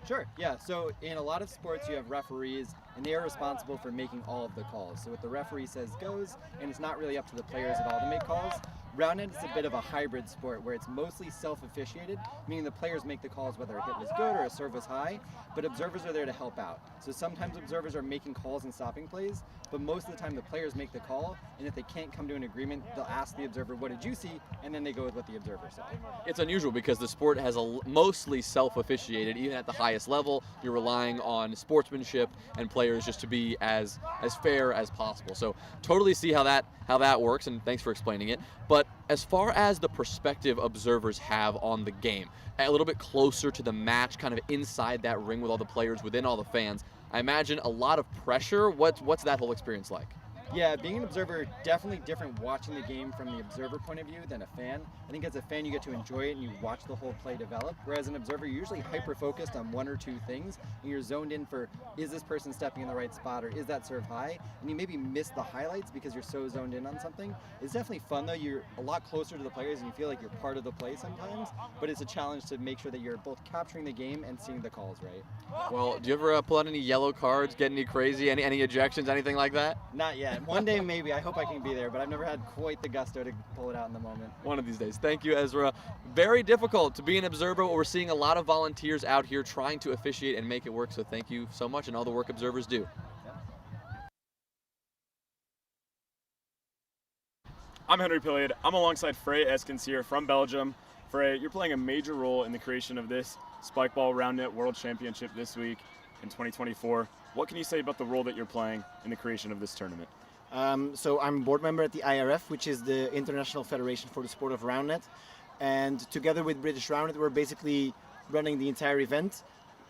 S9: Sure, yeah. So in a lot of sports you have referees and they are responsible for making all of the calls. So what the referee says goes, and it's not really up to the players at all to make calls. Roundnet is a bit of a hybrid sport where it's mostly self-officiated, meaning the players make the calls whether a hit was good or a serve was high, but observers are there to help out. So sometimes observers are making calls and stopping plays, but most of the time the players make the call, and if they can't come to an agreement, they'll ask the observer, what did you see? And then they go with what the observer saw.
S2: It's unusual because the sport has mostly self-officiated, even at the highest level. You're relying on sportsmanship and players just to be as fair as possible. So totally see how that works, and thanks for explaining it. But as far as the perspective observers have on the game, a little bit closer to the match, kind of inside that ring with all the players, within all the fans, I imagine a lot of pressure. What's that whole experience like?
S9: Yeah, being an observer, definitely different watching the game from the observer point of view than a fan. I think as a fan you get to enjoy it and you watch the whole play develop, whereas an observer you're usually hyper-focused on one or two things, and you're zoned in for, is this person stepping in the right spot, or is that serve high? And you maybe miss the highlights because you're so zoned in on something. It's definitely fun though, you're a lot closer to the players and you feel like you're part of the play sometimes, but it's a challenge to make sure that you're both capturing the game and seeing the calls right.
S2: Well, do you ever pull out any yellow cards, get any crazy, any ejections, anything like that?
S9: Not yet. One day maybe. I hope I can be there, but I've never had quite the gusto to pull it out in the moment.
S2: One of these days. Thank you, Ezra. Very difficult to be an observer. We're seeing a lot of volunteers out here trying to officiate and make it work, so thank you so much and all the work observers do.
S3: I'm Henry Pilliard. I'm alongside Frey Eskens here from Belgium. Frey, you're playing a major role in the creation of this Spikeball Roundnet World Championship this week in 2024. What can you say about the role that you're playing in the creation of this tournament?
S10: So I'm a board member at the IRF, which is the International Federation for the Sport of Roundnet. And together with British Roundnet, we're basically running the entire event.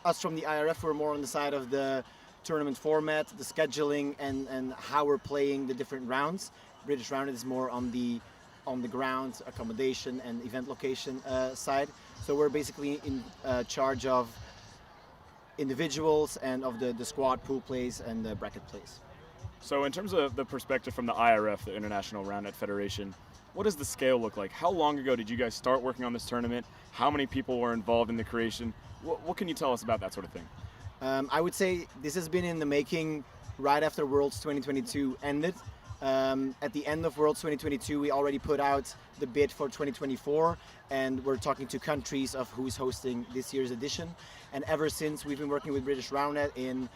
S10: Us from the IRF, we're more on the side of the tournament format, the scheduling, and how we're playing the different rounds. British Roundnet is more on the ground, accommodation, and event location side. So we're basically in charge of individuals and of the squad pool plays and the bracket plays.
S3: So in terms of the perspective from the IRF, the International Roundnet Federation, what does the scale look like? How long ago did you guys start working on this tournament? How many people were involved in the creation? What can you tell us about that sort of thing?
S10: I would say this has been in the making right after Worlds 2022 ended. At the end of Worlds 2022, we already put out the bid for 2024, and we're talking to countries of who's hosting this year's edition. And ever since, we've been working with British Roundnet in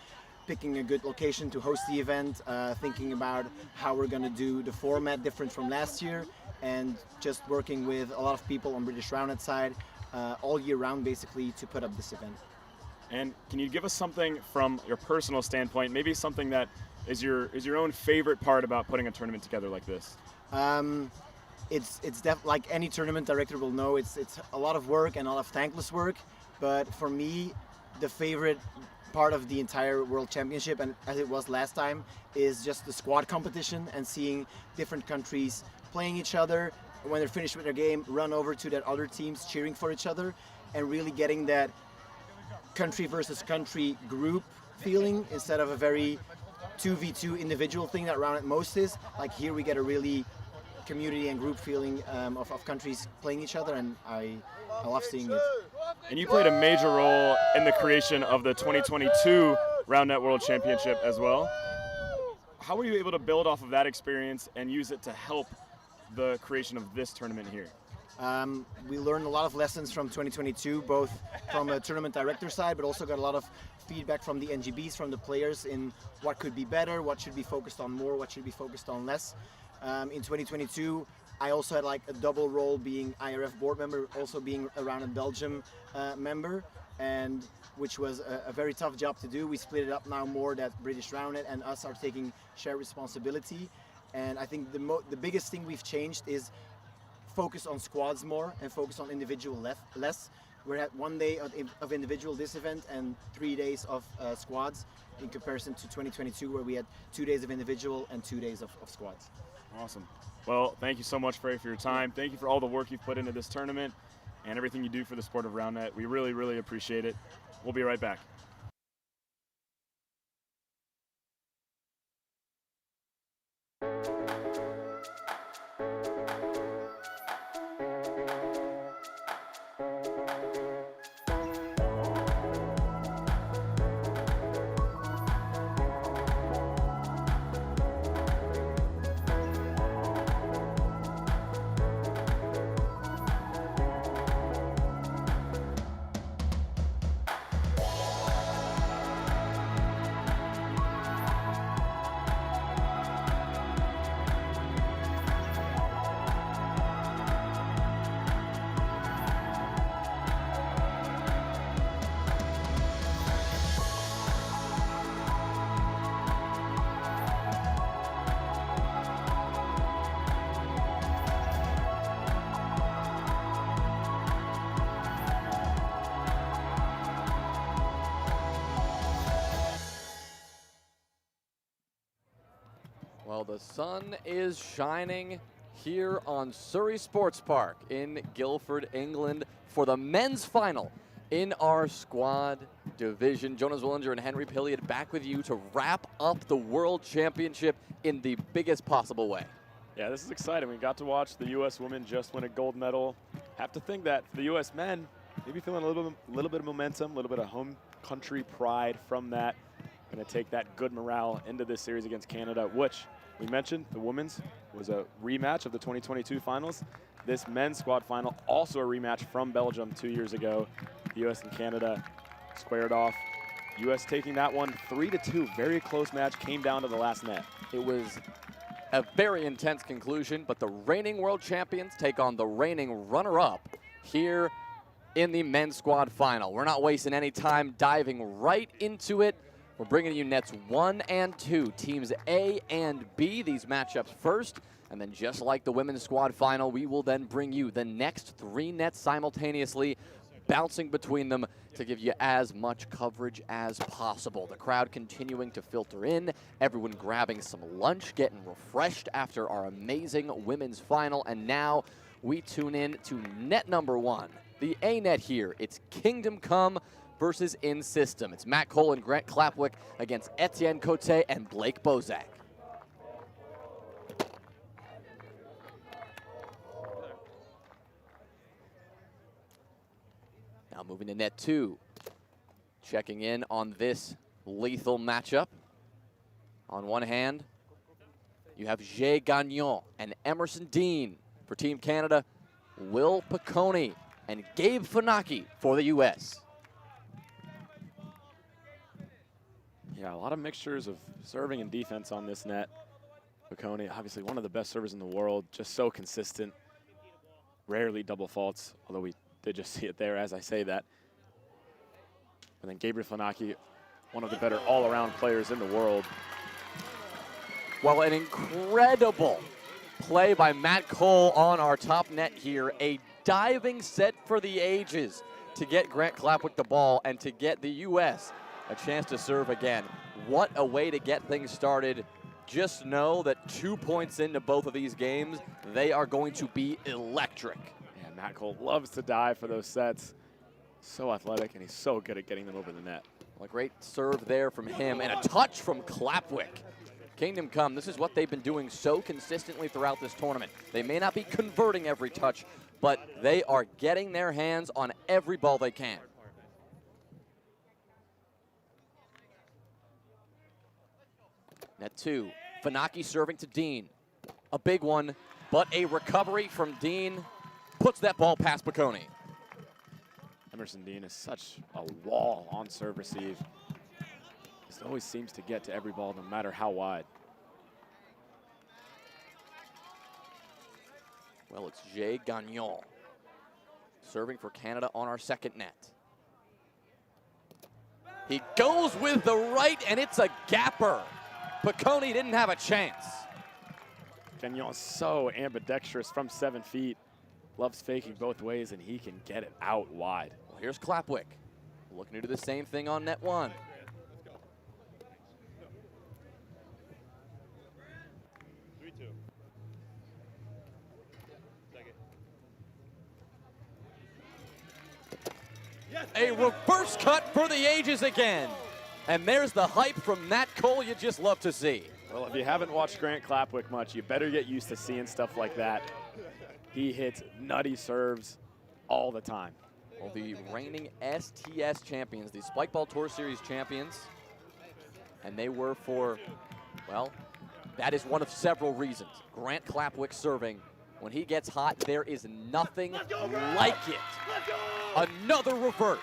S10: picking a good location to host the event, thinking about how we're going to do the format different from last year, and just working with a lot of people on British Roundnet side all year round basically to put up this event.
S3: And can you give us something from your personal standpoint, maybe something that is your own favorite part about putting a tournament together like this?
S10: It's like any tournament director will know, it's a lot of work and a lot of thankless work, but for me, the favorite part of the entire World Championship, and as it was last time, is just the squad competition and seeing different countries playing each other. When they're finished with their game, run over to that other teams cheering for each other, and really getting that country versus country group feeling instead of a very 2v2 individual thing that Roundnet most is. Like here we get a really community and group feeling of countries playing each other, and I love seeing it.
S3: And you played a major role in the creation of the 2022 Roundnet World Championship as well. How were you able to build off of that experience and use it to help the creation of this tournament here?
S10: We learned a lot of lessons from 2022, both from a tournament director side, but also got a lot of feedback from the NGBs, from the players, in what could be better, what should be focused on more, what should be focused on less. In 2022, I also had like a double role, being IRF board member, also being a Roundnet Belgium member. and which was a very tough job to do. We split it up now more that British Roundnet and us are taking shared responsibility. And I think the biggest thing we've changed is focus on squads more and focus on individual less. We're at 1 day of individual this event and 3 days of squads in comparison to 2022 where we had 2 days of individual and 2 days of squads.
S3: Awesome. Well, thank you so much, Frey, for your time. Thank you for all the work you've put into this tournament and everything you do for the sport of Roundnet. We really, really appreciate it. We'll be right back.
S2: Well, the sun is shining here on Surrey Sports Park in Guildford, England for the men's final in our squad division. Jonas Willinger and Henry Pilliard back with you to wrap up the World Championship in the biggest possible way.
S3: Yeah, this is exciting. We got to watch the U.S. women just win a gold medal. Have to think that for the U.S. men, maybe feeling a little bit of momentum, a little bit of home country pride from that. Going to take that good morale into this series against Canada, which we mentioned, the women's was a rematch of the 2022 finals. This men's squad final, also a rematch from Belgium 2 years ago. The U.S. and Canada squared off. U.S. taking that one 3-2. Very close match, came down to the last net.
S2: It was a very intense conclusion, but the reigning world champions take on the reigning runner-up here in the men's squad final. We're not wasting any time, diving right into it. We're bringing you nets 1 and 2, teams A and B, these matchups first, and then just like the women's squad final, we will then bring you the next 3 nets simultaneously, bouncing between them to give you as much coverage as possible. The crowd continuing to filter in, everyone grabbing some lunch, getting refreshed after our amazing women's final, and now we tune in to net number 1, the A net here. It's Kingdom Come versus In System. It's Matt Cole and Grant Clapwick against Etienne Cote and Blake Bozak. Now moving to net 2. Checking in on this lethal matchup. On one hand, you have Jay Gagnon and Emerson Dean for Team Canada, Will Piccone and Gabe Funaki for the U.S.
S3: Yeah, a lot of mixtures of serving and defense on this net. Piccone, obviously one of the best servers in the world, just so consistent. Rarely double faults, although we did just see it there as I say that. And then Gabriel Funaki, one of the better all-around players in the world.
S2: Well, an incredible play by Matt Cole on our top net here. A diving set for the ages to get Grant Clapwick the ball and to get the U.S. a chance to serve again. What a way to get things started. Just know that 2 points into both of these games, they are going to be electric.
S3: Yeah, Matt Cole loves to dive for those sets. So athletic, and he's so good at getting them over the net.
S2: Well, a great serve there from him, and a touch from Clapwick. Kingdom Come, this is what they've been doing so consistently throughout this tournament. They may not be converting every touch, but they are getting their hands on every ball they can. Net 2, Funaki serving to Dean. A big one, but a recovery from Dean puts that ball past Piccone.
S3: Emerson Dean is such a wall on serve receive. Just always seems to get to every ball no matter how wide.
S2: Well, it's Jay Gagnon serving for Canada on our second net. He goes with the right, and it's a gapper. Piccone didn't have a chance.
S3: Gagnon so ambidextrous from 7 feet. Loves faking both ways, and he can get it out wide.
S2: Well, here's Clapwick looking to do the same thing on net 1. A reverse cut for the ages again. And there's the hype from Nat Cole you just love to see.
S3: Well, if you haven't watched Grant Clapwick much, you better get used to seeing stuff like that. He hits nutty serves all the time.
S2: Well, the reigning STS champions, the Spikeball Tour Series champions, and they were for, well, that is one of several reasons. Grant Clapwick serving. When he gets hot, there is nothing like it. Another reverse.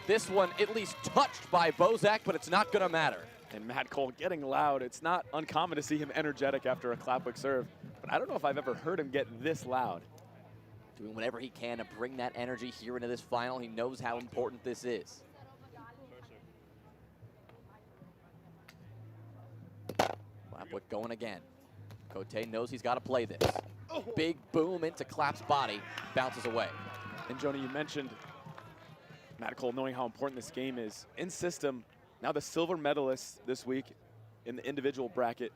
S2: This one at least touched by Bozak, but it's not going to matter.
S3: And Matt Cole getting loud. It's not uncommon to see him energetic after a Clapwick serve, but I don't know if I've ever heard him get this loud.
S2: Doing whatever he can to bring that energy here into this final. He knows how important this is. Clapwick going again. Cote knows he's got to play this. Big boom into Clap's body, bounces away.
S3: And Jonah, you mentioned Matt Cole knowing how important this game is. In system, now the silver medalists this week in the individual bracket,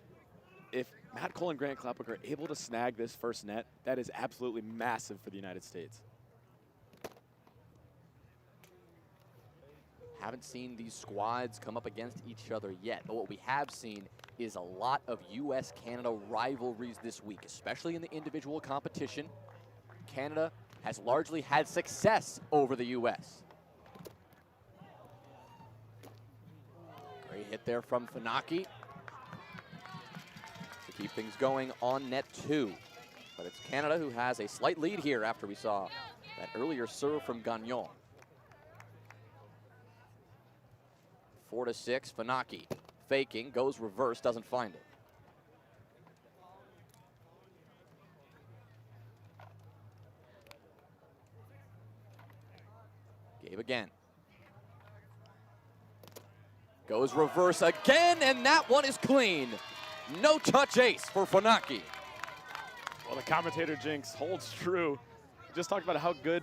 S3: if Matt Cole and Grant Clapwick are able to snag this first net, that is absolutely massive for the United States.
S2: Haven't seen these squads come up against each other yet, but what we have seen is a lot of US-Canada rivalries this week, especially in the individual competition. Canada has largely had success over the US. Great hit there from Funaki to keep things going on net 2. But it's Canada who has a slight lead here after we saw that earlier serve from Gagnon. 4-6, Funaki faking, goes reverse, doesn't find it. Gabe again. Goes reverse again, and that one is clean. No touch ace for Funaki.
S3: Well, the commentator jinx holds true. Just talked about how good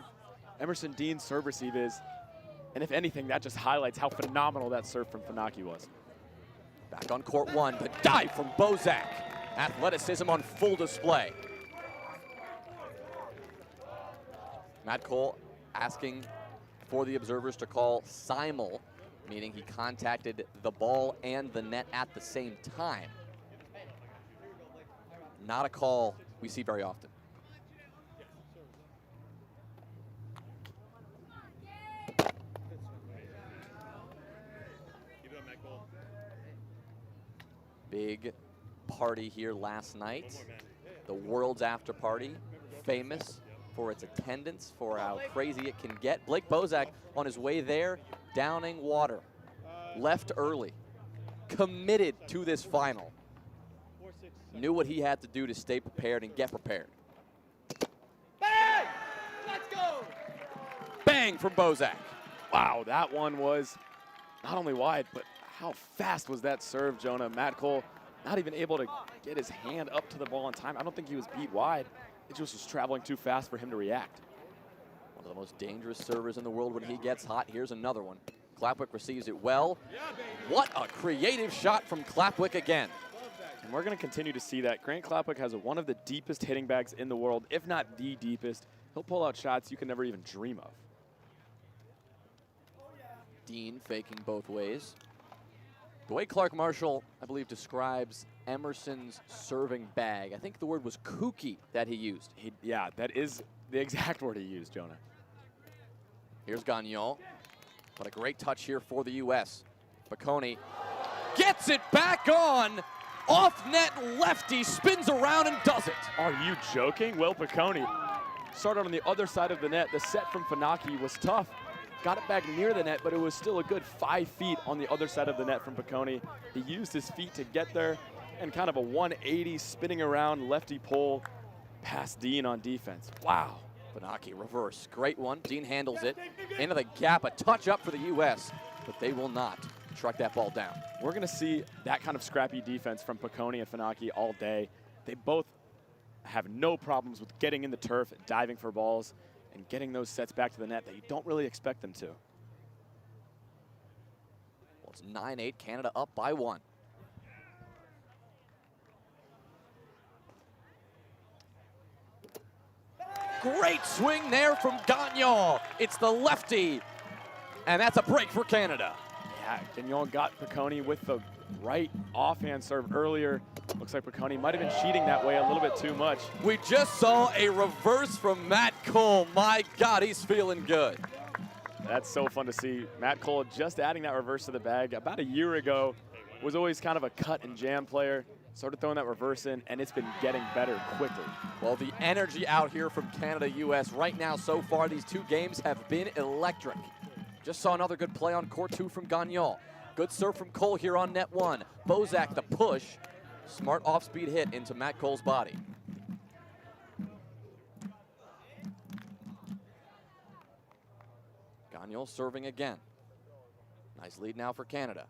S3: Emerson Dean's serve receive is. And if anything, that just highlights how phenomenal that serve from Funaki was.
S2: Back on court 1, the dive from Bozak. Athleticism on full display. Matt Cole asking for the observers to call simul, meaning he contacted the ball and the net at the same time. Not a call we see very often. Big party here last night. The world's after party, famous for its attendance, for how crazy it can get. Blake Bozak on his way there, downing water. Left early, committed to this final. Knew what he had to do to stay prepared and get prepared.
S11: Bang! Let's go!
S2: Bang from Bozak.
S3: Wow, that one was not only wide, but how fast was that serve, Jonah? Matt Cole not even able to get his hand up to the ball in time. I don't think he was beat wide. It just was traveling too fast for him to react.
S2: One of the most dangerous servers in the world when he gets hot. Here's another one. Clapwick receives it well. What a creative shot from Clapwick again.
S3: And we're going to continue to see that. Grant Clapwick has one of the deepest hitting bags in the world, if not the deepest. He'll pull out shots you can never even dream of.
S2: Dean faking both ways. The way Clark Marshall, I believe, describes Emerson's serving bag, I think the word was kooky that he used.
S3: Yeah, that is the exact word he used, Jonah.
S2: Here's Gagnon. What a great touch here for the U.S. Piccone gets it back on. Off net lefty, spins around and does it.
S3: Are you joking? Will Piccone started on the other side of the net. The set from Funaki was tough. Got it back near the net, but it was still a good 5 feet on the other side of the net from Piccone. He used his feet to get there, and kind of a 180 spinning around lefty pull past Dean on defense. Wow.
S2: Funaki reverse, great one. Dean handles it into the gap, a touch up for the U.S. but they will not track that ball down.
S3: We're going to see that kind of scrappy defense from Piccone and Funaki all day. They both have no problems with getting in the turf, diving for balls, and getting those sets back to the net that you don't really expect them to.
S2: Well, it's 9-8, Canada up by 1. Great swing there from Gagnon. It's the lefty, and that's a break for Canada.
S3: Yeah, Gagnon got Piccone with the right offhand serve earlier. Looks like Piccone might have been cheating that way a little bit too much.
S2: We just saw a reverse from Matt Cole. My God, he's feeling good.
S3: That's so fun to see. Matt Cole just adding that reverse to the bag. About a year ago, was always kind of a cut and jam player. Started throwing that reverse in, and it's been getting better quickly.
S2: Well, the energy out here from Canada-US right now so far, these two games have been electric. Just saw another good play on court 2 from Gagnon. Good serve from Cole here on net 1. Bozak, the push. Smart off-speed hit into Matt Cole's body. Gagnon serving again. Nice lead now for Canada.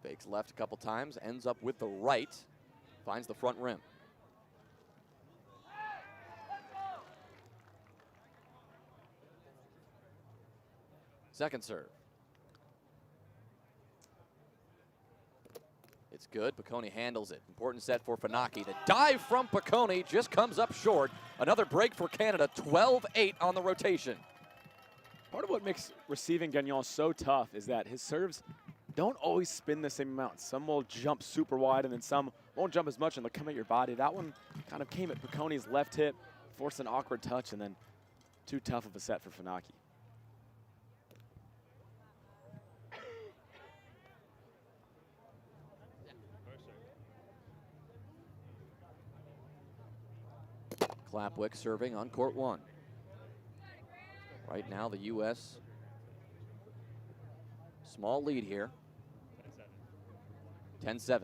S2: Fakes left a couple times, ends up with the right, finds the front rim. Second serve. It's good. Piccone handles it. Important set for Funaki. The dive from Piccone just comes up short. Another break for Canada. 12-8 on the rotation.
S3: Part of what makes receiving Gagnon so tough is that his serves don't always spin the same amount. Some will jump super wide, and then some won't jump as much, and they'll come at your body. That one kind of came at Piccone's left hip, forced an awkward touch, and then too tough of a set for Funaki.
S2: Clapwick serving on court 1. Right now, the U.S. small lead here. 10-7.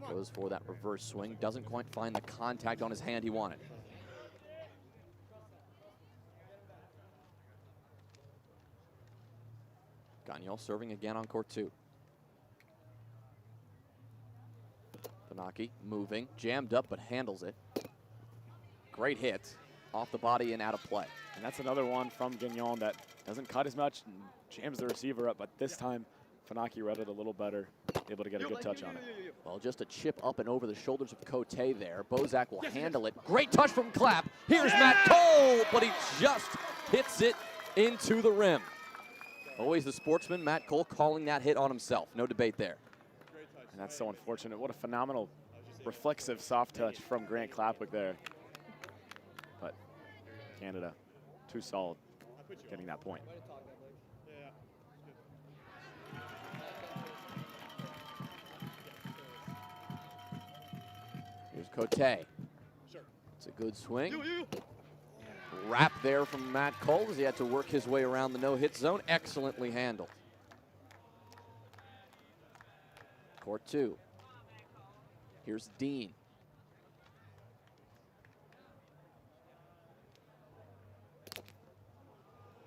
S2: Goes for that reverse swing. Doesn't quite find the contact on his hand he wanted. Gagnon serving again on court 2. Funaki moving, jammed up, but handles it. Great hit, off the body and out of play.
S3: And that's another one from Gagnon that doesn't cut as much and jams the receiver up, but this time Funaki read it a little better, able to get a good touch on it.
S2: Well, just a chip up and over the shoulders of Cote there. Bozak will handle it. Great touch from Clapp. Here's Matt Cole, but he just hits it into the rim. Always the sportsman, Matt Cole calling that hit on himself. No debate there.
S3: And that's so unfortunate. What a phenomenal reflexive soft touch from Grant Clapwick there. But Canada, too solid getting that point.
S2: Here's Cote. It's a good swing. Wrap there from Matt Cole as he had to work his way around the no-hit zone. Excellently handled. Court 2. Here's Dean.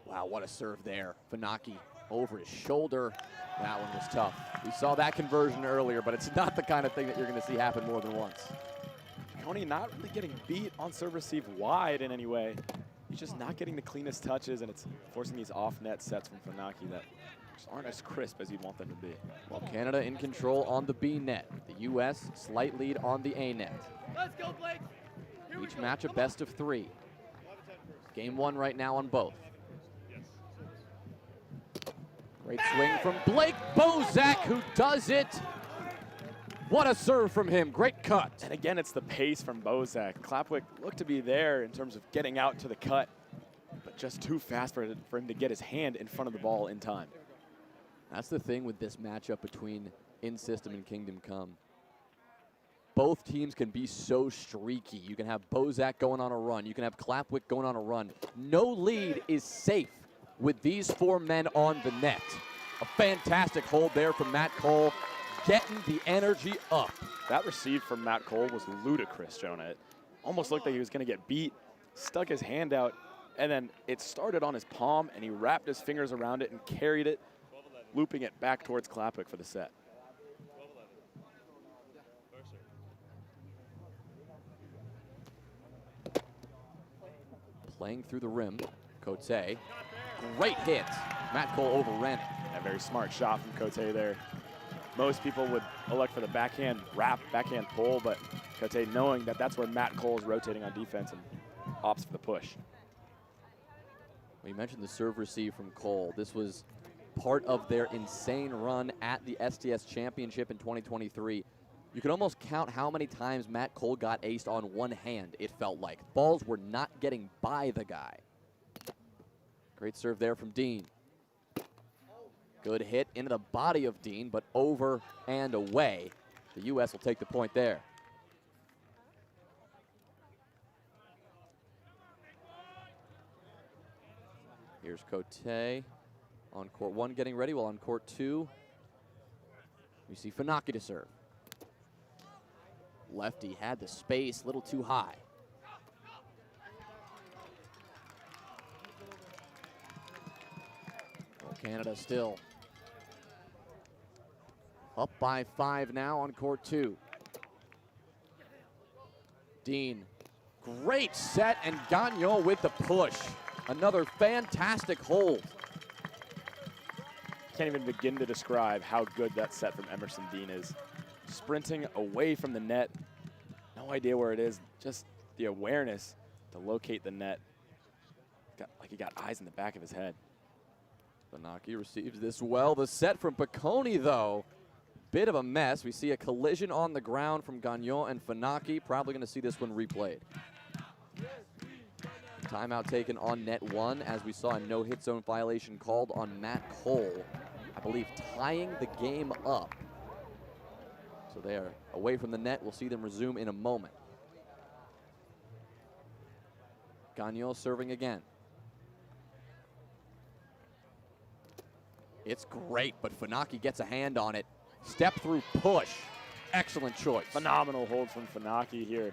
S2: Wow, what a serve there. Funaki over his shoulder. That one was tough. We saw that conversion earlier, but it's not the kind of thing that you're going to see happen more than once.
S3: Piccone not really getting beat on serve receive wide in any way. He's just not getting the cleanest touches, and it's forcing these off-net sets from Funaki that just aren't as crisp as you'd want them to be.
S2: Well, Canada in control on the B net. The U.S. slight lead on the A net.
S11: Let's go, Blake.
S2: Each match a best of 3. Game 1 right now on both. Great swing from Blake Bozak, who does it. What a serve from him. Great cut.
S3: And again, it's the pace from Bozak. Clapwick looked to be there in terms of getting out to the cut, but just too fast for him to get his hand in front of the ball in time.
S2: That's the thing with this matchup between In-System and Kingdom Come. Both teams can be so streaky. You can have Bozak going on a run. You can have Clapwick going on a run. No lead is safe with these 4 men on the net. A fantastic hold there from Matt Cole, getting the energy up.
S3: That receive from Matt Cole was ludicrous, Jonah. almost looked like he was going to get beat, stuck his hand out, and then it started on his palm, and he wrapped his fingers around it and carried it, looping it back towards Klapwick for the set.
S2: Playing through the rim, Cote. Great hit. Matt Cole overran it.
S3: A very smart shot from Cote there. Most people would elect for the backhand wrap, backhand pull, but Cote knowing that that's where Matt Cole is rotating on defense and opts for the push.
S2: We mentioned the serve receive from Cole. This was part of their insane run at the STS Championship in 2023. You could almost count how many times Matt Cole got aced on one hand, it felt like. Balls were not getting by the guy. Great serve there from Dean. Good hit into the body of Dean, but over and away. The U.S. will take the point there. Here's Cote on court 1 getting ready, while on court 2, we see Funaki to serve. Lefty had the space a little too high. Well, Canada still up by 5 now on court 2. Dean, great set, and Gagnon with the push. Another fantastic hold.
S3: Can't even begin to describe how good that set from Emerson Dean is. Sprinting away from the net, no idea where it is, just the awareness to locate the net. Like he got eyes in the back of his head.
S2: Funaki receives this well. The set from Piccone, though, bit of a mess. We see a collision on the ground from Gagnon and Funaki. Probably going to see this one replayed. Timeout taken on net 1 as we saw a no-hit zone violation called on Matt Cole. I believe tying the game up. So they are away from the net. We'll see them resume in a moment. Gagnon serving again. It's great, but Funaki gets a hand on it. Step through push. Excellent choice.
S3: Phenomenal hold from Funaki here.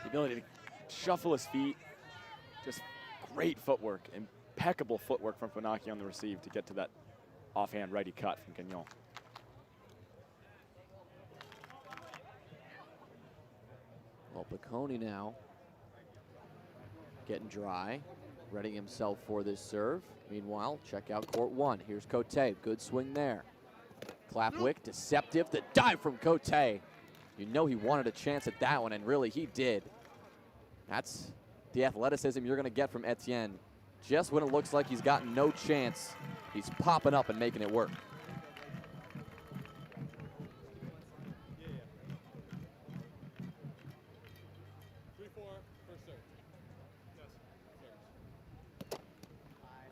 S3: The ability to shuffle his feet. Just great footwork. Impeccable footwork from Funaki on the receive to get to that offhand righty cut from Gagnon.
S2: Well, Piccone now getting dry, readying himself for this serve. Meanwhile, check out court 1. Here's Cote. Good swing there. Klapwick, deceptive. The dive from Cote. You know he wanted a chance at that one, and really he did. That's the athleticism you're going to get from Etienne. Just when it looks like he's got no chance, he's popping up and making it work.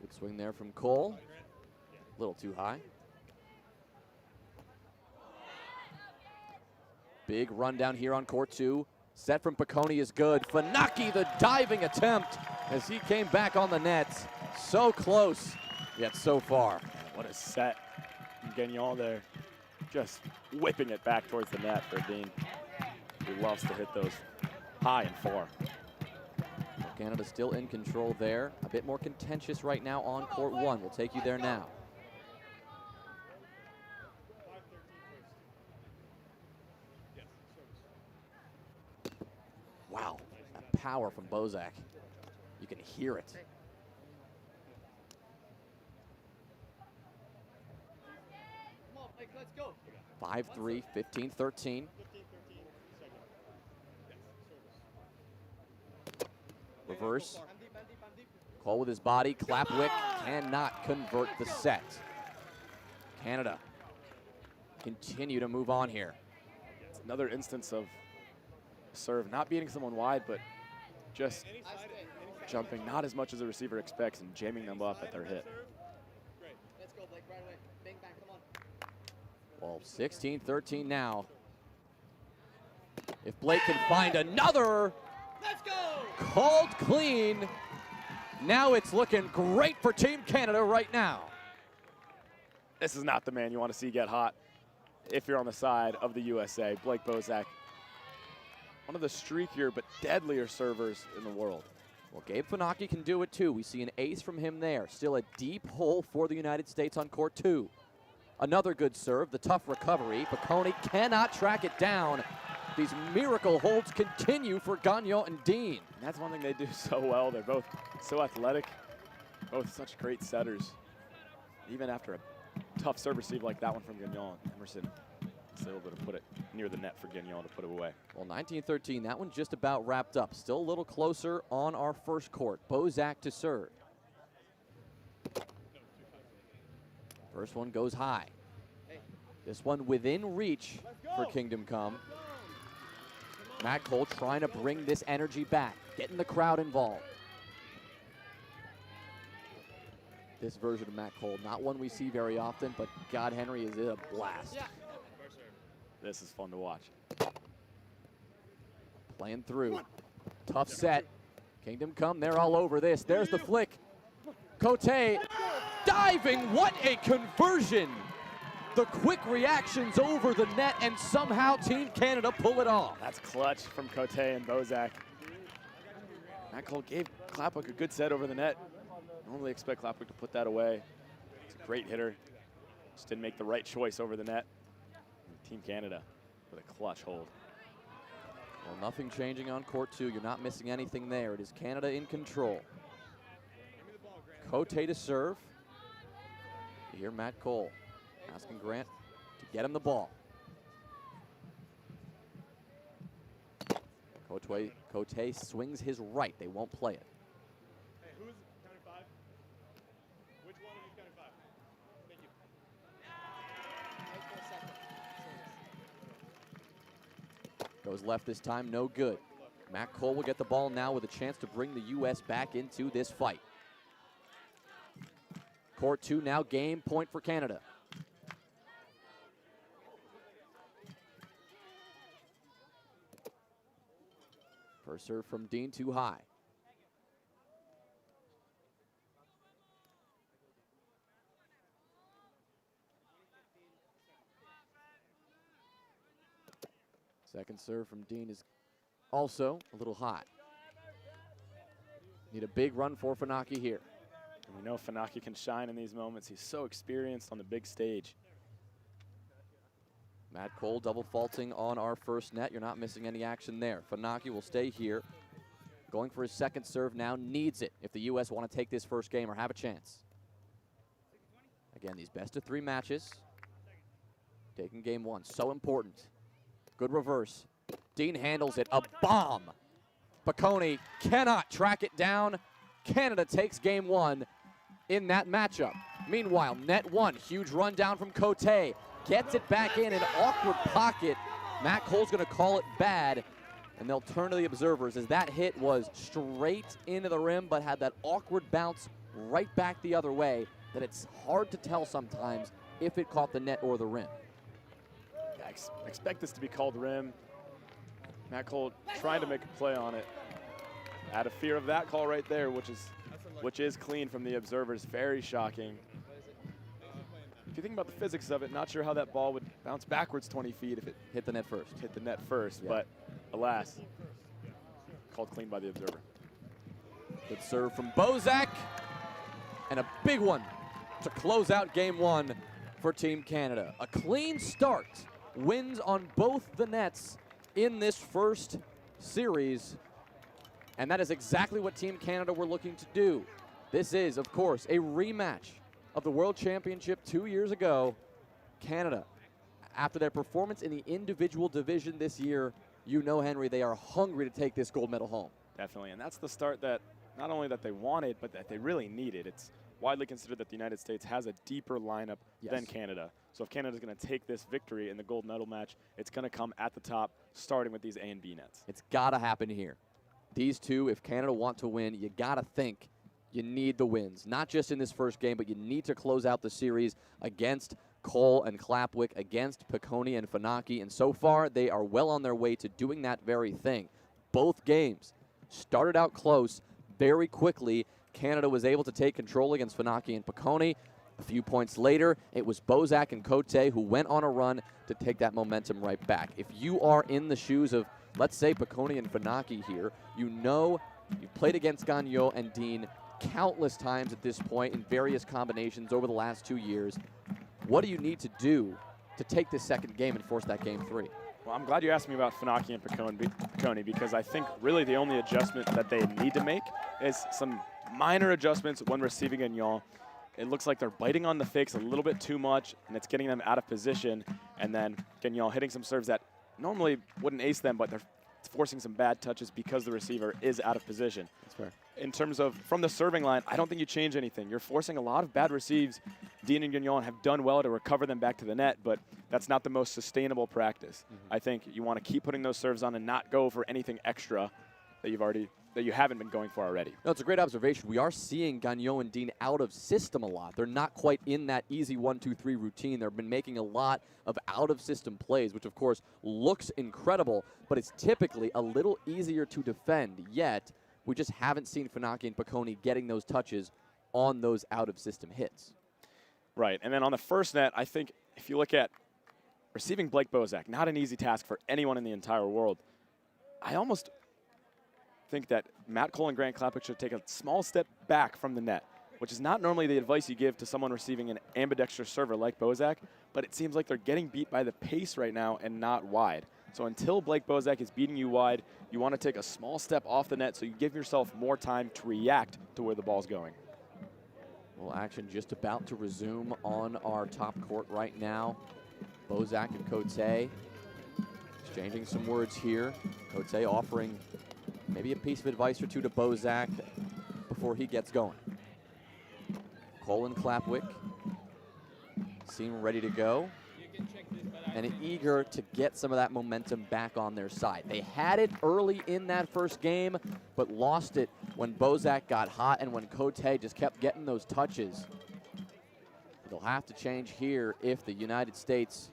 S2: Good swing there from Cole. A little too high. Big run down here on court 2. Set from Piccone is good. Funaki, the diving attempt as he came back on the net. So close, yet so far.
S3: What a set from Gagnon there. Just whipping it back towards the net for Dean. He loves to hit those high and far.
S2: Canada still in control there. A bit more contentious right now on court 1. We'll take you there now. Wow, that power from Bozak. You can hear it.
S11: Come on, Mike, let's go.
S2: 5-3, 15-13. Reverse. Cole with his body. Klapwick cannot convert the set. Canada continue to move on here.
S3: It's another instance of serve not beating someone wide, but just jumping not as much as the receiver expects and jamming them up at their hit.
S11: Let's go, Blake, right away. Bang, bang, come on.
S2: Well, 16-13 now. If Blake can find another,
S11: let's go!
S2: Called clean. Now it's looking great for Team Canada right now.
S3: This is not the man you want to see get hot if you're on the side of the USA. Blake Bozak one of the streakier but deadlier servers in the world.
S2: Well, Gabe Funaki can do it too. We see an ace from him there. Still a deep hole for the United States on court 2. Another good serve, the tough recovery. Piccone cannot track it down. These miracle holds continue for Gagnon and Dean.
S3: And that's one thing they do so well. They're both so athletic, both such great setters. Even after a tough serve receive like that one from Gagnon, Emerson is able to put it near the net for Gagnon to put it away.
S2: Well, 19-13, that one just about wrapped up. Still a little closer on our first court. Bozak to serve. First one goes high. This one within reach for Kingdom Come. Matt Cole trying to bring this energy back, getting the crowd involved. This version of Matt Cole, not one we see very often, but God Henry is a blast.
S3: This is fun to watch.
S2: Playing through. Tough set. Kingdom Come, they're all over this. There's the flick. Cote diving, what a conversion! The quick reactions over the net, and somehow Team Canada pull it off.
S3: That's clutch from Cote and Bozak. Matt Cole gave Klapwick a good set over the net. Normally expect Klapwick to put that away. He's a great hitter. Just didn't make the right choice over the net. And Team Canada with a clutch hold.
S2: Well, nothing changing on court 2. You're not missing anything there. It is Canada in control. Cote to serve. You hear Matt Cole asking Grant to get him the ball. Cote swings his right. They won't play it.
S3: Hey, who's counting 5? Which one of you counting 5? Thank you.
S2: Goes left this time, no good. Matt Cole will get the ball now with a chance to bring the U.S. back into this fight. Court 2 now, game point for Canada. First serve from Dean, too high. Second serve from Dean is also a little high. Need a big run for Funaki here.
S3: And we know Funaki can shine in these moments. He's so experienced on the big stage.
S2: Matt Cole double faulting on our first net. You're not missing any action there. Funaki will stay here. Going for his second serve now, needs it if the U.S. want to take this first game or have a chance. Again, these best of 3 matches. Taking game 1, so important. Good reverse. Dean handles it, a bomb. Piccone cannot track it down. Canada takes game 1 in that matchup. Meanwhile, net 1, huge run down from Cote. Gets it back in an awkward pocket. Matt Cole's going to call it bad, and they'll turn to the observers as that hit was straight into the rim, but had that awkward bounce right back the other way that it's hard to tell sometimes if it caught the net or the rim.
S3: I expect this to be called rim. Matt Cole trying to make a play on it. Out of fear of that call right there, which is clean from the observers. Very shocking. If you think about the physics of it, not sure how that ball would bounce backwards 20 feet if it
S2: hit the net first.
S3: Hit the net first, yeah. But alas, called clean by the observer.
S2: Good serve from Bozak, and a big one to close out game 1 for Team Canada. A clean start, wins on both the nets in this first series, and that is exactly what Team Canada were looking to do. This is, of course, a rematch of the World Championship 2 years ago. Canada, after their performance in the individual division this year, you know, Henry, they are hungry to take this gold medal home.
S3: Definitely, and that's the start that not only that they wanted, but that they really needed. It's widely considered that the United States has a deeper lineup than Canada. So if Canada's going to take this victory in the gold medal match, it's going to come at the top, starting with these A and B nets.
S2: It's got to happen here. These two, if Canada want to win, you got to think you need the wins. Not just in this first game, but you need to close out the series against Cole and Klapwick, against Piccone and Funaki. And so far, they are well on their way to doing that very thing. Both games started out close very quickly. Canada was able to take control against Funaki and Piccone. A few points later, it was Bozak and Cote who went on a run to take that momentum right back. If you are in the shoes of, let's say, Piccone and Funaki here, you know you've played against Gagnon and Dean countless times at this point in various combinations over the last 2 years. What do you need to do to take this second game and force that game 3?
S3: Well, I'm glad you asked me about Funaki and Piccone because I think really the only adjustment that they need to make is some minor adjustments when receiving Gagnon. It looks like they're biting on the fakes a little bit too much, and it's getting them out of position. And then Gagnon hitting some serves that normally wouldn't ace them, but they're forcing some bad touches because the receiver is out of position.
S2: That's fair.
S3: In terms of from the serving line, I don't think you change anything. You're forcing a lot of bad receives. Dean and Gagnon have done well to recover them back to the net, but that's not the most sustainable practice. I think you want to keep putting those serves on and not go for anything extra that you haven't been going for already.
S2: No, it's a great observation. We are seeing Gagnon and Dean out of system a lot. They're not quite in that easy 1-2-3 routine. They've been making a lot of out-of-system plays, which, of course, looks incredible, but it's typically a little easier to defend, yet we just haven't seen Funaki and Piccone getting those touches on those out-of-system hits.
S3: Right, and then on the first net, I think if you look at receiving Blake Bozak, not an easy task for anyone in the entire world. I almost think that Matt Cole and Grant Klapik should take a small step back from the net, which is not normally the advice you give to someone receiving an ambidextrous server like Bozak, but it seems like they're getting beat by the pace right now and not wide. So until Blake Bozak is beating you wide, you want to take a small step off the net so you give yourself more time to react to where the ball's going.
S2: Well, action just about to resume on our top court right now. Bozak and Cote exchanging some words here. Cote offering maybe a piece of advice or two to Bozak before he gets going. Cole and Klapik seem ready to go and eager to get some of that momentum back on their side. They had it early in that first game, but lost it when Bozak got hot and when Cote just kept getting those touches. They'll have to change here if the United States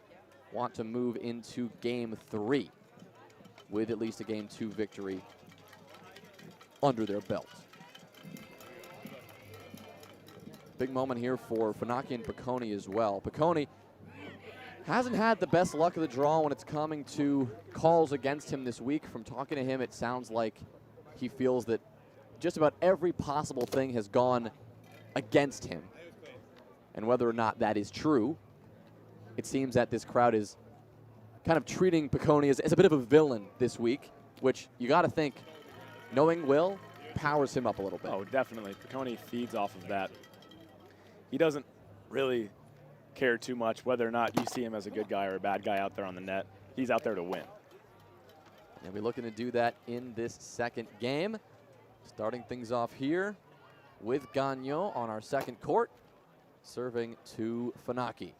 S2: want to move into game 3 with at least a game 2 victory under their belt. Big moment here for Funaki and Piccone as well. Piccone hasn't had the best luck of the draw when it's coming to calls against him this week. From talking to him, it sounds like he feels that just about every possible thing has gone against him. And whether or not that is true, it seems that this crowd is kind of treating Piccone as a bit of a villain this week, which you got to think, knowing Will, powers him up a little bit.
S3: Oh, definitely. Piccone feeds off of that. He doesn't really care too much whether or not you see him as a good guy or a bad guy out there on the net. He's out there to win.
S2: And we're looking to do that in this second game. Starting things off here with Gagnon on our second court, serving to Funaki.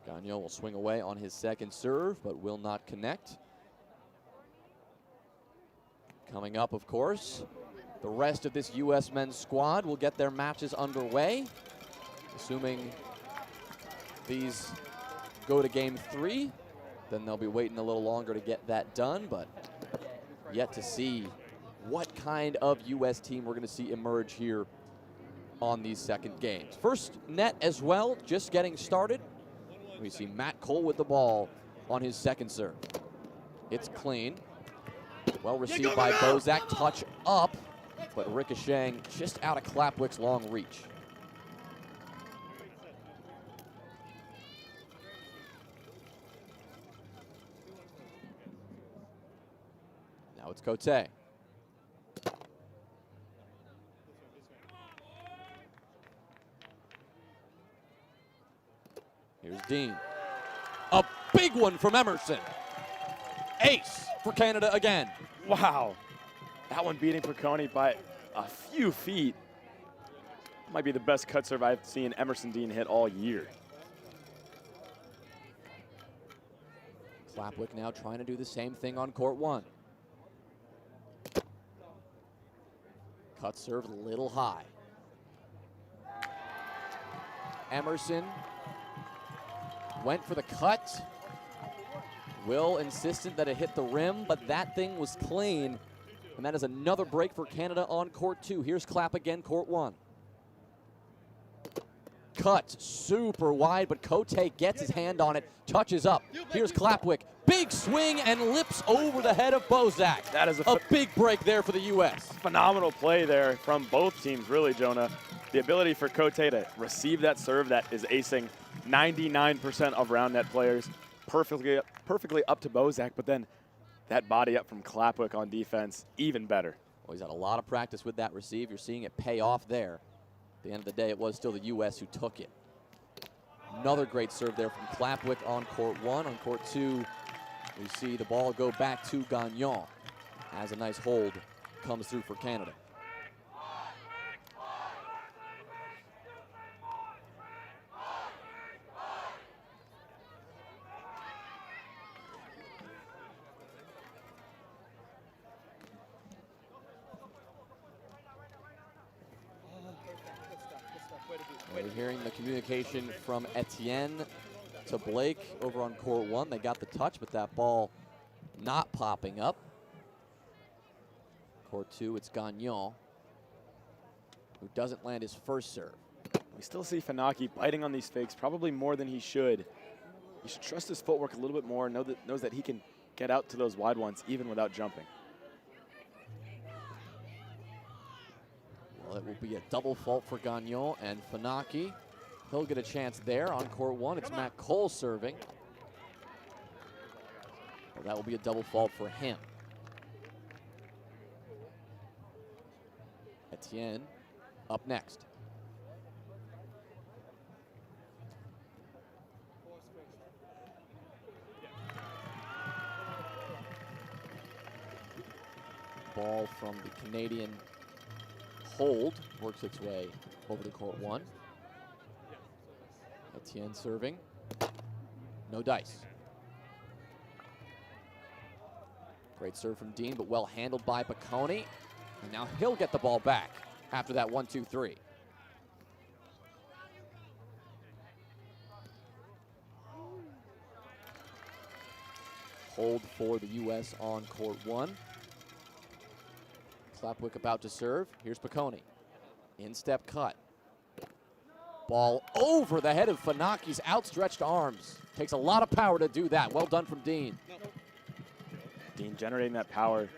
S2: Gagnon will swing away on his second serve, but will not connect. Coming up, of course, the rest of this U.S. men's squad will get their matches underway, assuming these go to game 3. Then they'll be waiting a little longer to get that done, but yet to see what kind of U.S. team we're going to see emerge here on these second games. First net as well, just getting started. We see Matt Cole with the ball on his second serve. It's clean. Well received by Bozak. Touch up, but ricocheting just out of Klapik's long reach. Now it's Cote. Here's Dean. A big one from Emerson. Ace for Canada again.
S3: Wow. That one beating Piccone by a few feet. Might be the best cut serve I've seen Emerson Dean hit all year.
S2: Klapik now trying to do the same thing on court 1. Cut serve a little high. Emerson went for the cut. Will insisted that it hit the rim, but that thing was clean. And that is another break for Canada on court 2. Here's Clapp again, court 1. Cut super wide, but Cote gets his hand on it, touches up. Here's Clapwick. Big swing and lips over the head of Bozak.
S3: That is
S2: a big break there for the U.S.
S3: Phenomenal play there from both teams, really, Jonah. The ability for Cote to receive that serve that is acing 99% of round net players, perfectly up to Bozak, but then that body up from Clapwick on defense, even better.
S2: Well, he's had a lot of practice with that receive. You're seeing it pay off there. At the end of the day, it was still the U.S. who took it. Another great serve there from Clapwick on court 1. On court 2, we see the ball go back to Gagnon as a nice hold comes through for Canada. We're hearing the communication from Etienne to Blake over on court 1. They got the touch, but that ball not popping up. Court 2, it's Gagnon, who doesn't land his first serve.
S3: We still see Funaki biting on these fakes, probably more than he should. He should trust his footwork a little bit more, knows that he can get out to those wide ones even without jumping.
S2: Well, it will be a double fault for Gagnon and Funaki. He'll get a chance there on court 1. It's Matt Cole serving. Well, that will be a double fault for him. Etienne up next. Ball from the Canadian hold works its way over to court 1. Etienne serving. No dice. Great serve from Dean, but well handled by Bocconi. And now he'll get the ball back after that 1-2-3. Hold for the U.S. on court 1. Clapwick about to serve. Here's Bocconi. In-step cut. Ball over the head of Funaki's outstretched arms. Takes a lot of power to do that. Well done from Dean.
S3: Dean generating that power.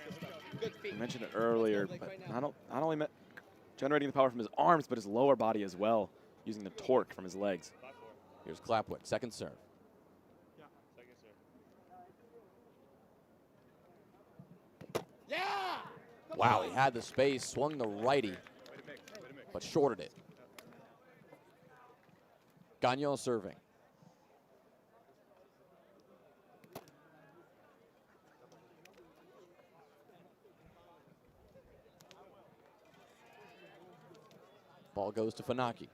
S3: I mentioned it earlier, but not only generating the power from his arms, but his lower body as well, using the torque from his legs.
S2: Here's Clapwick, second serve. Wow, he had the space, swung the righty, but shorted it. Gagnon serving. Ball goes to Funaki.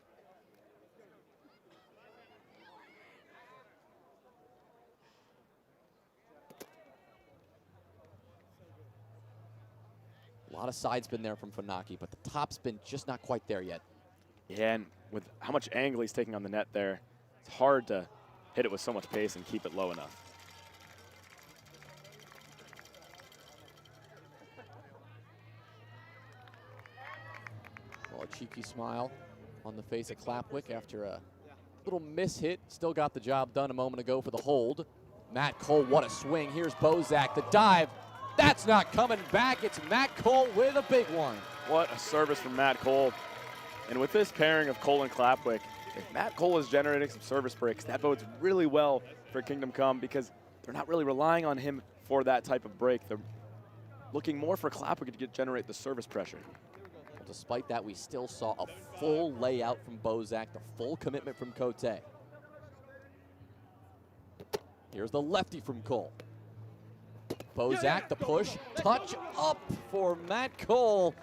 S2: A lot of side spin there from Funaki, but the top spin just not quite there yet.
S3: Yeah, and with how much angle he's taking on the net there, it's hard to hit it with so much pace and keep it low enough.
S2: Well, a cheeky smile on the face of Clapwick after a little miss-hit. Still got the job done a moment ago for the hold. Matt Cole, what a swing. Here's Bozak, the dive. That's not coming back. It's Matt Cole with a big one.
S3: What a service from Matt Cole. And with this pairing of Cole and Clapwick, if Matt Cole is generating some service breaks, that bodes really well for Kingdom Come because they're not really relying on him for that type of break. They're looking more for Clapwick to generate the service pressure.
S2: Well, despite that, we still saw a full layout from Bozak, the full commitment from Cote. Here's the lefty from Cole. Bozak, the push, touch up for Matt Cole.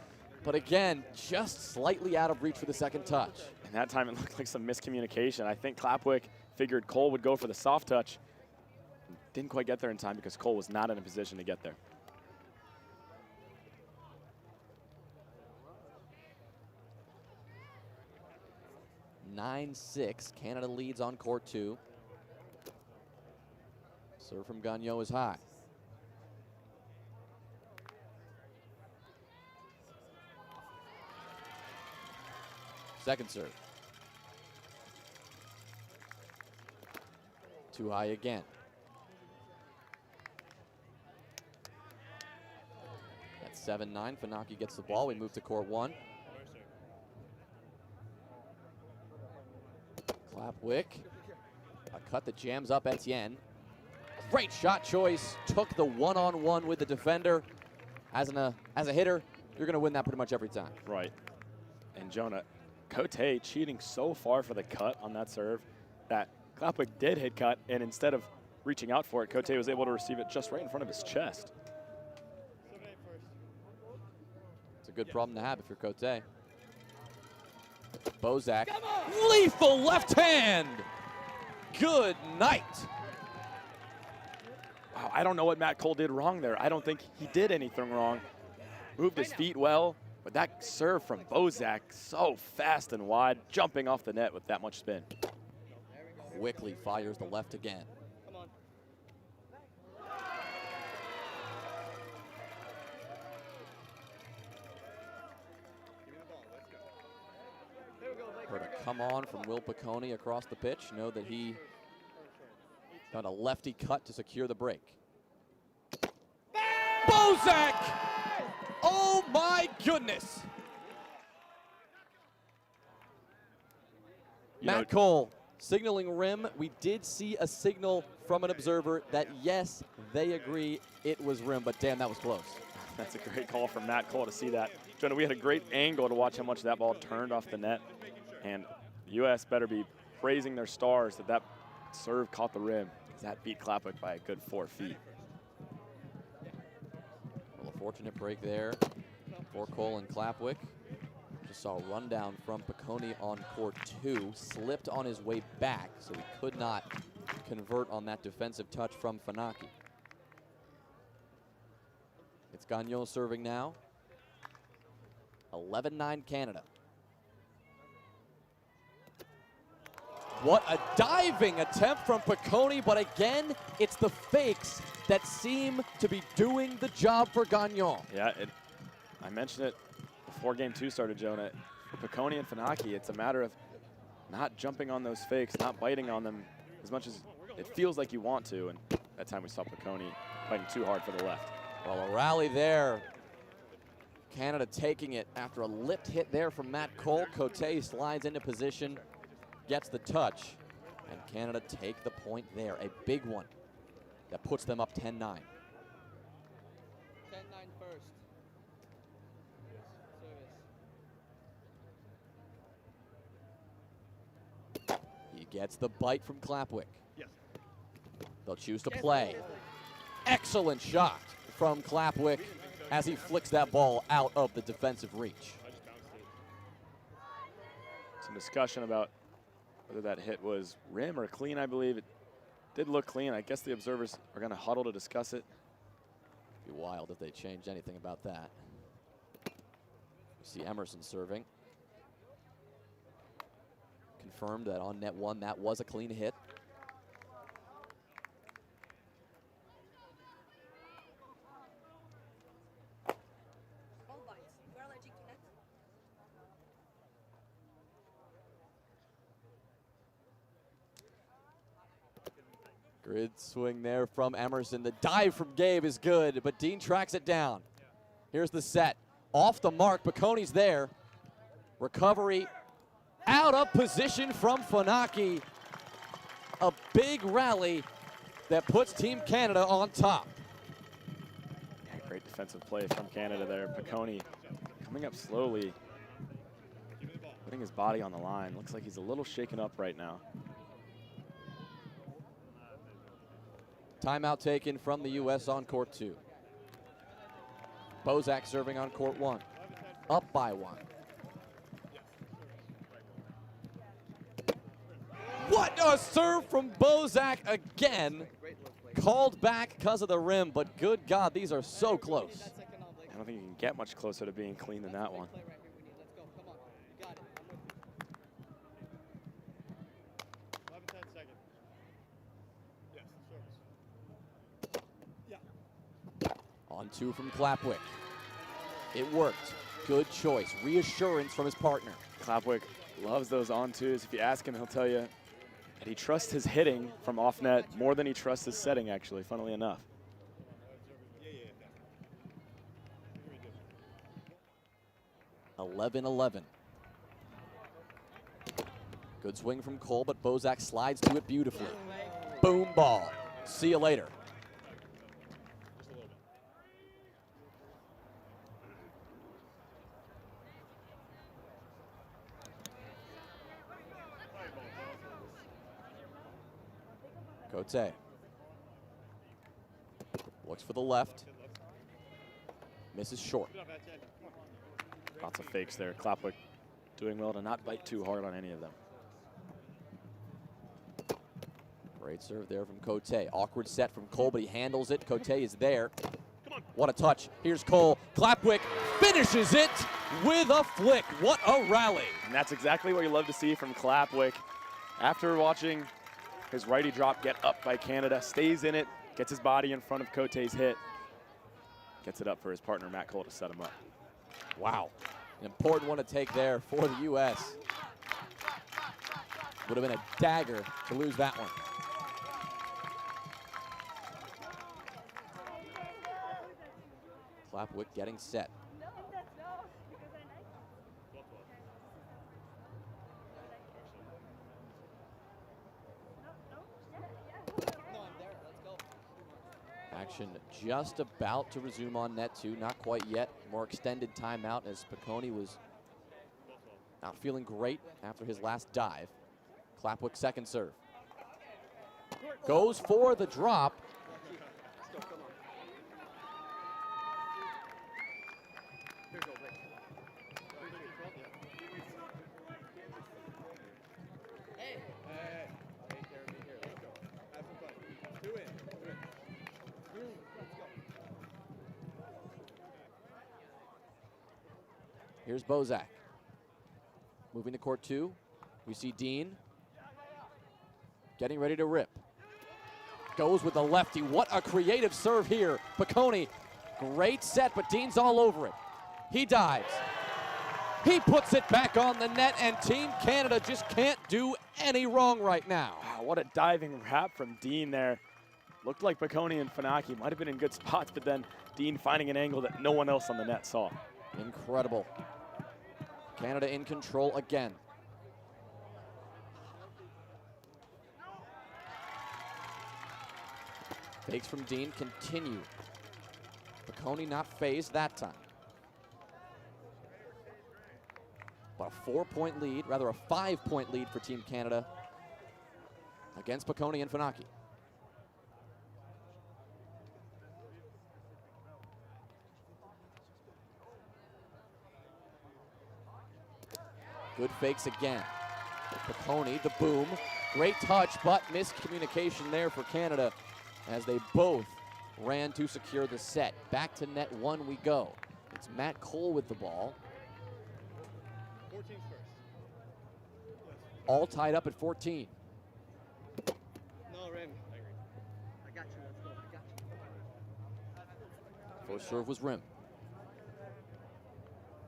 S2: But again, just slightly out of reach for the second touch.
S3: And that time it looked like some miscommunication. I think Clapwick figured Cole would go for the soft touch. Didn't quite get there in time because Cole was not in a position to get there.
S2: (9-6), Canada leads on court 2. Serve from Gagnon is high. Second serve. Too high again. At 7-9, Funaki gets the ball. We move to court 1. Clapwick. A cut that jams up Etienne. Great shot choice. Took the one-on-one with the defender. As a hitter, you're going to win that pretty much every time.
S3: Right. And Jonah, Cote cheating so far for the cut on that serve that Clapwick did hit cut, and instead of reaching out for it, Cote was able to receive it just right in front of his chest.
S2: It's a good problem to have if you're Cote. Bozak, lethal left hand. Good night.
S3: Wow, I don't know what Matt Cole did wrong there. I don't think he did anything wrong. Moved his feet well, but that serve from Bozak, so fast and wide, jumping off the net with that much spin.
S2: Quickly fires the left again. Heard a come on from Will Piccone across the pitch. Know that he got a lefty cut to secure the break. Bozak! Oh my goodness! Matt Cole signaling rim. We did see a signal from an observer that yes, they agree it was rim, but damn, that was close.
S3: That's a great call from Matt Cole to see that. Jonah, we had a great angle to watch how much that ball turned off the net. And the U.S. better be praising their stars that that serve caught the rim, because that beat Clapwick by a good 4 feet.
S2: Well, a fortunate break there for Cole and Clapwick. Just saw a rundown from Piccone on court 2. Slipped on his way back, so he could not convert on that defensive touch from Funaki. It's Gagnon serving now. 11-9 Canada. What a diving attempt from Piccone, but again, it's the fakes that seem to be doing the job for Gagnon.
S3: Yeah, I mentioned it before game 2 started, Jonah. For Piccone and Funaki, it's a matter of not jumping on those fakes, not biting on them as much as it feels like you want to, and that time we saw Piccone fighting too hard for the left.
S2: Well, a rally there. Canada taking it after a lipped hit there from Matt Cole. Cote slides into position, gets the touch, and Canada take the point there. A big one that puts them up 10-9.
S11: 10-9 first. Service.
S2: He gets the bite from Clapwick. Yes. They'll choose to play. Excellent shot from Clapwick as he flicks that ball out of the defensive reach.
S3: Some discussion about whether that hit was rim or clean, I believe. It did look clean. I guess the observers are going to huddle to discuss it.
S2: Be wild if they changed anything about that. You see Emerson serving. Confirmed that on net 1, that was a clean hit. Grid swing there from Emerson. The dive from Gabe is good, but Dean tracks it down. Here's the set. Off the mark, Piccone's there. Recovery out of position from Funaki. A big rally that puts Team Canada on top.
S3: Yeah, great defensive play from Canada there. Piccone coming up slowly, putting his body on the line. Looks like he's a little shaken up right now.
S2: Timeout taken from the U.S. on court 2. Bozak serving on court 1. Up by 1. What a serve from Bozak again. Called back because of the rim, but good God, these are so close.
S3: I don't think you can get much closer to being clean than that one.
S2: On 2 from Clapwick. It worked. Good choice. Reassurance from his partner.
S3: Clapwick loves those on-twos. If you ask him, he'll tell you that he trusts his hitting from off-net more than he trusts his setting, actually, funnily enough.
S2: (11-11). Good swing from Cole, but Bozak slides to it beautifully. Boom ball. See you later. Cote looks for the left. Misses short.
S3: Lots of fakes there. Clapwick doing well to not bite too hard on any of them.
S2: Great serve there from Cote. Awkward set from Cole, but he handles it. Cote is there. What a touch. Here's Cole. Clapwick finishes it with a flick. What a rally.
S3: And that's exactly what you love to see from Clapwick. After watching his righty drop get up by Canada, stays in it, gets his body in front of Cote's hit, gets it up for his partner, Matt Cole, to set him up.
S2: Wow. An important one to take there for the U.S. Would have been a dagger to lose that one. Clapwick getting set. Action just about to resume on net 2, not quite yet. More extended timeout as Piccone was not feeling great after his last dive. Clapwick second serve. Goes for the drop. Here's Bozak. Moving to court 2. We see Dean getting ready to rip. Goes with the lefty. What a creative serve here. Piccone, great set, but Dean's all over it. He dives. He puts it back on the net, and Team Canada just can't do any wrong right now.
S3: Wow, what a diving wrap from Dean there. Looked like Piccone and Funaki might have been in good spots, but then Dean finding an angle that no one else on the net saw.
S2: Incredible. Canada in control again. Fakes from Dean continue. Piccone not phased that time. But a 4-point lead, rather a 5-point lead for Team Canada against Piccone and Funaki. Good fakes again. Piccone, the boom. Great touch, but miscommunication there for Canada as they both ran to secure the set. Back to net 1 we go. It's Matt Cole with the ball.
S12: 14's first.
S2: All tied up at 14.
S12: No, Rim. I agree. I got you. Let's go. I got you.
S2: First serve was rim.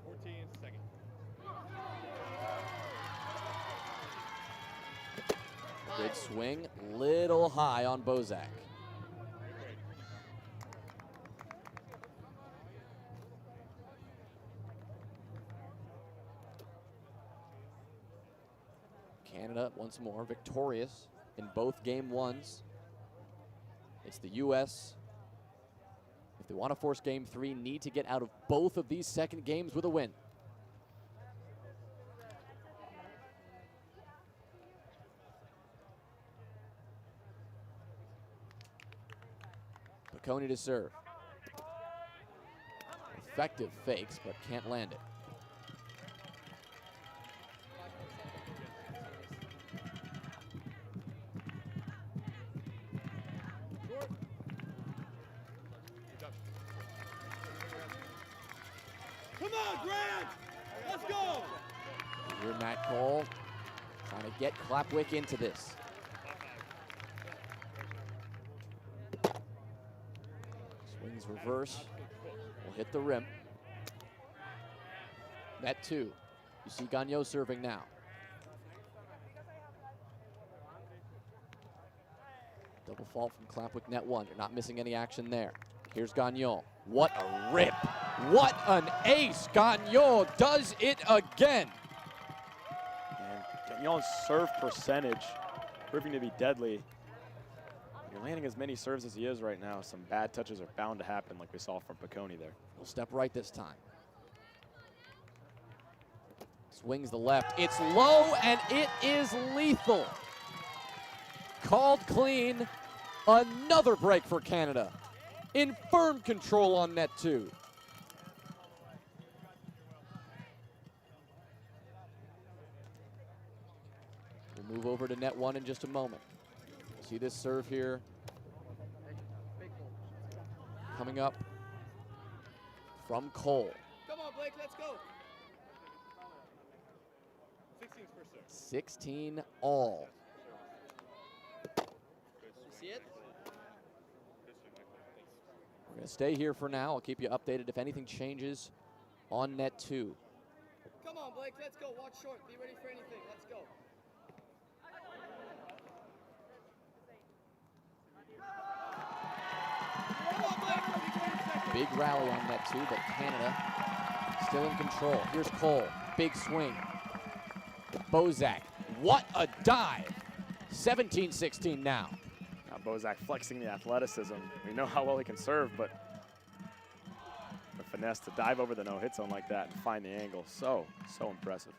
S12: 14, second.
S2: Good swing, little high on Bozak. Canada once more victorious in both game 1s. It's the U.S. If they want to force game 3, need to get out of both of these second games with a win. Piccone to serve. Effective fakes, but can't land it.
S12: Come on, Grant! Let's go!
S2: Here Matt Cole trying to get Clapwick into this. Swings were Reverse will hit the rim. Net 2. You see Gagnon serving now. Double fault from Klapwick, net 1. You're not missing any action there. Here's Gagnon. What a rip. What an ace. Gagnon does it again.
S3: And Gagnon's serve percentage proving to be deadly. You're landing as many serves as he is right now. Some bad touches are bound to happen like we saw from Piccone there.
S2: He'll step right this time. Swings the left. It's low and it is lethal. Called clean. Another break for Canada. In firm control on net 2. We'll move over to net 1 in just a moment. See this serve here. Coming up from Cole.
S12: Come on, Blake, let's go.
S2: 16 all.
S12: See it?
S2: We're going to stay here for now. I'll keep you updated if anything changes on net 2.
S12: Come on, Blake, let's go. Watch short. Be ready for anything. Let's go.
S2: Big rally on net 2, but Canada still in control. Here's Cole. Big swing. Bozak. What a dive. 17-16 now.
S3: Now Bozak flexing the athleticism. We know how well he can serve, but the finesse to dive over the no-hit zone like that and find the angle. So impressive.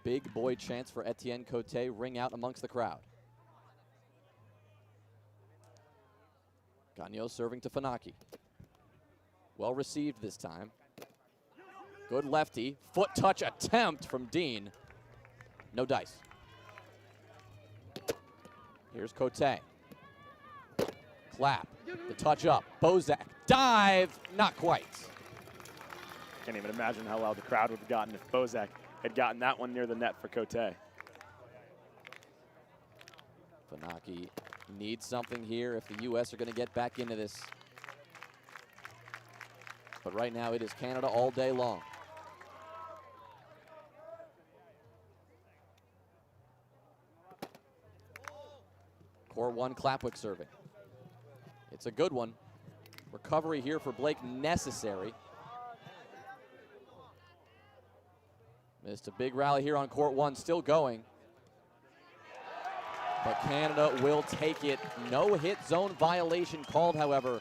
S2: Big boy chance for Etienne Cote. Ring out amongst the crowd. Gagnon serving to Funaki. Well received this time. Good lefty. Foot touch attempt from Dean. No dice. Here's Cote. Clap. The touch up. Bozak. Dive. Not quite.
S3: Can't even imagine how loud the crowd would have gotten if Bozak had gotten that one near the net for Cote.
S2: Funaki needs something here if the U.S. are going to get back into this. But right now it is Canada all day long. Court 1, Klapwick serving. It's a good one. Recovery here for Blake necessary. Missed a big rally here on Court 1, still going. But Canada will take it. No hit zone violation called, however.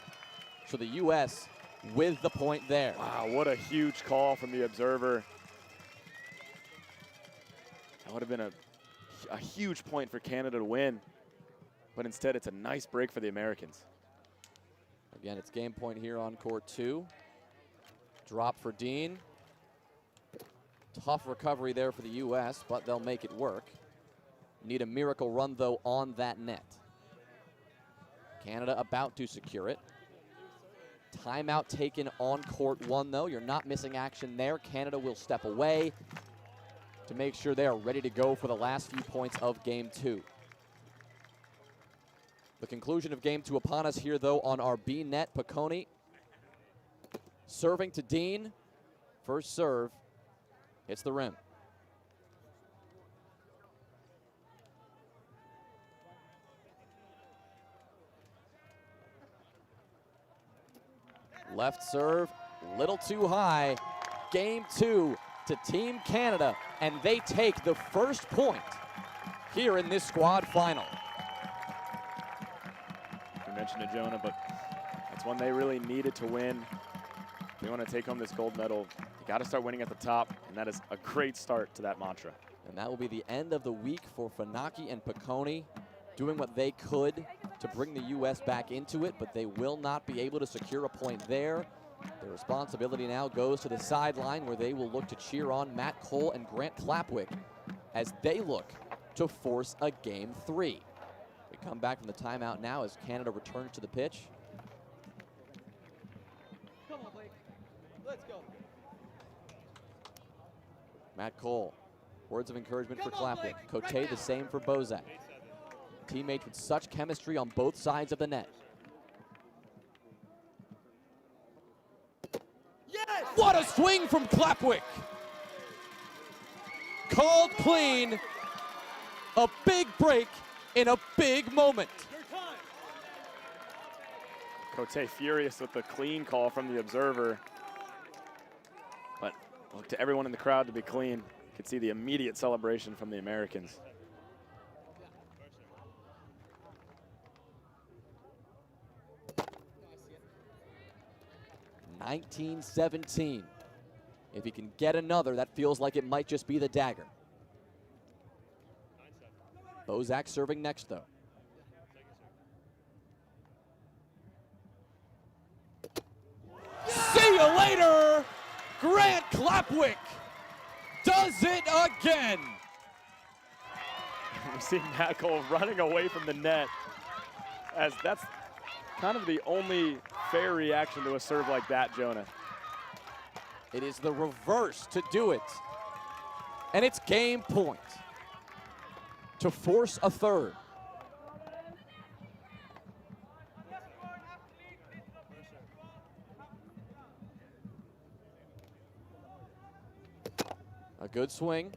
S2: So the U.S. with the point there.
S3: Wow, what a huge call from the observer. That would have been a huge point for Canada to win. But instead, it's a nice break for the Americans.
S2: Again, it's game point here on Court 2. Drop for Dean. Tough recovery there for the U.S., but they'll make it work. Need a miracle run, though, on that net. Canada about to secure it. Timeout taken on Court 1, though. You're not missing action there. Canada will step away to make sure they are ready to go for the last few points of Game 2. The conclusion of Game 2 upon us here, though, on our B net. Piccone serving to Dean. First serve. Hits the rim. Left serve, little too high. Game 2 to Team Canada, and they take the first point here in this squad final.
S3: We mentioned it, Jonah, but that's one they really needed to win. If they want to take home this gold medal, you got to start winning at the top, and that is a great start to that mantra.
S2: And that will be the end of the week for Funaki and Piccone, doing what they could to bring the U.S. back into it, but they will not be able to secure a point there. Their responsibility now goes to the sideline, where they will look to cheer on Matt Cole and Grant Klapwick as they look to force a Game 3. We come back from the timeout now as Canada returns to the pitch.
S12: Come on, Blake. Let's go.
S2: Matt Cole, words of encouragement for Klapwick. Cote the same for Bozak. Teammates with such chemistry on both sides of the net.
S5: What a swing from Klapwick. Called clean. A big break in a big moment.
S3: Cote furious with the clean call from the observer. But look to everyone in the crowd to be clean. You can see the immediate celebration from the Americans.
S5: (19-17). If he can get another, that feels like it might just be the dagger. Bozak serving next, though. See you later! Grant Klapwick does it again.
S3: We see Matt Cole running away from the net, as that's kind of the only fair reaction to a serve like that, Jonah.
S5: It is the reverse to do it. And it's game point to force a third. A good swing.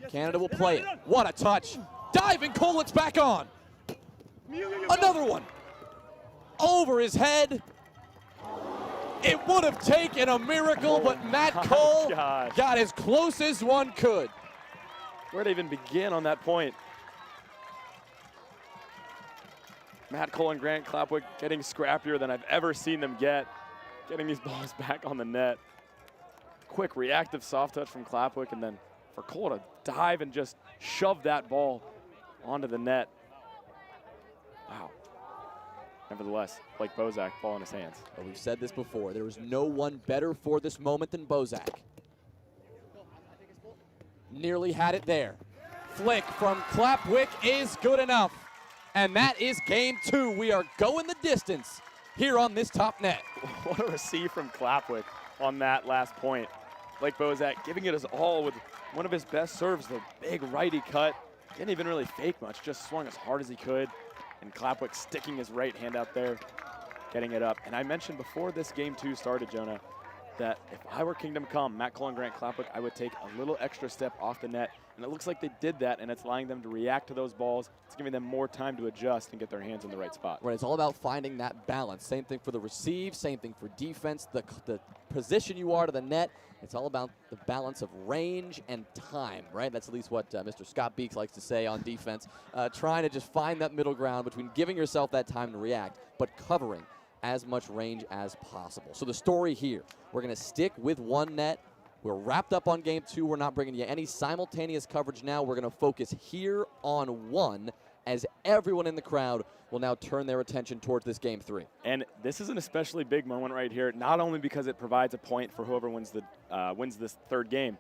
S5: Canada will play it. What a touch. Diving Cole, it's back on. Another one. Over his head. It would have taken a miracle, but Matt Cole got as close as one could.
S3: Where'd it even begin on that point? Matt Cole and Grant Klapwick getting scrappier than I've ever seen them getting these balls back on the net. Quick reactive soft touch from Klapwick, and then for Cole to dive and just shove that ball onto the net. Wow. Nevertheless, like Bozak, ball in his hands.
S5: Well, we've said this before. There was no one better for this moment than Bozak. Nearly had it there. Flick from Klapwick is good enough. And that is game 2. We are going the distance here on this top net.
S3: What a receive from Klapwick on that last point. Blake Bozak giving it his all with one of his best serves, the big righty cut. Didn't even really fake much, just swung as hard as he could. And Klapwick sticking his right hand out there, getting it up. And I mentioned before this game 2 started, Jonah, that if I were Kingdom Come, Matt Cole and Grant Klapwick, I would take a little extra step off the net. And it looks like they did that, and it's allowing them to react to those balls. It's giving them more time to adjust and get their hands in the right spot.
S5: Right, it's all about finding that balance. Same thing for the receive, same thing for defense. The position you are to the net, it's all about the balance of range and time, right? That's at least what Mr. Scott Beeks likes to say on defense. Trying to just find that middle ground between giving yourself that time to react, but covering as much range as possible. So the story here, we're going to stick with one net. We're wrapped up on game 2. We're not bringing you any simultaneous coverage now. We're going to focus here on one, as everyone in the crowd will now turn their attention towards this game 3.
S3: And this is an especially big moment right here, not only because it provides a point for whoever wins this third game,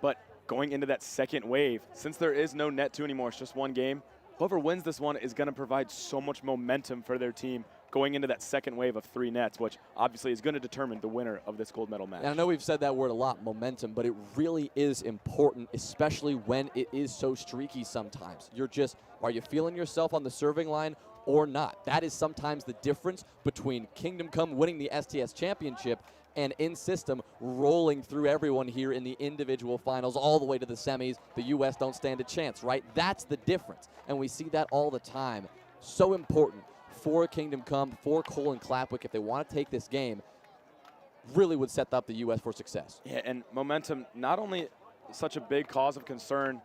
S3: but going into that second wave, since there is no net 2 anymore, it's just one game, whoever wins this one is going to provide so much momentum for their team going into that second wave of 3 nets, which obviously is going to determine the winner of this gold medal match.
S5: And I know we've said that word a lot, momentum, but it really is important, especially when it is so streaky sometimes. Are you feeling yourself on the serving line or not? That is sometimes the difference between Kingdom Come winning the STS Championship and in-system rolling through everyone here in the individual finals all the way to the semis. The U.S. don't stand a chance, right? That's the difference, and we see that all the time. So important for Kingdom Come, for Cole and Klapwick, if they want to take this game, really would set up the U.S. for success.
S3: Yeah, and momentum, not only such a big cause of concern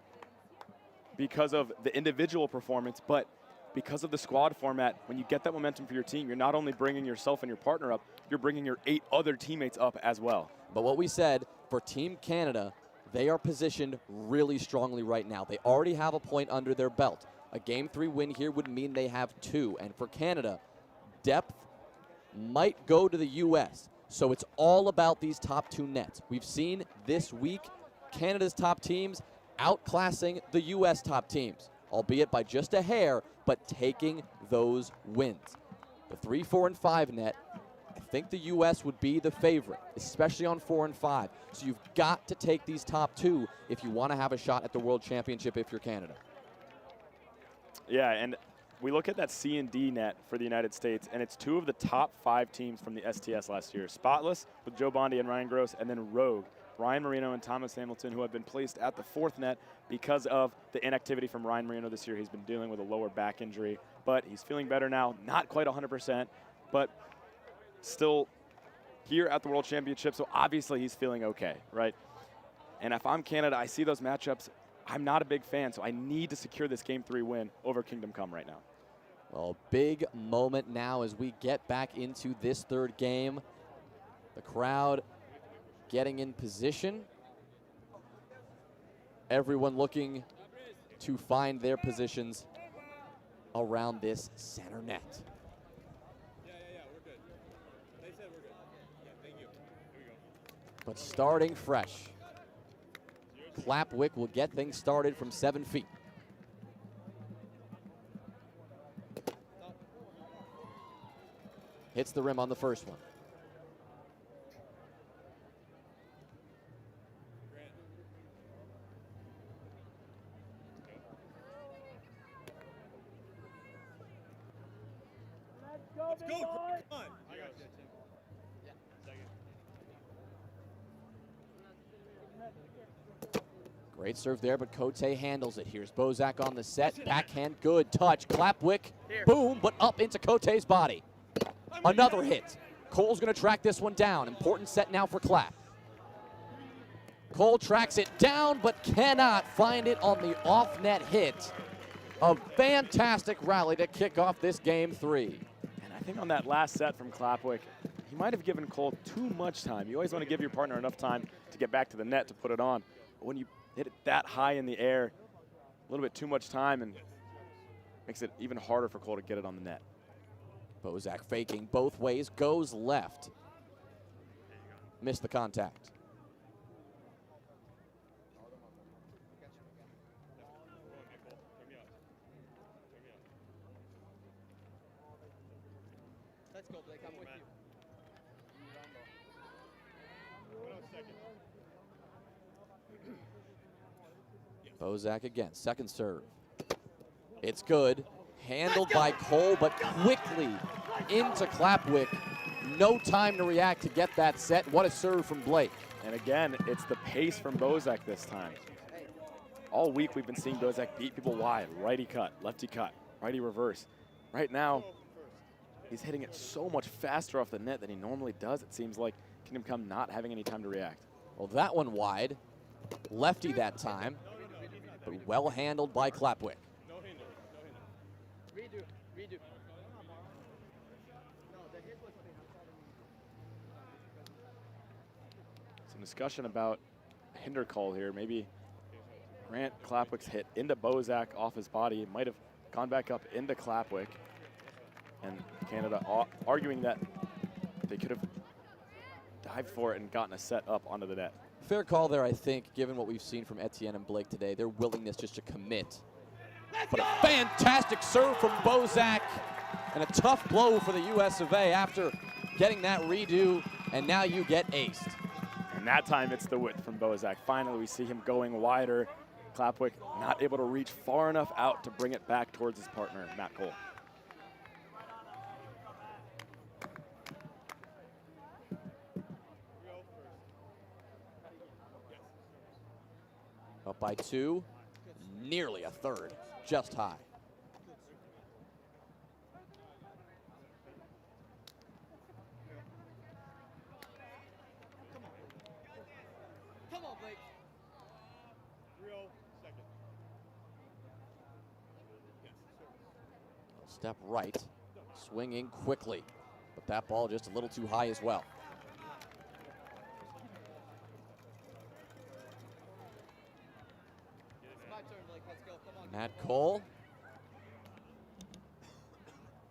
S3: because of the individual performance, but because of the squad format. When you get that momentum for your team, you're not only bringing yourself and your partner up, you're bringing your 8 other teammates up as well.
S5: But what we said, for Team Canada, they are positioned really strongly right now. They already have a point under their belt. A Game 3 win here would mean they have 2. And for Canada, depth might go to the U.S. So it's all about these top 2 nets. We've seen this week Canada's top teams outclassing the U.S. top teams, albeit by just a hair, but taking those wins. The 3, 4, and 5 net, I think the U.S. would be the favorite, especially on 4 and 5. So you've got to take these top 2 if you want to have a shot at the World Championship if you're Canada.
S3: Yeah, and we look at that C and D net for the United States, and it's 2 of the top 5 teams from the STS last year. Spotless with Joe Bondi and Ryan Gross, and then Rogue, Ryan Marino and Thomas Hamilton, who have been placed at the 4th net because of the inactivity from Ryan Marino this year. He's been dealing with a lower back injury, but he's feeling better now. Not quite 100%, but still here at the World Championship, so obviously he's feeling okay, right? And if I'm Canada, I see those matchups. I'm not a big fan, so I need to secure this Game 3 win over Kingdom Come right now.
S5: Well, big moment now as we get back into this 3rd game. The crowd getting in position. Everyone looking to find their positions around this center net. But starting fresh, Clapwick will get things started from 7 feet. Hits the rim on the first one.
S12: Let's go, come on.
S5: Great serve there, but Cote handles it. Here's Bozak on the set. Backhand, good touch. Clapwick, boom, but up into Cote's body. Another hit. Cole's going to track this one down. Important set now for Clap. Cole tracks it down, but cannot find it on the off-net hit. A fantastic rally to kick off this Game 3.
S3: And I think on that last set from Clapwick, he might have given Cole too much time. You always want to give your partner enough time to get back to the net to put it on. But when you hit it that high in the air, a little bit too much time, and makes it even harder for Cole to get it on the net.
S5: Bozak faking both ways, goes left. Missed the contact.
S12: Let's go, Blake. I'm with you.
S5: Bozak again, second serve. It's good. Handled by Cole, but quickly into Clapwick. No time to react to get that set. What a serve from Blake.
S3: And again, it's the pace from Bozak this time. All week we've been seeing Bozak beat people wide. Righty cut, lefty cut, righty reverse. Right now, he's hitting it so much faster off the net than he normally does. It seems like Kingdom Come not having any time to react.
S5: Well, that one wide. Lefty that time, but well handled by Clapwick.
S12: Redo.
S3: Some discussion about a hinder call here. Maybe Grant Clapwick's hit into Bozak off his body. It might have gone back up into Clapwick. And Canada arguing that they could have dived for it and gotten a set up onto the net.
S5: Fair call there, I think, given what we've seen from Etienne and Blake today, their willingness just to commit. But a fantastic serve from Bozak and a tough blow for the US of A after getting that redo, and now you get aced.
S3: And that time it's the width from Bozak. Finally, we see him going wider. Clapwick not able to reach far enough out to bring it back towards his partner, Matt Cole.
S5: Up by 2, nearly a third, just high.
S12: Come on, Blake. 3-0, second.
S5: Step right, swinging quickly, but that ball just a little too high as well. Matt Cole,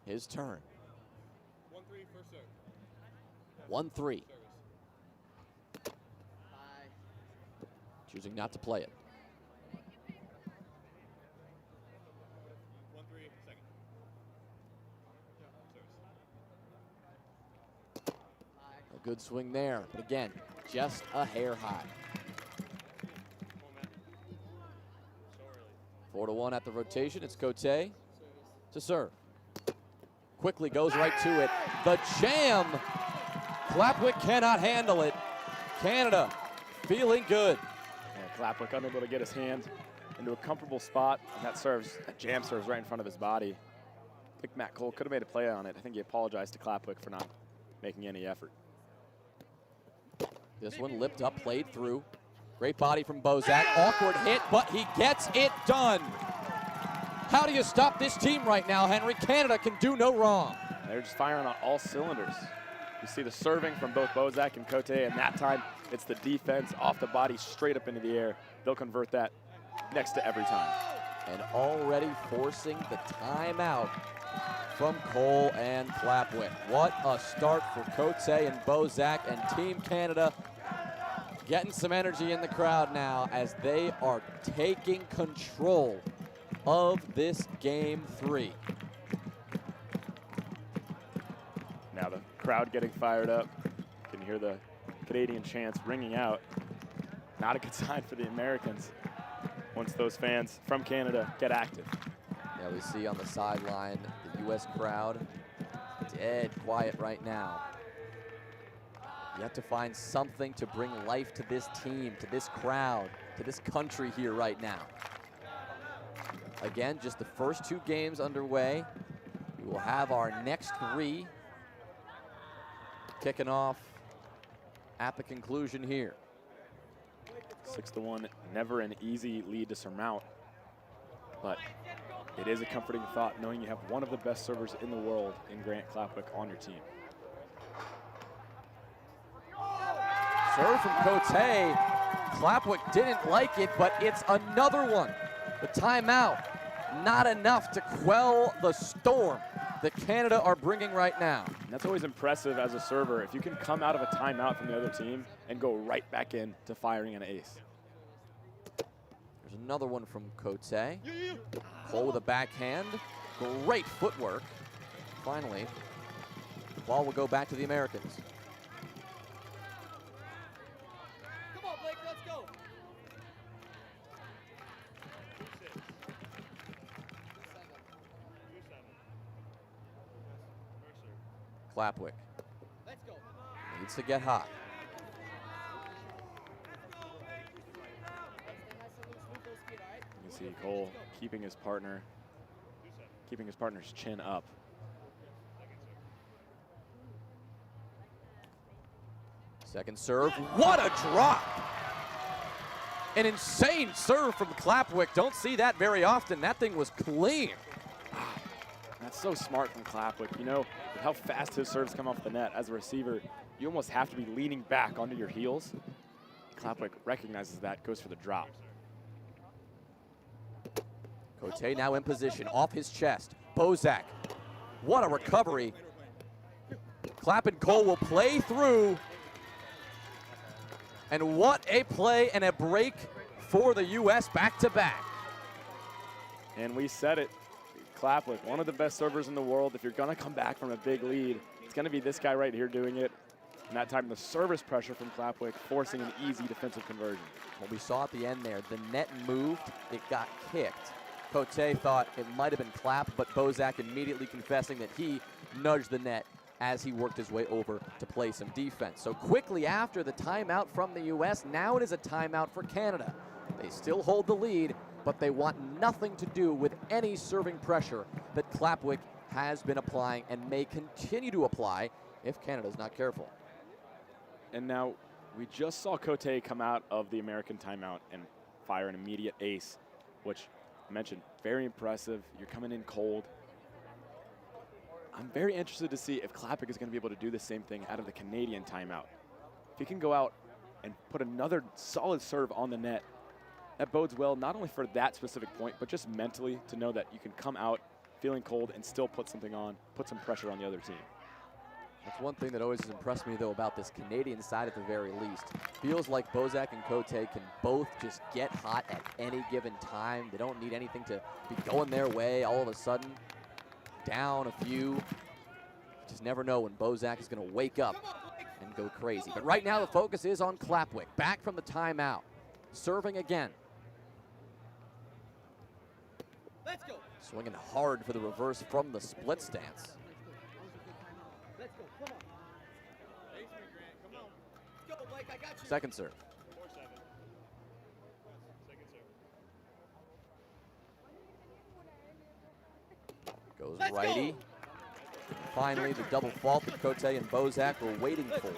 S5: his turn.
S12: 1-3, first serve.
S5: 1-3. Choosing not to play it.
S12: 1-3, second.
S5: A good swing there, but again, just a hair high. 4-1 at the rotation. It's Cote. to serve. Quickly goes right to it. The jam. Clapwick cannot handle it. Canada feeling good.
S3: Yeah, Clapwick unable to get his hand into a comfortable spot, and that jam serves right in front of his body. I think Matt Cole could have made a play on it. I think he apologized to Clapwick for not making any effort.
S5: This one lipped up, played through. Great body from Bozak. Awkward hit, but he gets it done. How do you stop this team right now, Henry? Canada can do no wrong.
S3: They're just firing on all cylinders. You see the serving from both Bozak and Cote, and that time it's the defense off the body straight up into the air. They'll convert that next to every time.
S5: And already forcing the timeout from Cole and Clapwick. What a start for Cote and Bozak, and Team Canada getting some energy in the crowd now as they are taking control of this Game 3.
S3: Now the crowd getting fired up. You can hear the Canadian chants ringing out. Not a good sign for the Americans once those fans from Canada get active.
S5: Yeah, we see on the sideline the U.S. crowd dead quiet right now. You have to find something to bring life to this team, to this crowd, to this country here right now. Again, just the first 2 games underway. We will have our next 3 kicking off at the conclusion here.
S3: 6-1, never an easy lead to surmount, but it is a comforting thought knowing you have one of the best servers in the world in Grant Clapwick on your team.
S5: Serve from Cote. Clapwick didn't like it, but it's another one. The timeout, not enough to quell the storm that Canada are bringing right now.
S3: And that's always impressive as a server, if you can come out of a timeout from the other team and go right back in to firing an ace.
S5: There's another one from Cote. Cole with a backhand. Great footwork. Finally, the ball will go back to the Americans.
S11: Come on, Blake, let's go.
S5: Clapwick needs to get hot.
S3: You see Cole keeping his partner's chin up.
S5: Second serve, what a drop! An insane serve from Clapwick. Don't see that very often. That thing was clean.
S3: That's so smart from Clapwick. You know how fast his serves come off the net. As a receiver, you almost have to be leaning back onto your heels. Clapwick recognizes that, goes for the drop.
S5: Cote now in position, off his chest. Bozak, what a recovery. Clap and Cole will play through. And what a play and a break for the U.S. back-to-back.
S3: And we said it. Clapwick, one of the best servers in the world. If you're going to come back from a big lead, it's going to be this guy right here doing it. And that time, the service pressure from Clapwick forcing an easy defensive conversion.
S5: What we saw at the end there, the net moved, it got kicked. Cote thought it might have been Clap, but Bozak immediately confessing that he nudged the net as he worked his way over to play some defense. So quickly after the timeout from the U.S., now it is a timeout for Canada. They still hold the lead, but they want nothing to do with any serving pressure that Clapwick has been applying and may continue to apply if Canada's not careful.
S3: And now we just saw Cote come out of the American timeout and fire an immediate ace, which I mentioned, very impressive. You're coming in cold. I'm very interested to see if Clapwick is going to be able to do the same thing out of the Canadian timeout. If he can go out and put another solid serve on the net, that bodes well not only for that specific point, but just mentally to know that you can come out feeling cold and still put something on, put some pressure on the other team.
S5: That's one thing that always has impressed me, though, about this Canadian side at the very least. Feels like Bozak and Cote can both just get hot at any given time. They don't need anything to be going their way all of a sudden. Down a few. You just never know when Bozak is going to wake up and go crazy. But right now the focus is on Clapwick. Back from the timeout. Serving again.
S11: Let's go.
S5: Swinging hard for the reverse from the split stance.
S11: Let's go, come on. Let's go, Blake, I got you.
S5: Second serve. Goes
S11: Let's
S5: righty.
S11: go.
S5: Finally, the double fault that Cote and Bozak were waiting for.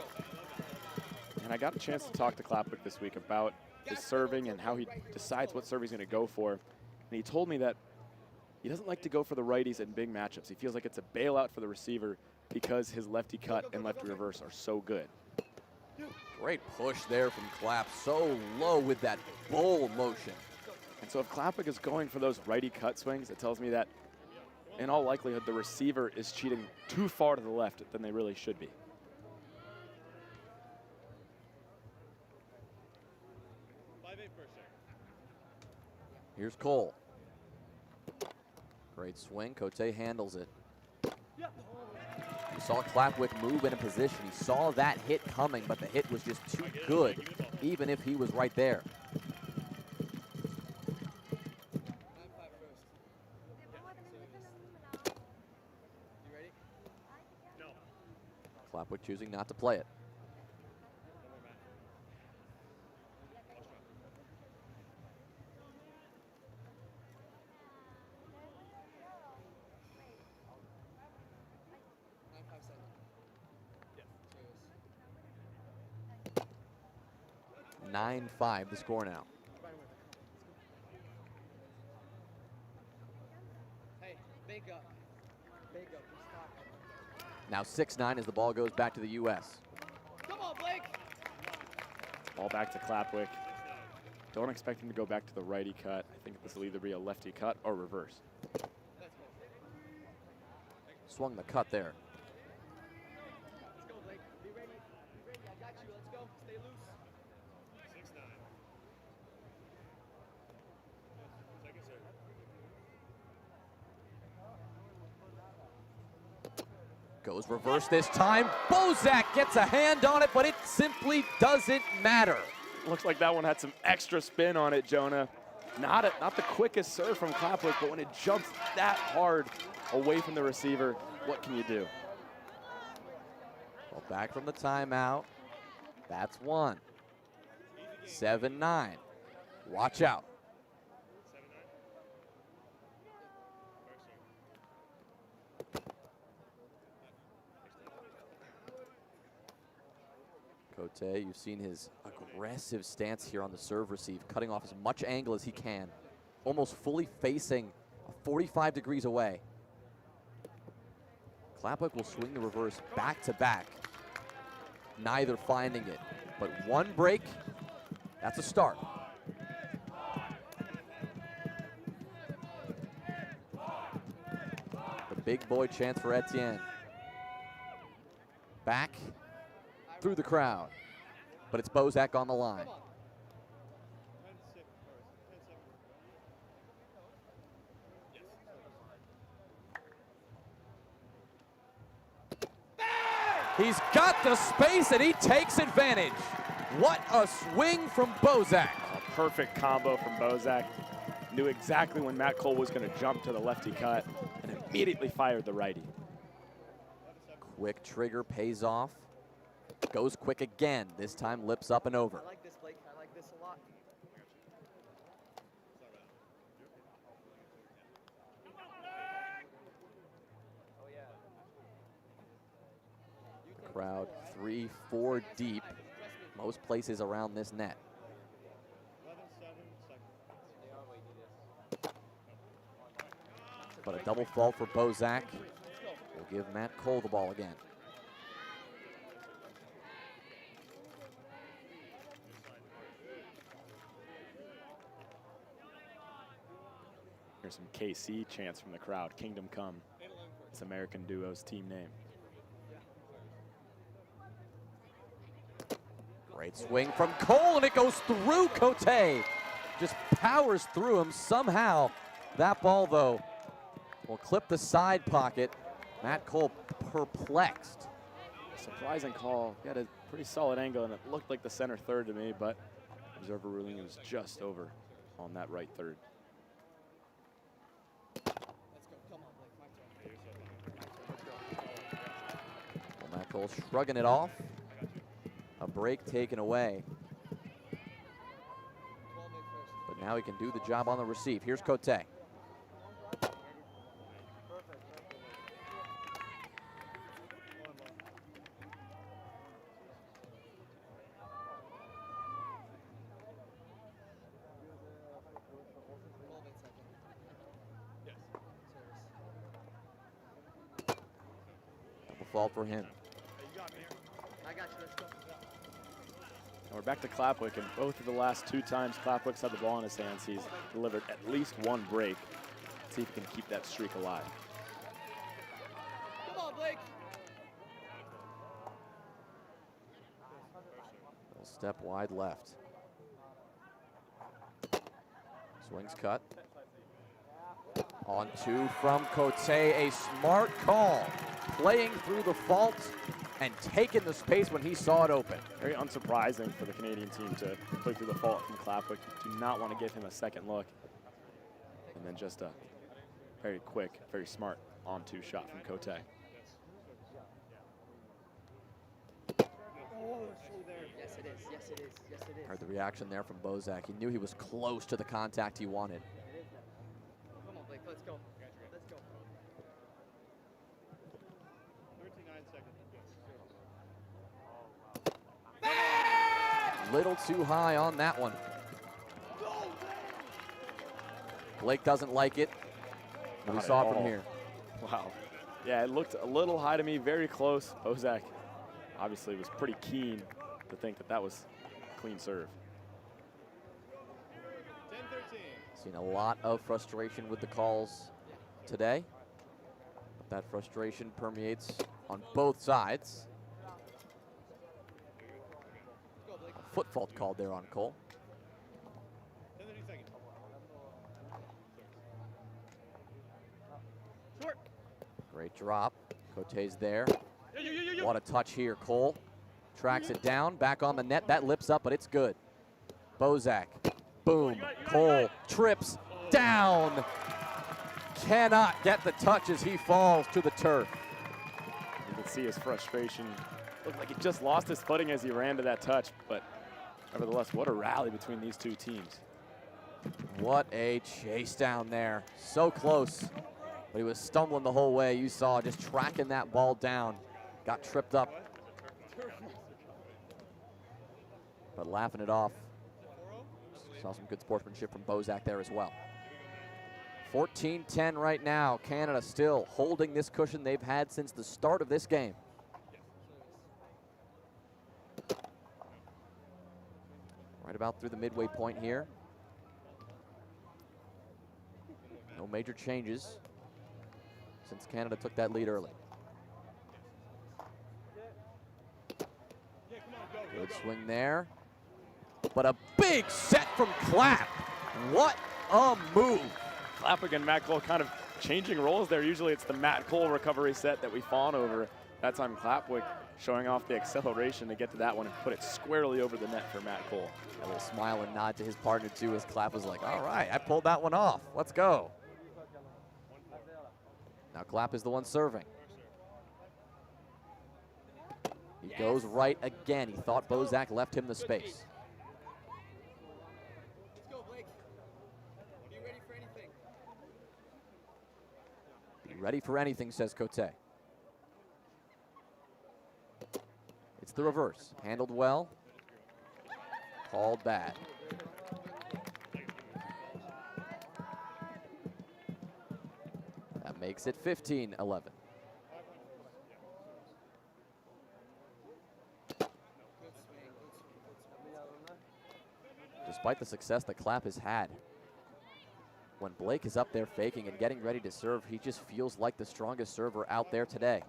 S3: And I got a chance to talk to Klapwick this week about his serving and how he decides what serve he's going to go for. And he told me that he doesn't like to go for the righties in big matchups. He feels like it's a bailout for the receiver because his lefty cut and lefty reverse are so good.
S5: Great push there from Clapp, so low with that bowl motion.
S3: And so if Klapwick is going for those righty cut swings, it tells me that in all likelihood the receiver is cheating too far to the left than they really should be.
S5: Here's Cole. Great swing, Cote handles it. You saw Klapwick move in a position. He saw that hit coming, but the hit was just too good, even if he was right there. Klapwick choosing not to play it.
S11: Yeah.
S5: 9-5 the score now.
S11: Hey, big up. Big up.
S5: Now 6-9 as the ball goes back to the U.S.
S11: Come on, Blake.
S3: Ball back to Klapwick. Don't expect him to go back to the righty cut. I think this will either be a lefty cut or reverse.
S5: Swung the cut there.
S11: Let's go, Blake. Be ready. Be ready. I got you. Let's go. Stay loose. 6-9. Second serve.
S5: Goes reverse this time. Bozak gets a hand on it, but it simply doesn't matter.
S3: Looks like that one had some extra spin on it, Jonah. Not the quickest serve from Klapwick, but when it jumps that hard away from the receiver, what can you do?
S5: Well, back from the timeout. That's one. 7-9. Watch out. Cote, you've seen his aggressive stance here on the serve receive, cutting off as much angle as he can, almost fully facing 45 degrees away. Klapwick will swing the reverse back to back, neither finding it, but one break, that's a start. The big boy chance for Etienne. Back through the crowd, but it's Bozak on the line. He's got the space and he takes advantage. What a swing from Bozak.
S3: A perfect combo from Bozak. Knew exactly when Matt Cole was going to jump to the lefty cut and immediately fired the righty.
S5: Quick trigger pays off. Goes quick again, this time lips up and over.
S11: I like this, Blake. I like this a lot. Oh, yeah.
S5: Crowd 3-4 deep, most places around this net. But a double fault for Bozak will give Matt Cole the ball again.
S3: Here's some KC chants from the crowd. Kingdom Come. It's American Duo's team name.
S5: Great swing from Cole, and it goes through Cote. Just powers through him somehow. That ball, though, will clip the side pocket. Matt Cole perplexed.
S3: Surprising call. He had a pretty solid angle, and it looked like the center third to me, but observer ruling it was just over on that right third.
S5: Cole shrugging it off. A break taken away. But now he can do the job on the receive. Here's Cote. Fault for him.
S12: I got you. Let's go.
S3: And we're back to Clapwick, and both of the last 2 times Clapwick's had the ball in his hands, he's delivered at least 1 break. Let's see if he can keep that streak alive.
S12: Come on, Blake.
S5: Little step wide left. Swings cut. On 2 from Cote, a smart call. Playing through the fault and taking the space when he saw it open.
S3: Very unsurprising for the Canadian team to play through the fault from Clapwick. Do not want to give him a second look. And then just a very quick, very smart on-2 shot from Cote.
S12: Yes, it is. Yes, it is. Yes, it is.
S5: Heard the reaction there from Bozak. He knew he was close to the contact he wanted.
S12: Come on, Blake. Let's go. Let's go.
S13: 39 seconds.
S5: Little too high on that one. Blake doesn't like it. We
S3: Not
S5: saw
S3: at
S5: from
S3: all.
S5: here.
S3: Wow. Yeah, it looked a little high to me, very close. Bozak obviously was pretty keen to think that that was a clean serve.
S13: 10-13.
S5: Seen a lot of frustration with the calls today. But that frustration permeates on both sides. A foot fault called there on Cole.
S13: 10 seconds.
S5: Great drop. Cote's there. What a touch here, Cole. Tracks it down, back on the net. That lips up, but it's good. Bozak, boom. Cole trips down. Cannot get the touch as he falls to the turf.
S3: You can see his frustration. Looked like he just lost his footing as he ran to that touch, but nevertheless, what a rally between these 2 teams.
S5: What a chase down there. So close, but he was stumbling the whole way. You saw just tracking that ball down. Got tripped up, but laughing it off. Saw some good sportsmanship from Bozak there as well. 14-10 right now. Canada still holding this cushion they've had since the start of this game. Right about through the midway point here. No major changes since Canada took that lead early. Good swing there. But a big set from Clap. What a move.
S3: Clapwick and Matt Cole kind of changing roles there. Usually it's the Matt Cole recovery set that we fawn over. That time Clapwick showing off the acceleration to get to that one and put it squarely over the net for Matt Cole.
S5: A little smile and nod to his partner too as Clap was like, all right, I pulled that one off. Let's go. Now Clap is the one serving. He goes right again. He thought Bozak left him the space.
S12: Let's go, Blake. Be ready for anything.
S5: Be ready for anything, says Cote. It's the reverse. Handled well. Called bad. That makes it 15-11. Despite the success that Clap has had, when Blake is up there faking and getting ready to serve, he just feels like the strongest server out there today.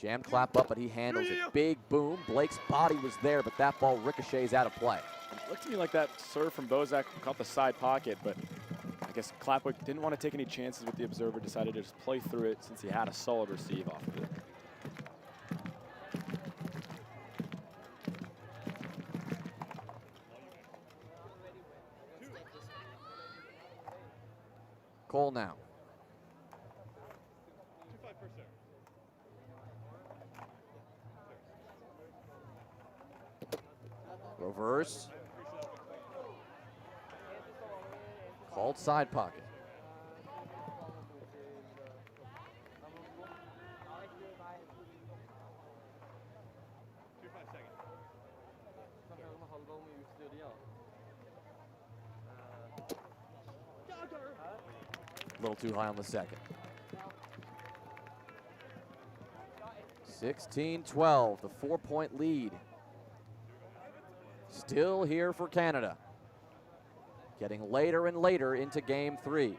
S5: Jammed Clap up, but he handles it. Big boom. Blake's body was there, but that ball ricochets out of play.
S3: It looked to me like that serve from Bozak caught the side pocket, but I guess Clapwick didn't want to take any chances with the observer, decided to just play through it since he had a solid receive off of it.
S5: Cole now. Reverse. Called side pocket. A little too high on the second. 16-12, the 4-point lead. Still here for Canada. Getting later and later into game 3.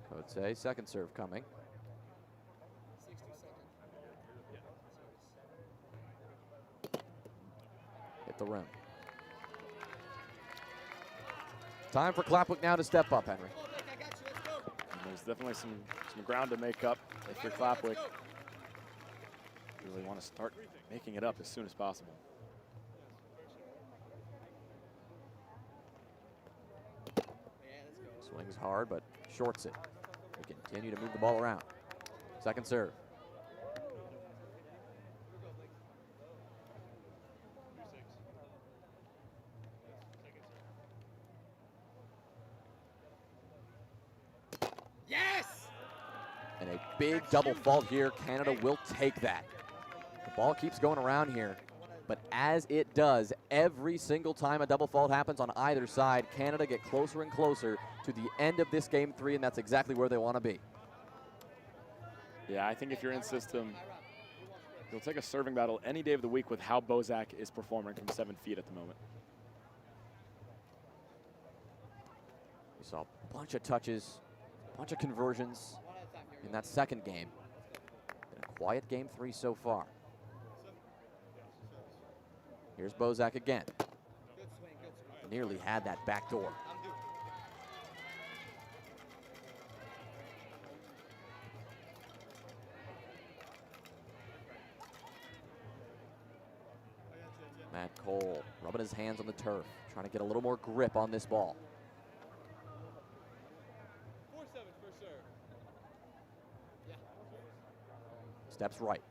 S5: Cote, second serve coming. Hit the rim. Time for Clapwick now to step up, Henry.
S3: And there's definitely some ground to make up if you're Clapwick. You really want to start making it up as soon as possible.
S5: Swings hard, but shorts it. We continue to move the ball around. Second serve.
S11: Yes!
S5: And a big double fault here. Canada will take that. The ball keeps going around here, but as it does, every single time a double fault happens on either side, Canada get closer and closer to the end of this game 3, and that's exactly where they want to be.
S3: Yeah, I think if you're in system, you'll take a serving battle any day of the week with how Bozak is performing from 7 feet at the moment.
S5: We saw a bunch of touches, a bunch of conversions in that second game. Been a quiet game 3 so far. Here's Bozak again. Nearly had that back door. Matt Cole rubbing his hands on the turf, trying to get a little more grip on this ball.
S11: 4-7 for serve. Yeah.
S5: Steps right.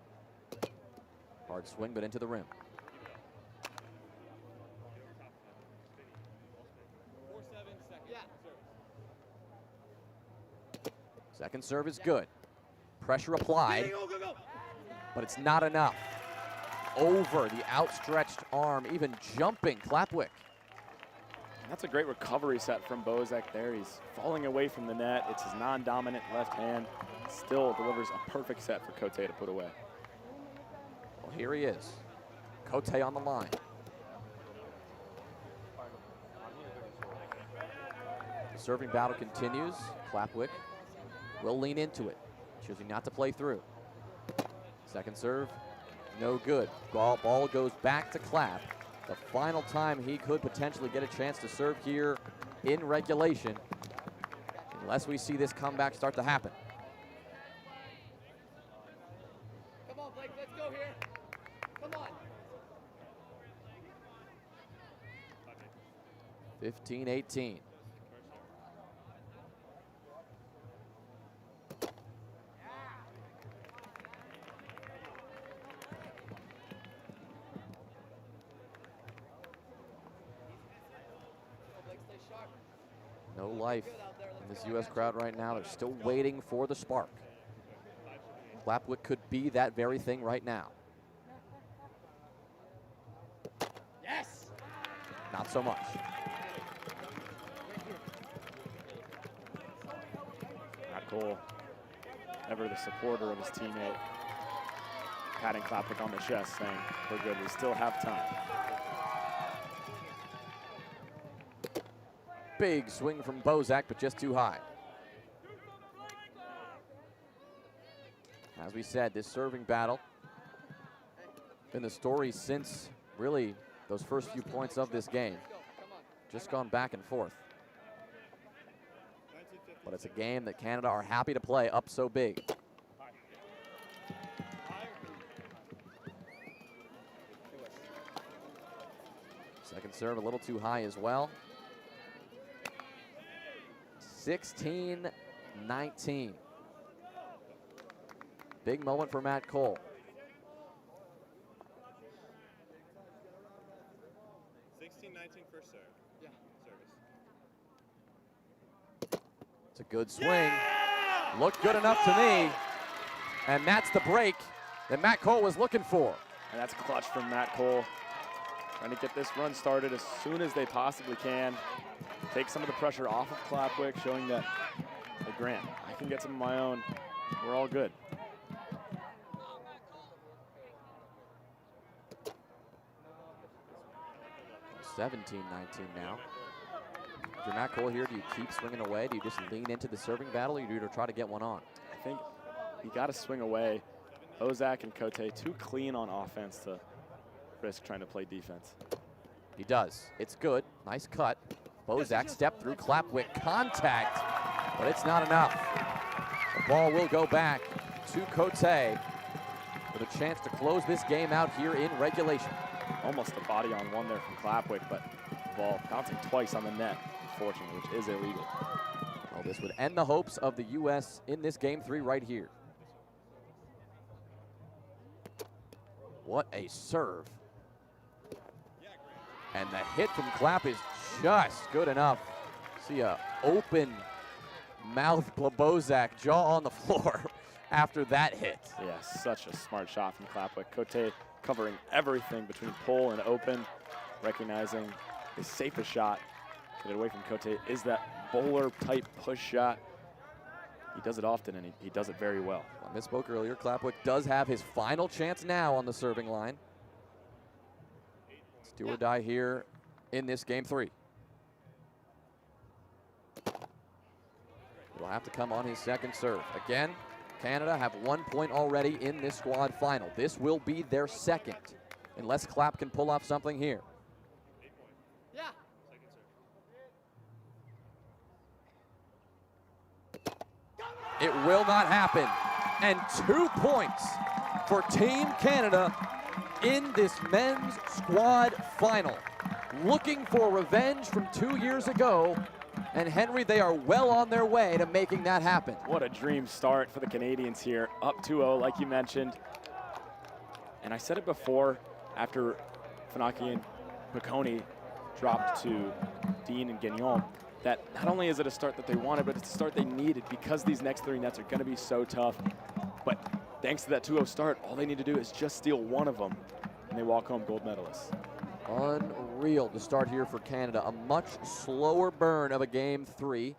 S5: Hard swing, but into the rim.
S11: 4-7 second. Yeah.
S5: Second serve is good. Pressure applied, but it's not enough. Over the outstretched arm, even jumping Clapwick.
S3: And that's a great recovery set from Bozak there. He's falling away from the net. It's his non-dominant left hand. Still delivers a perfect set for Cote to put away.
S5: Well, here he is. Cote on the line. The serving battle continues. Clapwick will lean into it, choosing not to play through. Second serve, no good. Ball goes back to Clap. The final time he could potentially get a chance to serve here in regulation, unless we see this comeback start to happen.
S11: Come on, Blake, let's go here. Come on.
S5: 15-18. No life in this U.S. crowd right now. They're still waiting for the spark. Clapwick could be that very thing right now.
S11: Yes!
S5: Not so much.
S3: Matt Cole, ever the supporter of his teammate, patting Clapwick on the chest, saying, "We're good, we still have time."
S5: Big swing from Bozak, but just too high. As we said, this serving battle been the story since really those first few points of this game. Just gone back and forth. But it's a game that Canada are happy to play up so big. Second serve a little too high as well. 16-19. Big moment for Matt Cole.
S13: 16-19 first serve. Yeah. Service.
S5: It's a good swing. Looked good enough to me. And that's the break that Matt Cole was looking for.
S3: And that's clutch from Matt Cole. Trying to get this run started as soon as they possibly can. Take some of the pressure off of Clapwick, showing that, hey, Grant, I can get some of my own. We're all good.
S5: 17-19 now. If you're Matt Cole here, do you keep swinging away? Do you just lean into the serving battle, or do you try to get one on?
S3: I think you got to swing away. Ozak and Cote too clean on offense to risk trying to play defense.
S5: He does. It's good. Nice cut. Bozak stepped through Clapwick. Contact, but it's not enough. The ball will go back to Cote with a chance to close this game out here in regulation.
S3: Almost a body on one there from Clapwick, but the ball bouncing twice on the net, unfortunately, which is illegal.
S5: Well, this would end the hopes of the U.S. in this game 3 right here. What a serve. And the hit from Clap is just good enough. See a open mouth Bozak, jaw on the floor after that hit.
S3: Yeah, such a smart shot from Clapwick. Cote covering everything between pull and open, recognizing the safest shot to get away from Cote is that bowler-type push shot. He does it often, and he does it very well.
S5: I misspoke earlier. Clapwick does have his final chance now on the serving line. It's do or die here in this game 3. It'll have to come on his second serve. Again, Canada have 1 point already in this squad final. This will be their second, unless Clap can pull off something here.
S12: Yeah.
S5: It will not happen. And 2 points for Team Canada in this men's squad final. Looking for revenge from 2 years ago. And Henry, they are well on their way to making that happen.
S3: What a dream start for the Canadians here. Up 2-0, like you mentioned. And I said it before, after Funaki and Piccone dropped to Dean and Gagnon, that not only is it a start that they wanted, but it's a start they needed because these next 3 nets are going to be so tough. But thanks to that 2-0 start, all they need to do is just steal one of them, and they walk home gold medalists.
S5: Unreal to start here for Canada. A much slower burn of a game 3.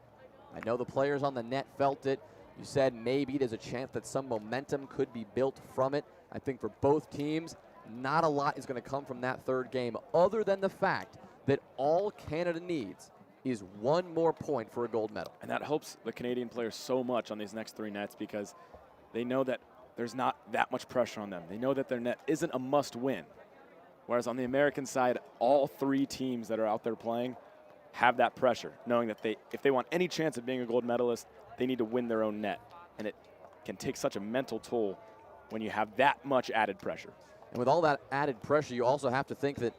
S5: I know the players on the net felt it. You said maybe there's a chance that some momentum could be built from it. I think for both teams, not a lot is going to come from that third game, other than the fact that all Canada needs is 1 more point for a gold medal.
S3: And that helps the Canadian players so much on these next 3 nets because they know that there's not that much pressure on them. They know that their net isn't a must-win. Whereas on the American side, all 3 teams that are out there playing have that pressure, knowing that if they want any chance of being a gold medalist, they need to win their own net. And it can take such a mental toll when you have that much added pressure.
S5: And with all that added pressure, you also have to think that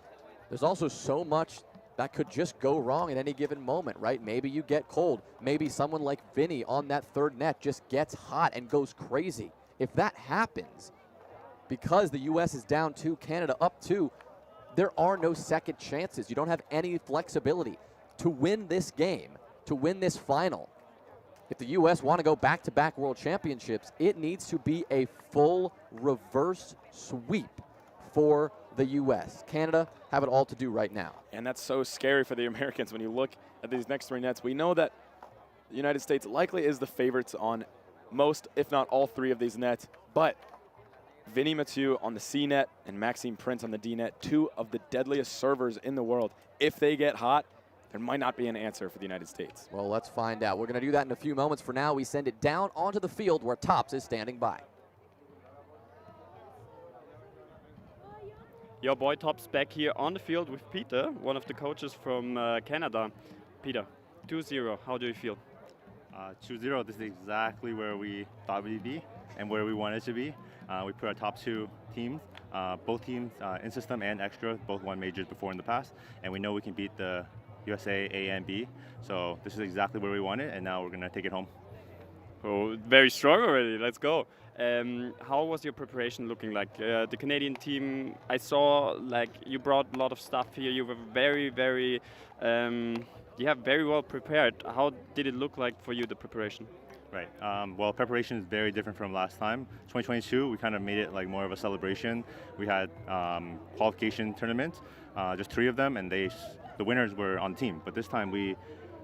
S5: there's also so much that could just go wrong at any given moment, right? Maybe you get cold. Maybe someone like Vinny on that third net just gets hot and goes crazy. If that happens, because the U.S. is down 2, Canada up 2, there are no second chances. You don't have any flexibility to win this game, to win this final. If the U.S. want to go back-to-back world championships, it needs to be a full reverse sweep for the U.S. Canada have it all to do right now.
S3: And that's so scary for the Americans when you look at these next 3 nets. We know that the United States likely is the favorites on most, if not all 3 of these nets, but Vinny Mathieu on the C net and Maxime Prince on the D net, 2 of the deadliest servers in the world. If they get hot, there might not be an answer for the United States.
S5: Well, let's find out. We're going to do that in a few moments. For now, we send it down onto the field where Tops is standing by.
S14: Your boy Tops back here on the field with Peter, one of the coaches from Canada. Peter, 2-0, how do you feel?
S23: 2-0, this is exactly where we thought we'd be and where we wanted to be. We put our top 2 teams Both teams, in system and extra, both won majors before in the past, and we know we can beat the USA A and B. So this is exactly where we want it, and now we're gonna take it home.
S14: Oh, very strong already. Let's go. How was your preparation looking like? The Canadian team, I saw like you brought a lot of stuff here. You were very well prepared. How did it look like for you, the preparation?
S23: Right. Well, preparation is very different from last time. 2022, we kind of made it like more of a celebration. We had qualification tournaments, just 3 of them, and the winners were on the team. But this time we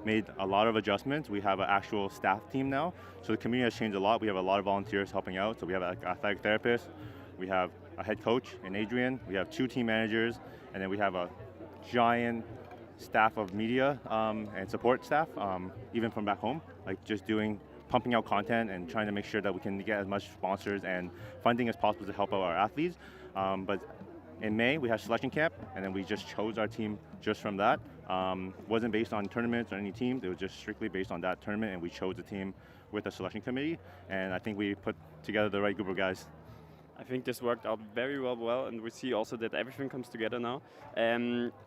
S23: made a lot of adjustments. We have an actual staff team now, so the community has changed a lot. We have a lot of volunteers helping out. So we have an athletic therapist, we have a head coach in Adrian, we have 2 team managers, and then we have a giant staff of media and support staff, even from back home, like just pumping out content and trying to make sure that we can get as much sponsors and funding as possible to help out our athletes. But in May, we had selection camp, and then we just chose our team just from that. Wasn't based on tournaments or any teams. It was just strictly based on that tournament, and we chose a team with a selection committee, and I think we put together the right group of guys.
S14: I think this worked out very well, and we see also that everything comes together now.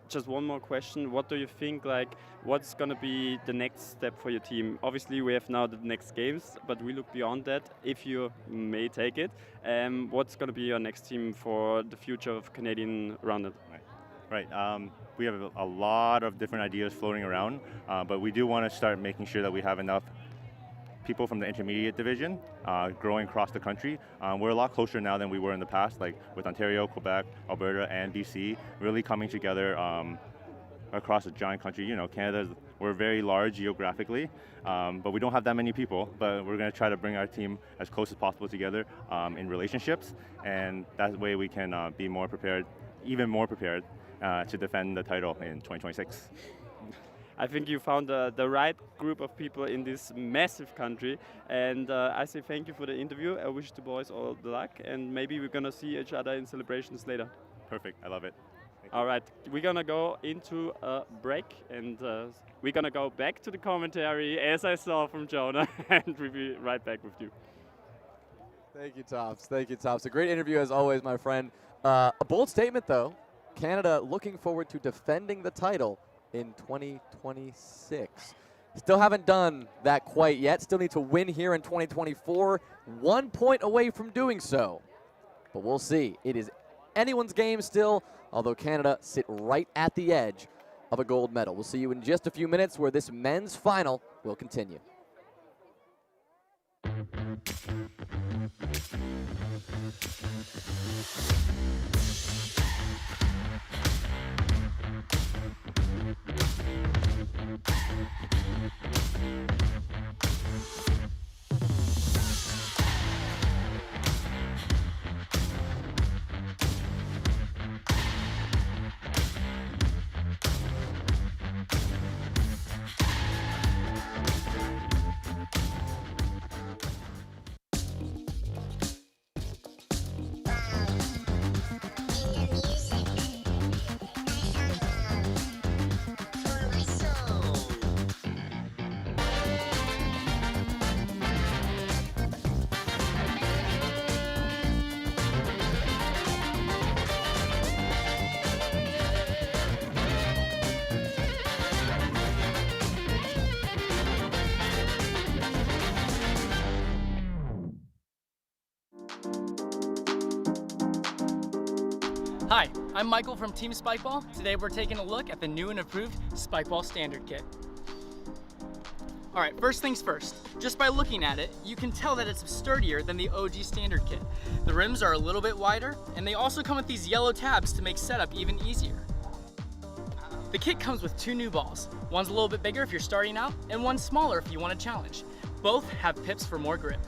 S14: Just one more question: what do you think? Like, what's going to be the next step for your team? Obviously, we have now the next games, but we look beyond that. If you may take it, what's going to be your next team for the future of Canadian Roundnet?
S23: Right. We have a lot of different ideas floating around, but we do want to start making sure that we have enough people from the intermediate division growing across the country. We're a lot closer now than we were in the past, like with Ontario, Quebec, Alberta, and BC, really coming together across a giant country. You know, Canada, we're very large geographically, but we don't have that many people, but we're going to try to bring our team as close as possible together in relationships, and that way we can be more prepared, even more prepared to defend the title in 2026.
S14: I think you found the right group of people in this massive country, and I say thank you for the interview. I wish the boys all the luck, and maybe we're gonna see each other in celebrations later.
S23: Perfect, I love it.
S14: All right, we're gonna go into a break, and we're gonna go back to the commentary as I saw from Jonah, and we'll be right back with you.
S2: Thank you, Tops. Thank you, Tops. A great interview as always, my friend. A bold statement, though. Canada looking forward to defending the title in 2026. Still haven't done that quite yet. Still need to win here in 2024. 1 point away from doing so. But we'll see. It is anyone's game still, although Canada sit right at the edge of a gold medal. We'll see you in just a few minutes where this men's final will continue.
S4: Hi, I'm Michael from Team Spikeball. Today we're taking a look at the new and improved Spikeball Standard Kit. Alright, first things first. Just by looking at it, you can tell that it's sturdier than the OG Standard Kit. The rims are a little bit wider, and they also come with these yellow tabs to make setup even easier. The kit comes with 2 new balls. One's a little bit bigger if you're starting out, and one's smaller if you want a challenge. Both have pips for more grip.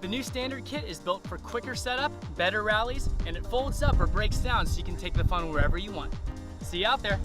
S4: The new standard kit is built for quicker setup, better rallies, and it folds up or breaks down so you can take the fun wherever you want. See you out there.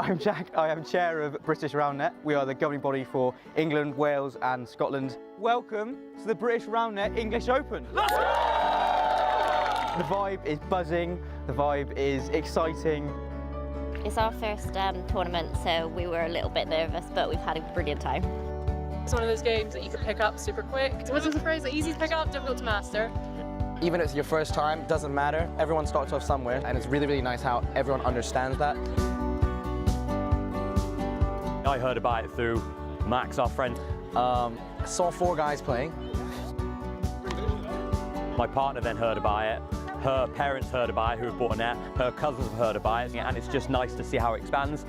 S1: I'm Jack. I am chair of British Roundnet. We are the governing body for England, Wales and Scotland. Welcome to the British Roundnet English Open. Let's go! The vibe is buzzing, the vibe is exciting.
S15: It's our first tournament, so we were a little bit nervous, but we've had a brilliant time.
S16: It's one of those games that you can pick up super quick. What's the phrase? Easy to pick up, difficult to master.
S17: Even if it's your first time, doesn't matter. Everyone starts off somewhere, and it's really, really nice how everyone understands that.
S18: I heard about it through Max, our friend.
S17: Saw 4 guys playing.
S18: My partner then heard about it. Her parents heard about it, who had bought a net. Her cousins have heard about it, and it's just nice to see how it expands.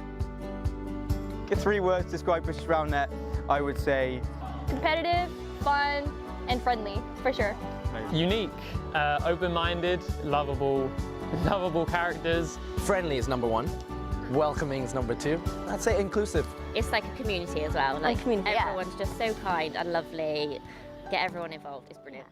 S1: In 3 words to describe British Roundnet, I would say
S19: competitive, fun, and friendly, for sure.
S24: Unique, open-minded, lovable characters.
S17: Friendly is number 1. Welcoming is number 2. I'd say inclusive.
S15: It's like a community as well. Like everyone's just so kind and lovely. Get everyone involved. It's brilliant.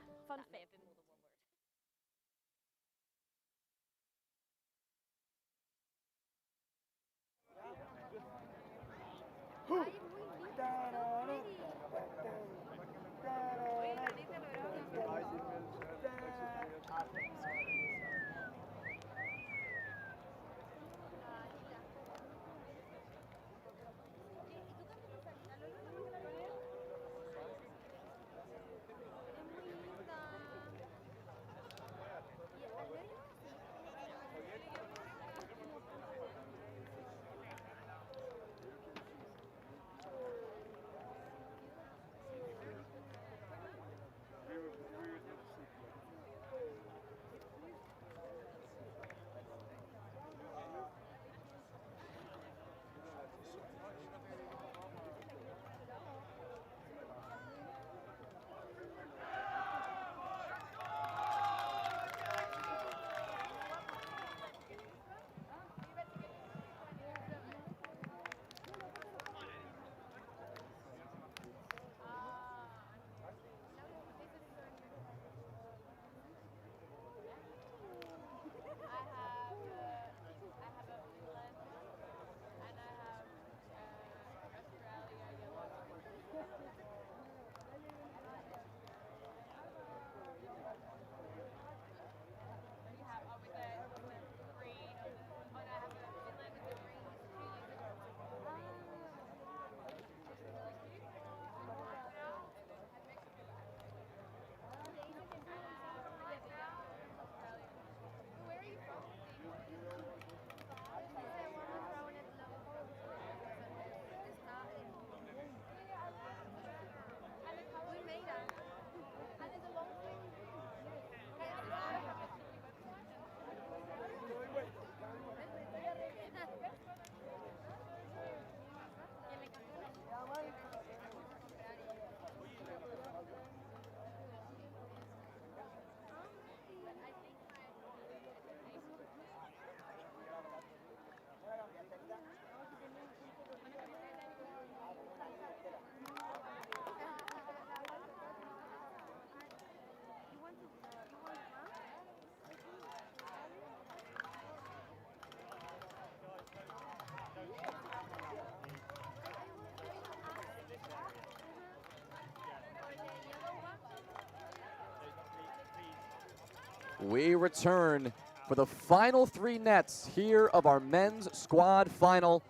S5: We return for the final 3 nets here of our men's squad final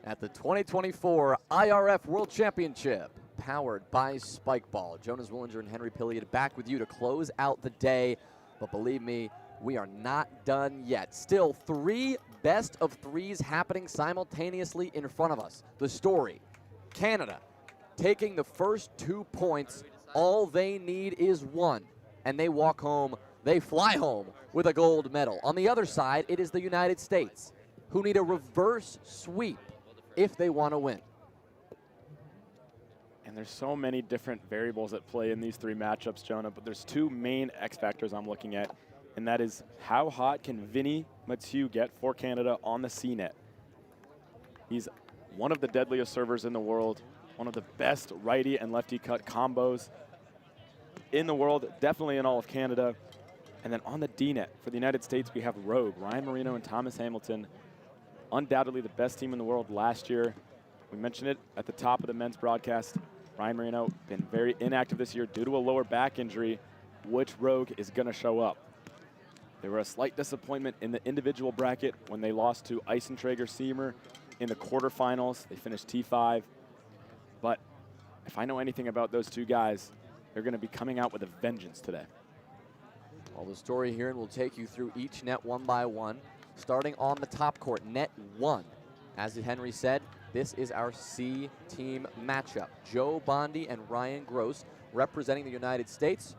S5: at the 2024 IRF World Championship, powered by Spikeball. Jonas Willinger and Henry Pilliard back with you to close out the day, but believe me, we are not done yet. Still 3 best of 3s happening simultaneously in front of us. The story, Canada taking the first 2 points. All they need is 1, and they walk home. They fly home with a gold medal. On the other side, it is the United States, who need a reverse sweep if they want to win.
S3: And there's so many different variables at play in these 3 matchups, Jonah, but there's 2 main X factors I'm looking at, and that is how hot can Vinny Mathieu get for Canada on the C net. He's one of the deadliest servers in the world, one of the best righty and lefty cut combos in the world, definitely in all of Canada. And then on the D net for the United States, we have Rogue, Ryan Marino and Thomas Hamilton undoubtedly the best team in the world last year. We mentioned it at the top of the men's broadcast. Ryan Marino been very inactive this year due to a lower back injury. Which Rogue is going to show up? They were a slight disappointment in the individual bracket when they lost to Eisentrager-Siemer in the quarterfinals. They finished T5. But if I know anything about those two guys, they're going to be coming out with a vengeance today.
S5: Well, the story here, and we'll take you through each net one by one. Starting on the top court, net 1. As Henry said, this is our C team matchup. Joe Bondi and Ryan Gross representing the United States,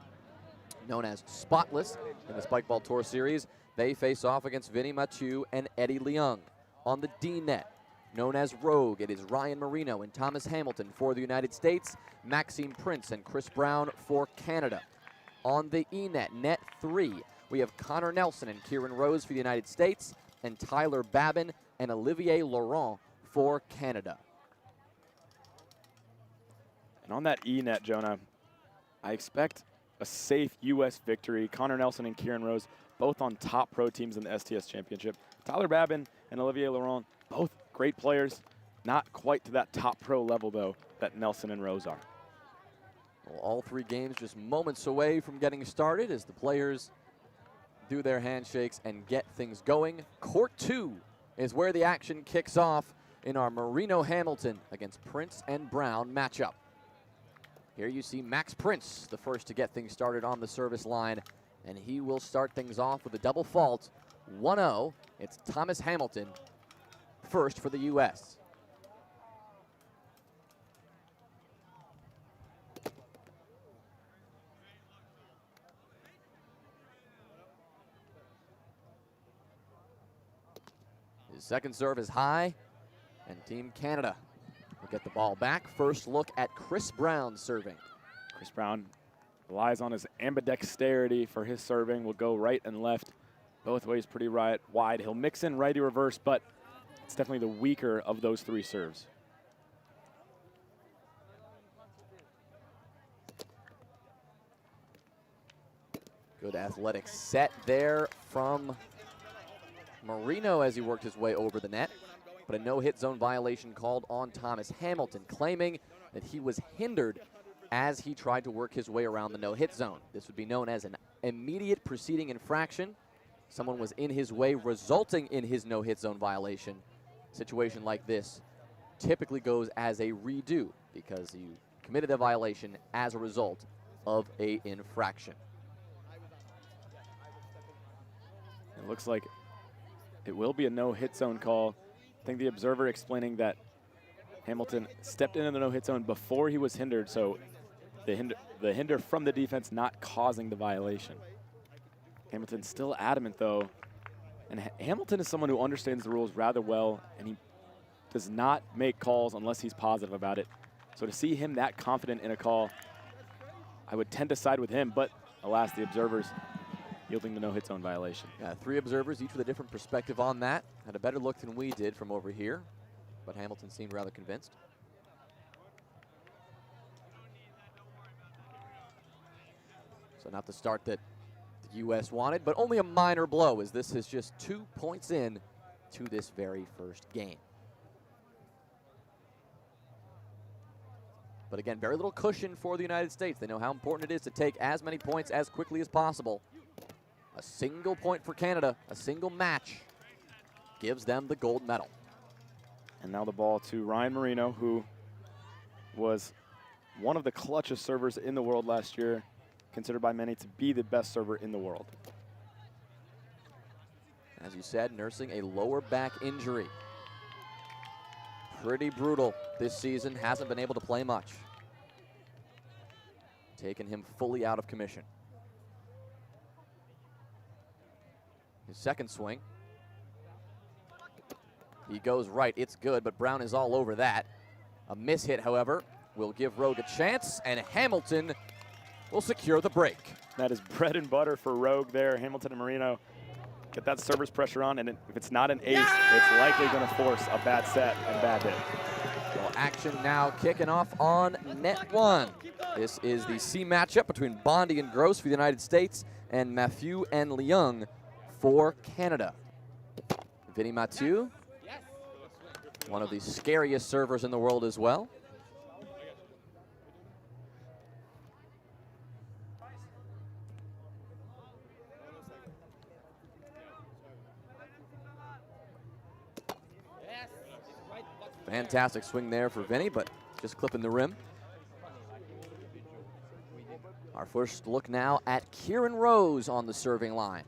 S5: known as Spotless in the Spikeball Tour Series. They face off against Vinny Mathieu and Eddie Leung. On the D net, known as Rogue, it is Ryan Marino and Thomas Hamilton for the United States, Maxime Prince and Chris Brown for Canada. On the E net, net 3, we have Connor Nelson and Kieran Rose for the United States, and Tyler Babin and Olivier Laurent for Canada.
S3: And on that E net, Jonah, I expect a safe U.S. victory. Connor Nelson and Kieran Rose, both on top pro teams in the STS Championship. Tyler Babin and Olivier Laurent, both great players. Not quite to that top pro level, though, that Nelson and Rose are.
S5: Well, all 3 games just moments away from getting started as the players do their handshakes and get things going. Court 2 is where the action kicks off in our Marino Hamilton against Prince and Brown matchup. Here you see Max Prince, the first to get things started on the service line, and he will start things off with a double fault. 1-0, it's Thomas Hamilton, first for the U.S. His second serve is high, and Team Canada will get the ball back. First look at Chris Brown serving.
S3: Chris Brown relies on his ambidexterity for his serving. Will go right and left, both ways pretty wide. He'll mix in righty reverse, but it's definitely the weaker of those 3 serves.
S5: Good athletic set there from Marino as he worked his way over the net, but a no-hit zone violation called on Thomas Hamilton, claiming that he was hindered as he tried to work his way around the no-hit zone. This would be known as an immediate preceding infraction. Someone was in his way, resulting in his no-hit zone violation. A situation like this typically goes as a redo because you committed a violation as a result of an infraction.
S3: It looks like it will be a no-hit zone call. I think the observer explaining that Hamilton stepped into the no-hit zone before he was hindered, so the hinder from the defense not causing the violation. Hamilton's still adamant, though, and Hamilton is someone who understands the rules rather well, and he does not make calls unless he's positive about it. So to see him that confident in a call, I would tend to side with him, but alas, the observers yielding the no-hit zone violation.
S5: Yeah, 3 observers, each with a different perspective on that. Had a better look than we did from over here, but Hamilton seemed rather convinced. So not the start that the U.S. wanted, but only a minor blow, as this is just 2 points in to this very first game. But again, very little cushion for the United States. They know how important it is to take as many points as quickly as possible. A single point for Canada, a single match, gives them the gold medal.
S3: And now the ball to Ryan Marino, who was one of the clutchest servers in the world last year, considered by many to be the best server in the world.
S5: As you said, nursing a lower back injury. Pretty brutal this season, hasn't been able to play much. Taking him fully out of commission. His second swing. He goes right, it's good, but Brown is all over that. A miss hit, however, will give Rogue a chance, and Hamilton will secure the break.
S3: That is bread and butter for Rogue there. Hamilton and Marino get that server's pressure on, and if it's not an ace, it's likely going to force a bad set and bad hit.
S5: Well, action now kicking off on net 1. This is the C matchup between Bondi and Gross for the United States and Mathieu and Leung for Canada. Vinny Mathieu One of the scariest servers in the world as well. Fantastic swing there for Vinny, but just clipping the rim. Our first look now at Kieran Rose on the serving line.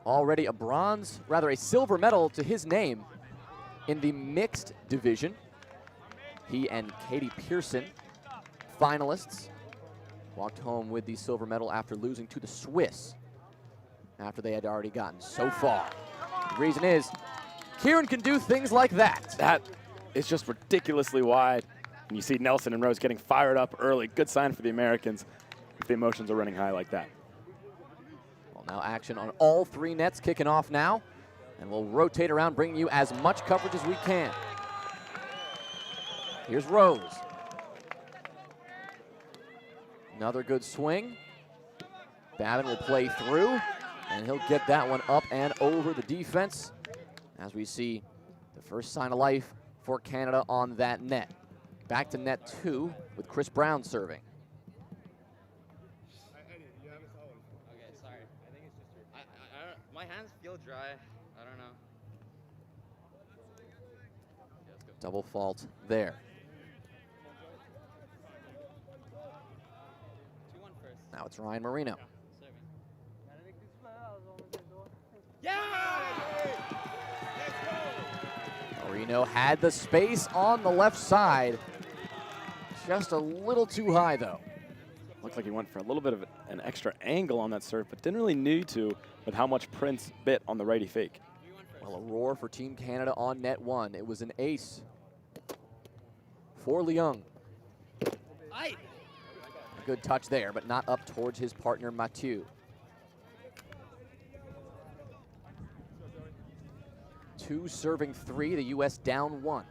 S5: Already a silver medal to his name in the mixed division. He and Katie Pearson, finalists, walked home with the silver medal after losing to the Swiss after they had already gotten so far. The reason is, Kieran can do things like that.
S3: That is just ridiculously wide. And you see Nelson and Rose getting fired up early. Good sign for the Americans if the emotions are running high like that.
S5: Well, now action on all three nets kicking off now. And we'll rotate around, bringing you as much coverage as we can. Here's Rose. Another good swing. Babin will play through, and he'll get that one up and over the defense as we see the first sign of life for Canada on that net. Back to net 2 with Chris Brown serving.
S12: Okay, sorry. I think it's just my hands feel dry. I don't know.
S5: Double fault there.
S12: 2-1 first.
S5: Now it's Ryan Marino. Marino had the space on the left side. Just a little too high, though.
S3: Looked like he went for a little bit of an extra angle on that serve, but didn't really need to with how much Prince bit on the righty fake.
S5: Well, a roar for Team Canada on net 1. It was an ace for Leung. A good touch there, but not up towards his partner, Mathieu. 2 serving 3, the U.S. down 1.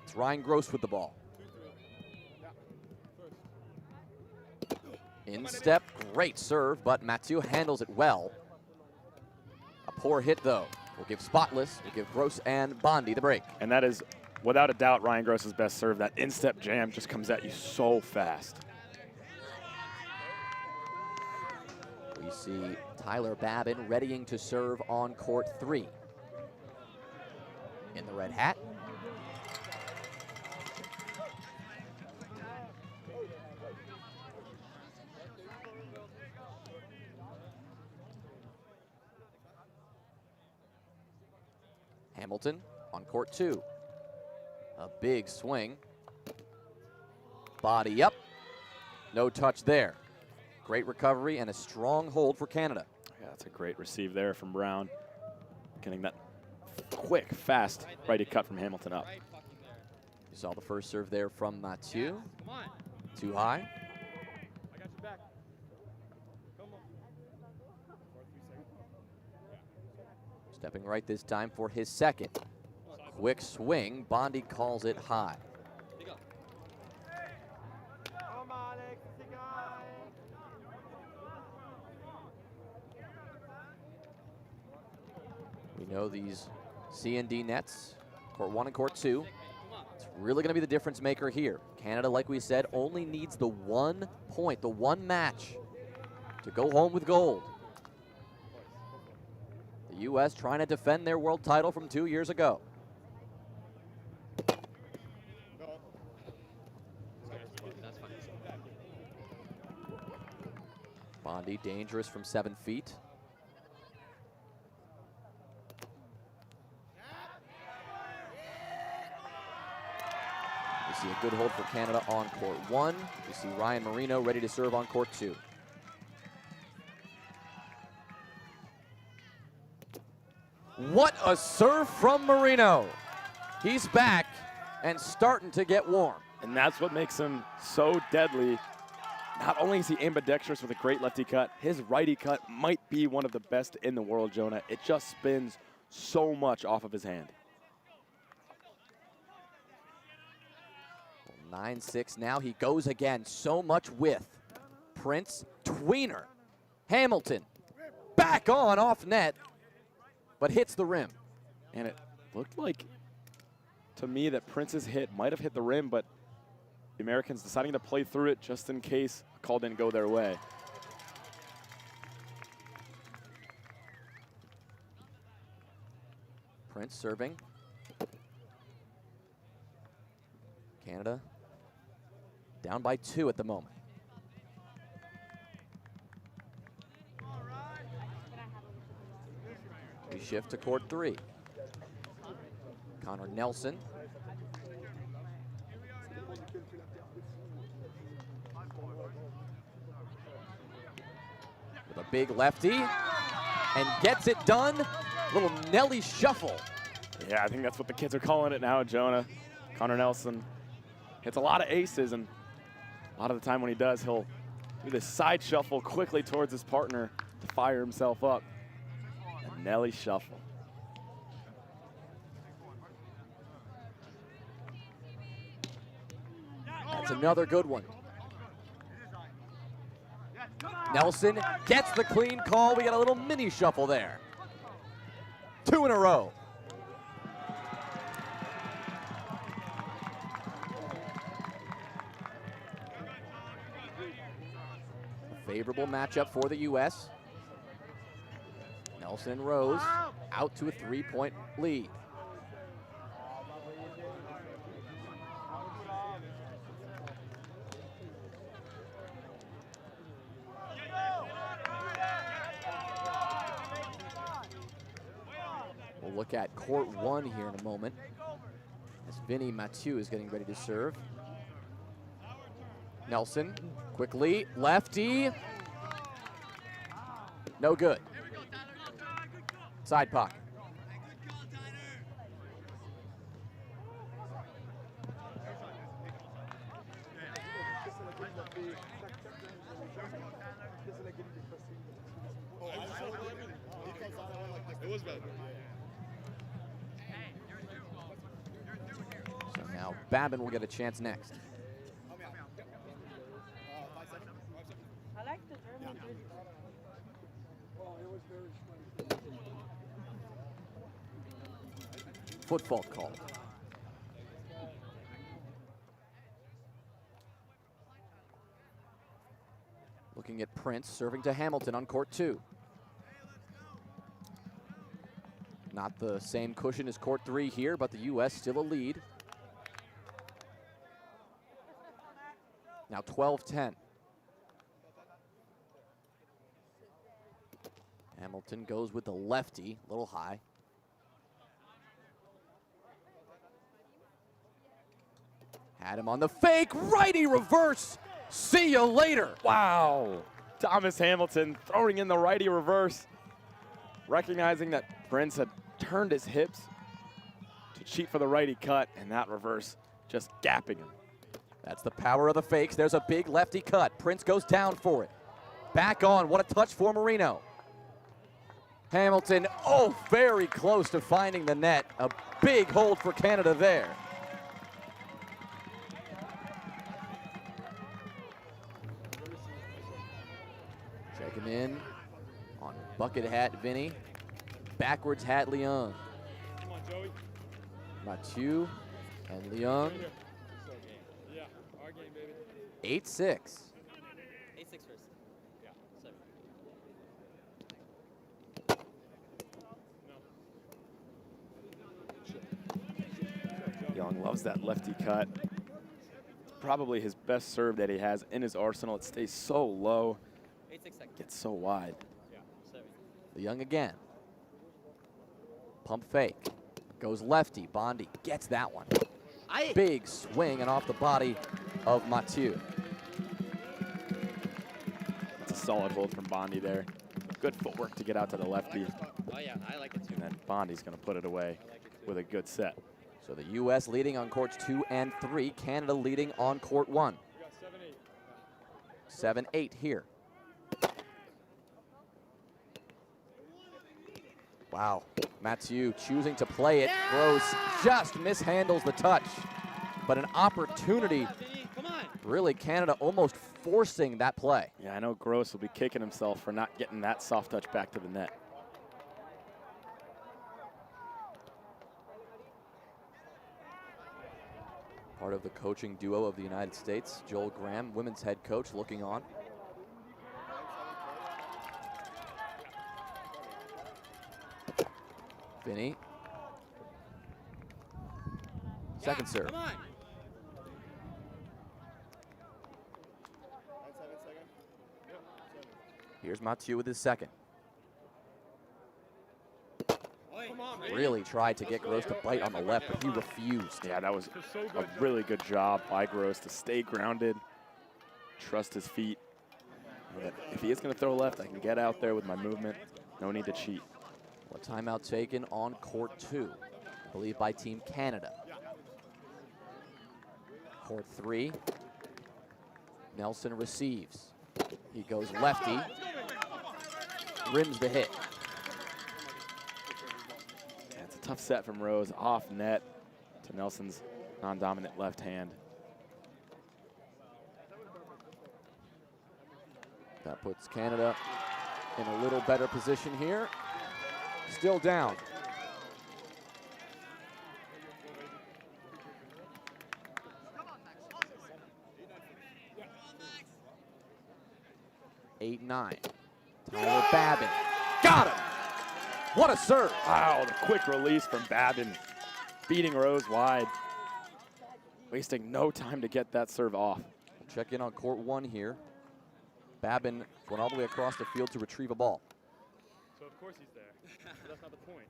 S5: It's Ryan Gross with the ball. In step, great serve, but Mathieu handles it well. A poor hit, though. We'll give Spotless, we'll give Gross and Bondi the break.
S3: And that is, without a doubt, Ryan Gross's best serve. That in-step jam just comes at you so fast.
S5: We see Tyler Babin readying to serve on court 3. In the red hat. Hamilton on court 2. A big swing. Body up. No touch there. Great recovery and a strong hold for Canada.
S3: Yeah, that's a great receive there from Brown. Getting that quick, fast righty cut from Hamilton up.
S5: You saw the first serve there from Mathieu. Too high.
S12: I got you back. Come on.
S5: Stepping right this time for his second. Quick swing. Bondi calls it high. We know these C&D nets, court 1 and court 2. It's really going to be the difference maker here. Canada, like we said, only needs the 1 point, the 1 match to go home with gold. The U.S. trying to defend their world title from 2 years ago. Bondi dangerous from 7 feet. We see a good hold for Canada on court 1. We see Ryan Marino ready to serve on court 2. What a serve from Marino. He's back and starting to get warm.
S3: And that's what makes him so deadly. Not only is he ambidextrous with a great lefty cut, his righty cut might be one of the best in the world, Jonah. It just spins so much off of his hand.
S5: 9-6 now, he goes again. So much width. Prince, tweener. Hamilton, back on off net, but hits the rim.
S3: And Looked like, to me, that Prince's hit might have hit the rim, but the Americans deciding to play through it just in case a call didn't go their way.
S5: Prince serving. Canada down by 2 at the moment. We shift to court 3. Connor Nelson. With a big lefty and gets it done. Little Nelly shuffle.
S3: Yeah, I think that's what the kids are calling it now, Jonah. Connor Nelson hits a lot of aces, and a lot of the time when he does, he'll do this side shuffle quickly towards his partner to fire himself up. A Nelly shuffle.
S5: That's another good one. Nelson gets the clean call. We got a little mini shuffle there. 2 in a row. A favorable matchup for the U.S. Nelson and Rose out to a 3-point lead. We'll look at court 1 here in a moment as Vinny Mathieu is getting ready to serve. Nelson, quickly, lefty. No good. Side pocket. So now Babin will get a chance next. Foot fault call. Looking at Prince serving to Hamilton on court 2. Not the same cushion as court 3 here, but the U.S. still a lead. Now 12-10. Hamilton goes with the lefty, a little high. Had him on the fake, righty reverse. See you later.
S3: Wow. Thomas Hamilton throwing in the righty reverse, recognizing that Prince had turned his hips to cheat for the righty cut, and that reverse just gapping him.
S5: That's the power of the fakes. There's a big lefty cut. Prince goes down for it. Back on. What a touch for Marino. Hamilton, oh, very close to finding the net. A big hold for Canada there. Checking in on bucket hat Vinny. Backwards hat Leung.
S3: Come on, Joey.
S5: Mathieu and Leung.
S3: Yeah, our game, baby.
S5: 8-6.
S12: 8-6 first. Yeah, 7.
S3: Young loves that lefty cut. Probably his best serve that he has in his arsenal. It stays so low,
S12: 8-6 seconds.
S3: gets so wide.
S12: Yeah, 7.
S5: Leung again. Pump fake. Goes lefty. Bondi gets that one. Big swing and off the body of Mathieu.
S3: That's a solid hold from Bondi there. Good footwork to get out to the lefty.
S12: Oh yeah, I like it too.
S3: And then Bondi's going to put it away with a good set.
S5: So the U.S. leading on courts 2 and 3. Canada leading on court 1. 7-8 here. Wow, Mathieu choosing to play it. Gross just mishandles the touch. But an opportunity, really Canada almost forcing that play.
S3: Yeah, I know Gross will be kicking himself for not getting that soft touch back to the net.
S5: Part of the coaching duo of the United States. Joel Graham, women's head coach, looking on. Finney. Second serve. Here's Mathieu with his second. Really tried to get Gross to bite on the left, but he refused.
S3: Yeah, that was a really good job by Gross to stay grounded, trust his feet. If he is going to throw left, I can get out there with my movement. No need to cheat.
S5: Well, timeout taken on court 2, I believe by Team Canada. Court 3. Nelson receives. He goes lefty. Rims the hit.
S3: Yeah, it's a tough set from Rose off net to Nelson's non-dominant left hand.
S5: That puts Canada in a little better position here. Still down. Eight, 9. Tyler Babin. Got him! What a serve!
S3: Wow, the quick release from Babin, beating Rose wide. Wasting no time to get that serve off.
S5: We'll check in on court 1 here. Babin going all the way across the field to retrieve a ball.
S3: So of course he's there, but that's not the point.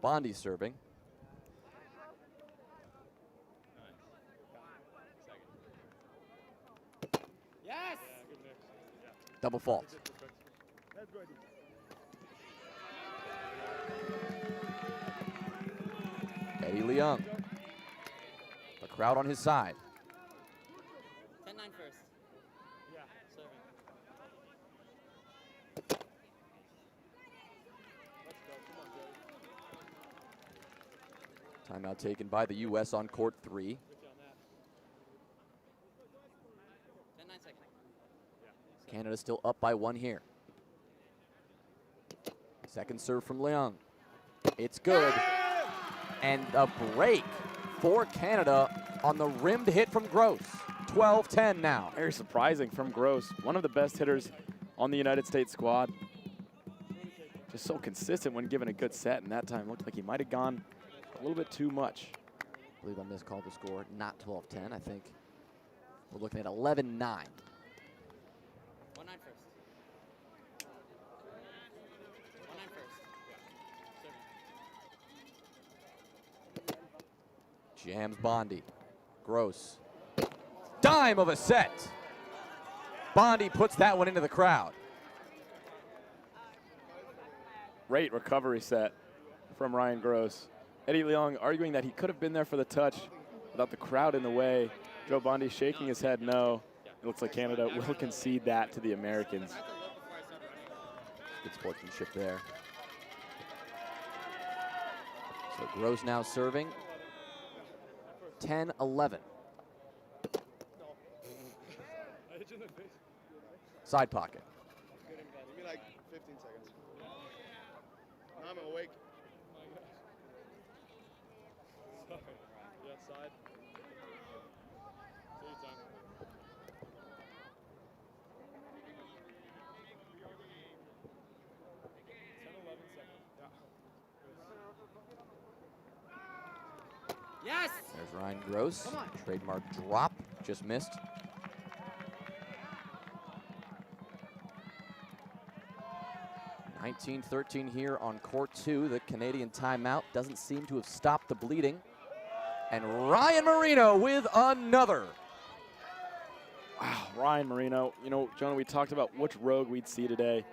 S5: Bondi serving.
S11: Yes!
S5: Double fault. Eddie Leung. The crowd on his side.
S11: 10-9 first. Yeah, serving.
S5: Timeout taken by the U.S. on court 3.
S11: 10-9 second.
S5: Canada still up by 1 here. Second serve from Leung. It's good. And a break for Canada on the rimmed hit from Gross. 12-10 now.
S3: Very surprising from Gross. One of the best hitters on the United States squad. Just so consistent when given a good set, and that time looked like he might have gone a little bit too much.
S5: I believe I miscalled the score. Not 12-10. I think we're looking at 11-9.
S11: 1-9 first. 1-9 first. Serving.
S5: Jams Bondi. Gross. Dime of a set. Bondi puts that one into the crowd.
S3: Great recovery set from Ryan Gross. Eddie Leung arguing that he could have been there for the touch without the crowd in the way. Joe Bondi shaking his head no. It looks like Canada will concede that to the Americans.
S5: Good sportsmanship there. So Gross now serving. 10-11. Side pocket.
S13: Give me like 15 seconds. Now I'm awake.
S3: Sorry. Yeah, side. Take your time.
S11: Yes!
S5: There's Ryan Gross. Trademark drop. Just missed. (19-13) here on court 2. The Canadian timeout doesn't seem to have stopped the bleeding. And Ryan Marino with another.
S3: Wow, Ryan Marino. You know, Jonah, we talked about which rogue we'd see today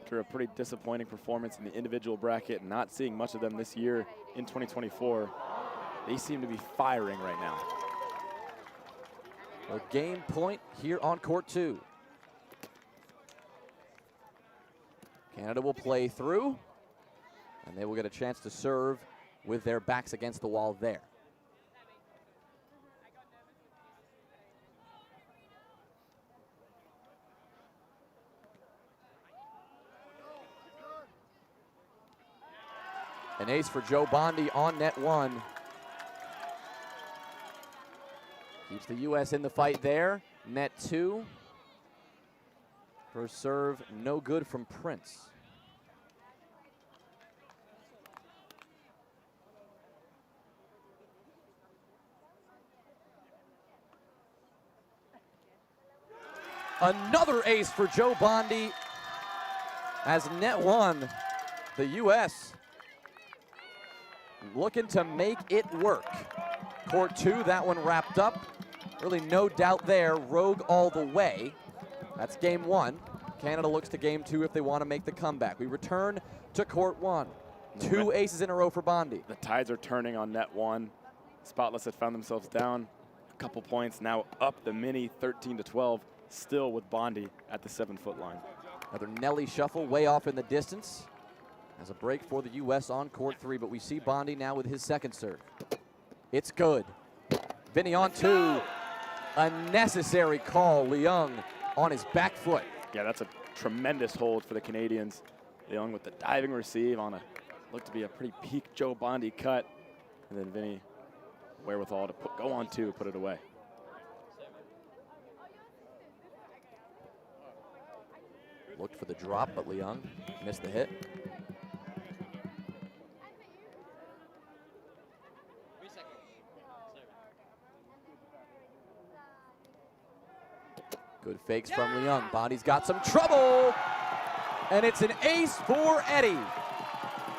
S3: after a pretty disappointing performance in the individual bracket and not seeing much of them this year in 2024. They seem to be firing right now.
S5: A game point here on court 2. Canada will play through, and they will get a chance to serve with their backs against the wall there. An ace for Joe Bondi on net 1. Keeps the U.S. in the fight there. Net 2. First serve, no good from Prince. Another ace for Joe Bondi as net 1. The U.S. looking to make it work. Court 2, that one wrapped up. Really no doubt there, Rogue all the way. That's game 1. Canada looks to game 2 if they want to make the comeback. We return to court 1. 2 aces in a row for Bondi.
S3: The tides are turning on net 1. Spotless had found themselves down a couple points, now up the mini 13-12, still with Bondi at the 7-foot line.
S5: Another Nelly shuffle way off in the distance. As a break for the U.S. on court 3, but we see Bondi now with his second serve. It's good. Vinny on 2. A necessary call. Leung on his back foot.
S3: Yeah, that's a tremendous hold for the Canadians. Leung with the diving receive on a, looked to be a pretty peak Joe Bondi cut. And then Vinny wherewithal to go on 2, put it away.
S5: Looked for the drop, but Leung missed the hit. Good fakes from Leung. Bondi's got some trouble. And it's an ace for Eddie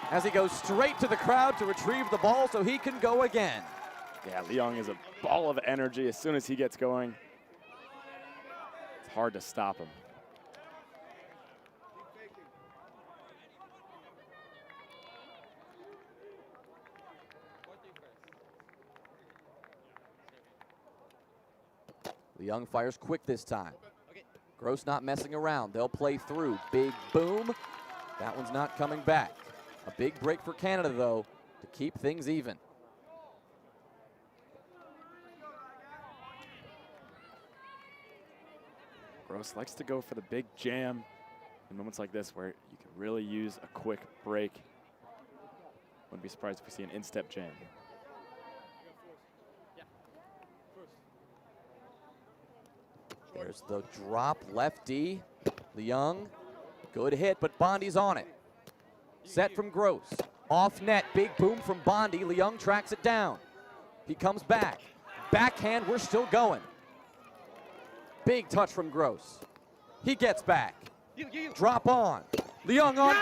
S5: as he goes straight to the crowd to retrieve the ball so he can go again.
S3: Yeah, Leung is a ball of energy as soon as he gets going. It's hard to stop him.
S5: Leung fires quick this time. Gross not messing around. They'll play through. Big boom. That one's not coming back. A big break for Canada, though, to keep things even.
S3: Gross likes to go for the big jam in moments like this where you can really use a quick break. Wouldn't be surprised if we see an instep jam.
S5: There's the drop, lefty. Leung, good hit, but Bondi's on it. Set from Gross. Off net, big boom from Bondi. Leung tracks it down. He comes back. Backhand, we're still going. Big touch from Gross. He gets back. Drop on. Leung on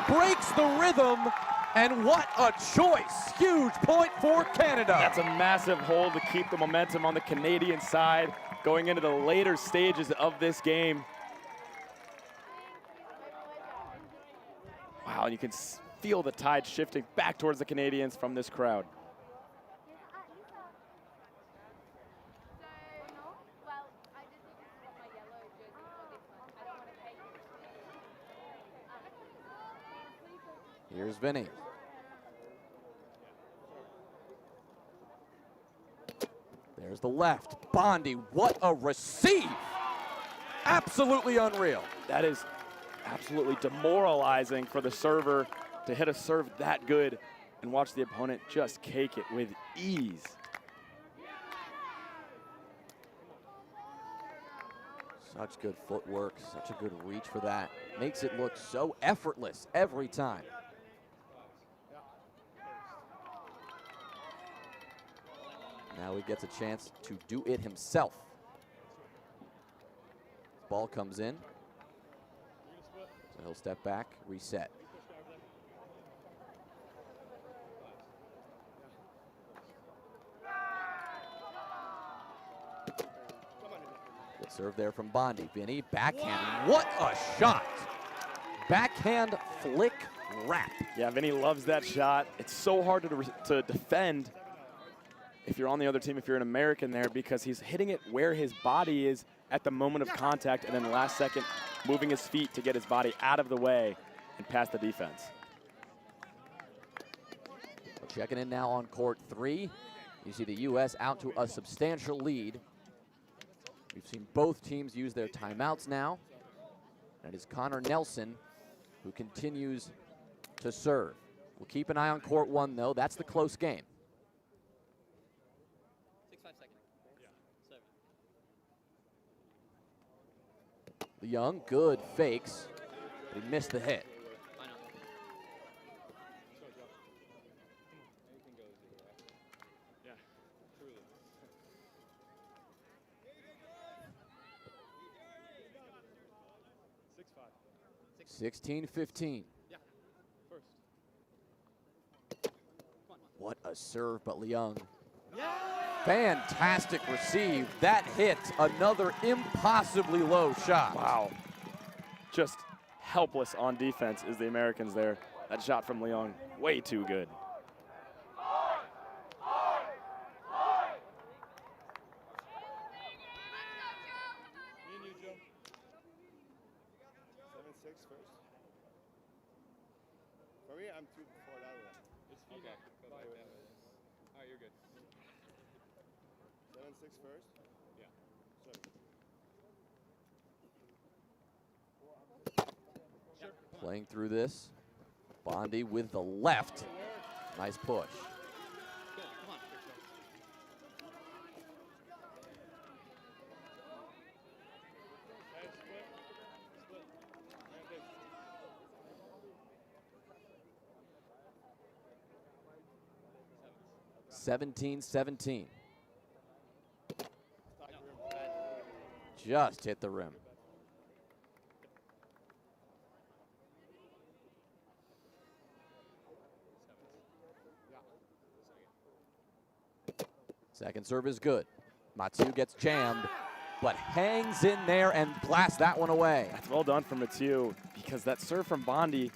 S5: 2. Breaks the rhythm. And what a choice. Huge point for Canada.
S3: That's a massive hold to keep the momentum on the Canadian side going into the later stages of this game. Wow, and you can feel the tide shifting back towards the Canadians from this crowd.
S5: Here's Vinny. There's the left. Bondi, what a receive. Absolutely unreal.
S3: That is absolutely demoralizing for the server to hit a serve that good and watch the opponent just cake it with ease.
S5: Such good footwork, such a good reach for that. Makes it look so effortless every time. Now he gets a chance to do it himself. Ball comes in. So he'll step back, reset. Good serve there from Bondi. Vinny, backhand. What a shot! Backhand flick wrap.
S3: Yeah, Vinny loves that shot. It's so hard to defend if you're on the other team, if you're an American there, because he's hitting it where his body is at the moment of contact, and then last second moving his feet to get his body out of the way and past the defense.
S5: Well, checking in now on court 3. You see the U.S. out to a substantial lead. We've seen both teams use their timeouts now. And it is Connor Nelson who continues to serve. We'll keep an eye on court 1, though. That's the close game.
S11: 6-5 seconds.
S5: Young, good fakes, but he missed the hit.
S3: Yeah, truly.
S5: 16-15.
S3: Yeah, first.
S5: What a serve, but Leung. Fantastic receive. That hit another impossibly low shot.
S3: Wow. Just helpless on defense is the Americans there. That shot from Leung, way too good.
S13: For me, I'm 2 before that one.
S3: It's feedback. Okay. All right, you're good.
S13: 7-6 first?
S3: Yeah.
S13: 7.
S5: Playing through this. Bondi with the left. Nice push.
S11: Come on.
S5: 17-17. Just hit the rim. Second serve is good. Mathieu gets jammed, but hangs in there and blasts that one away.
S3: That's well done from Mathieu, because that serve from Bondi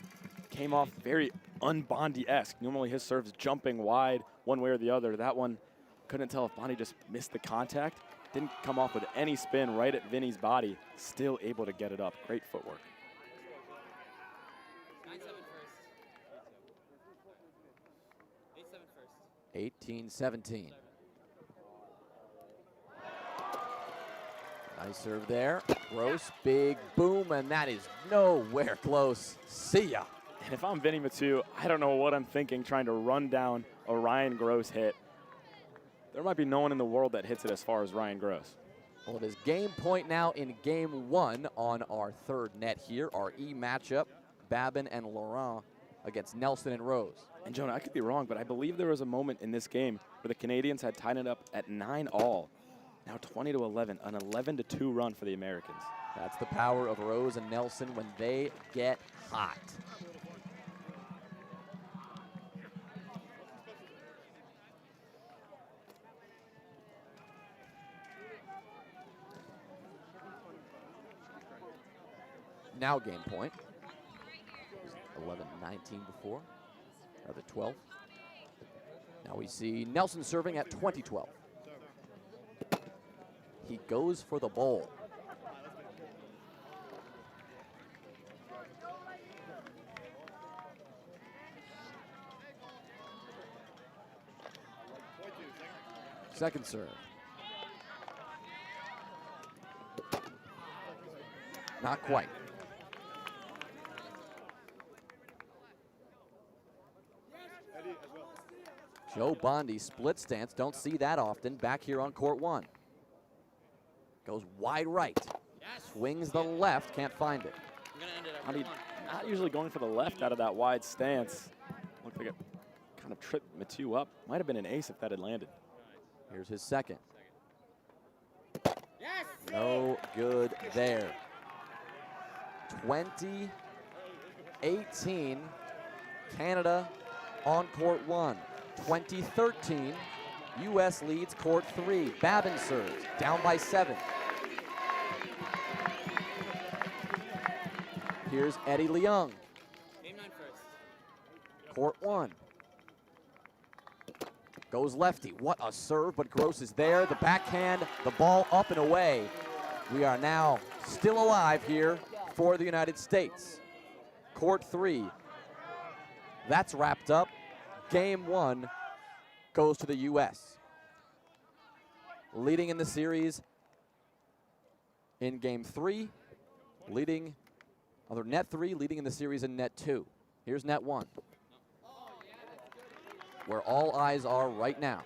S3: came off very un-Bondi-esque. Normally his serve's jumping wide one way or the other. That one, couldn't tell if Bondi just missed the contact. Didn't come off with any spin right at Vinny's body. Still able to get it up. Great footwork.
S11: 9-7 first. 8-7 first.
S5: 18-17. Nice serve there. Gross, big boom, and that is nowhere close. See ya.
S3: And if I'm Vinny Mathieu, I don't know what I'm thinking trying to run down a Ryan Gross hit. There might be no one in the world that hits it as far as Ryan Gross.
S5: Well, it is game point now in game one on our third net here. Our E matchup, Babin and Laurent against Nelson and Rose.
S3: And Jonah, I could be wrong, but I believe there was a moment in this game where the Canadians had tied it up at 9-all. Now 20-11, an 11-2 run for the Americans.
S5: That's the power of Rose and Nelson when they get hot. Now game point. 11-19 before, or the 12th. Now we see Nelson serving at 20-12. He goes for the bowl. Second serve. Not quite. Joe Bondi, split stance. Don't see that often. Back here on court one. Goes wide right. Swings the left. Can't find it.
S3: Bondi not usually going for the left out of that wide stance. Looked like it kind of tripped Mathieu up. Might have been an ace if that had landed.
S5: Here's his second. No good there. 20-18. Canada on court one. 2013. U.S. leads court three. Babin serves. Down by 7. Here's Eddie Leung.
S11: Game 9 first.
S5: Court one. Goes lefty. What a serve, but Gross is there. The backhand, the ball up and away. We are now still alive here for the United States. Court three. That's wrapped up. Game one goes to the U.S. Leading in the series in game 3, leading, other net 3, leading in the series in net 2. Here's net 1, where all eyes are right now.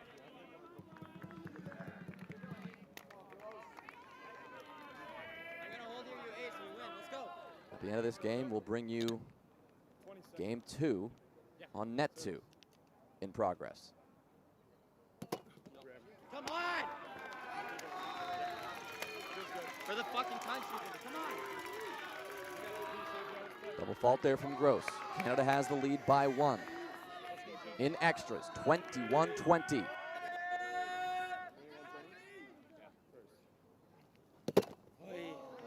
S5: the end of this game, we'll bring you game 2 on net 2 in progress.
S12: Come on! For the fucking country, come on!
S5: Double fault there from Gross. Canada has the lead by 1. In extras, 21-20.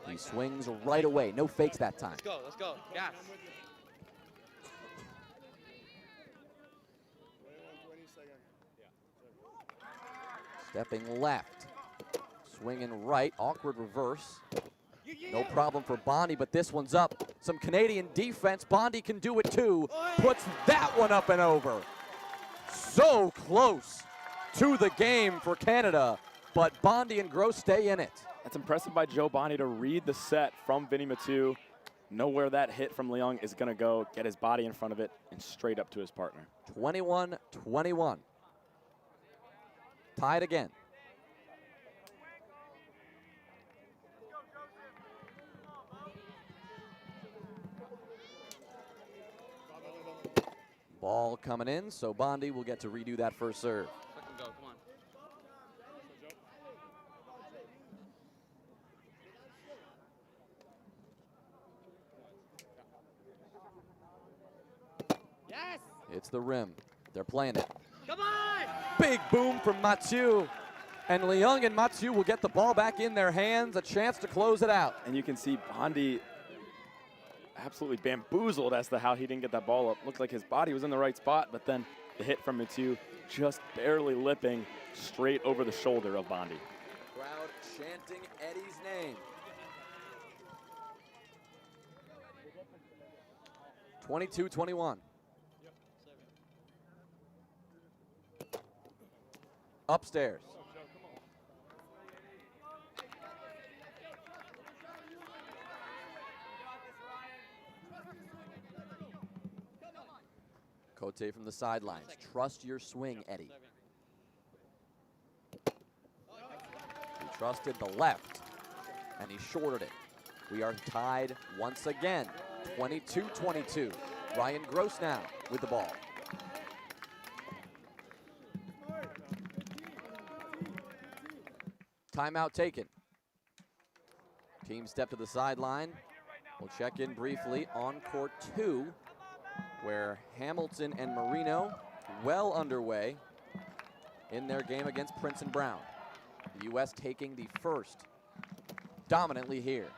S5: He swings right away. No fakes that time.
S12: Let's go, gas.
S5: Stepping left. Swinging right. Awkward reverse. No problem for Bondi, but this one's up. Some Canadian defense. Bondi can do it too. Puts that one up and over. So close to the game for Canada, but Bondi and Gross stay in it.
S3: That's impressive by Joe Bondi to read the set from Vinny Mathieu, know where that hit from Leung is going to go, get his body in front of it, and straight up to his partner.
S5: 21-21. Tied again. Ball coming in, so Bondi will get to redo that first serve.
S12: Fucking go, come on. Yes!
S5: It's the rim. They're playing it.
S12: Come on!
S5: Big boom from Mathieu. And Leung and Mathieu will get the ball back in their hands, a chance to close it out.
S3: And you can see Bondi absolutely bamboozled as to how he didn't get that ball up. Looked like his body was in the right spot, but then the hit from Mathieu just barely lipping straight over the shoulder of Bondi.
S5: Crowd chanting Eddie's name. 22-21. Upstairs. Cote from the sidelines. Trust your swing, Eddie. He trusted the left, and he shorted it. We are tied once again, 22-22. Ryan Gross now with the ball. Timeout taken. Team step to the sideline. We'll check in briefly on court 2, where Hamilton and Marino well underway in their game against Prince and Brown. The U.S. taking the first dominantly here.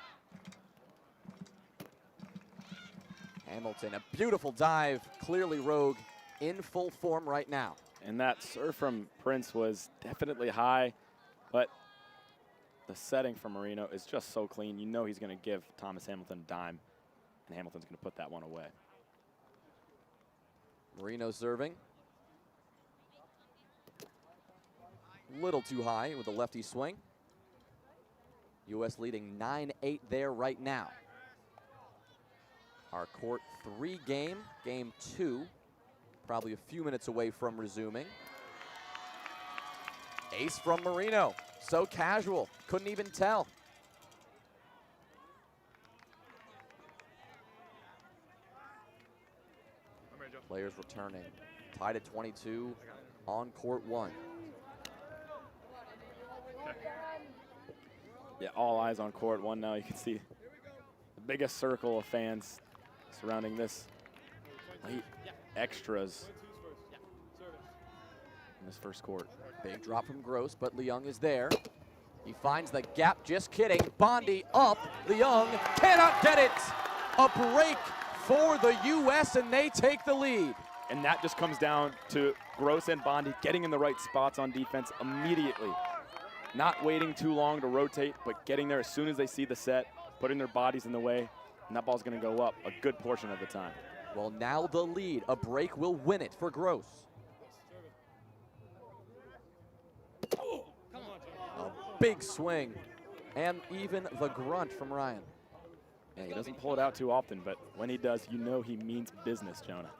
S5: Hamilton, a beautiful dive, clearly Rogue in full form right now.
S3: And that serve from Prince was definitely high, but the setting from Marino is just so clean. You know he's going to give Thomas Hamilton a dime, and Hamilton's going to put that one away.
S5: Marino serving. Little too high with a lefty swing. U.S. leading 9-8 there right now. Our court 3 game, game 2, probably a few minutes away from resuming. Ace from Marino, so casual, couldn't even tell. Players returning, tied at 22 on court 1.
S3: Yeah, all eyes on court 1 now. You can see the biggest circle of fans surrounding this late extras in this first court.
S5: Big drop from Gross, but Leung is there. He finds the gap, just kidding. Bondi up, Leung cannot get it. A break for the U.S. and they take the lead.
S3: And that just comes down to Gross and Bondi getting in the right spots on defense immediately. Not waiting too long to rotate, but getting there as soon as they see the set, putting their bodies in the way, and that ball's gonna go up a good portion of the time.
S5: Well, now the lead. A break will win it for Gross. A big swing, and even the grunt from Ryan.
S3: Yeah, he doesn't pull it out too often, but when he does, you know he means business, Jonah.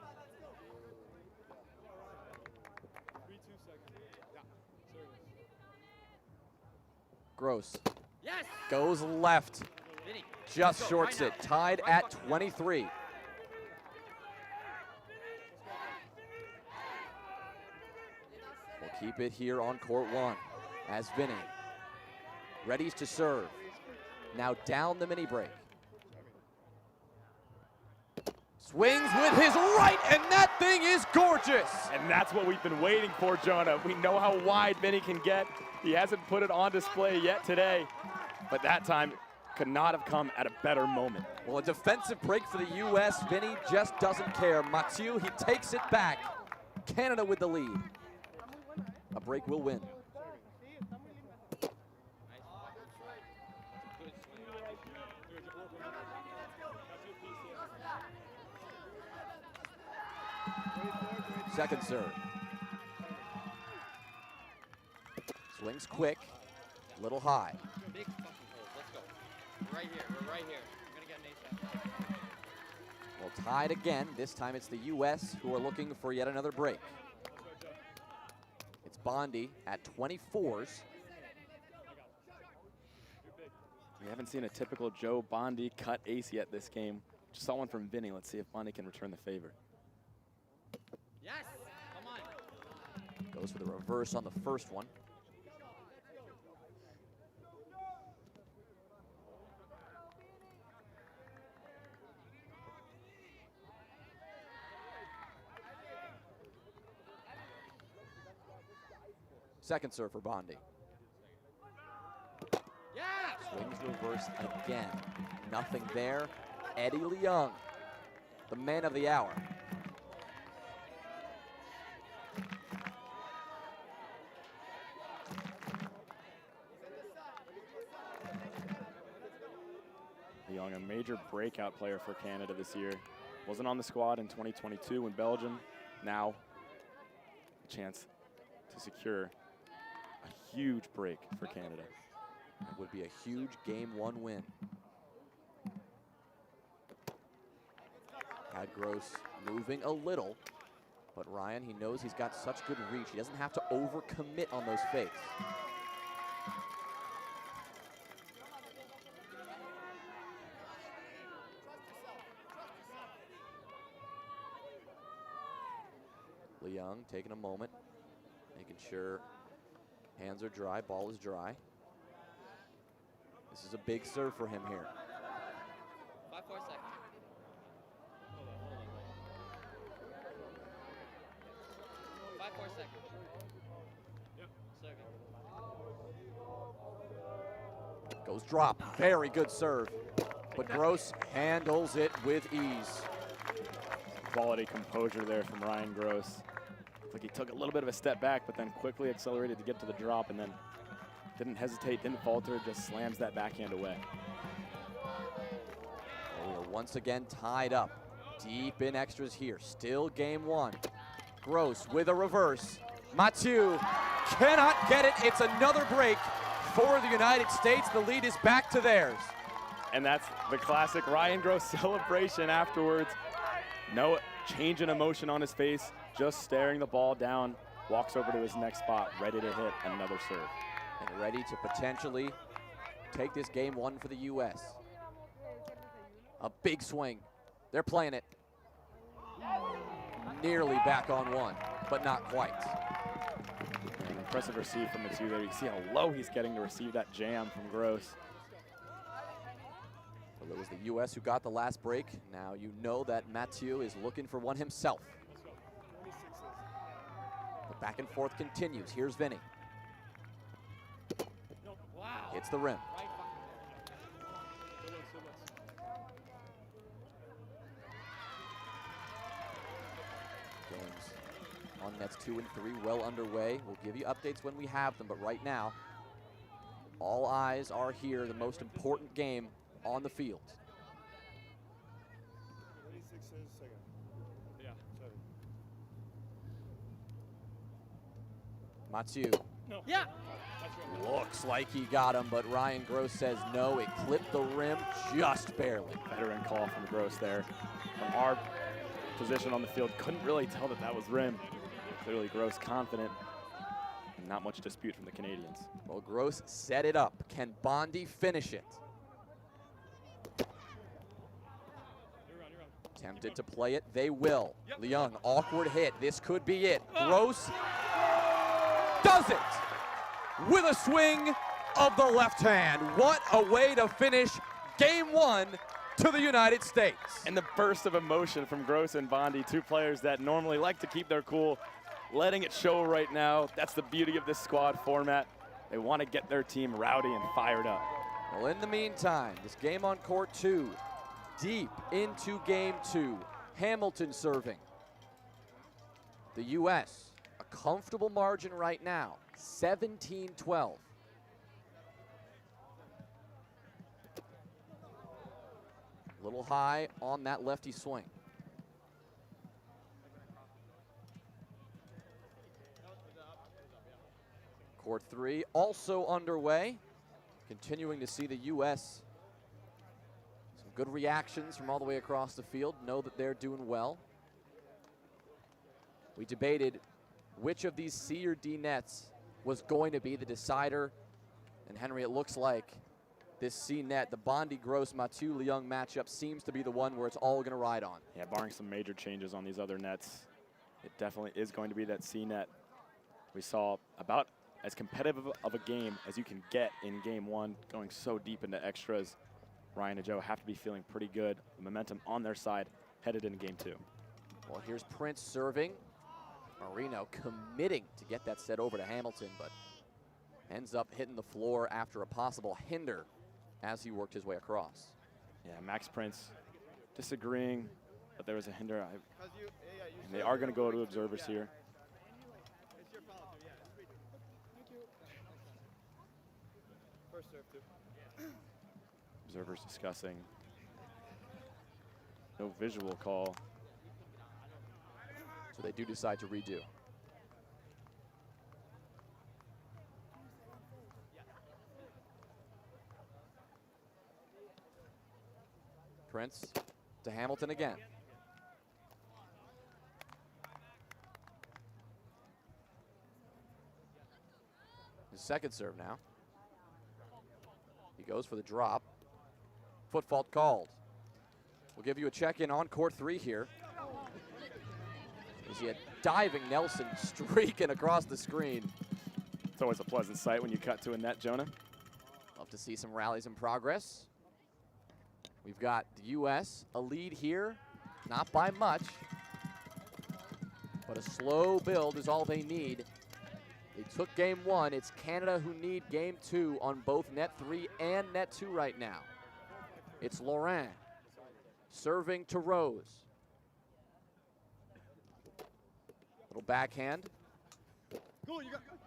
S5: Gross.
S12: Yes!
S5: Goes left.
S12: Vinny.
S5: just shorts it, tied at 23. We'll keep it here on court one as Vinny readies to serve. Now down the mini break. Swings with his right, and that thing is gorgeous.
S3: And that's what we've been waiting for, Jonah. We know how wide Vinny can get. He hasn't put it on display yet today, but that time could not have come at a better moment.
S5: Well, a defensive break for the U.S. Vinny just doesn't care. Mathieu, he takes it back. Canada with the lead. A break will win. Second serve. Swings quick, little high.
S12: Big fucking holes. Let's go. We're right here. We're right here. We're gonna get an ace.
S5: Well, tied again. This time it's the U.S. who are looking for yet another break. It's Bondi at 24s.
S3: We haven't seen a typical Joe Bondi cut ace yet this game. Just saw one from Vinny. Let's see if Bondi can return the favor.
S12: Yes! Come on!
S5: Goes for the reverse on the first one. Second serve for Bondi.
S12: Yeah!
S5: Swings reverse again. Nothing there. Eddie Leung, the man of the hour.
S3: Leung, a major breakout player for Canada this year. Wasn't on the squad in 2022 in Belgium. Now, a chance to secure a huge break for Canada.
S5: It would be a huge game one win. Had Gross moving a little, but Ryan, he knows he's got such good reach. He doesn't have to overcommit on those fakes. Leung taking a moment, making sure hands are dry, ball is dry. This is a big serve for him here.
S12: 5 4 seconds. 5 4 seconds. Yep. Serving.
S5: Goes drop, very good serve. But Gross handles it with ease.
S3: Quality composure there from Ryan Gross. Looks like he took a little bit of a step back, but then quickly accelerated to get to the drop, and then didn't hesitate, didn't falter, just slams that backhand away.
S5: We are once again tied up. Deep in extras here. Still game one. Gross with a reverse. Mathieu cannot get it. It's another break for the United States. The lead is back to theirs.
S3: And that's the classic Ryan Gross celebration afterwards. No change in emotion on his face, just staring the ball down. Walks over to his next spot, ready to hit another serve.
S5: And ready to potentially take this game one for the U.S. A big swing. They're playing it. Nearly back on one, but not quite.
S3: An impressive receive from Mathieu there. You see how low he's getting to receive that jam from Gross.
S5: Well, it was the U.S. who got the last break. Now you know that Mathieu is looking for one himself. The back and forth continues. Here's Vinny. Hits the rim. Games on nets 2 and 3 well underway. We'll give you updates when we have them, but right now, all eyes are here. The most important game on the field. Mathieu.
S12: No. Yeah.
S5: Looks like he got him, but Ryan Gross says no. It clipped the rim just barely.
S3: Veteran call from Gross there. From our position on the field, couldn't really tell that that was rim. Clearly Gross confident, and not much dispute from the Canadians.
S5: Well, Gross set it up. Can Bondi finish it? Tempted to play it, they will. Leung, awkward hit, this could be it. Gross does it with a swing of the left hand. What a way to finish game one to the United States.
S3: And the burst of emotion from Gross and Bondi, two players that normally like to keep their cool, letting it show right now. That's the beauty of this squad format. They want to get their team rowdy and fired up.
S5: Well, in the meantime, this game on court 2, deep into game 2. Hamilton serving. The U.S., a comfortable margin right now, 17-12. A little high on that lefty swing. Court 3 also underway. Continuing to see the U.S. some good reactions from all the way across the field. Know that they're doing well. We debated which of these C or D nets was going to be the decider. And Henry, it looks like this C net, the Bondi Gross Mathieu Leung matchup, seems to be the one where it's all going to ride on.
S3: Yeah, barring some major changes on these other nets, it definitely is going to be that C net. We saw about as competitive of a game as you can get in game one, going so deep into extras. Ryan and Joe have to be feeling pretty good. The momentum on their side headed into game 2.
S5: Well, here's Prince serving. Marino committing to get that set over to Hamilton, but ends up hitting the floor after a possible hinder as he worked his way across.
S3: Yeah, Max Prince disagreeing that there was a hinder. And they are going to go to observers here. Observers discussing. No visual call.
S5: So they do decide to redo. Prince to Hamilton again. His second serve now. He goes for the drop. Foot fault called. We'll give you a check-in on court 3 here. You see a diving Nelson streaking across the screen.
S3: It's always a pleasant sight when you cut to a net, Jonah.
S5: Love to see some rallies in progress. We've got the U.S. a lead here, not by much, but a slow build is all they need. They took game 1. It's Canada who need game 2 on both net 3 and net 2 right now. It's Laurent serving to Rose. Little backhand.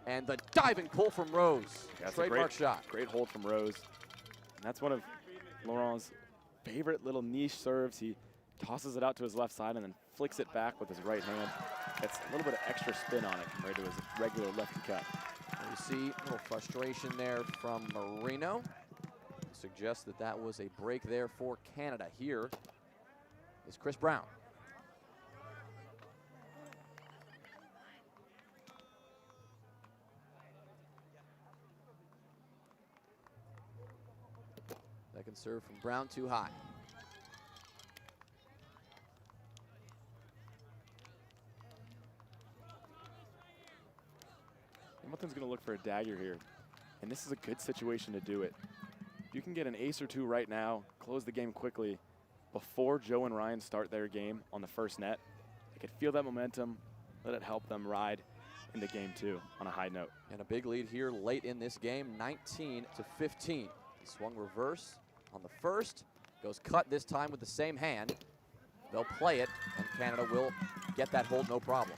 S5: And the diving pull from Rose.
S3: That's
S5: Trademark shot.
S3: Great hold from Rose. And that's one of Laurent's favorite little niche serves. He tosses it out to his left side and then flicks it back with his right hand. Gets a little bit of extra spin on it compared to his regular lefty cut.
S5: And you see a little frustration there from Marino. Suggests that that was a break there for Canada. Here is Chris Brown. Second serve from Brown, too high.
S3: Hamilton's going to look for a dagger here, and this is a good situation to do it. You can get an ace or two right now, close the game quickly before Joe and Ryan start their game on the first net. They could feel that momentum, let it help them ride into game 2 on a high note.
S5: And a big lead here late in this game, 19-15. He swung reverse on the first, goes cut this time with the same hand. They'll play it, and Canada will get that hold no problem.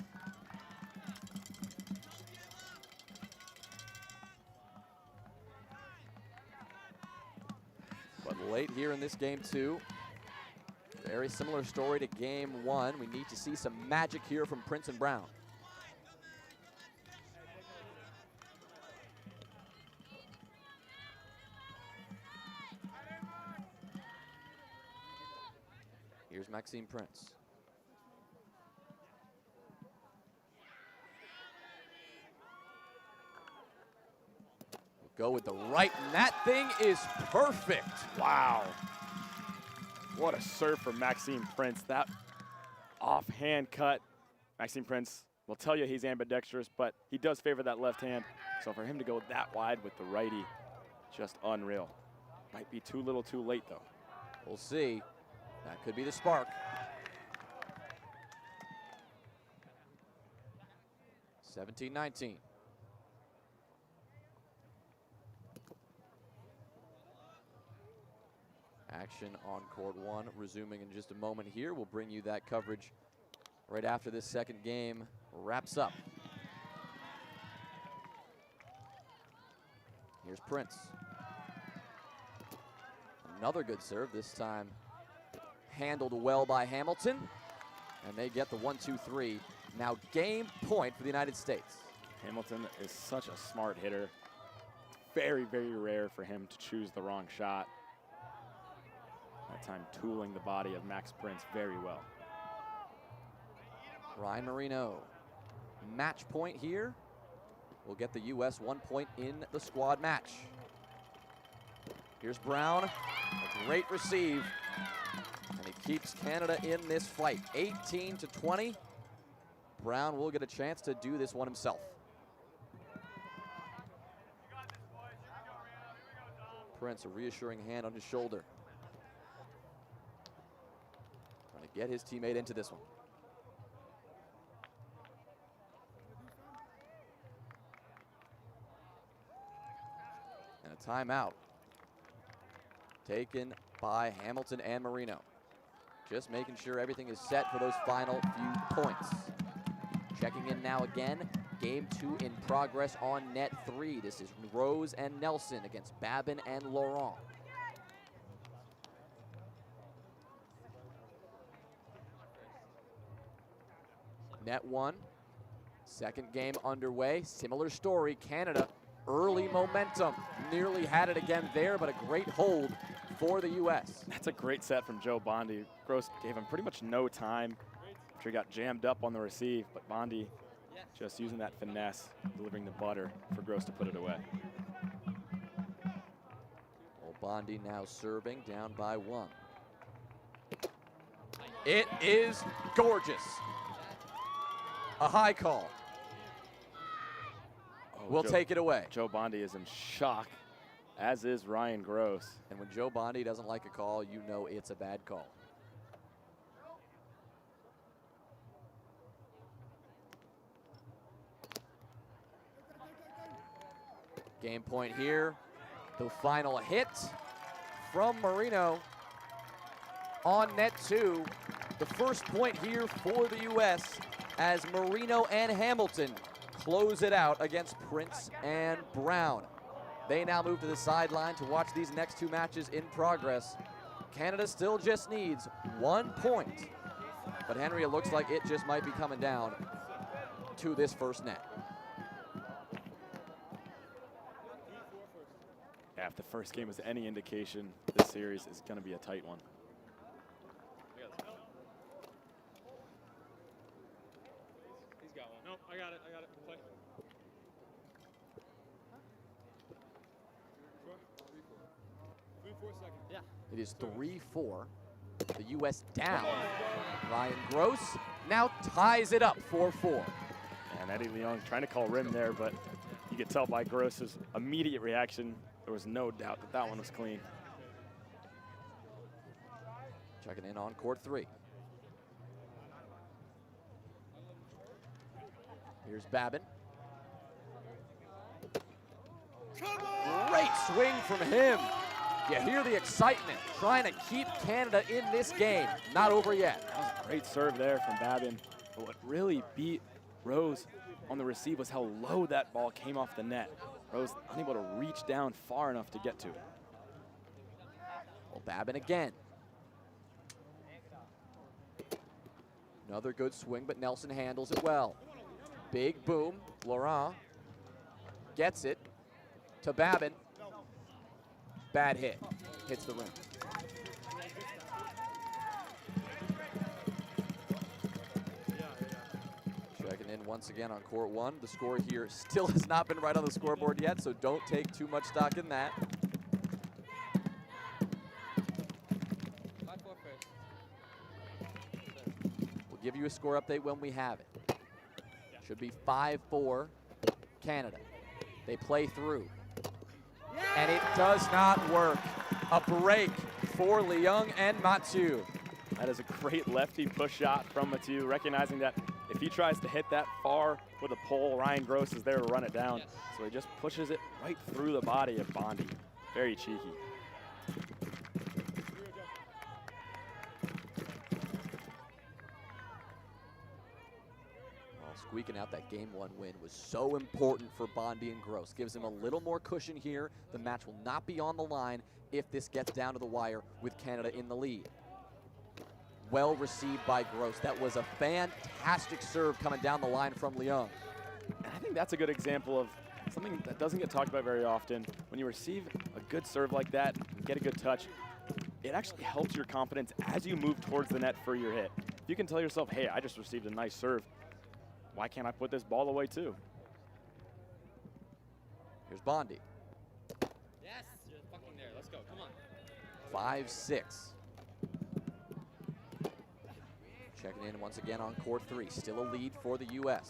S5: But late here in this game 2, very similar story to game 1. We need to see some magic here from Prince and Brown. Here's Maxime Prince. Go with the right, and that thing is perfect.
S3: Wow. What a serve from Maxime Prince. That offhand cut. Maxime Prince will tell you he's ambidextrous, but he does favor that left hand. So for him to go that wide with the righty, just unreal. Might be too little too late, though.
S5: We'll see. That could be the spark. 17-19. Action on court one resuming in just a moment here. We'll bring you that coverage right after this second game wraps up. Here's Prince. Another good serve, this time handled well by Hamilton. And they get the 1-2-3. Now game point for the United States.
S3: Hamilton is such a smart hitter. Very, very rare for him to choose the wrong shot. That time tooling the body of Max Prince very well.
S5: Ryan Marino, match point here. Will get the U.S. 1 point in the squad match. Here's Brown, a great receive. And he keeps Canada in this fight, 18-20. Brown will get a chance to do this one himself. Prince, a reassuring hand on his shoulder. Trying to get his teammate into this one. And a timeout taken by Hamilton and Marino. Just making sure everything is set for those final few points. Checking in now again. Game 2 in progress on net 3. This is Rose and Nelson against Babin and Laurent. Net 1. Second game underway. Similar story. Canada, early momentum. Nearly had it again there, but a great hold for the U.S.
S3: That's a great set from Joe Bondi. Gross gave him pretty much no time after he got jammed up on the receive, but Bondi just using that finesse, delivering the butter for Gross to put it away.
S5: Well, Bondi now serving, down by 1. It is gorgeous. A high call. We'll take it away.
S3: Joe Bondi is in shock, as is Ryan Gross.
S5: And when Joe Bondi doesn't like a call, you know it's a bad call. Game point here. The final hit from Marino on net 2. The first point here for the U.S. as Marino and Hamilton close it out against Prince and Brown. They now move to the sideline to watch these next 2 matches in progress. Canada still just needs 1 point. But Henry, it looks like it just might be coming down to this first net.
S3: Yeah, if the first game was any indication, this series is going to be a tight one.
S7: He's got one. Nope, I got it. Play. Yeah.
S5: It is 3-4. The U.S. down. Ryan Gross now ties it up 4-4.
S3: And Eddie Leon trying to call rim there, but you could tell by Gross's immediate reaction, there was no doubt that that one was clean.
S5: Checking in on court 3. Here's Babin. Great swing from him. You hear the excitement, trying to keep Canada in this game. Not over yet.
S3: That was a great serve there from Babin. But what really beat Rose on the receive was how low that ball came off the net. Rose unable to reach down far enough to get to it.
S5: Well, Babin again. Another good swing, but Nelson handles it well. Big boom. Laurent gets it to Babin. Bad hit. Hits the rim. Checking in once again on court 1. The score here still has not been right on the scoreboard yet, so don't take too much stock in that. give you a score update when we have it. Should be 5-4 Canada. They play through. And it does not work. A break for Leung and Mathieu.
S3: That is a great lefty push shot from Mathieu, recognizing that if he tries to hit that far with a pole, Ryan Gross is there to run it down. So he just pushes it right through the body of Bondi. Very cheeky.
S5: Squeaking out that Game 1 win was so important for Bondi and Gross. Gives him a little more cushion here. The match will not be on the line if this gets down to the wire with Canada in the lead. Well received by Gross. That was a fantastic serve coming down the line from Leung.
S3: And I think that's a good example of something that doesn't get talked about very often. When you receive a good serve like that, get a good touch, it actually helps your confidence as you move towards the net for your hit. If you can tell yourself, hey, I just received a nice serve, why can't I put this ball away too?
S5: Here's Bondi.
S12: Yes, you're fucking there. Let's go. Come on.
S5: 5-6. Checking in once again on court 3. Still a lead for the U.S.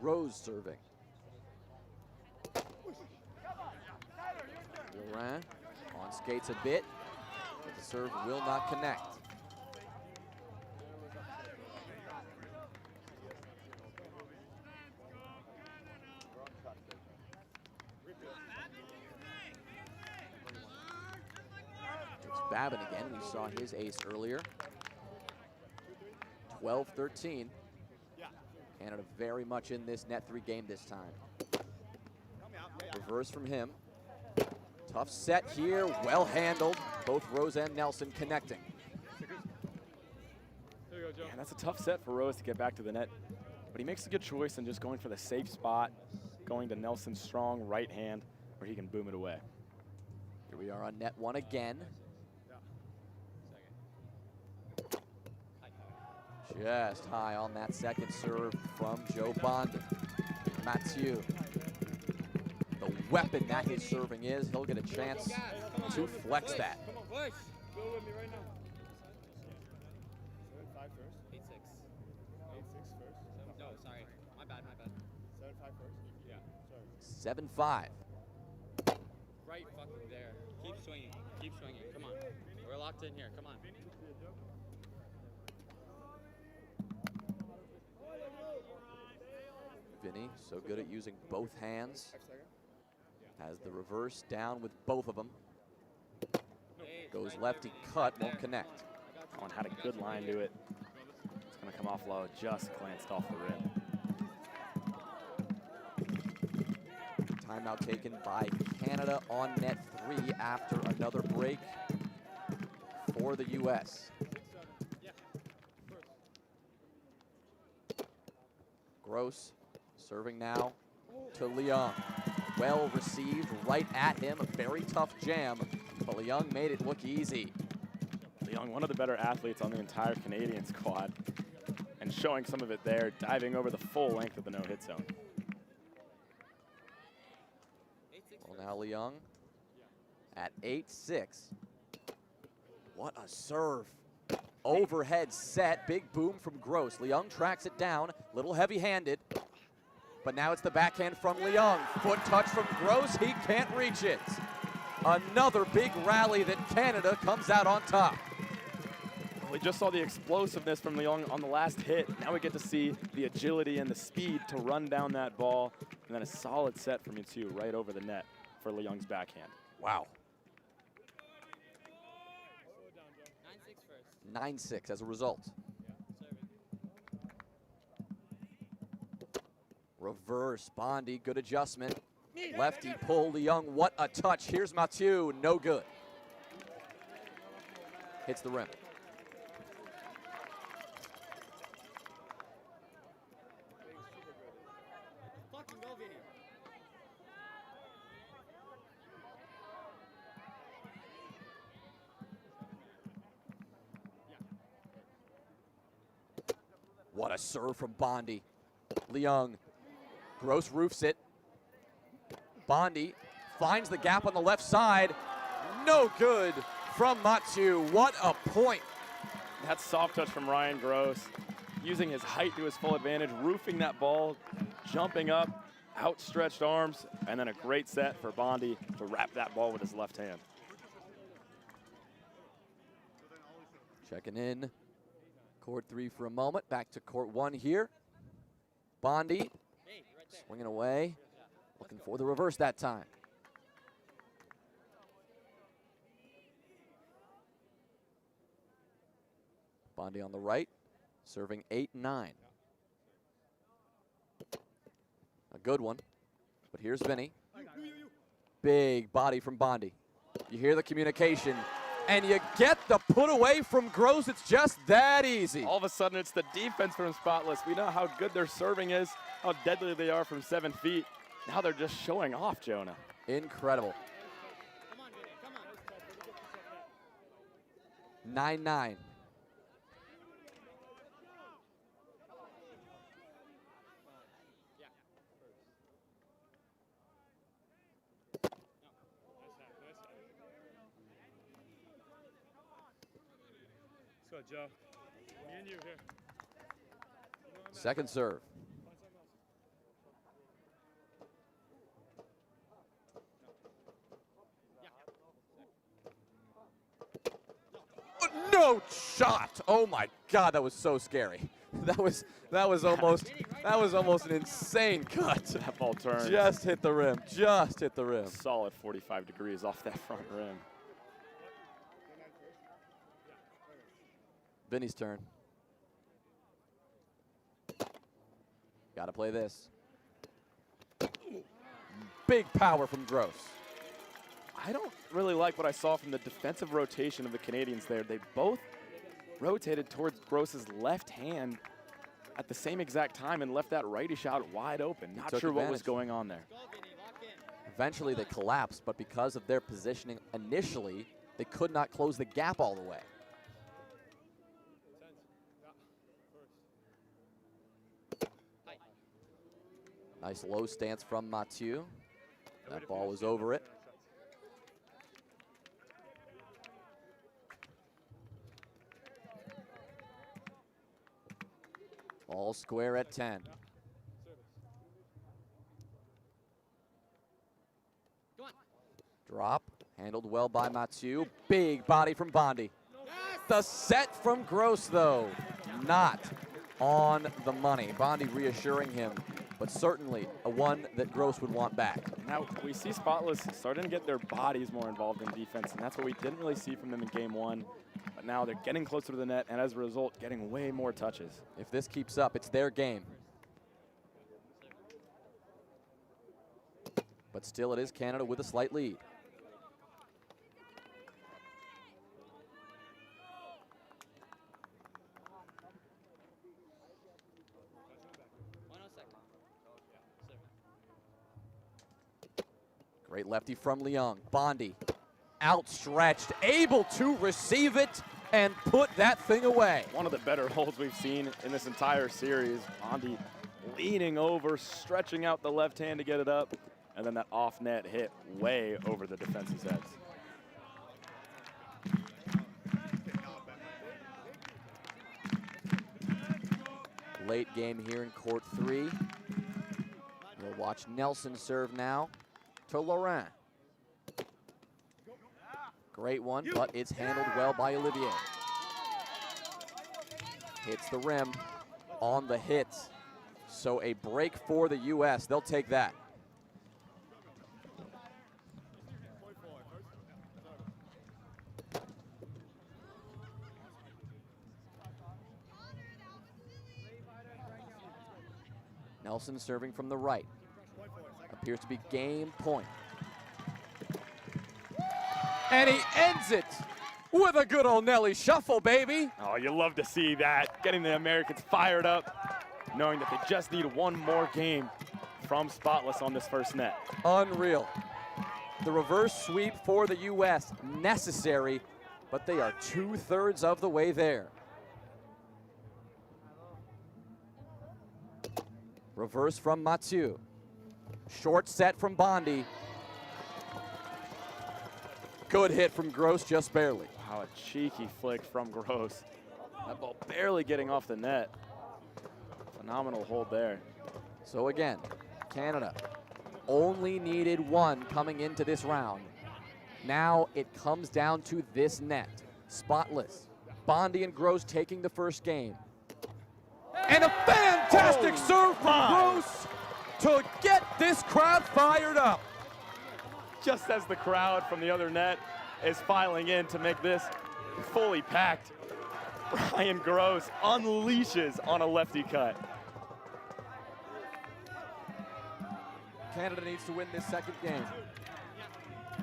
S5: Rose serving. Laurent on skates a bit, but the serve will not connect. It's Babin again. We saw his ace earlier. 12-13. Canada very much in this net 3 game this time. Reverse from him. Tough set here, well handled. Both Rose and Nelson connecting.
S3: There you go, Joe. Yeah, that's a tough set for Rose to get back to the net, but he makes a good choice in just going for the safe spot, going to Nelson's strong right hand where he can boom it away.
S5: Here we are on net 1 again. Just high on that second serve from Joe Bondi. Mathieu. The weapon that his serving is, he'll get a chance to flex that.
S12: Come on, push.
S13: Go with me right now. 7-5 first.
S12: 8-6.
S13: 8-6 first.
S12: No, sorry. My bad, my bad.
S13: 7-5 first? Yeah. Sorry.
S5: 7-5.
S12: Right fucking there. Keep swinging. Keep swinging. Come on. We're locked in here. Come on.
S5: Vinny, so good at using both hands. Has the reverse down with both of them. Goes lefty cut, won't connect.
S3: Oh, and had a good line to it. It's going to come off low, just glanced off the rim.
S5: Timeout taken by Canada on net 3 after another break for the U.S. Gross serving now to Leung. Well received right at him, a very tough jam, but Leung made it look easy.
S3: Leung, one of the better athletes on the entire Canadian squad, and showing some of it there, diving over the full length of the no-hit zone.
S5: Well, now Leung at 8-6. What a serve. Overhead set, big boom from Gross. Leung tracks it down, little heavy-handed. But now it's the backhand from Leung. Foot touch from Gross, he can't reach it. Another big rally that Canada comes out on top.
S3: We just saw the explosiveness from Leung on the last hit. Now we get to see the agility and the speed to run down that ball. And then a solid set from Mathieu right over the net for Leung's backhand.
S5: Wow.
S12: 9-6 first.
S5: 9-6 as a result. Reverse, Bondi, good adjustment. Lefty pull, Leung, what a touch. Here's Mathieu, no good. Hits the rim.
S12: Fucking go, Vinny.
S5: What a serve from Bondi. Leung, Gross roofs it. Bondi finds the gap on the left side. No good from Mathieu. What a point.
S3: That soft touch from Ryan Gross, using his height to his full advantage, roofing that ball, jumping up, outstretched arms, and then a great set for Bondi to wrap that ball with his left hand.
S5: Checking in. Court 3 for a moment. Back to court 1 here. Bondi swinging away. Looking for the reverse that time. Bondi on the right, serving 8-9. A good one, but here's Vinny. Big body from Bondi. You hear the communication, and you get the put away from Gross. It's just that easy.
S3: All of a sudden, it's the defense from Spotless. We know how good their serving is, how deadly they are from 7 feet. Now they're just showing off, Jonah.
S5: Incredible. 9-9.
S7: Let's go, Joe. Me and you here.
S5: Second serve. No shot! Oh my God, that was so scary. That was almost an insane cut.
S3: That ball turned.
S5: Just hit the rim. Just hit the rim.
S3: Solid 45 degrees off that front rim.
S5: Vinny's turn. Got to play this. Big power from Gross.
S3: I don't really like what I saw from the defensive rotation of the Canadians there. They both rotated towards Gross's left hand at the same exact time and left that righty shot wide open. Not sure what was going on there.
S5: Eventually they collapsed, but because of their positioning initially, they could not close the gap all the way. Nice low stance from Mathieu. That ball was over it. All square at 10. Drop, handled well by Mathieu. Big body from Bondi. The set from Gross, though, not on the money. Bondi reassuring him, but certainly a one that Gross would want back.
S3: Now, we see Spotless starting to get their bodies more involved in defense, and that's what we didn't really see from them in game 1. But now they're getting closer to the net, and as a result, getting way more touches.
S5: If this keeps up, it's their game. But still, it is Canada with a slight lead. Great lefty from Leung. Bondi, outstretched, able to receive it and put that thing away.
S3: One of the better holds we've seen in this entire series. Bondi leaning over, stretching out the left hand to get it up, and then that off-net hit way over the defense's heads.
S5: Late game here in court 3. We'll watch Nelson serve now to Laurent. Great one, but it's handled well by Olivier. Hits the rim on the hit. So a break for the U.S. They'll take that. Nelson serving from the right. Appears to be game point. And he ends it with a good old Nelly shuffle, baby.
S3: Oh, you love to see that. Getting the Americans fired up, knowing that they just need one more game from Spotless on this first net.
S5: Unreal. The reverse sweep for the U.S. necessary, but they are 2/3 of the way there. Reverse from Mathieu. Short set from Bondi. Good hit from Gross, just barely.
S3: Wow, a cheeky flick from Gross. That ball barely getting off the net. Phenomenal hold there.
S5: So again, Canada only needed one coming into this round. Now it comes down to this net. Spotless. Bondi and Gross taking the first game. And a fantastic serve from Gross to get this crowd fired up.
S3: Just as the crowd from the other net is filing in to make this fully packed, Ryan Gross unleashes on a lefty cut.
S5: Canada needs to win this second game.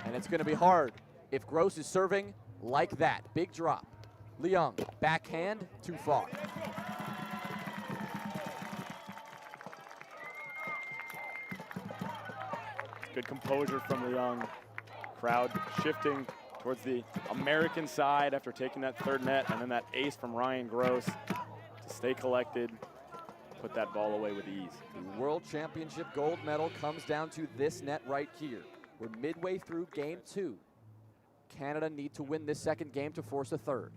S5: And it's going to be hard if Gross is serving like that. Big drop. Leung, backhand, too far.
S3: Good composure from Leung. Crowd shifting towards the American side after taking that third net, and then that ace from Ryan Gross to stay collected, put that ball away with ease.
S5: The World Championship gold medal comes down to this net right here. We're midway through game 2. Canada need to win this second game to force a third.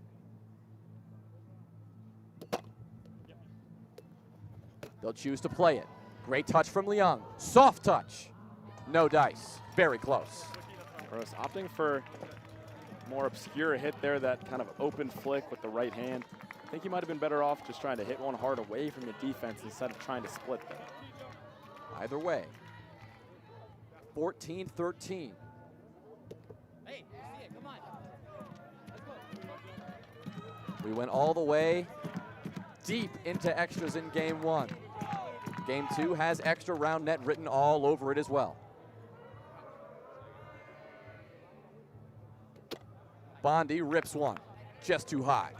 S5: They'll choose to play it. Great touch from Leung. Soft touch. No dice. Very close.
S3: Gross opting for more obscure hit there, that kind of open flick with the right hand. I think he might have been better off just trying to hit one hard away from your defense instead of trying to split them.
S5: Either way. 14-13.
S11: Hey, see it, come on. Let's go.
S5: We went all the way deep into extras in game 1. Game 2 has extra round net written all over it as well. Bondi rips one, just too high.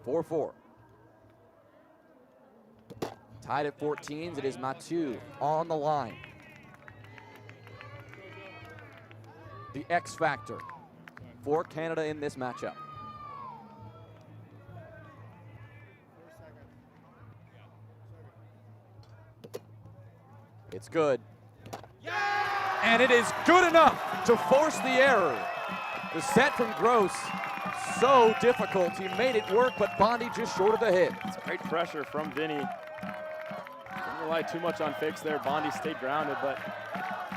S5: Four, 4. Tied at 14s, it is Mathieu on the line. The X factor for Canada in this matchup. It's good. And it is good enough to force the error. The set from Gross, so difficult. He made it work, but Bondi just short of the hit.
S3: It's great pressure from Vinny. Didn't rely too much on fakes there. Bondi stayed grounded, but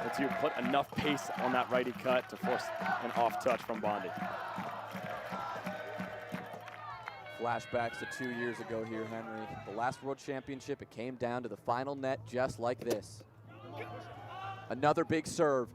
S3: Mathieu put enough pace on that righty cut to force an off touch from Bondi.
S5: Flashbacks to 2 years ago here, Henry. The last World Championship, it came down to the final net just like this. Another big serve.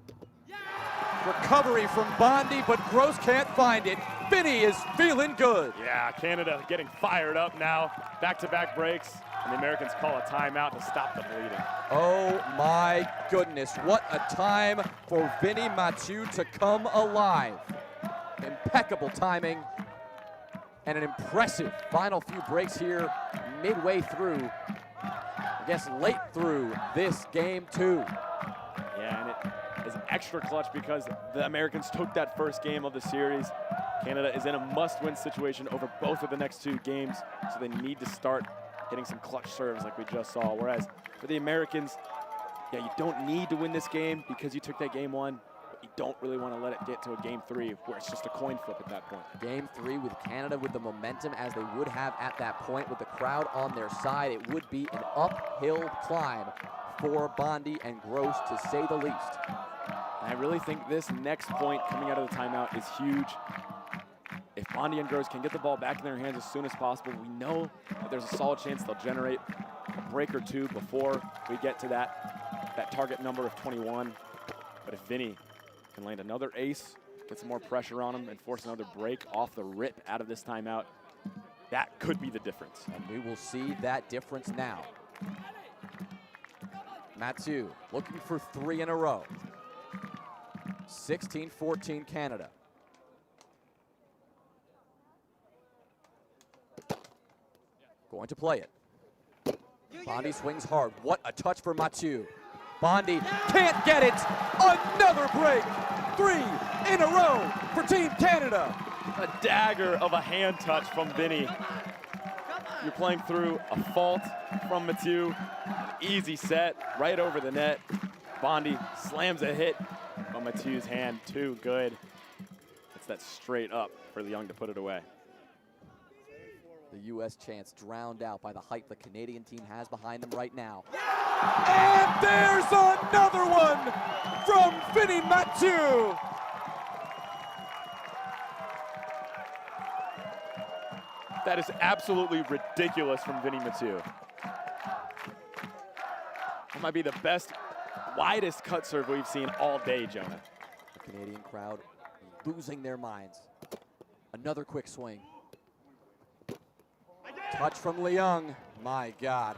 S5: Recovery from Bondi, but Gross can't find it. Vinny is feeling good.
S3: Yeah, Canada getting fired up now. Back-to-back breaks, and the Americans call a timeout to stop the bleeding.
S5: Oh my goodness, what a time for Vinny Mathieu to come alive. Impeccable timing and an impressive final few breaks here midway through, I guess late through this game 2.
S3: Yeah, and it is extra clutch because the Americans took that first game of the series. Canada is in a must-win situation over both of the next 2 games, so they need to start hitting some clutch serves like we just saw. Whereas for the Americans, yeah, you don't need to win this game because you took that game 1, but you don't really want to let it get to a game 3 where it's just a coin flip at that point.
S5: Game 3 with Canada with the momentum as they would have at that point with the crowd on their side. It would be an uphill climb for Bondi and Gross, to say the least.
S3: And I really think this next point coming out of the timeout is huge. If Bondi and Gross can get the ball back in their hands as soon as possible, we know that there's a solid chance they'll generate a break or 2 before we get to that target number of 21. But if Vinny can land another ace, get some more pressure on him, and force another break off the rip out of this timeout, that could be the difference.
S5: And we will see that difference now. Mathieu looking for 3 in a row. 16-14 Canada. Going to play it. Bondi swings hard. What a touch for Mathieu. Bondi can't get it. Another break. 3 in a row for Team Canada.
S3: A dagger of a hand touch from Vinny. You're playing through a fault from Mathieu. Easy set, right over the net. Bondi slams a hit on Mathieu's hand, too good. It's that straight up for Leung to put it away.
S5: The U.S. chance drowned out by the hype the Canadian team has behind them right now. And there's another one from Vinny Mathieu.
S3: That is absolutely ridiculous from Vinny Mathieu. That might be the best, widest cut serve we've seen all day, Jonah.
S5: The Canadian crowd losing their minds. Another quick swing. Touch from Leung. My God.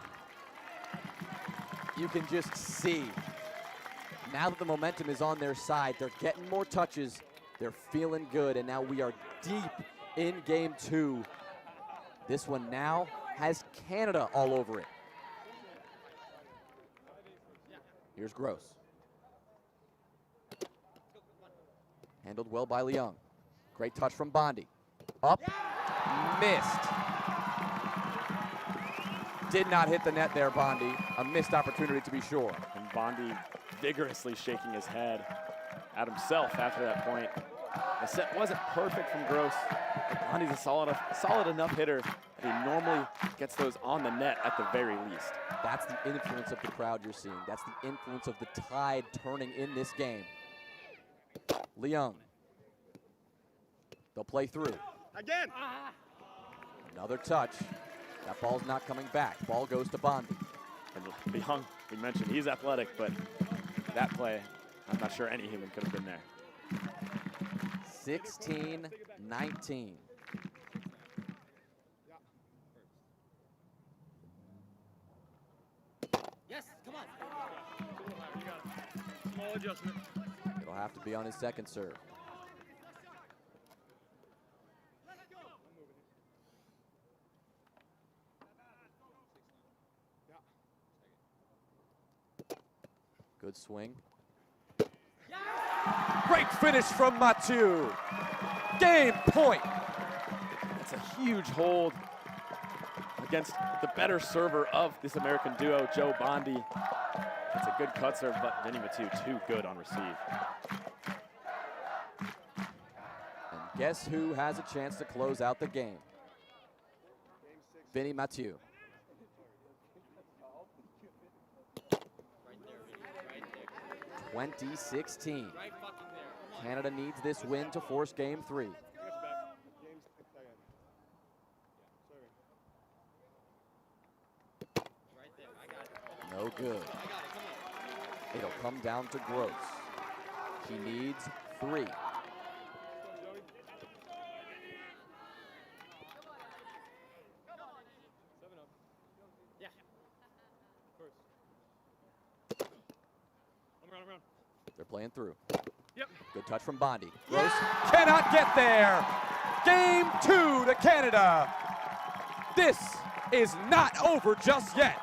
S5: You can just see. Now that the momentum is on their side, they're getting more touches. They're feeling good, and now we are deep in game 2. This one now has Canada all over it. Here's Gross. Handled well by Leung. Great touch from Bondi. Up, missed. Did not hit the net there, Bondi. A missed opportunity to be sure.
S3: And Bondi vigorously shaking his head at himself after that point. The set wasn't perfect from Gross, but Bondi's a solid enough hitter that he normally gets those on the net at the very least.
S5: That's the influence of the crowd you're seeing. That's the influence of the tide turning in this game. Leung. They'll play through.
S13: Again!
S5: Another touch. That ball's not coming back. Ball goes to Bondi.
S3: And Leung, we mentioned he's athletic, but that play, I'm not sure any human could have been there.
S5: 16-19.
S11: Yes, come on.
S7: You got it. Small adjustment.
S5: It'll have to be on his second serve. Good swing. Great finish from Mathieu. Game point.
S3: That's a huge hold against the better server of this American duo, Joe Bondi. It's a good cut serve, but Vinny Mathieu too good on receive.
S5: And guess who has a chance to close out the game? Vinny Mathieu. 2016. Canada needs this win to force game 3. No good. It'll come down to Gross. He needs 3. They're playing through.
S7: Yep.
S5: Good touch from Bondi. Gross cannot get there. Game 2 to Canada. This is not over just yet.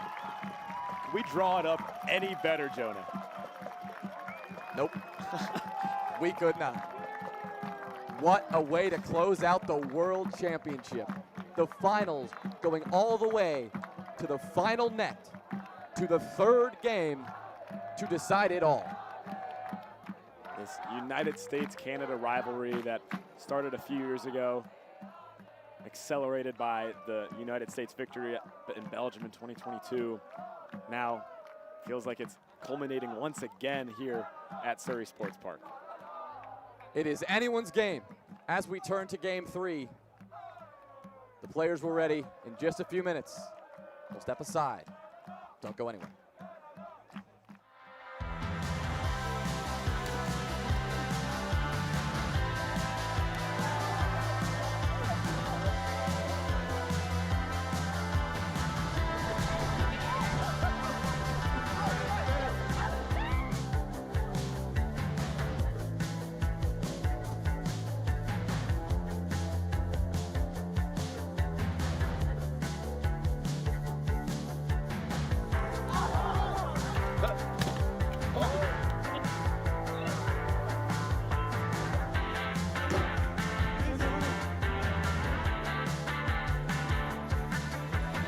S3: We draw it up any better, Jonah.
S5: Nope. We could not. What a way to close out the World Championship. The finals going all the way to the final net, to the 3rd game to decide it all.
S3: This United States-Canada rivalry that started a few years ago, accelerated by the United States victory in Belgium in 2022, now feels like it's culminating once again here at Surrey Sports Park.
S5: It is anyone's game as we turn to game 3. The players were ready in just a few minutes. We'll step aside. Don't go anywhere.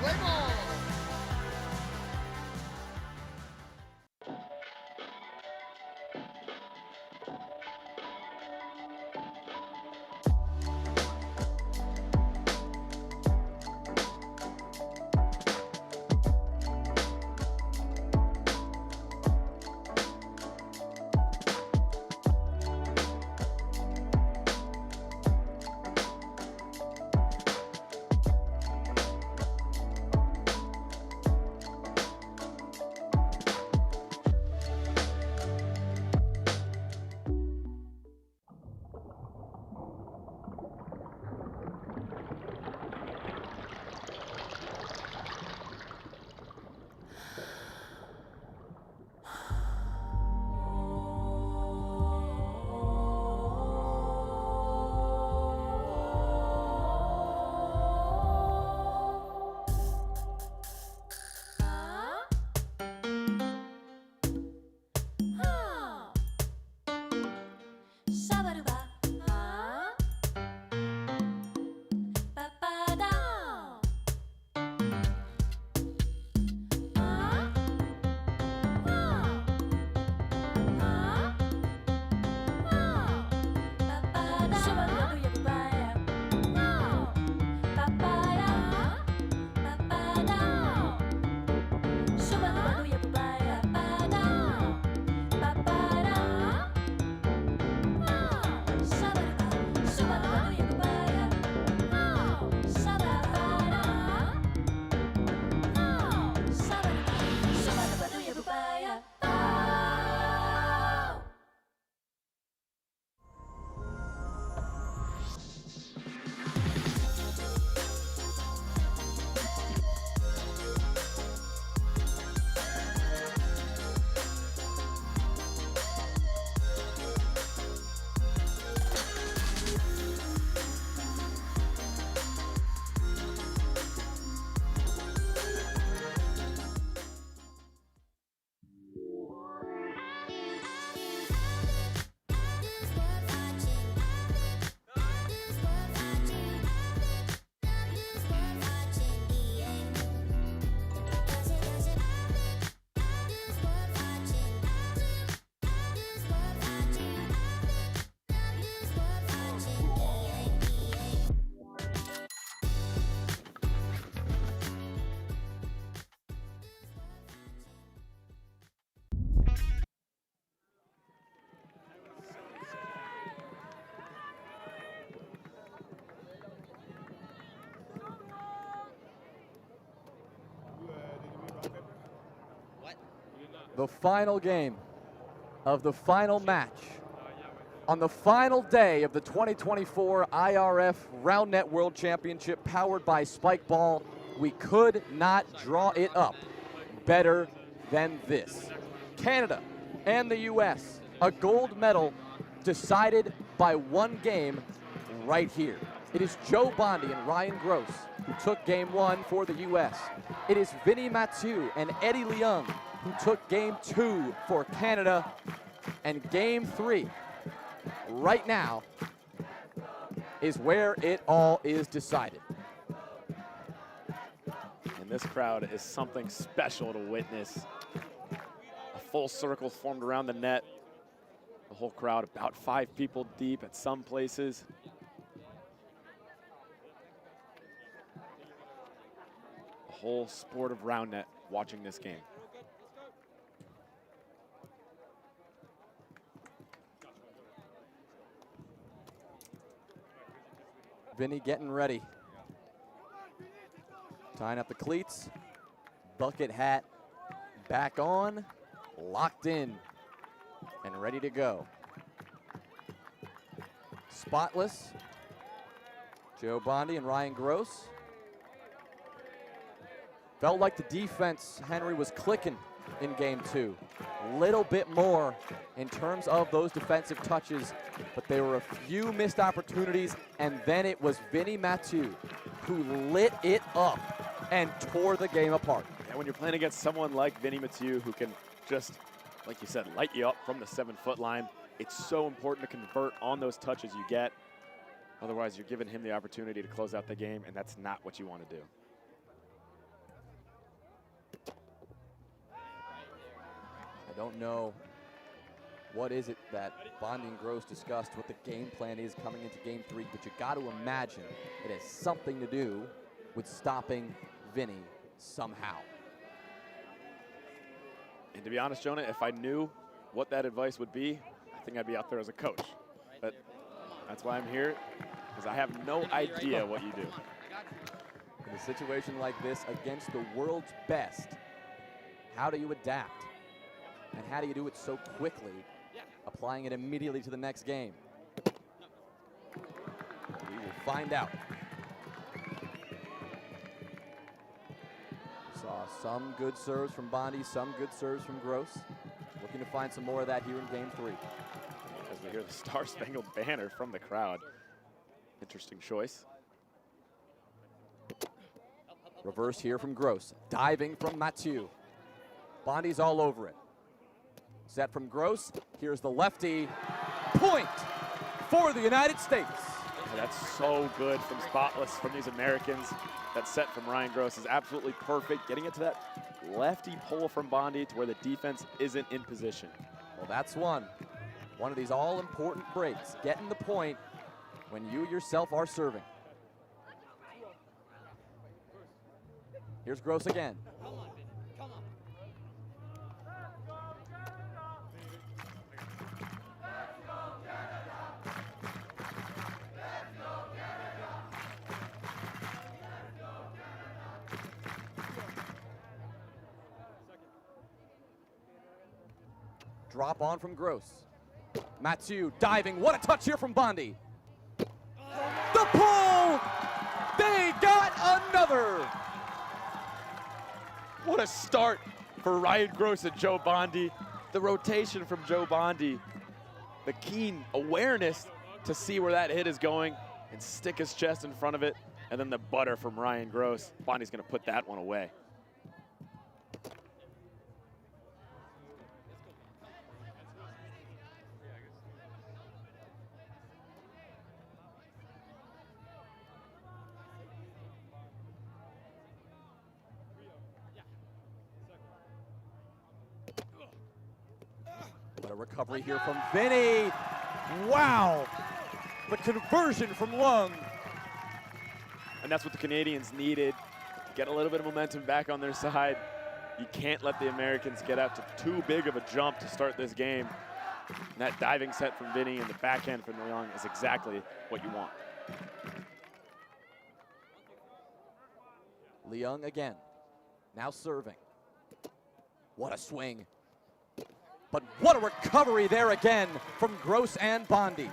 S13: Play ball!
S5: The final game of the final match on the final day of the 2024 IRF Roundnet World Championship powered by Spikeball. We could not draw it up better than this. Canada and the US, a gold medal decided by one game right here. It is Joe Bondi and Ryan Gross who took game one for the US. It is Vinny Mathieu and Eddie Leung who took game two for Canada. And game three, right now, is where it all is decided.
S3: And this crowd is something special to witness. A full circle formed around the net. The whole crowd, about 5 people deep at some places. The whole sport of Roundnet watching this game.
S5: Vinny getting ready. Tying up the cleats, bucket hat back on, locked in, and ready to go. Spotless, Joe Bondi and Ryan Gross. Felt like the defense, Henry, was clicking in game two. Little bit more in terms of those defensive touches, but there were a few missed opportunities, and then it was Vinny Mathieu who lit it up and tore the game apart.
S3: And when you're playing against someone like Vinny Mathieu who can just, like you said, light you up from the 7-foot line, it's so important to convert on those touches you get. Otherwise, you're giving him the opportunity to close out the game, and that's not what you want to do.
S5: don't know what is it that Bondi and Gross discussed, what the game plan is coming into game 3, but you got to imagine it has something to do with stopping Vinny somehow.
S3: And to be honest, Jonah, if I knew what that advice would be, I think I'd be out there as a coach. But that's why I'm here, because I have no idea what you do.
S5: In a situation like this against the world's best, how do you adapt? And how do you do it so quickly, applying it immediately to the next game? We will find out. Saw some good serves from Bondi, some good serves from Gross. Looking to find some more of that here in game 3.
S3: As we hear the Star-Spangled Banner from the crowd. Interesting choice.
S5: Reverse here from Gross. Diving from Mathieu. Bondi's all over it. Set from Gross. Here's the lefty. Point for the United States.
S3: Yeah, that's so good from Spotless from these Americans. That set from Ryan Gross is absolutely perfect. Getting it to that lefty pull from Bondi to where the defense isn't in position.
S5: Well, that's one of these all-important breaks. Getting the point when you yourself are serving. Here's Gross again. Drop on from Gross. Mathieu diving. What a touch here from Bondi. The pull! They got another!
S3: What a start for Ryan Gross and Joe Bondi. The rotation from Joe Bondi. The keen awareness to see where that hit is going and stick his chest in front of it. And then the butter from Ryan Gross. Bondi's going to put that one away.
S5: What a recovery here from Vinny. Wow. The conversion from Lung.
S3: And that's what the Canadians needed. Get a little bit of momentum back on their side. You can't let the Americans get out to too big of a jump to start this game. And that diving set from Vinny and the backhand from Lung is exactly what you want.
S5: Leung again. Now serving. What a swing. But what a recovery there again from Gross and Bondi.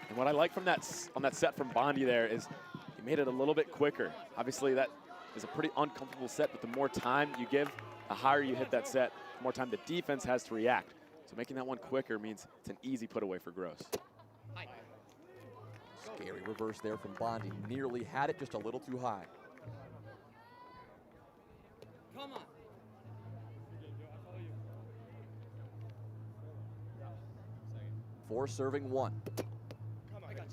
S3: And what I like from that on that set from Bondi there is he made it a little bit quicker. Obviously that is a pretty uncomfortable set, but the more time you give, the higher you hit that set, the more time the defense has to react. So making that one quicker means it's an easy put away for Gross.
S5: Scary reverse there from Bondi. Nearly had it, just a little too high.
S11: Come on.
S5: Four serving one.
S11: I got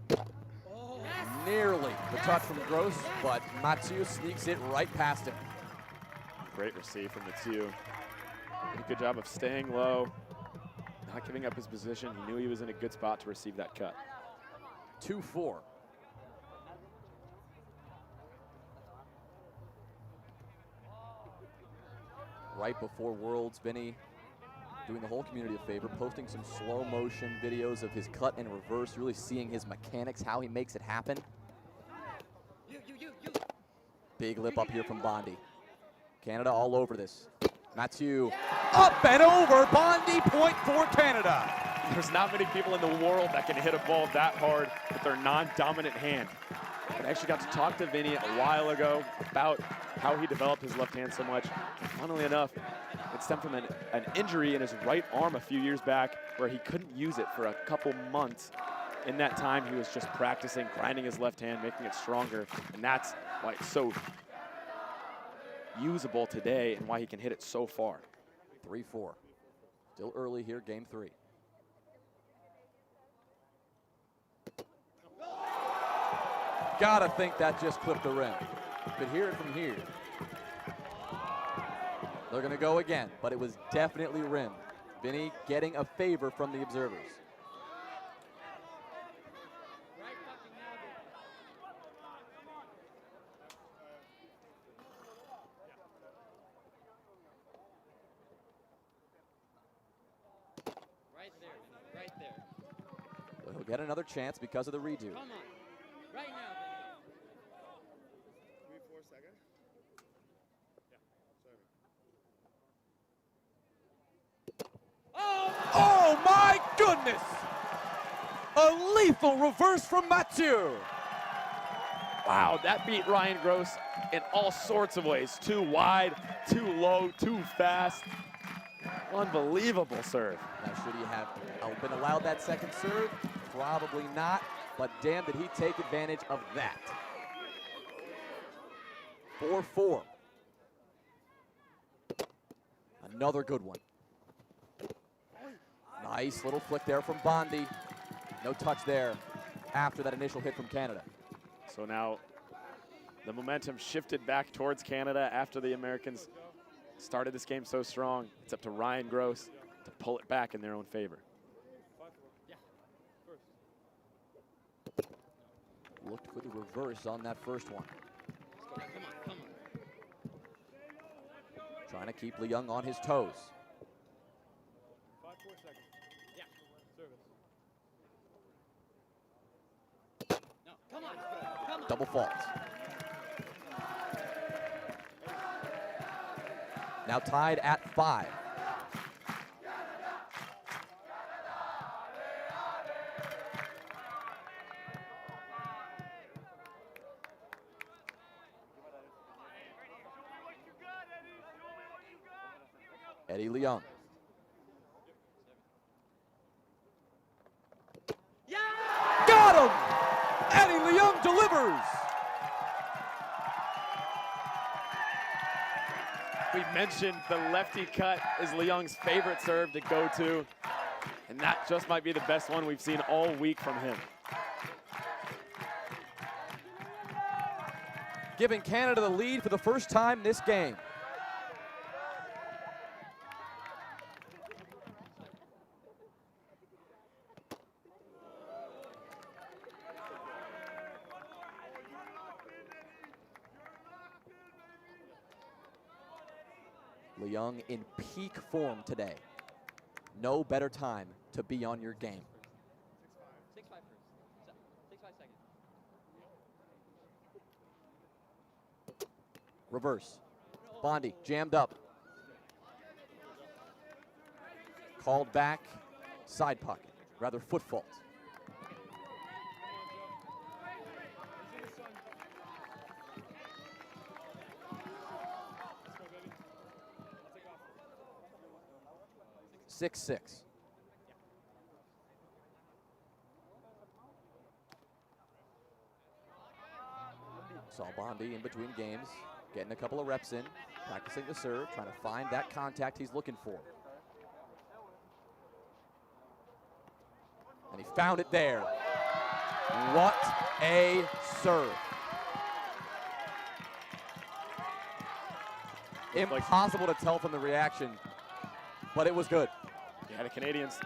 S11: you. Come on.
S5: Nearly the touch from Gross, but Mathieu sneaks it right past him.
S3: Great receive from Mathieu. Did a good job of staying low, not giving up his position. He knew he was in a good spot to receive that cut.
S5: 2-4. Right before Worlds, Vinny doing the whole community a favor, posting some slow motion videos of his cut and reverse, really seeing his mechanics, how he makes it happen. Big lip up here from Bondi. Canada all over this. Mathieu up and over. Bondi, point for Canada.
S3: There's not many people in the world that can hit a ball that hard with their non-dominant hand. I actually got to talk to Vinny a while ago about how he developed his left hand so much. And funnily enough, it stemmed from an injury in his right arm a few years back where he couldn't use it for a couple months. In that time, he was just practicing, grinding his left hand, making it stronger. And that's why it's so usable today and why he can hit it so far.
S5: 3-4. Still early here, game 3. Gotta think that just clipped the rim. Could hear it from here. They're going to go again, but it was definitely rimmed. Vinny getting a favor from the observers.
S12: Right there, right there.
S5: He'll get another chance because of the redo.
S12: Come on, right now.
S13: 3-4 seconds.
S5: Oh my goodness! A lethal reverse from Mathieu.
S3: Wow, that beat Ryan Gross in all sorts of ways. Too wide, too low, too fast. Unbelievable serve.
S5: Now, should he have been allowed that second serve? Probably not, but damn did he take advantage of that. 4-4. Another good one. Nice little flick there from Bondi. No touch there after that initial hit from Canada.
S3: So now the momentum shifted back towards Canada after the Americans started this game so strong. It's up to Ryan Gross to pull it back in their own favor.
S5: Looked for the reverse on that first one.
S12: Come on.
S5: Trying to keep Leung on his toes.
S7: 5-4 seconds.
S12: Yeah.
S7: Service.
S12: No, come on. Come on.
S5: Double fault. Now tied at 5. Eddie Leung.
S12: Yeah!
S5: Got him! Eddie Leung delivers!
S3: We mentioned the lefty cut is Leung's favorite serve to go to, and that just might be the best one we've seen all week from him.
S5: Giving Canada the lead for the first time this game. Leung in peak form today. No better time to be on your game.
S12: 6-5 first. 6-5 seconds.
S5: Reverse. Bondi jammed up. Called back. Side pocket. Rather foot fault. Six. Saw Bondi in between games, getting a couple of reps in, practicing the serve, trying to find that contact he's looking for. And he found it there. What a serve. Impossible to tell from the reaction, but it was good.
S3: Yeah, the Canadians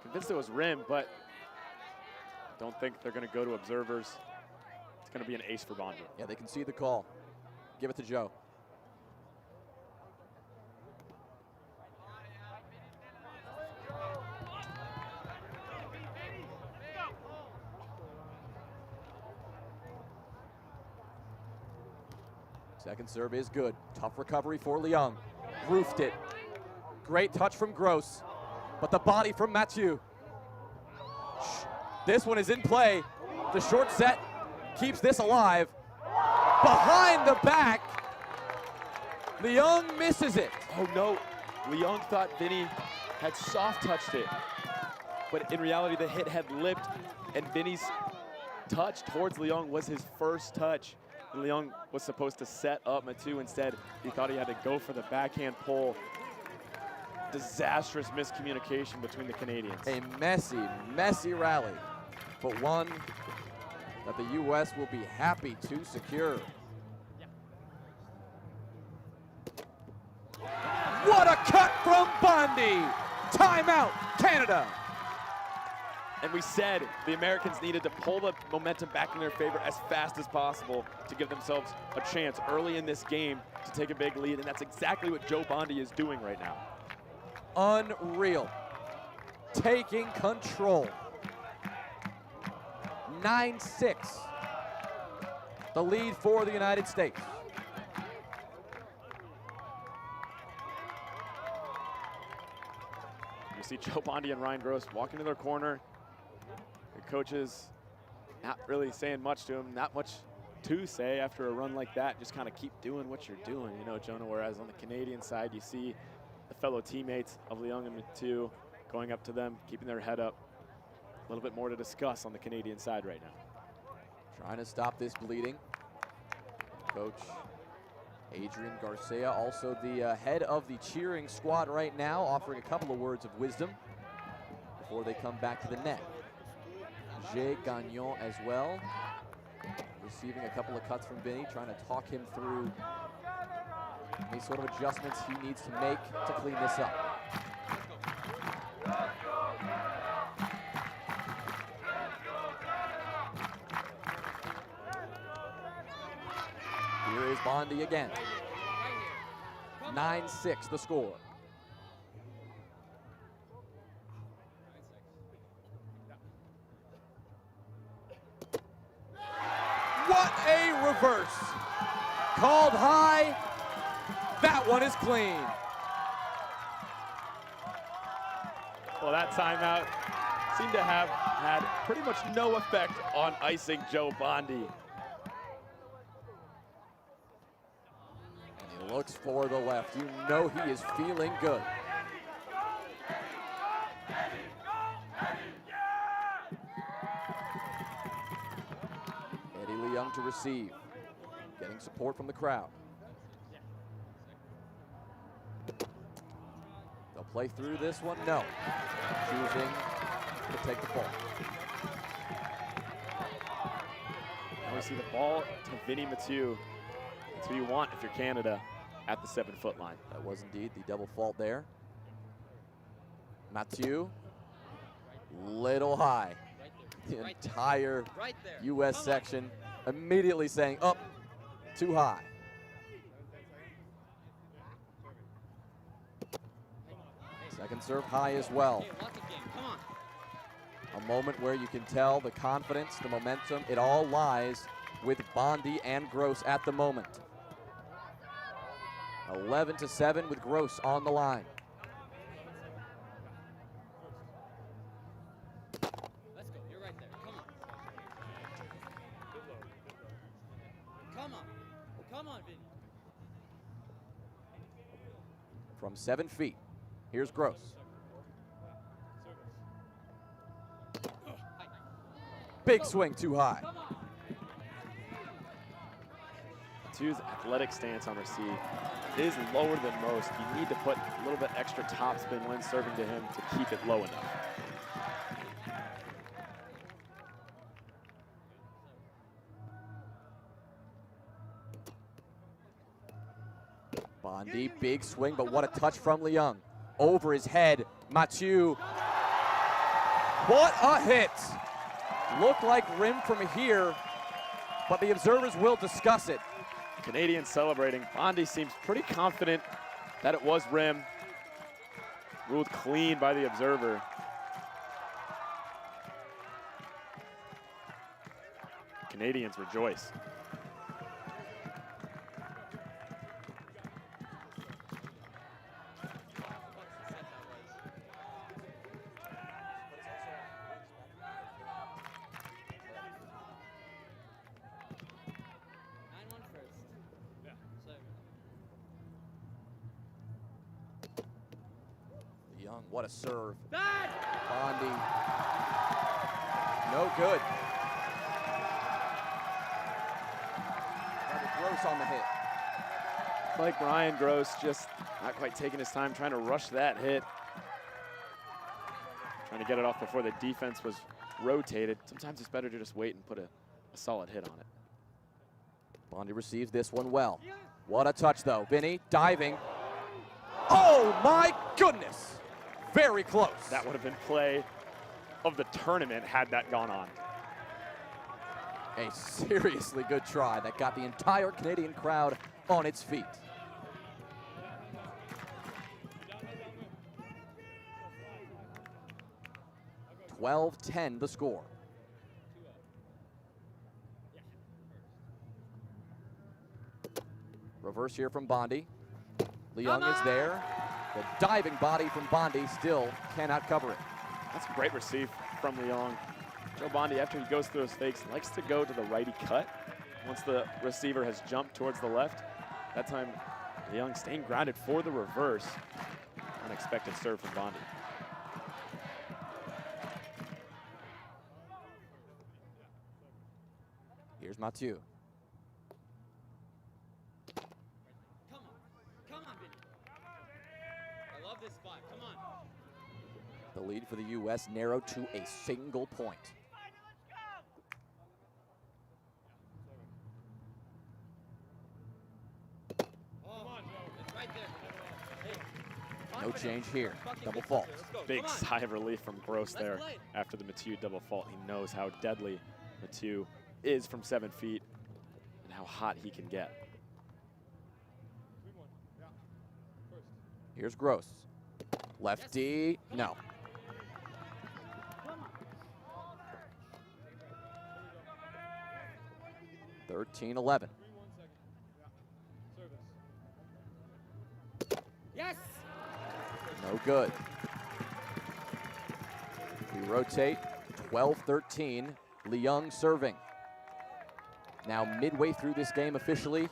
S3: convinced it was rim, but don't think they're going to go to observers. It's going to be an ace for Bondi.
S5: Yeah, they can see the call. Give it to Joe. Second serve is good. Tough recovery for Leung. Roofed it. Great touch from Gross, but the body from Mathieu. This one is in play. The short set keeps this alive. Behind the back, Leung misses it.
S3: Oh no, Leung thought Vinny had soft touched it, but in reality the hit had lipped, and Vinny's touch towards Leung was his first touch. And Leung was supposed to set up Mathieu. Instead, he thought he had to go for the backhand pull. Disastrous miscommunication between the Canadians.
S5: A messy rally, but one that the U.S. will be happy to secure.
S6: from Bondi. Timeout, Canada.
S3: And we said the Americans needed to pull the momentum back in their favor as fast as possible to give themselves a chance early in this game to take a big lead, and that's exactly what Joe Bondi is doing right now.
S6: Unreal. Taking control. 9-6. The lead for the United States.
S3: You see Joe Bondi and Ryan Gross walking to their corner. The coaches not really saying much to him, not much to say after a run like that. Just kind of keep doing what you're doing, you know, Jonah, whereas on the Canadian side, you see the fellow teammates of Leung and Mathieu going up to them, keeping their head up. A little bit more to discuss on the Canadian side right now.
S6: Trying to stop this bleeding. Coach Adrian Garcia, also the head of the cheering squad right now, offering a couple of words of wisdom before they come back to the net. Jay Gagnon as well, receiving a couple of cuts from Vinny, trying to talk him through any sort of adjustments he needs to make to clean this up. Here is Bondi again. 9-6 the score. What a reverse. Called high. That one is clean.
S3: Well, that timeout seemed to have had pretty much no effect on icing Joe Bondi.
S6: And he looks for the left. You know he is feeling good. Eddie Leung to receive. Getting support from the crowd. They'll play through this one. No. Choosing to take the fall.
S3: Now we see the ball to Vinny Mathieu. That's who you want if you're Canada at the 7-foot line.
S6: That was indeed the double fault there. Mathieu, little high. The entire U.S. section immediately saying, up, too high. Second serve high as well. A moment where you can tell the confidence, the momentum, it all lies with Bondi and Gross at the moment. 11-7 with Gross on the line.
S11: Let's go. You're right there. Come on. Come on. Come on, Vinny.
S6: From 7 feet, here's Gross. Big swing too high.
S3: Mathieu's athletic stance on receive is lower than most. You need to put a little bit extra topspin when serving to him to keep it low enough.
S6: Bondi, big swing, but what a touch from Leung. Over his head, Mathieu. What a hit! Looked like rim from here, but the observers will discuss it.
S3: Canadians celebrating. Bondi seems pretty confident that it was rim. Ruled clean by the observer. Canadians rejoice.
S6: Young, what a serve. Bondi, no good. Gross on the hit.
S3: Like Ryan Gross, just not quite taking his time, trying to rush that hit. Trying to get it off before the defense was rotated. Sometimes it's better to just wait and put a solid hit on it.
S6: Bondi receives this one well. What a touch though. Vinny diving. Oh my goodness. Very close.
S3: That would have been play of the tournament had that gone on.
S6: A seriously good try that got the entire Canadian crowd on its feet. (12-10) the score. Reverse here from Bondi. Leung is there. The diving body from Bondi still cannot cover it.
S3: That's a great receive from Leung. Joe Bondi, after he goes through his fakes, likes to go to the righty cut once the receiver has jumped towards the left. That time, Leung staying grounded for the reverse. Unexpected serve from Bondi.
S6: Here's Mathieu.
S12: This spot. Come on.
S6: The lead for the U.S. narrowed to a single point. No change here. Double fault.
S3: Big sigh of relief from Gross there after the Mathieu double fault. He knows how deadly Mathieu is from 7 feet and how hot he can get.
S6: Here's Gross. Lefty, no. (13-11).
S12: Yes.
S6: No good. We rotate. 12-13. Leung serving. Now midway through this game officially.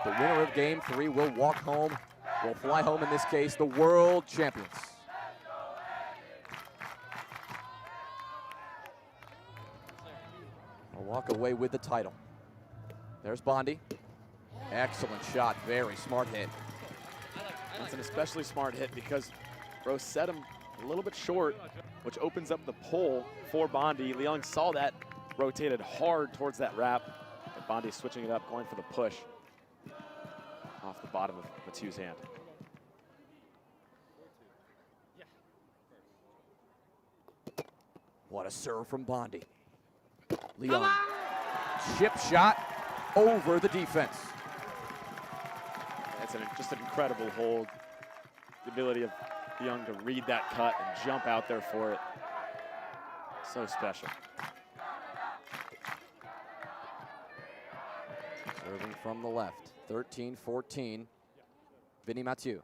S6: The winner of game 3 will walk home. Will fly home in this case, the world champions. Will walk away with the title. There's Bondi. Excellent shot, very smart hit.
S3: That's an especially smart hit because Gross set him a little bit short, which opens up the pole for Bondi. Leung saw that, rotated hard towards that wrap, and Bondi switching it up, going for the push off the bottom of Mathieu's hand.
S6: What a serve from Bondi. Leung, chip shot over the defense.
S3: It's just an incredible hold. The ability of Leung to read that cut and jump out there for it. So special.
S6: Serving from the left. 13-14. Vinny Mathieu.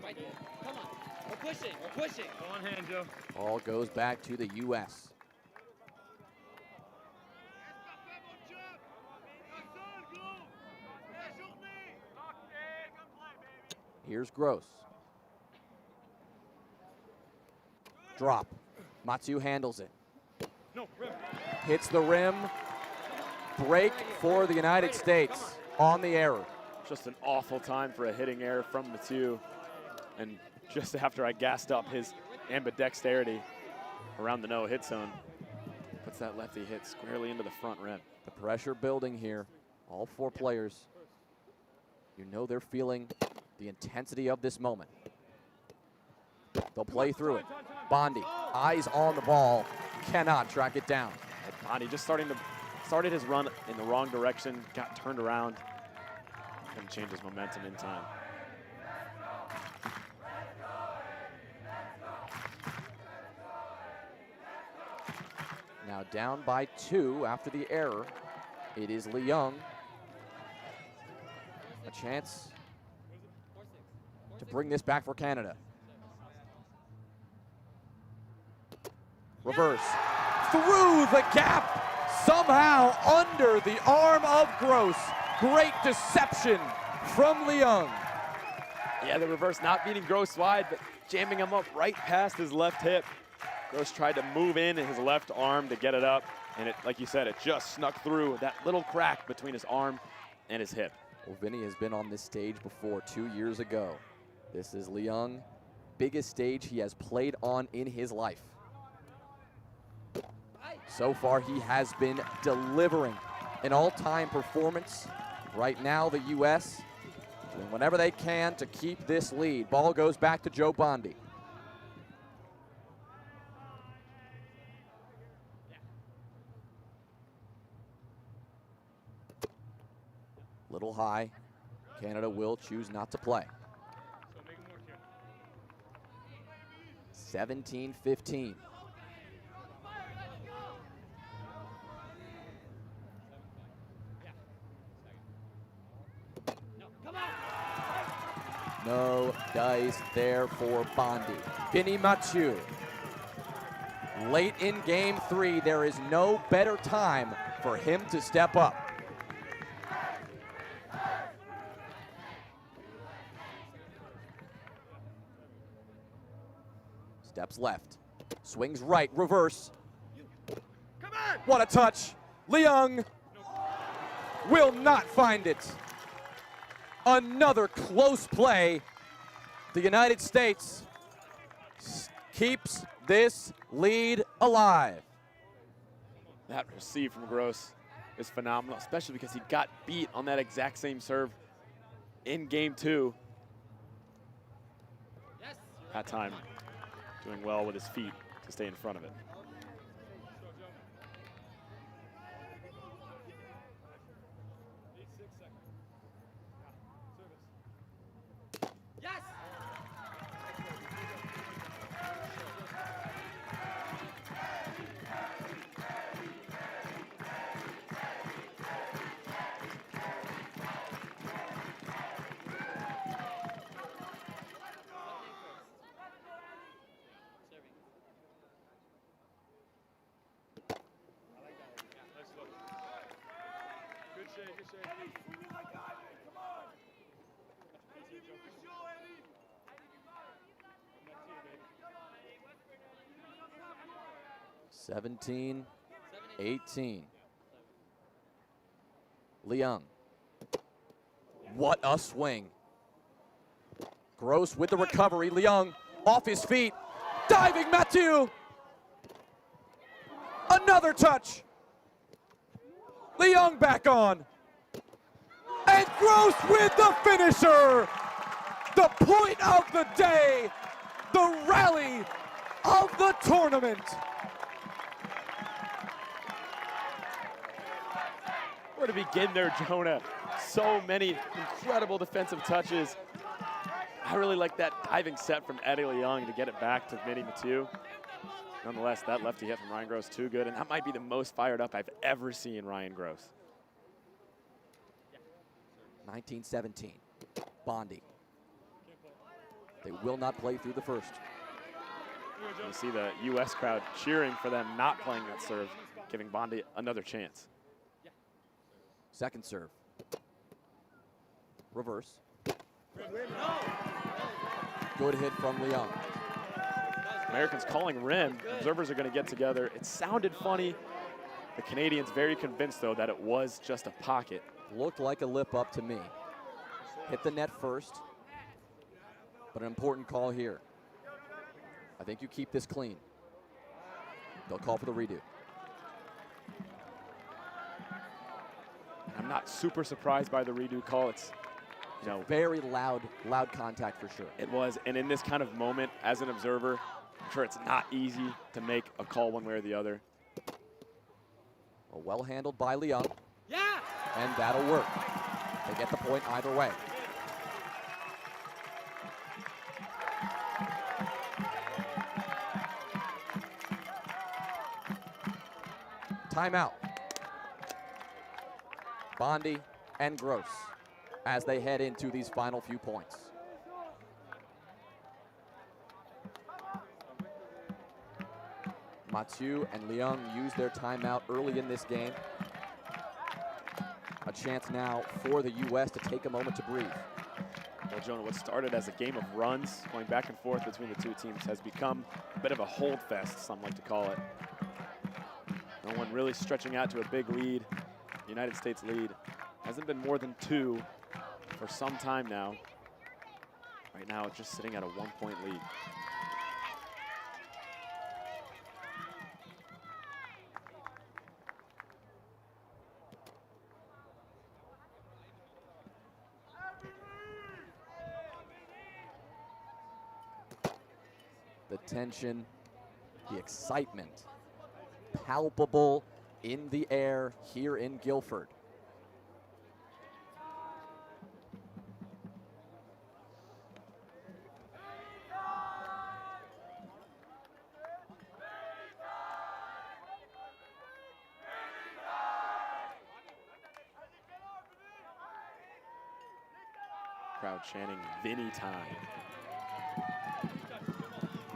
S12: Right there. Come on. We're pushing. We're pushing.
S3: Go on hand, Joe.
S6: Ball goes back to the U.S. Here's Gross. Drop. Mathieu handles it. Hits the rim. Break for the United States on the error.
S3: Just an awful time for a hitting error from Mathieu. And just after I gassed up his ambidexterity around the no-hit zone, puts that lefty hit squarely into the front rim.
S6: The pressure building here. All 4 players. You know they're feeling the intensity of this moment. They'll play through it. Bondi, eyes on the ball, cannot track it down.
S3: Bondi just started his run in the wrong direction, got turned around, couldn't change his momentum in time.
S6: Now down by 2 after the error. It is Leung. A chance to bring this back for Canada. Reverse. Through the gap. Somehow under the arm of Gross. Great deception from Leung.
S3: Yeah, the reverse not beating Gross wide, but jamming him up right past his left hip. Gross tried to move in his left arm to get it up, and it, like you said, it just snuck through that little crack between his arm and his hip.
S6: Well, Vinny has been on this stage before 2 years ago. This is Liang, biggest stage he has played on in his life. So far, he has been delivering an all-time performance. Right now, the U.S. doing whatever they can to keep this lead. Ball goes back to Joe Bondi. Little high. Canada will choose not to play. 17-15. No dice there for Bondi. Vinny Mathieu. Late in game 3, there is no better time for him to step up. Steps left, swings right, reverse. What a touch. Liang will not find it. Another close play. The United States keeps this lead alive.
S3: That receive from Gross is phenomenal, especially because he got beat on that exact same serve in game 2. That time, doing well with his feet to stay in front of it.
S7: Good shake.
S6: 17-18. Liang. What a swing. Gross with the recovery. Liang off his feet. Diving Mathieu. Another touch. Liang back on. And Gross with the finisher. The point of the day. The rally of the tournament.
S3: Where to begin there, Jonah? So many incredible defensive touches. I really like that diving set from Eddie Liang to get it back to Vinny Mathieu. Nonetheless, that lefty hit from Ryan Gross too good, and that might be the most fired up I've ever seen Ryan Gross.
S6: 19-17. Bondi. They will not play through the first.
S3: You see the U.S. crowd cheering for them not playing that serve, giving Bondi another chance.
S6: Second serve. Reverse. Good hit from Liang.
S3: Americans calling rim. Observers are going to get together. It sounded funny. The Canadians very convinced, though, that it was just a pocket.
S6: Looked like a lip up to me. Hit the net first, but an important call here. I think you keep this clean. They'll call for the redo.
S3: I'm not super surprised by the redo call. It's, you know,
S6: very loud contact for sure.
S3: It was, and in this kind of moment, as an observer, I'm sure it's not easy to make a call one way or the other.
S6: Well handled by Liang.
S11: Yeah!
S6: And that'll work. They get the point either way. Timeout. Bondi and Gross as they head into these final few points. Mathieu and Liang used their timeout early in this game. A chance now for the U.S. to take a moment to breathe.
S3: Well, Jonah, what started as a game of runs going back and forth between the two teams has become a bit of a hold fest, some like to call it. No one really stretching out to a big lead. The United States lead hasn't been more than 2 for some time now. Right now, it's just sitting at a 1-point lead.
S6: The tension, the excitement, palpable in the air here in Guildford.
S3: Crowd chanting Vinny time.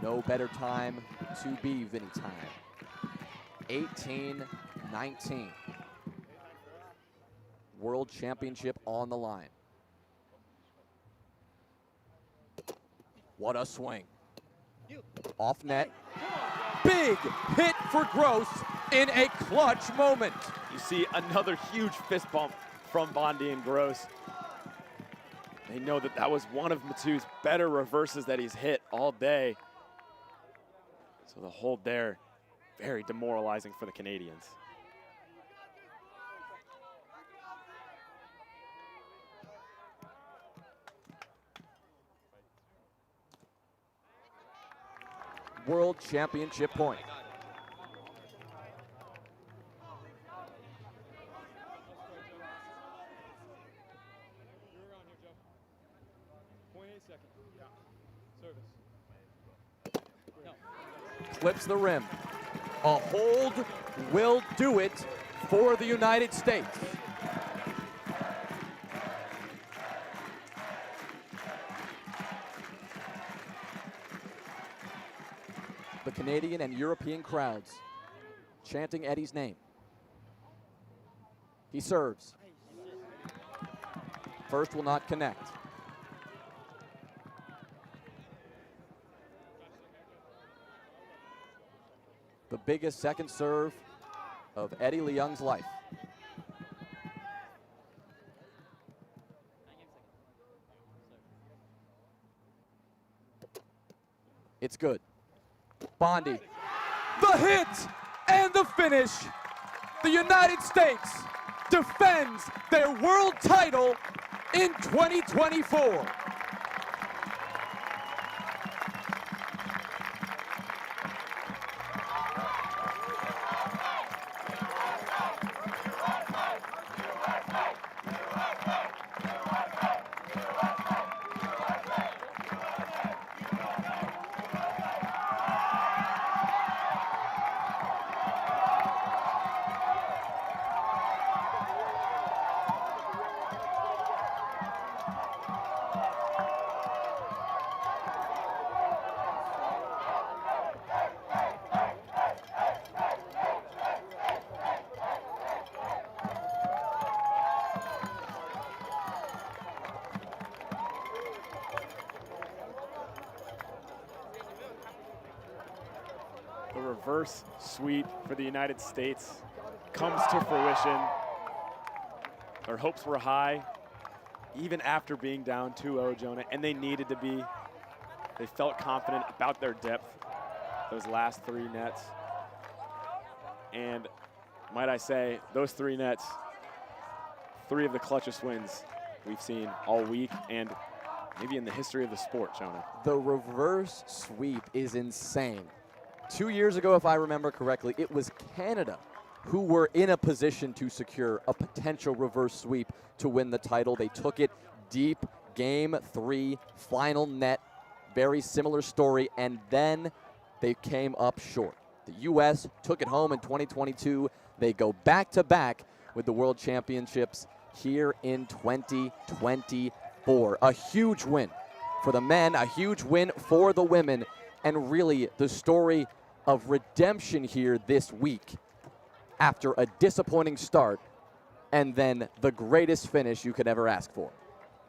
S6: No better time to be Vinny time. 18-19. World Championship on the line. What a swing. Off net. Big hit for Gross in a clutch moment.
S3: You see another huge fist bump from Bondi and Gross. They know that that was one of Matu's better reverses that he's hit all day. So the hold there, very demoralizing for the Canadians.
S6: World Championship point. Flips the rim. A hold will do it for the United States. The Canadian and European crowds chanting Eddie's name. He serves. First will not connect. The biggest second serve of Eddie Leung's life. It's good. Bondi. The hit and the finish. The United States defends their world title in 2024.
S3: The reverse sweep for the United States comes to fruition. Their hopes were high, even after being down 2-0, Jonah, and they needed to be. They felt confident about their depth, those last 3 nets. And might I say, those 3 nets, 3 of the clutchest wins we've seen all week and maybe in the history of the sport, Jonah.
S6: The reverse sweep is insane. 2 years ago, if I remember correctly, it was Canada who were in a position to secure a potential reverse sweep to win the title. They took it deep, game 3, final net, very similar story, and then they came up short. The U.S. took it home in 2022. They go back-to-back with the World Championships here in 2024. A huge win for the men, a huge win for the women, and really the story of redemption here this week after a disappointing start and then the greatest finish you could ever ask for.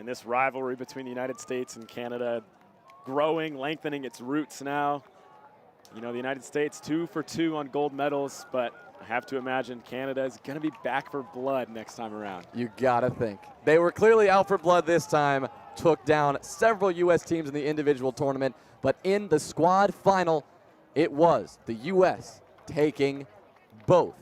S3: And this rivalry between the United States and Canada growing, lengthening its roots now. You know, the United States 2 for 2 on gold medals, but I have to imagine Canada is going to be back for blood next time around.
S6: You gotta think. They were clearly out for blood this time, took down several U.S. teams in the individual tournament, but in the squad final, it was the U.S. taking both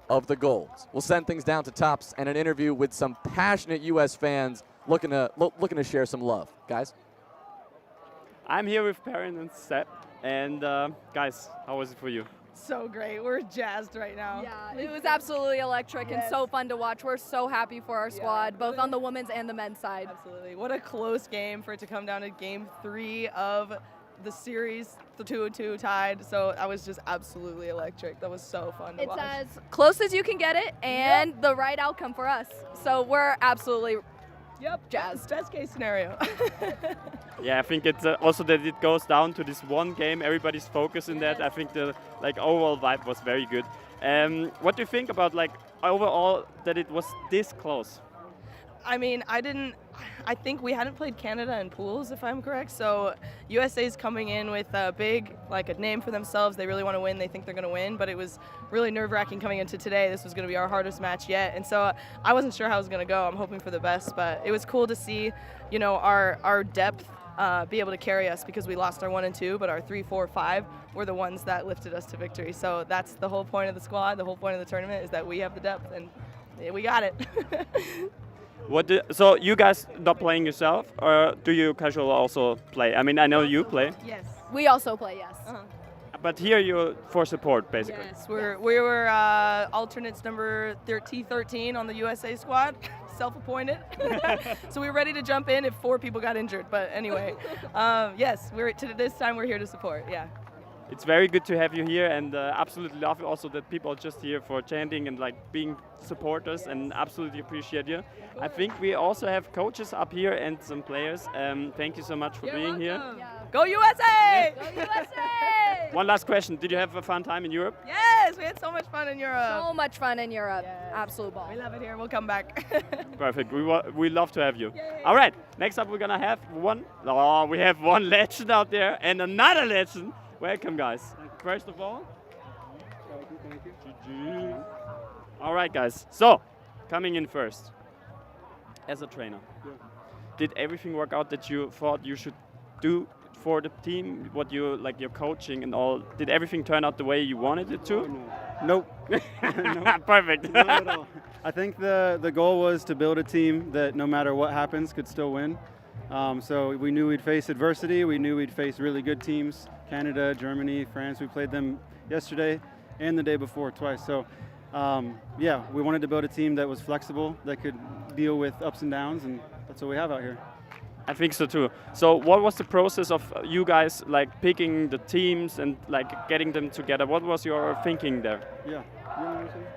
S6: of the golds. We'll send things down to Tops and an interview with some passionate U.S. fans looking to share some love. Guys?
S14: I'm here with Perrin and Seth. And guys, how was it for you?
S8: So great. We're jazzed right now.
S19: Yeah, it was absolutely electric and so fun to watch. We're so happy for our squad, both on the women's and the men's side.
S8: Absolutely. What a close game for it to come down to game 3 of the series, the 2-2 tied. So that was just absolutely electric. That was so fun to watch.
S19: It's as close as you can get it and the right outcome for us. So we're absolutely jazzed.
S8: Best case scenario.
S14: Yeah, I think it's also that it goes down to this one game. Everybody's focused in that. I think the overall vibe was very good. What do you think about overall that it was this close?
S8: I mean, I think we hadn't played Canada in pools, if I'm correct. So USA's coming in with a big, a name for themselves. They really want to win. They think they're going to win. But it was really nerve-wracking coming into today. This was going to be our hardest match yet. And so I wasn't sure how it was going to go. I'm hoping for the best. But it was cool to see, our depth be able to carry us, because we lost our 1 and 2, but our 3, 4, 5 were the ones that lifted us to victory. So that's the whole point of the squad. The whole point of the tournament is that we have the depth, and we got it.
S14: So you guys not playing yourself, or do you casual also play? I mean, I know you play.
S8: Yes.
S19: We also play, yes.
S14: But here you're for support, basically.
S8: Yes, we were alternates number T13 on the USA squad, self-appointed. So we were ready to jump in if 4 people got injured. But anyway, yes, this time we're here to support. Yeah.
S14: It's very good to have you here, and absolutely love also that people are just here for chanting and being supporters, and absolutely appreciate you. I think we also have coaches up here and some players. Thank you so much for being here.
S8: Yeah. Go USA!
S19: Go USA!
S14: One last question. Did you have a fun time in Europe?
S8: Yes, we had so much fun in Europe.
S19: So much fun in Europe. Absolute ball.
S8: We love it here. We'll come back.
S14: Perfect. We love to have you. Yay. All right. Next up, we're gonna have we have one legend out there and another legend. Welcome, guys. First of all, thank you. All right, guys. So, coming in first, as a trainer, did everything work out that you thought you should do for the team? What you your coaching and all? Did everything turn out the way you wanted it to?
S1: Oh, no. Nope.
S14: Perfect.
S1: Not at all. I think the goal was to build a team that no matter what happens could still win. So we knew we'd face adversity. We knew we'd face really good teams. Canada, Germany, France. We played them yesterday and the day before twice. So yeah, we wanted to build a team that was flexible, that could deal with ups and downs, and that's what we have out here.
S14: I think so too. So what was the process of you guys picking the teams and getting them together? What was your thinking there?
S1: Yeah.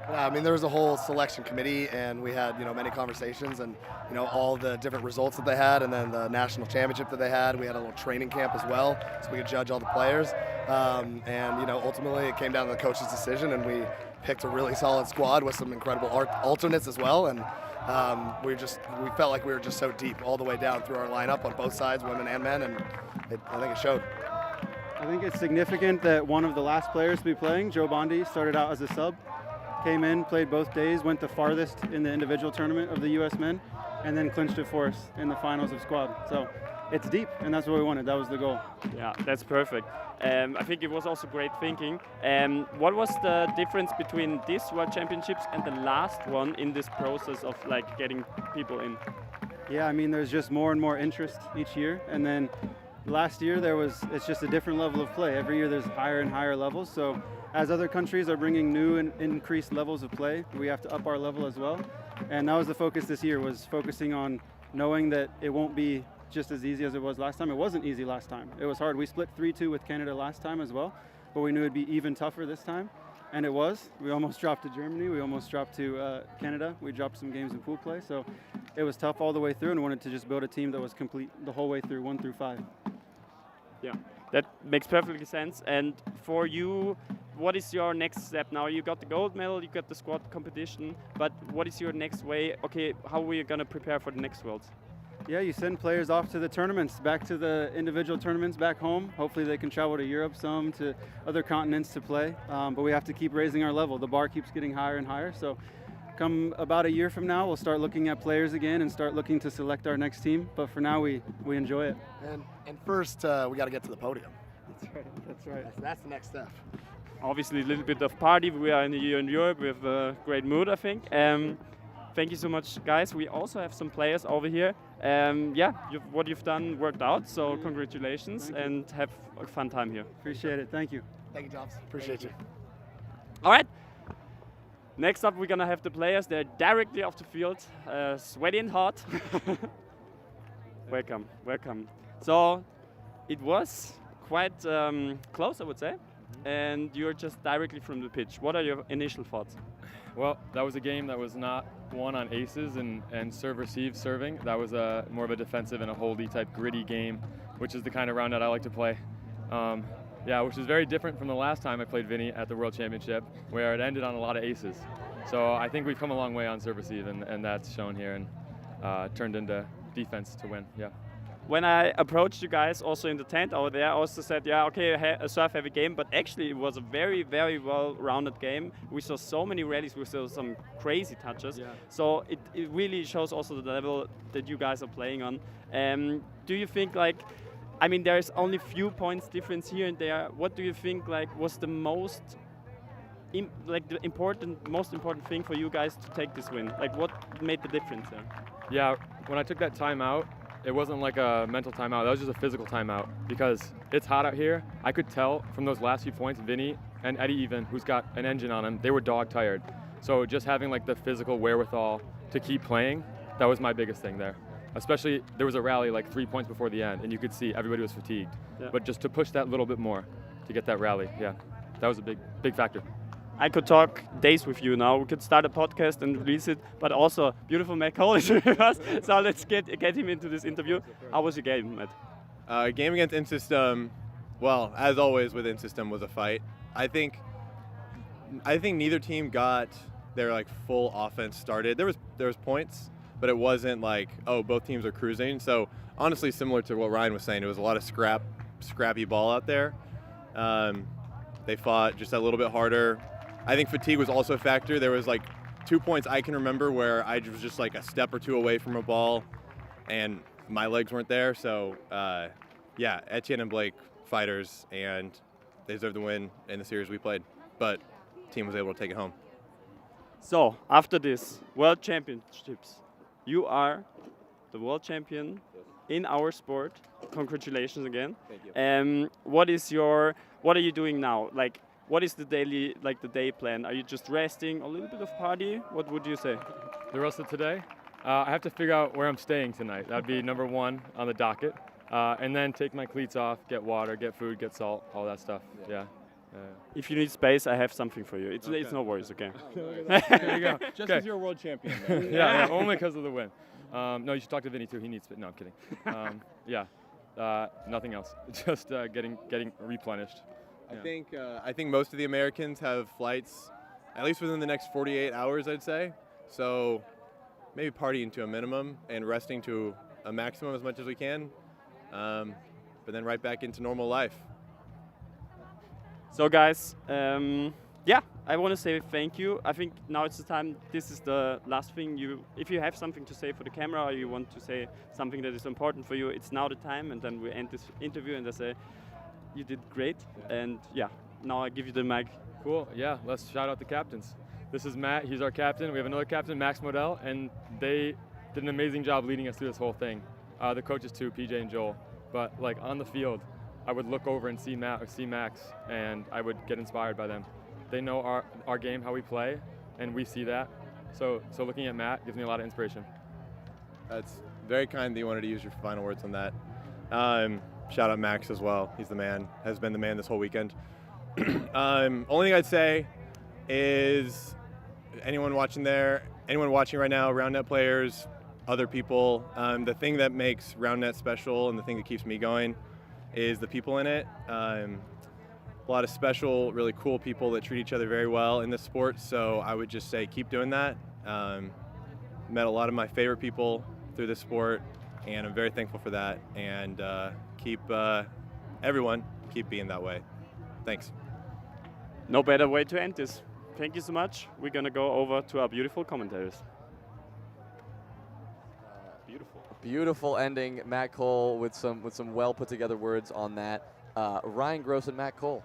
S13: I mean, there was a whole selection committee, and we had many conversations, and all the different results that they had, and then the national championship that they had. We had a little training camp as well, so we could judge all the players. And ultimately, it came down to the coach's decision, and we picked a really solid squad with some incredible alternates as well. And we felt like we were just so deep all the way down through our lineup on both sides, women and men, and I think it showed.
S1: I think it's significant that one of the last players to be playing, Joe Bondi, started out as a sub, came in, played both days, went the farthest in the individual tournament of the U.S. men, and then clinched it for us in the finals of squad. So it's deep, and that's what we wanted. That was the goal.
S14: Yeah, that's perfect. I think it was also great thinking. What was the difference between this World Championships and the last one in this process of getting people in?
S1: Yeah, I mean, there's just more and more interest each year, and then last year it's just a different level of play. Every year there's higher and higher levels. So as other countries are bringing new and increased levels of play, we have to up our level as well. And that was the focus this year, was focusing on knowing that it won't be just as easy as it was last time. It wasn't easy last time. It was hard. We split 3-2 with Canada last time as well, but we knew it'd be even tougher this time. And it was. We almost dropped to Germany. We almost dropped to Canada. We dropped some games in pool play. So it was tough all the way through, and wanted to just build a team that was complete the whole way through, 1 through 5.
S14: Yeah, that makes perfectly sense. And for you, what is your next step now? You got the gold medal, you got the squad competition, but what is your next way? Okay, how are we going to prepare for the next Worlds?
S9: Yeah, you send players off to the tournaments, back to the individual tournaments back home. Hopefully they can travel to Europe some, to other continents to play. But we have to keep raising our level. The bar keeps getting higher and higher. So come about a year from now, we'll start looking at players again and start looking to select our next team. But for now, we enjoy it.
S13: And first, we got to get to the podium.
S9: That's right. That's right.
S13: That's the next step.
S14: Obviously, a little bit of party. We are here in Europe with a great mood, I think. Thank you so much, guys. We also have some players over here. Yeah, what you've done worked out, so congratulations and have a fun time here.
S9: Appreciate it. Thank you.
S13: Thank you, Jobs. Appreciate you.
S14: All right. Next up, we're going to have the players. They're directly off the field, sweaty and hot. Welcome, welcome. So it was quite close, I would say. And you're just directly from the pitch. What are your initial thoughts?
S20: Well, that was a game that was not won on aces and serve-receive serving. That was more of a defensive and a holdy type gritty game, which is the kind of round that I like to play. Yeah, which is very different from the last time I played Vinny at the World Championship, where it ended on a lot of aces. So I think we've come a long way on serve-receive, and that's shown here and turned into defense to win, yeah.
S14: When I approached you guys also in the tent over there, I also said, yeah, okay, a serve-heavy game, but actually it was a very, very well-rounded game. We saw so many rallies, we saw some crazy touches. Yeah. So it really shows also the level that you guys are playing on. Do you think, like, I mean, there's only few points difference here and there. What do you think, like, was the most important thing for you guys to take this win? Like, what made the difference there?
S20: Yeah, when I took that timeout, it wasn't like a mental timeout, that was just a physical timeout because it's hot out here. I could tell from those last few points, Vinny and Eddie even, who's got an engine on him, they were dog tired. So just having like the physical wherewithal to keep playing, that was my biggest thing there. Especially, there was a rally like 3 points before the end and you could see everybody was fatigued. Yeah. But just to push that little bit more to get that rally, yeah, that was a big factor.
S14: I could talk days with you now. We could start a podcast and release it, but also beautiful Matt Cole is with us. So let's get him into this interview. How was your game, Matt?
S21: Game against InSystem, well, as always with InSystem, was a fight. I think neither team got their like full offense started. There was points, but it wasn't like, oh, both teams are cruising. So honestly, similar to what Ryan was saying, it was a lot of scrappy ball out there. They fought just a little bit harder. I think fatigue was also a factor. There was like 2 points I can remember where I was just like a step or two away from a ball and my legs weren't there. So yeah, Etienne and Blake, fighters, and they deserved the win in the series we played. But the team was able to take it home.
S14: So after this World Championships, you are the world champion in our sport. Congratulations again.
S21: Thank you.
S14: What are you doing now? Like, what is the day plan? Are you just resting, a little bit of party? What would you say?
S20: The rest of today, I have to figure out where I'm staying tonight. That'd be number one on the docket. And then take my cleats off, get water, get food, get salt, all that stuff. Yeah.
S14: If you need space, I have something for you. It's no worries, okay?
S20: There you go.
S21: Just because you're a world champion.
S20: yeah, only because of the win. No, you should talk to Vinny too. He needs. No, I'm kidding. Yeah, nothing else. Just getting replenished. Yeah.
S21: I think most of the Americans have flights, at least within the next 48 hours, I'd say. So maybe partying to a minimum and resting to a maximum as much as we can, but then right back into normal life.
S14: So guys, yeah, I want to say thank you. I think now it's the time. This is the last thing. If you have something to say for the camera or you want to say something that is important for you, it's now the time. And then we end this interview and I say, you did great. And yeah, now I give you the mic.
S20: Cool, yeah, let's shout out the captains. This is Matt, he's our captain. We have another captain, Max Modell, and they did an amazing job leading us through this whole thing. The coaches too, PJ and Joel. But like on the field, I would look over and see Matt or see Max, and I would get inspired by them. They know our game, how we play, and we see that. So looking at Matt gives me a lot of inspiration.
S21: That's very kind that you wanted to use your final words on that. Shout out Max as well. He's the man, has been the man this whole weekend. Only thing I'd say is anyone watching right now, Roundnet players, other people, the thing that makes Roundnet special and the thing that keeps me going is the people in it. A lot of special, really cool people that treat each other very well in this sport. So I would just say keep doing that. Met a lot of my favorite people through this sport. and I'm very thankful for that. And everyone keep being that way. Thanks.
S14: No better way to end this. Thank you so much. We're going to go over to our beautiful commentators.
S5: Beautiful ending, Matt Cole, with some well put together words on that. Ryan Gross and Matt Cole,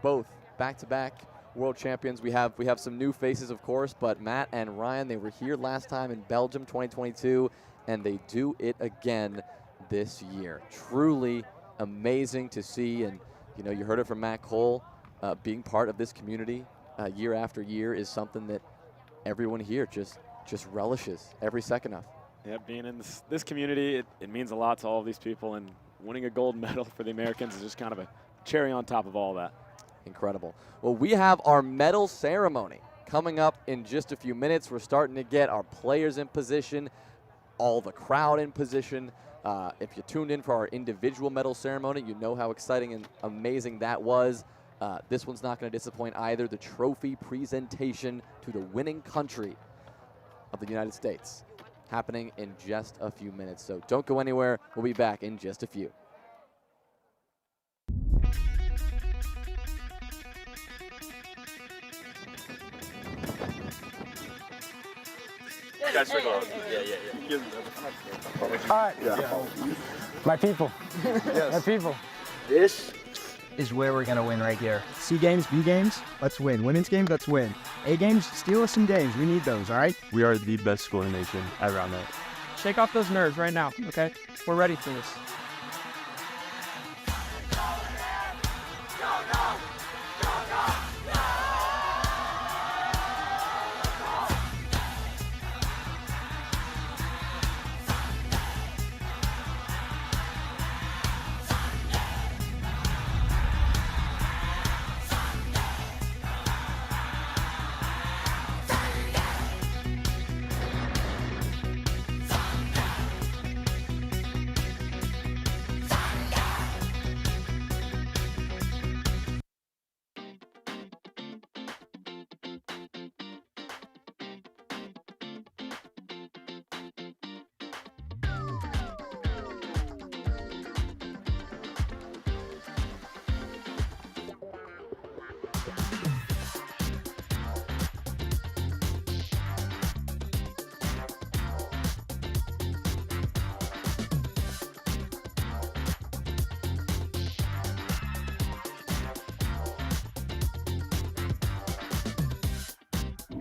S5: both back-to-back world champions. We have some new faces, of course, but Matt and Ryan, they were here last time in Belgium 2022, and they do it again this year. Truly amazing to see, and you know, you heard it from Matt Cole. Being part of this community year after year is something that everyone here just relishes every second of.
S3: Yeah, being in this community, it means a lot to all of these people, and winning a gold medal for the Americans is just kind of a cherry on top of all that.
S5: Incredible. Well, we have our medal ceremony coming up in just a few minutes. We're starting to get our players in position, all the crowd in position. If you tuned in for our individual medal ceremony, you know how exciting and amazing that was. This one's not going to disappoint either. The trophy presentation to the winning country of the United States, happening in just a few minutes. So don't go anywhere. We'll be back in just a few.
S2: All right. Yeah. My people. Yes. My people.
S10: This is where we're going to win right here.
S2: C games, B games, let's win. Women's games, let's win. A games, steal us some games. We need those, all right?
S20: We are the best school in the nation at Roundnet.
S24: Shake off those nerves right now, okay? We're ready for this.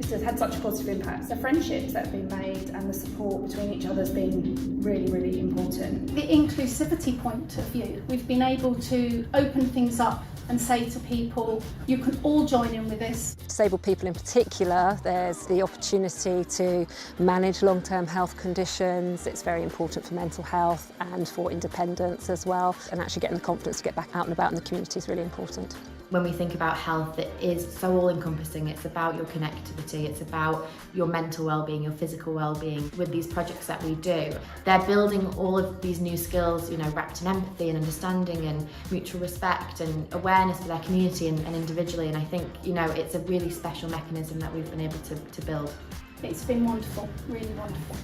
S22: Has had such a positive impact. The friendships that have been made and the support between each other has been really, really important.
S23: The inclusivity point of view, we've been able to open things up and say to people, you can all join in with this.
S25: Disabled people in particular, there's the opportunity to manage long-term health conditions. It's very important for mental health and for independence as well. And actually getting the confidence to get back out and about in the community is really important.
S26: When we think about health, it is so all-encompassing. It's about your connectivity, it's about your mental well-being, your physical well-being. With these projects that we do, they're building all of these new skills, you know, wrapped in empathy and understanding and mutual respect and awareness for their community and individually. And I think, you know, it's a really special mechanism that we've been able to build.
S23: It's been wonderful, really wonderful.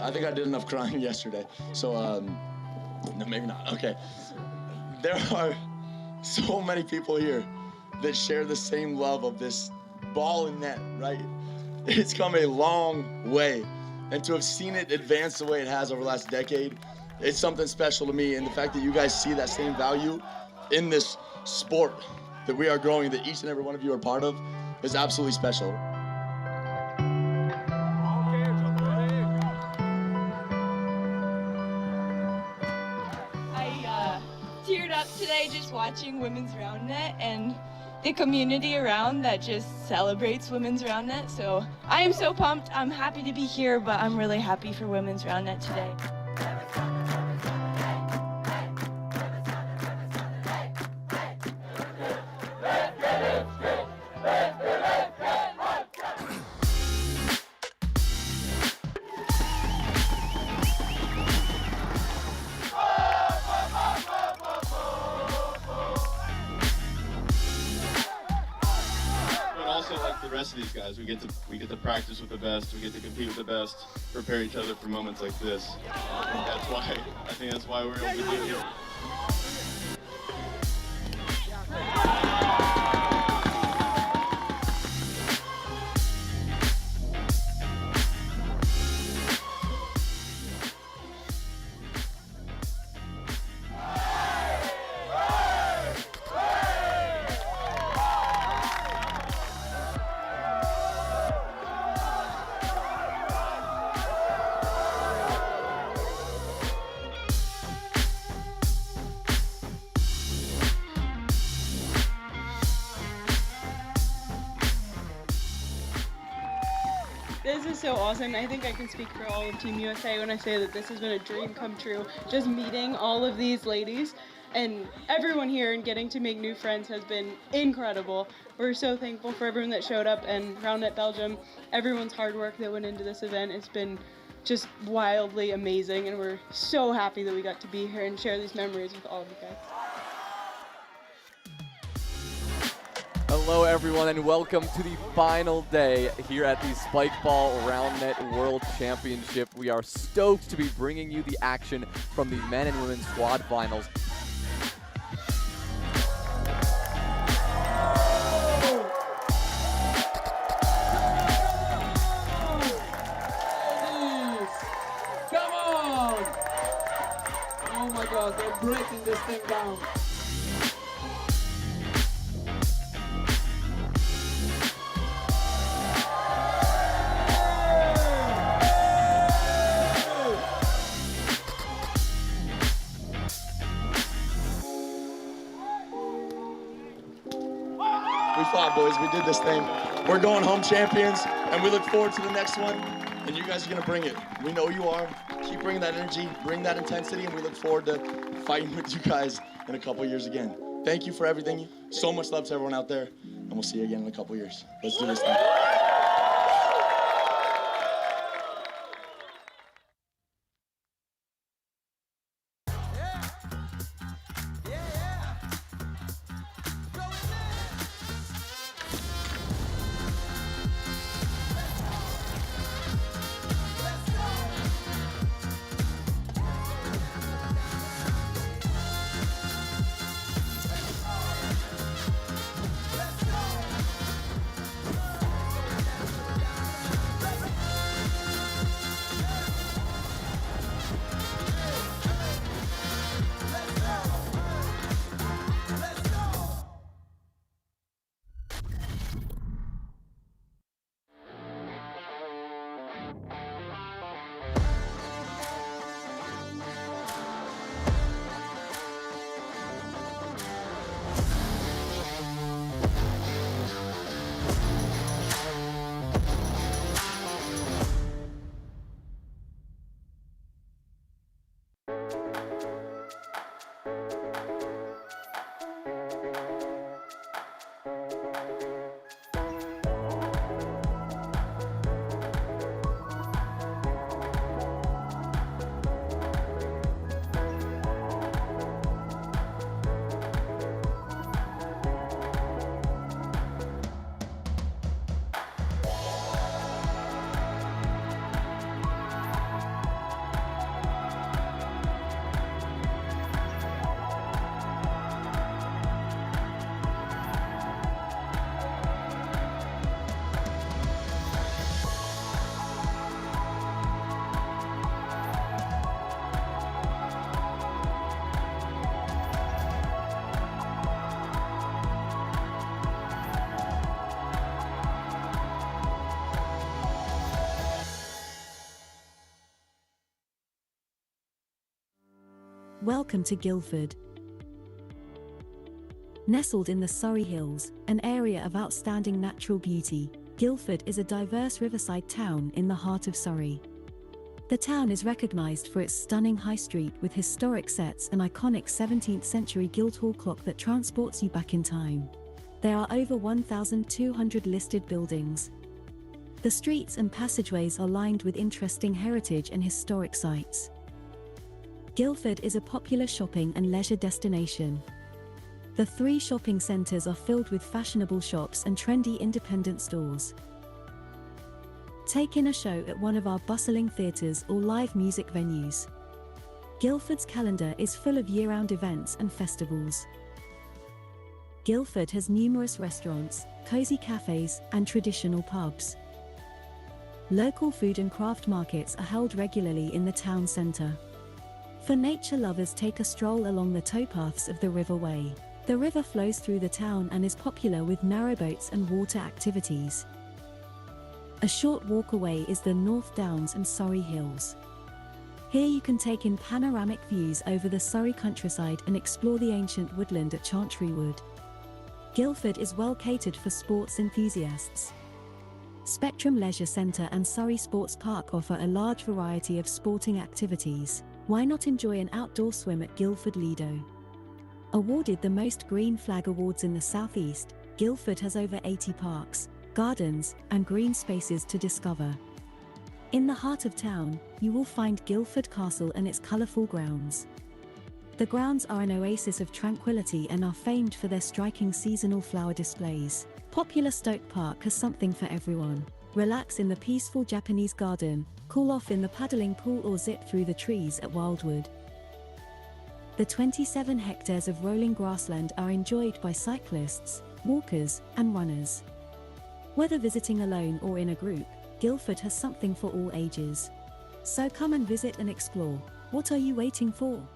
S27: I think I did enough crying yesterday. So, no, maybe not. Okay. There are so many people here that share the same love of this ball and net, right? It's come a long way. And to have seen it advance the way it has over the last decade, it's something special to me. And the fact that you guys see that same value in this sport that we are growing, that each and every one of you are part of, is absolutely special.
S4: I teared up today just watching Women's Roundnet and the community around that just celebrates Women's Roundnet. So I am so pumped. I'm happy to be here, but I'm really happy for Women's Roundnet today.
S7: Like the rest of these guys, we get to practice with the best, we get to compete with the best, prepare each other for moments like this. I think that's why we're able to do it.
S12: This is so awesome. I think I can speak for all of Team USA when I say that this has been a dream come true. Just meeting all of these ladies and everyone here and getting to make new friends has been incredible. We're so thankful for everyone that showed up, and Roundnet Belgium, everyone's hard work that went into this event. It's been just wildly amazing, and we're so happy that we got to be here and share these memories with all of you guys.
S5: Hello everyone and welcome to the final day here at the Spikeball Roundnet World Championship. We are stoked to be bringing you the action from the men and women's squad finals.
S11: Come on! Oh my God, they're breaking this thing down.
S27: We fought, boys. We did this thing. We're going home champions, and we look forward to the next one. And you guys are gonna bring it. We know you are. Keep bringing that energy, bring that intensity, and we look forward to fighting with you guys in a couple years again. Thank you for everything. So much love to everyone out there, and we'll see you again in a couple years. Let's do this thing.
S6: Welcome to Guildford. Nestled in the Surrey Hills, an area of outstanding natural beauty, Guildford is a diverse riverside town in the heart of Surrey. The town is recognised for its stunning high street with historic sets and iconic 17th century Guildhall clock that transports you back in time. There are over 1,200 listed buildings. The streets and passageways are lined with interesting heritage and historic sites. Guildford is a popular shopping and leisure destination. The 3 shopping centres are filled with fashionable shops and trendy independent stores. Take in a show at one of our bustling theatres or live music venues. Guildford's calendar is full of year-round events and festivals. Guildford has numerous restaurants, cosy cafes, and traditional pubs. Local food and craft markets are held regularly in the town centre. For nature lovers, take a stroll along the towpaths of the River Way. The river flows through the town and is popular with narrowboats and water activities. A short walk away is the North Downs and Surrey Hills. Here you can take in panoramic views over the Surrey countryside and explore the ancient woodland at Chantry Wood. Guildford is well catered for sports enthusiasts. Spectrum Leisure Centre and Surrey Sports Park offer a large variety of sporting activities. Why not enjoy an outdoor swim at Guildford Lido? Awarded the most green flag awards in the southeast, Guildford has over 80 parks, gardens, and green spaces to discover. In the heart of town, you will find Guildford Castle and its colourful grounds. The grounds are an oasis of tranquility and are famed for their striking seasonal flower displays. Popular Stoke Park has something for everyone. Relax in the peaceful Japanese garden, cool off in the paddling pool, or zip through the trees at Wildwood. The 27 hectares of rolling grassland are enjoyed by cyclists, walkers, and runners. Whether visiting alone or in a group, Guildford has something for all ages. So come and visit and explore. What are you waiting for?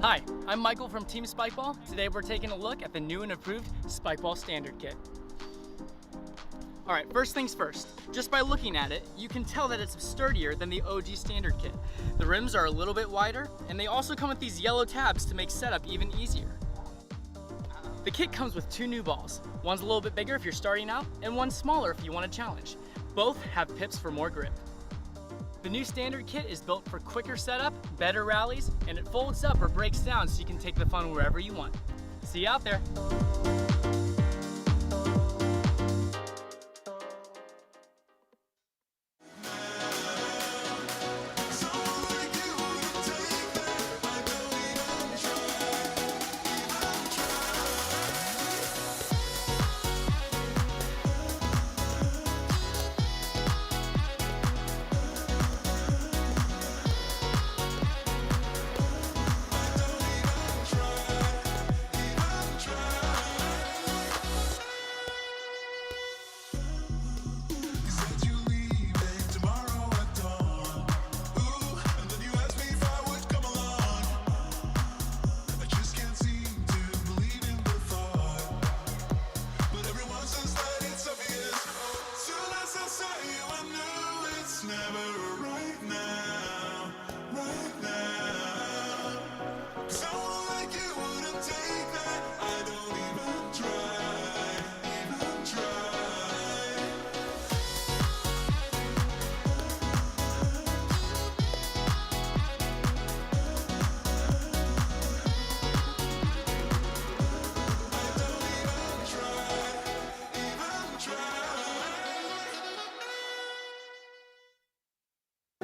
S8: Hi, I'm Michael from Team Spikeball. Today we're taking a look at the new and improved Spikeball Standard Kit. Alright, first things first. Just by looking at it, you can tell that it's sturdier than the OG Standard Kit. The rims are a little bit wider, and they also come with these yellow tabs to make setup even easier. The kit comes with 2 new balls. One's a little bit bigger if you're starting out, and one's smaller if you want a challenge. Both have pips for more grip. The new Standard Kit is built for quicker setup, better rallies, and it folds up or breaks down so you can take the fun wherever you want. See you out there.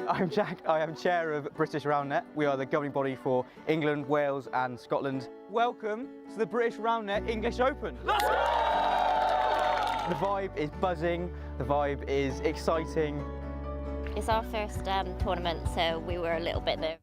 S1: I'm Jack. I am chair of British Roundnet. We are the governing body for England, Wales and Scotland. Welcome to the British Roundnet English Open. Let's go! The vibe is buzzing, the vibe is exciting.
S9: It's our first tournament, so we were a little bit nervous.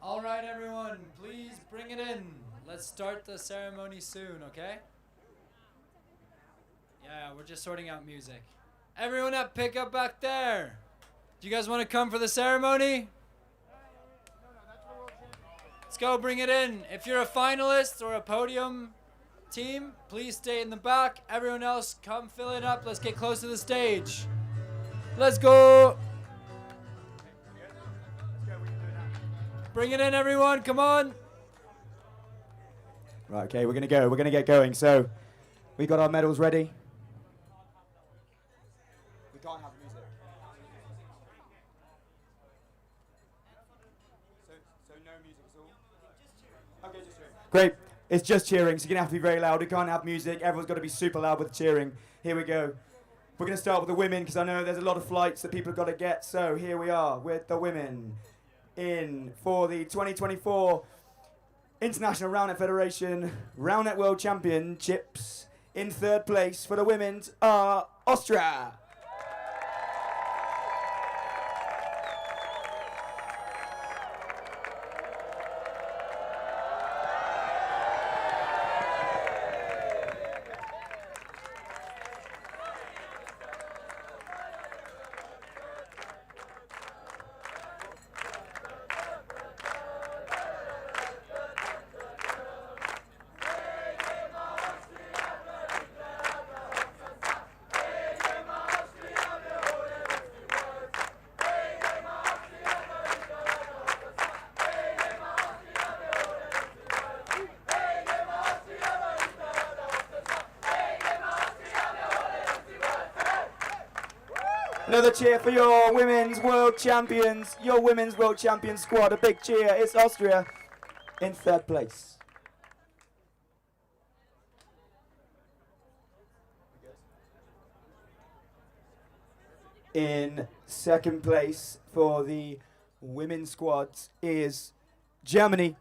S13: All right, everyone, please bring it in. Let's start the ceremony soon, okay? Yeah, we're just sorting out music. Everyone at pickup back there. Do you guys want to come for the ceremony? Let's go, bring it in. If you're a finalist or a podium team, please stay in the back. Everyone else, come fill it up. Let's get close to the stage. Let's go. Bring it in, everyone. Come on.
S1: Right, okay, we're going to go. We're going to get going. So, we got our medals ready. We can't have music. So no music at all? Okay, just cheering. Great. It's just cheering, so you're going to have to be very loud. We can't have music. Everyone's got to be super loud with cheering. Here we go. We're going to start with the women, because I know there's a lot of flights that people have got to get. So here we are with the women in for the 2024 International Roundnet Federation Roundnet World Championships. In third place for the women's are Austria. Another cheer for your women's world champions, your women's world champion squad. A big cheer. It's Austria in third place. In second place for the women's squads is Germany.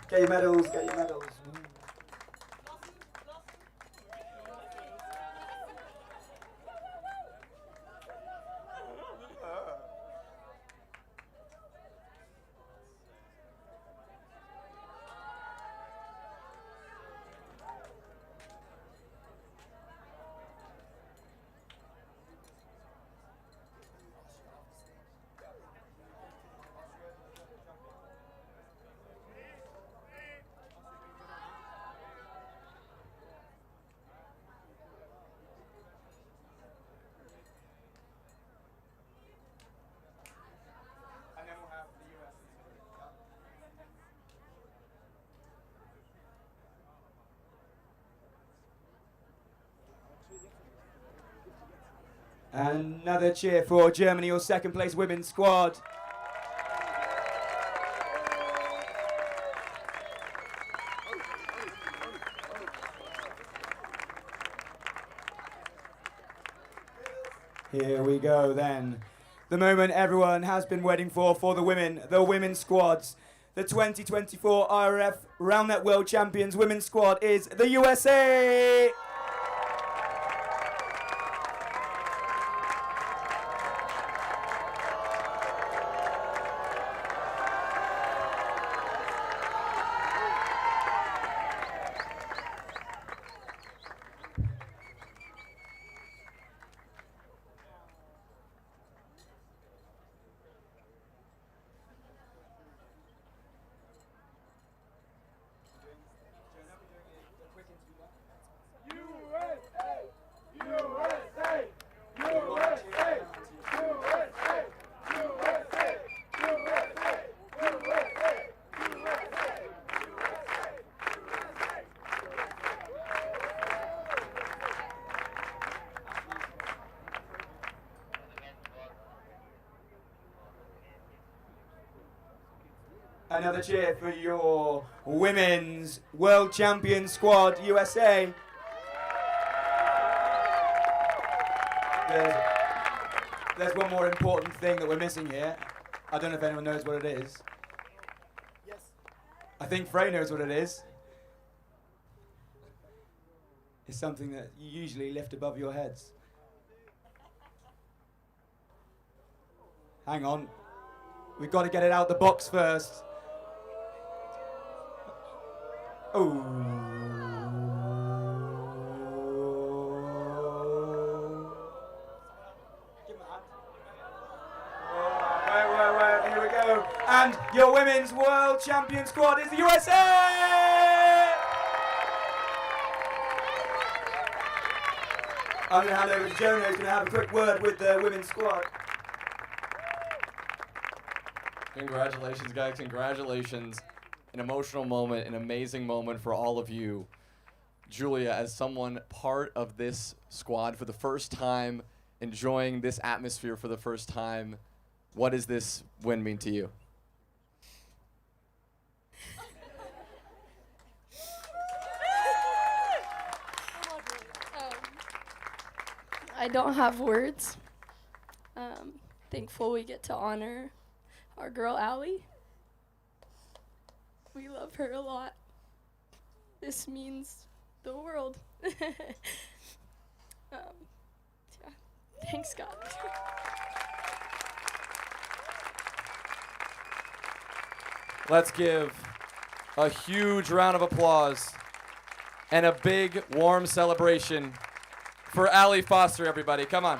S1: Get your medals, get your medals. Another cheer for Germany, your second place women's squad. Here we go then. The moment everyone has been waiting for the women, the women's squads. The 2024 IRF Roundnet World Champions women's squad is the USA! Another cheer for your women's world champion squad, USA. There's one more important thing that we're missing here. I don't know if anyone knows what it is. Yes. I think Frey knows what it is. It's something that you usually lift above your heads. Hang on. We've got to get it out the box first. Oh. Wait, here we go. And your women's world champion squad is the USA! I'm going to hand over to Jonah, who's going to have a quick word with the women's squad.
S5: Congratulations, guys. Congratulations. An emotional moment, an amazing moment for all of you. Julia, as someone part of this squad for the first time, enjoying this atmosphere for the first time, what does this win mean to you?
S14: I don't have words. Thankful we get to honor our girl Allie. We love her a lot. This means the world. Yeah. Thanks, God.
S5: Let's give a huge round of applause and a big, warm celebration for Allie Foster, everybody. Come on.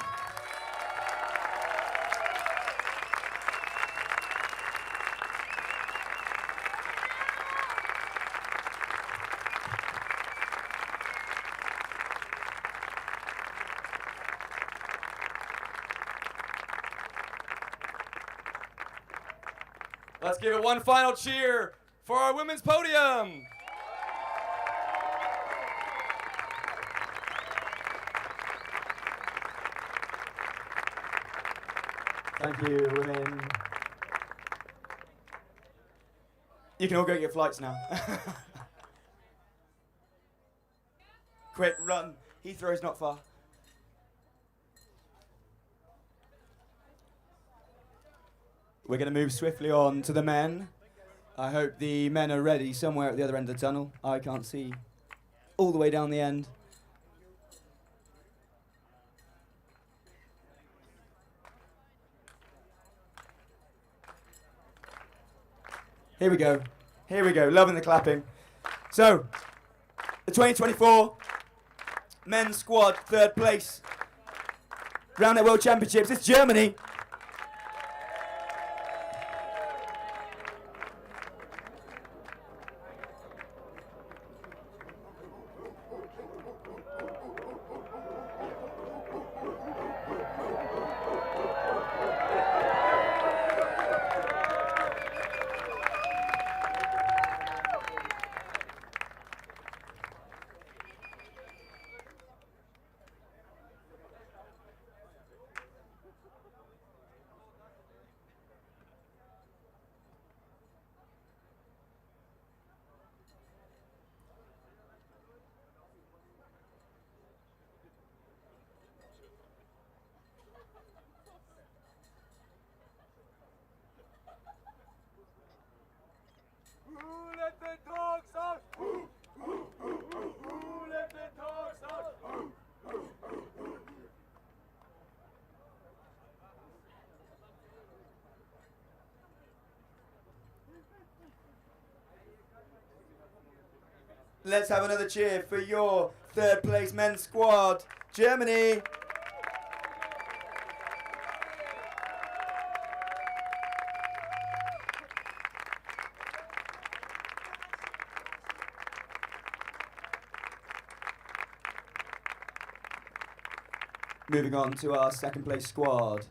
S5: Let's give it one final cheer for our women's podium.
S1: Thank you, women. You can all go get your flights now. Quick, run. Heathrow's not far. We're going to move swiftly on to the men. I hope the men are ready somewhere at the other end of the tunnel. I can't see all the way down the end. Here we go. Here we go. Loving the clapping. So, the 2024 men's squad, third place. Roundnet World Championships. It's Germany. Let's have another cheer for your third place men's squad, Germany. Moving on to our second place squad.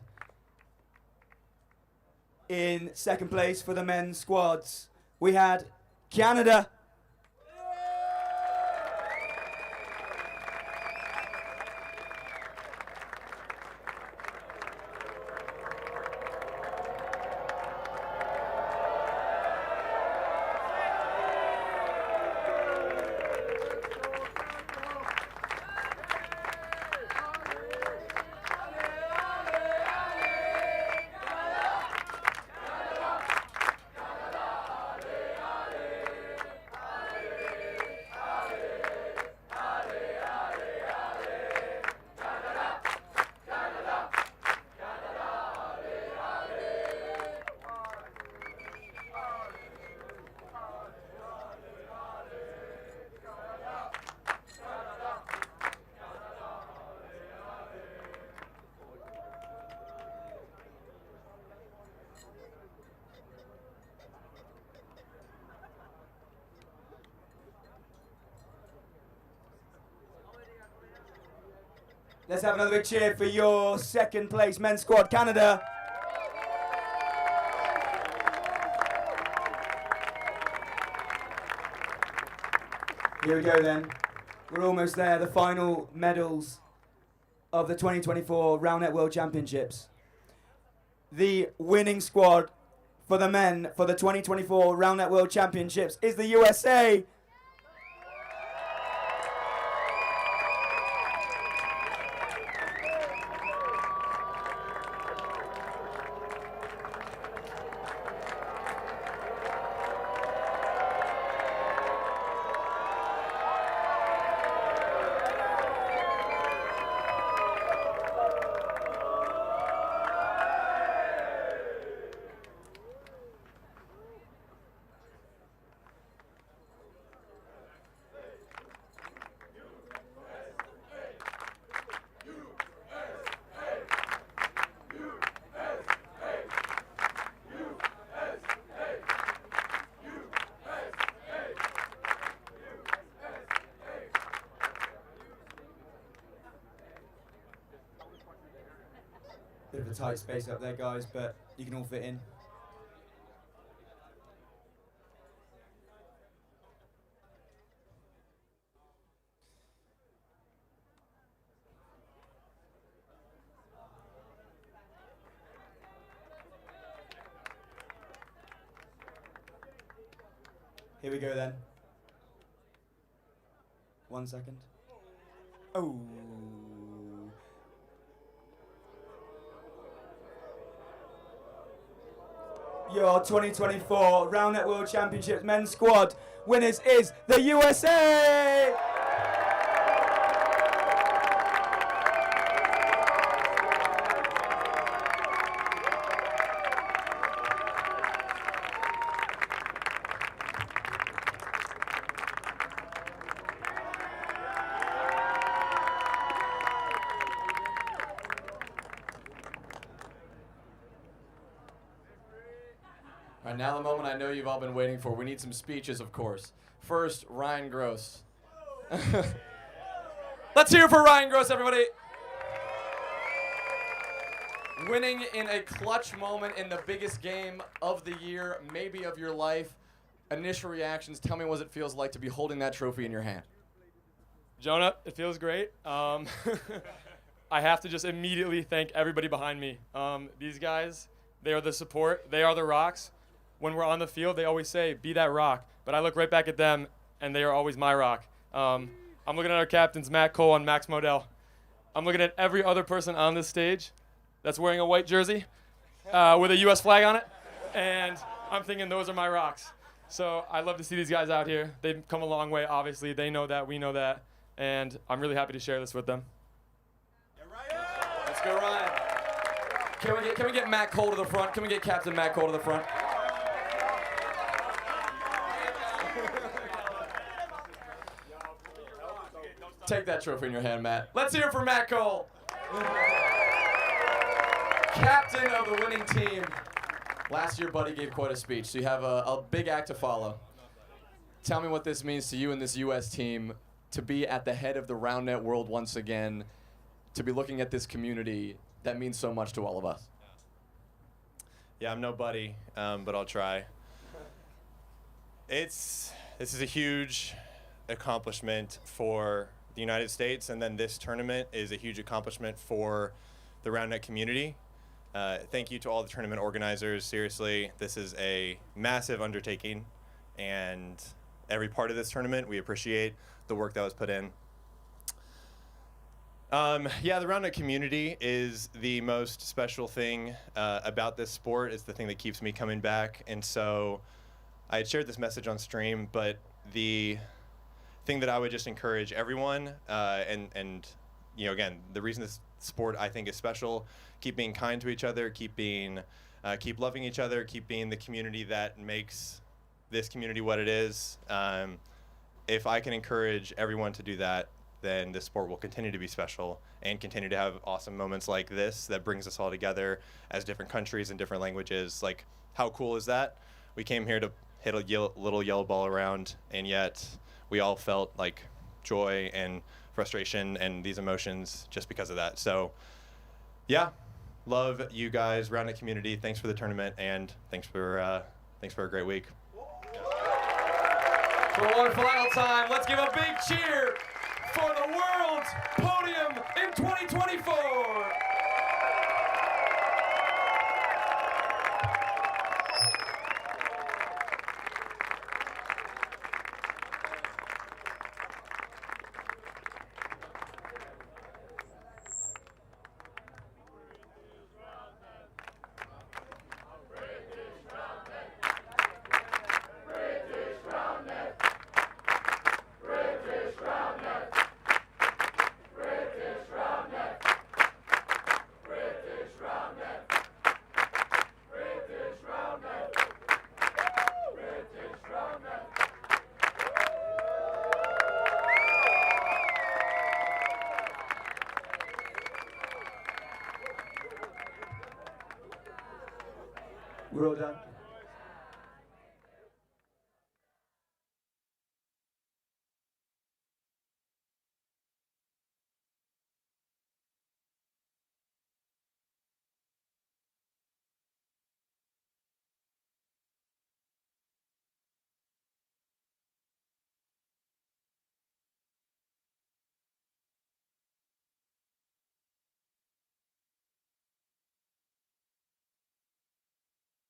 S1: In second place for the men's squads, we had Canada. Let's have another big cheer for your second place men's squad, Canada. Here we go then. We're almost there, the final medals of the 2024 Roundnet World Championships. The winning squad for the men for the 2024 Roundnet World Championships is the USA. Bit of a tight space up there, guys, but you can all fit in. Here we go then. 1 second. Oh. Your 2024 Roundnet World Championships men's squad winners is the USA!
S5: All right, now the moment I know you've all been waiting for. We need some speeches, of course. First, Ryan Gross. Let's hear it for Ryan Gross, everybody. Winning in a clutch moment in the biggest game of the year, maybe of your life. Initial reactions, tell me what it feels like to be holding that trophy in your hand.
S20: Jonah, it feels great. I have to just immediately thank everybody behind me. These guys, they are the support. They are the rocks. When we're on the field, they always say, be that rock. But I look right back at them, and they are always my rock. I'm looking at our captains, Matt Cole and Max Modell. I'm looking at every other person on this stage that's wearing a white jersey with a U.S. flag on it. And I'm thinking those are my rocks. So I love to see these guys out here. They've come a long way, obviously. They know that. We know that. And I'm really happy to share this with them.
S5: Let's go, Ryan. Can we get Matt Cole to the front? Can we get Captain Matt Cole to the front? Take that trophy in your hand, Matt. Let's hear it for Matt Cole. Captain of the winning team. Last year, Buddy gave quite a speech, so you have a big act to follow. Tell me what this means to you and this U.S. team to be at the head of the Roundnet world once again, to be looking at this community that means so much to all of us.
S3: Yeah, I'm no Buddy, but I'll try. This is a huge accomplishment for the United States, and then this tournament is a huge accomplishment for the Roundnet community. Thank you to all the tournament organizers. Seriously, this is a massive undertaking, and every part of this tournament, we appreciate the work that was put in. Yeah, the Roundnet community is the most special thing about this sport. It's the thing that keeps me coming back. And so I had shared this message on stream, but the thing that I would just encourage everyone, and you know, again, the reason this sport I think is special, keep being kind to each other, keep loving each other, keep being the community that makes this community what it is. If I can encourage everyone to do that, then this sport will continue to be special and continue to have awesome moments like this that brings us all together as different countries and different languages. Like, how cool is that? We came here to hit a little yellow ball around, and yet we all felt like joy and frustration and these emotions just because of that. So yeah, love you guys, Roundnet community. Thanks for the tournament, and thanks for a great week.
S10: For one final time, let's give a big cheer for the world's podium in 2024. We're all done.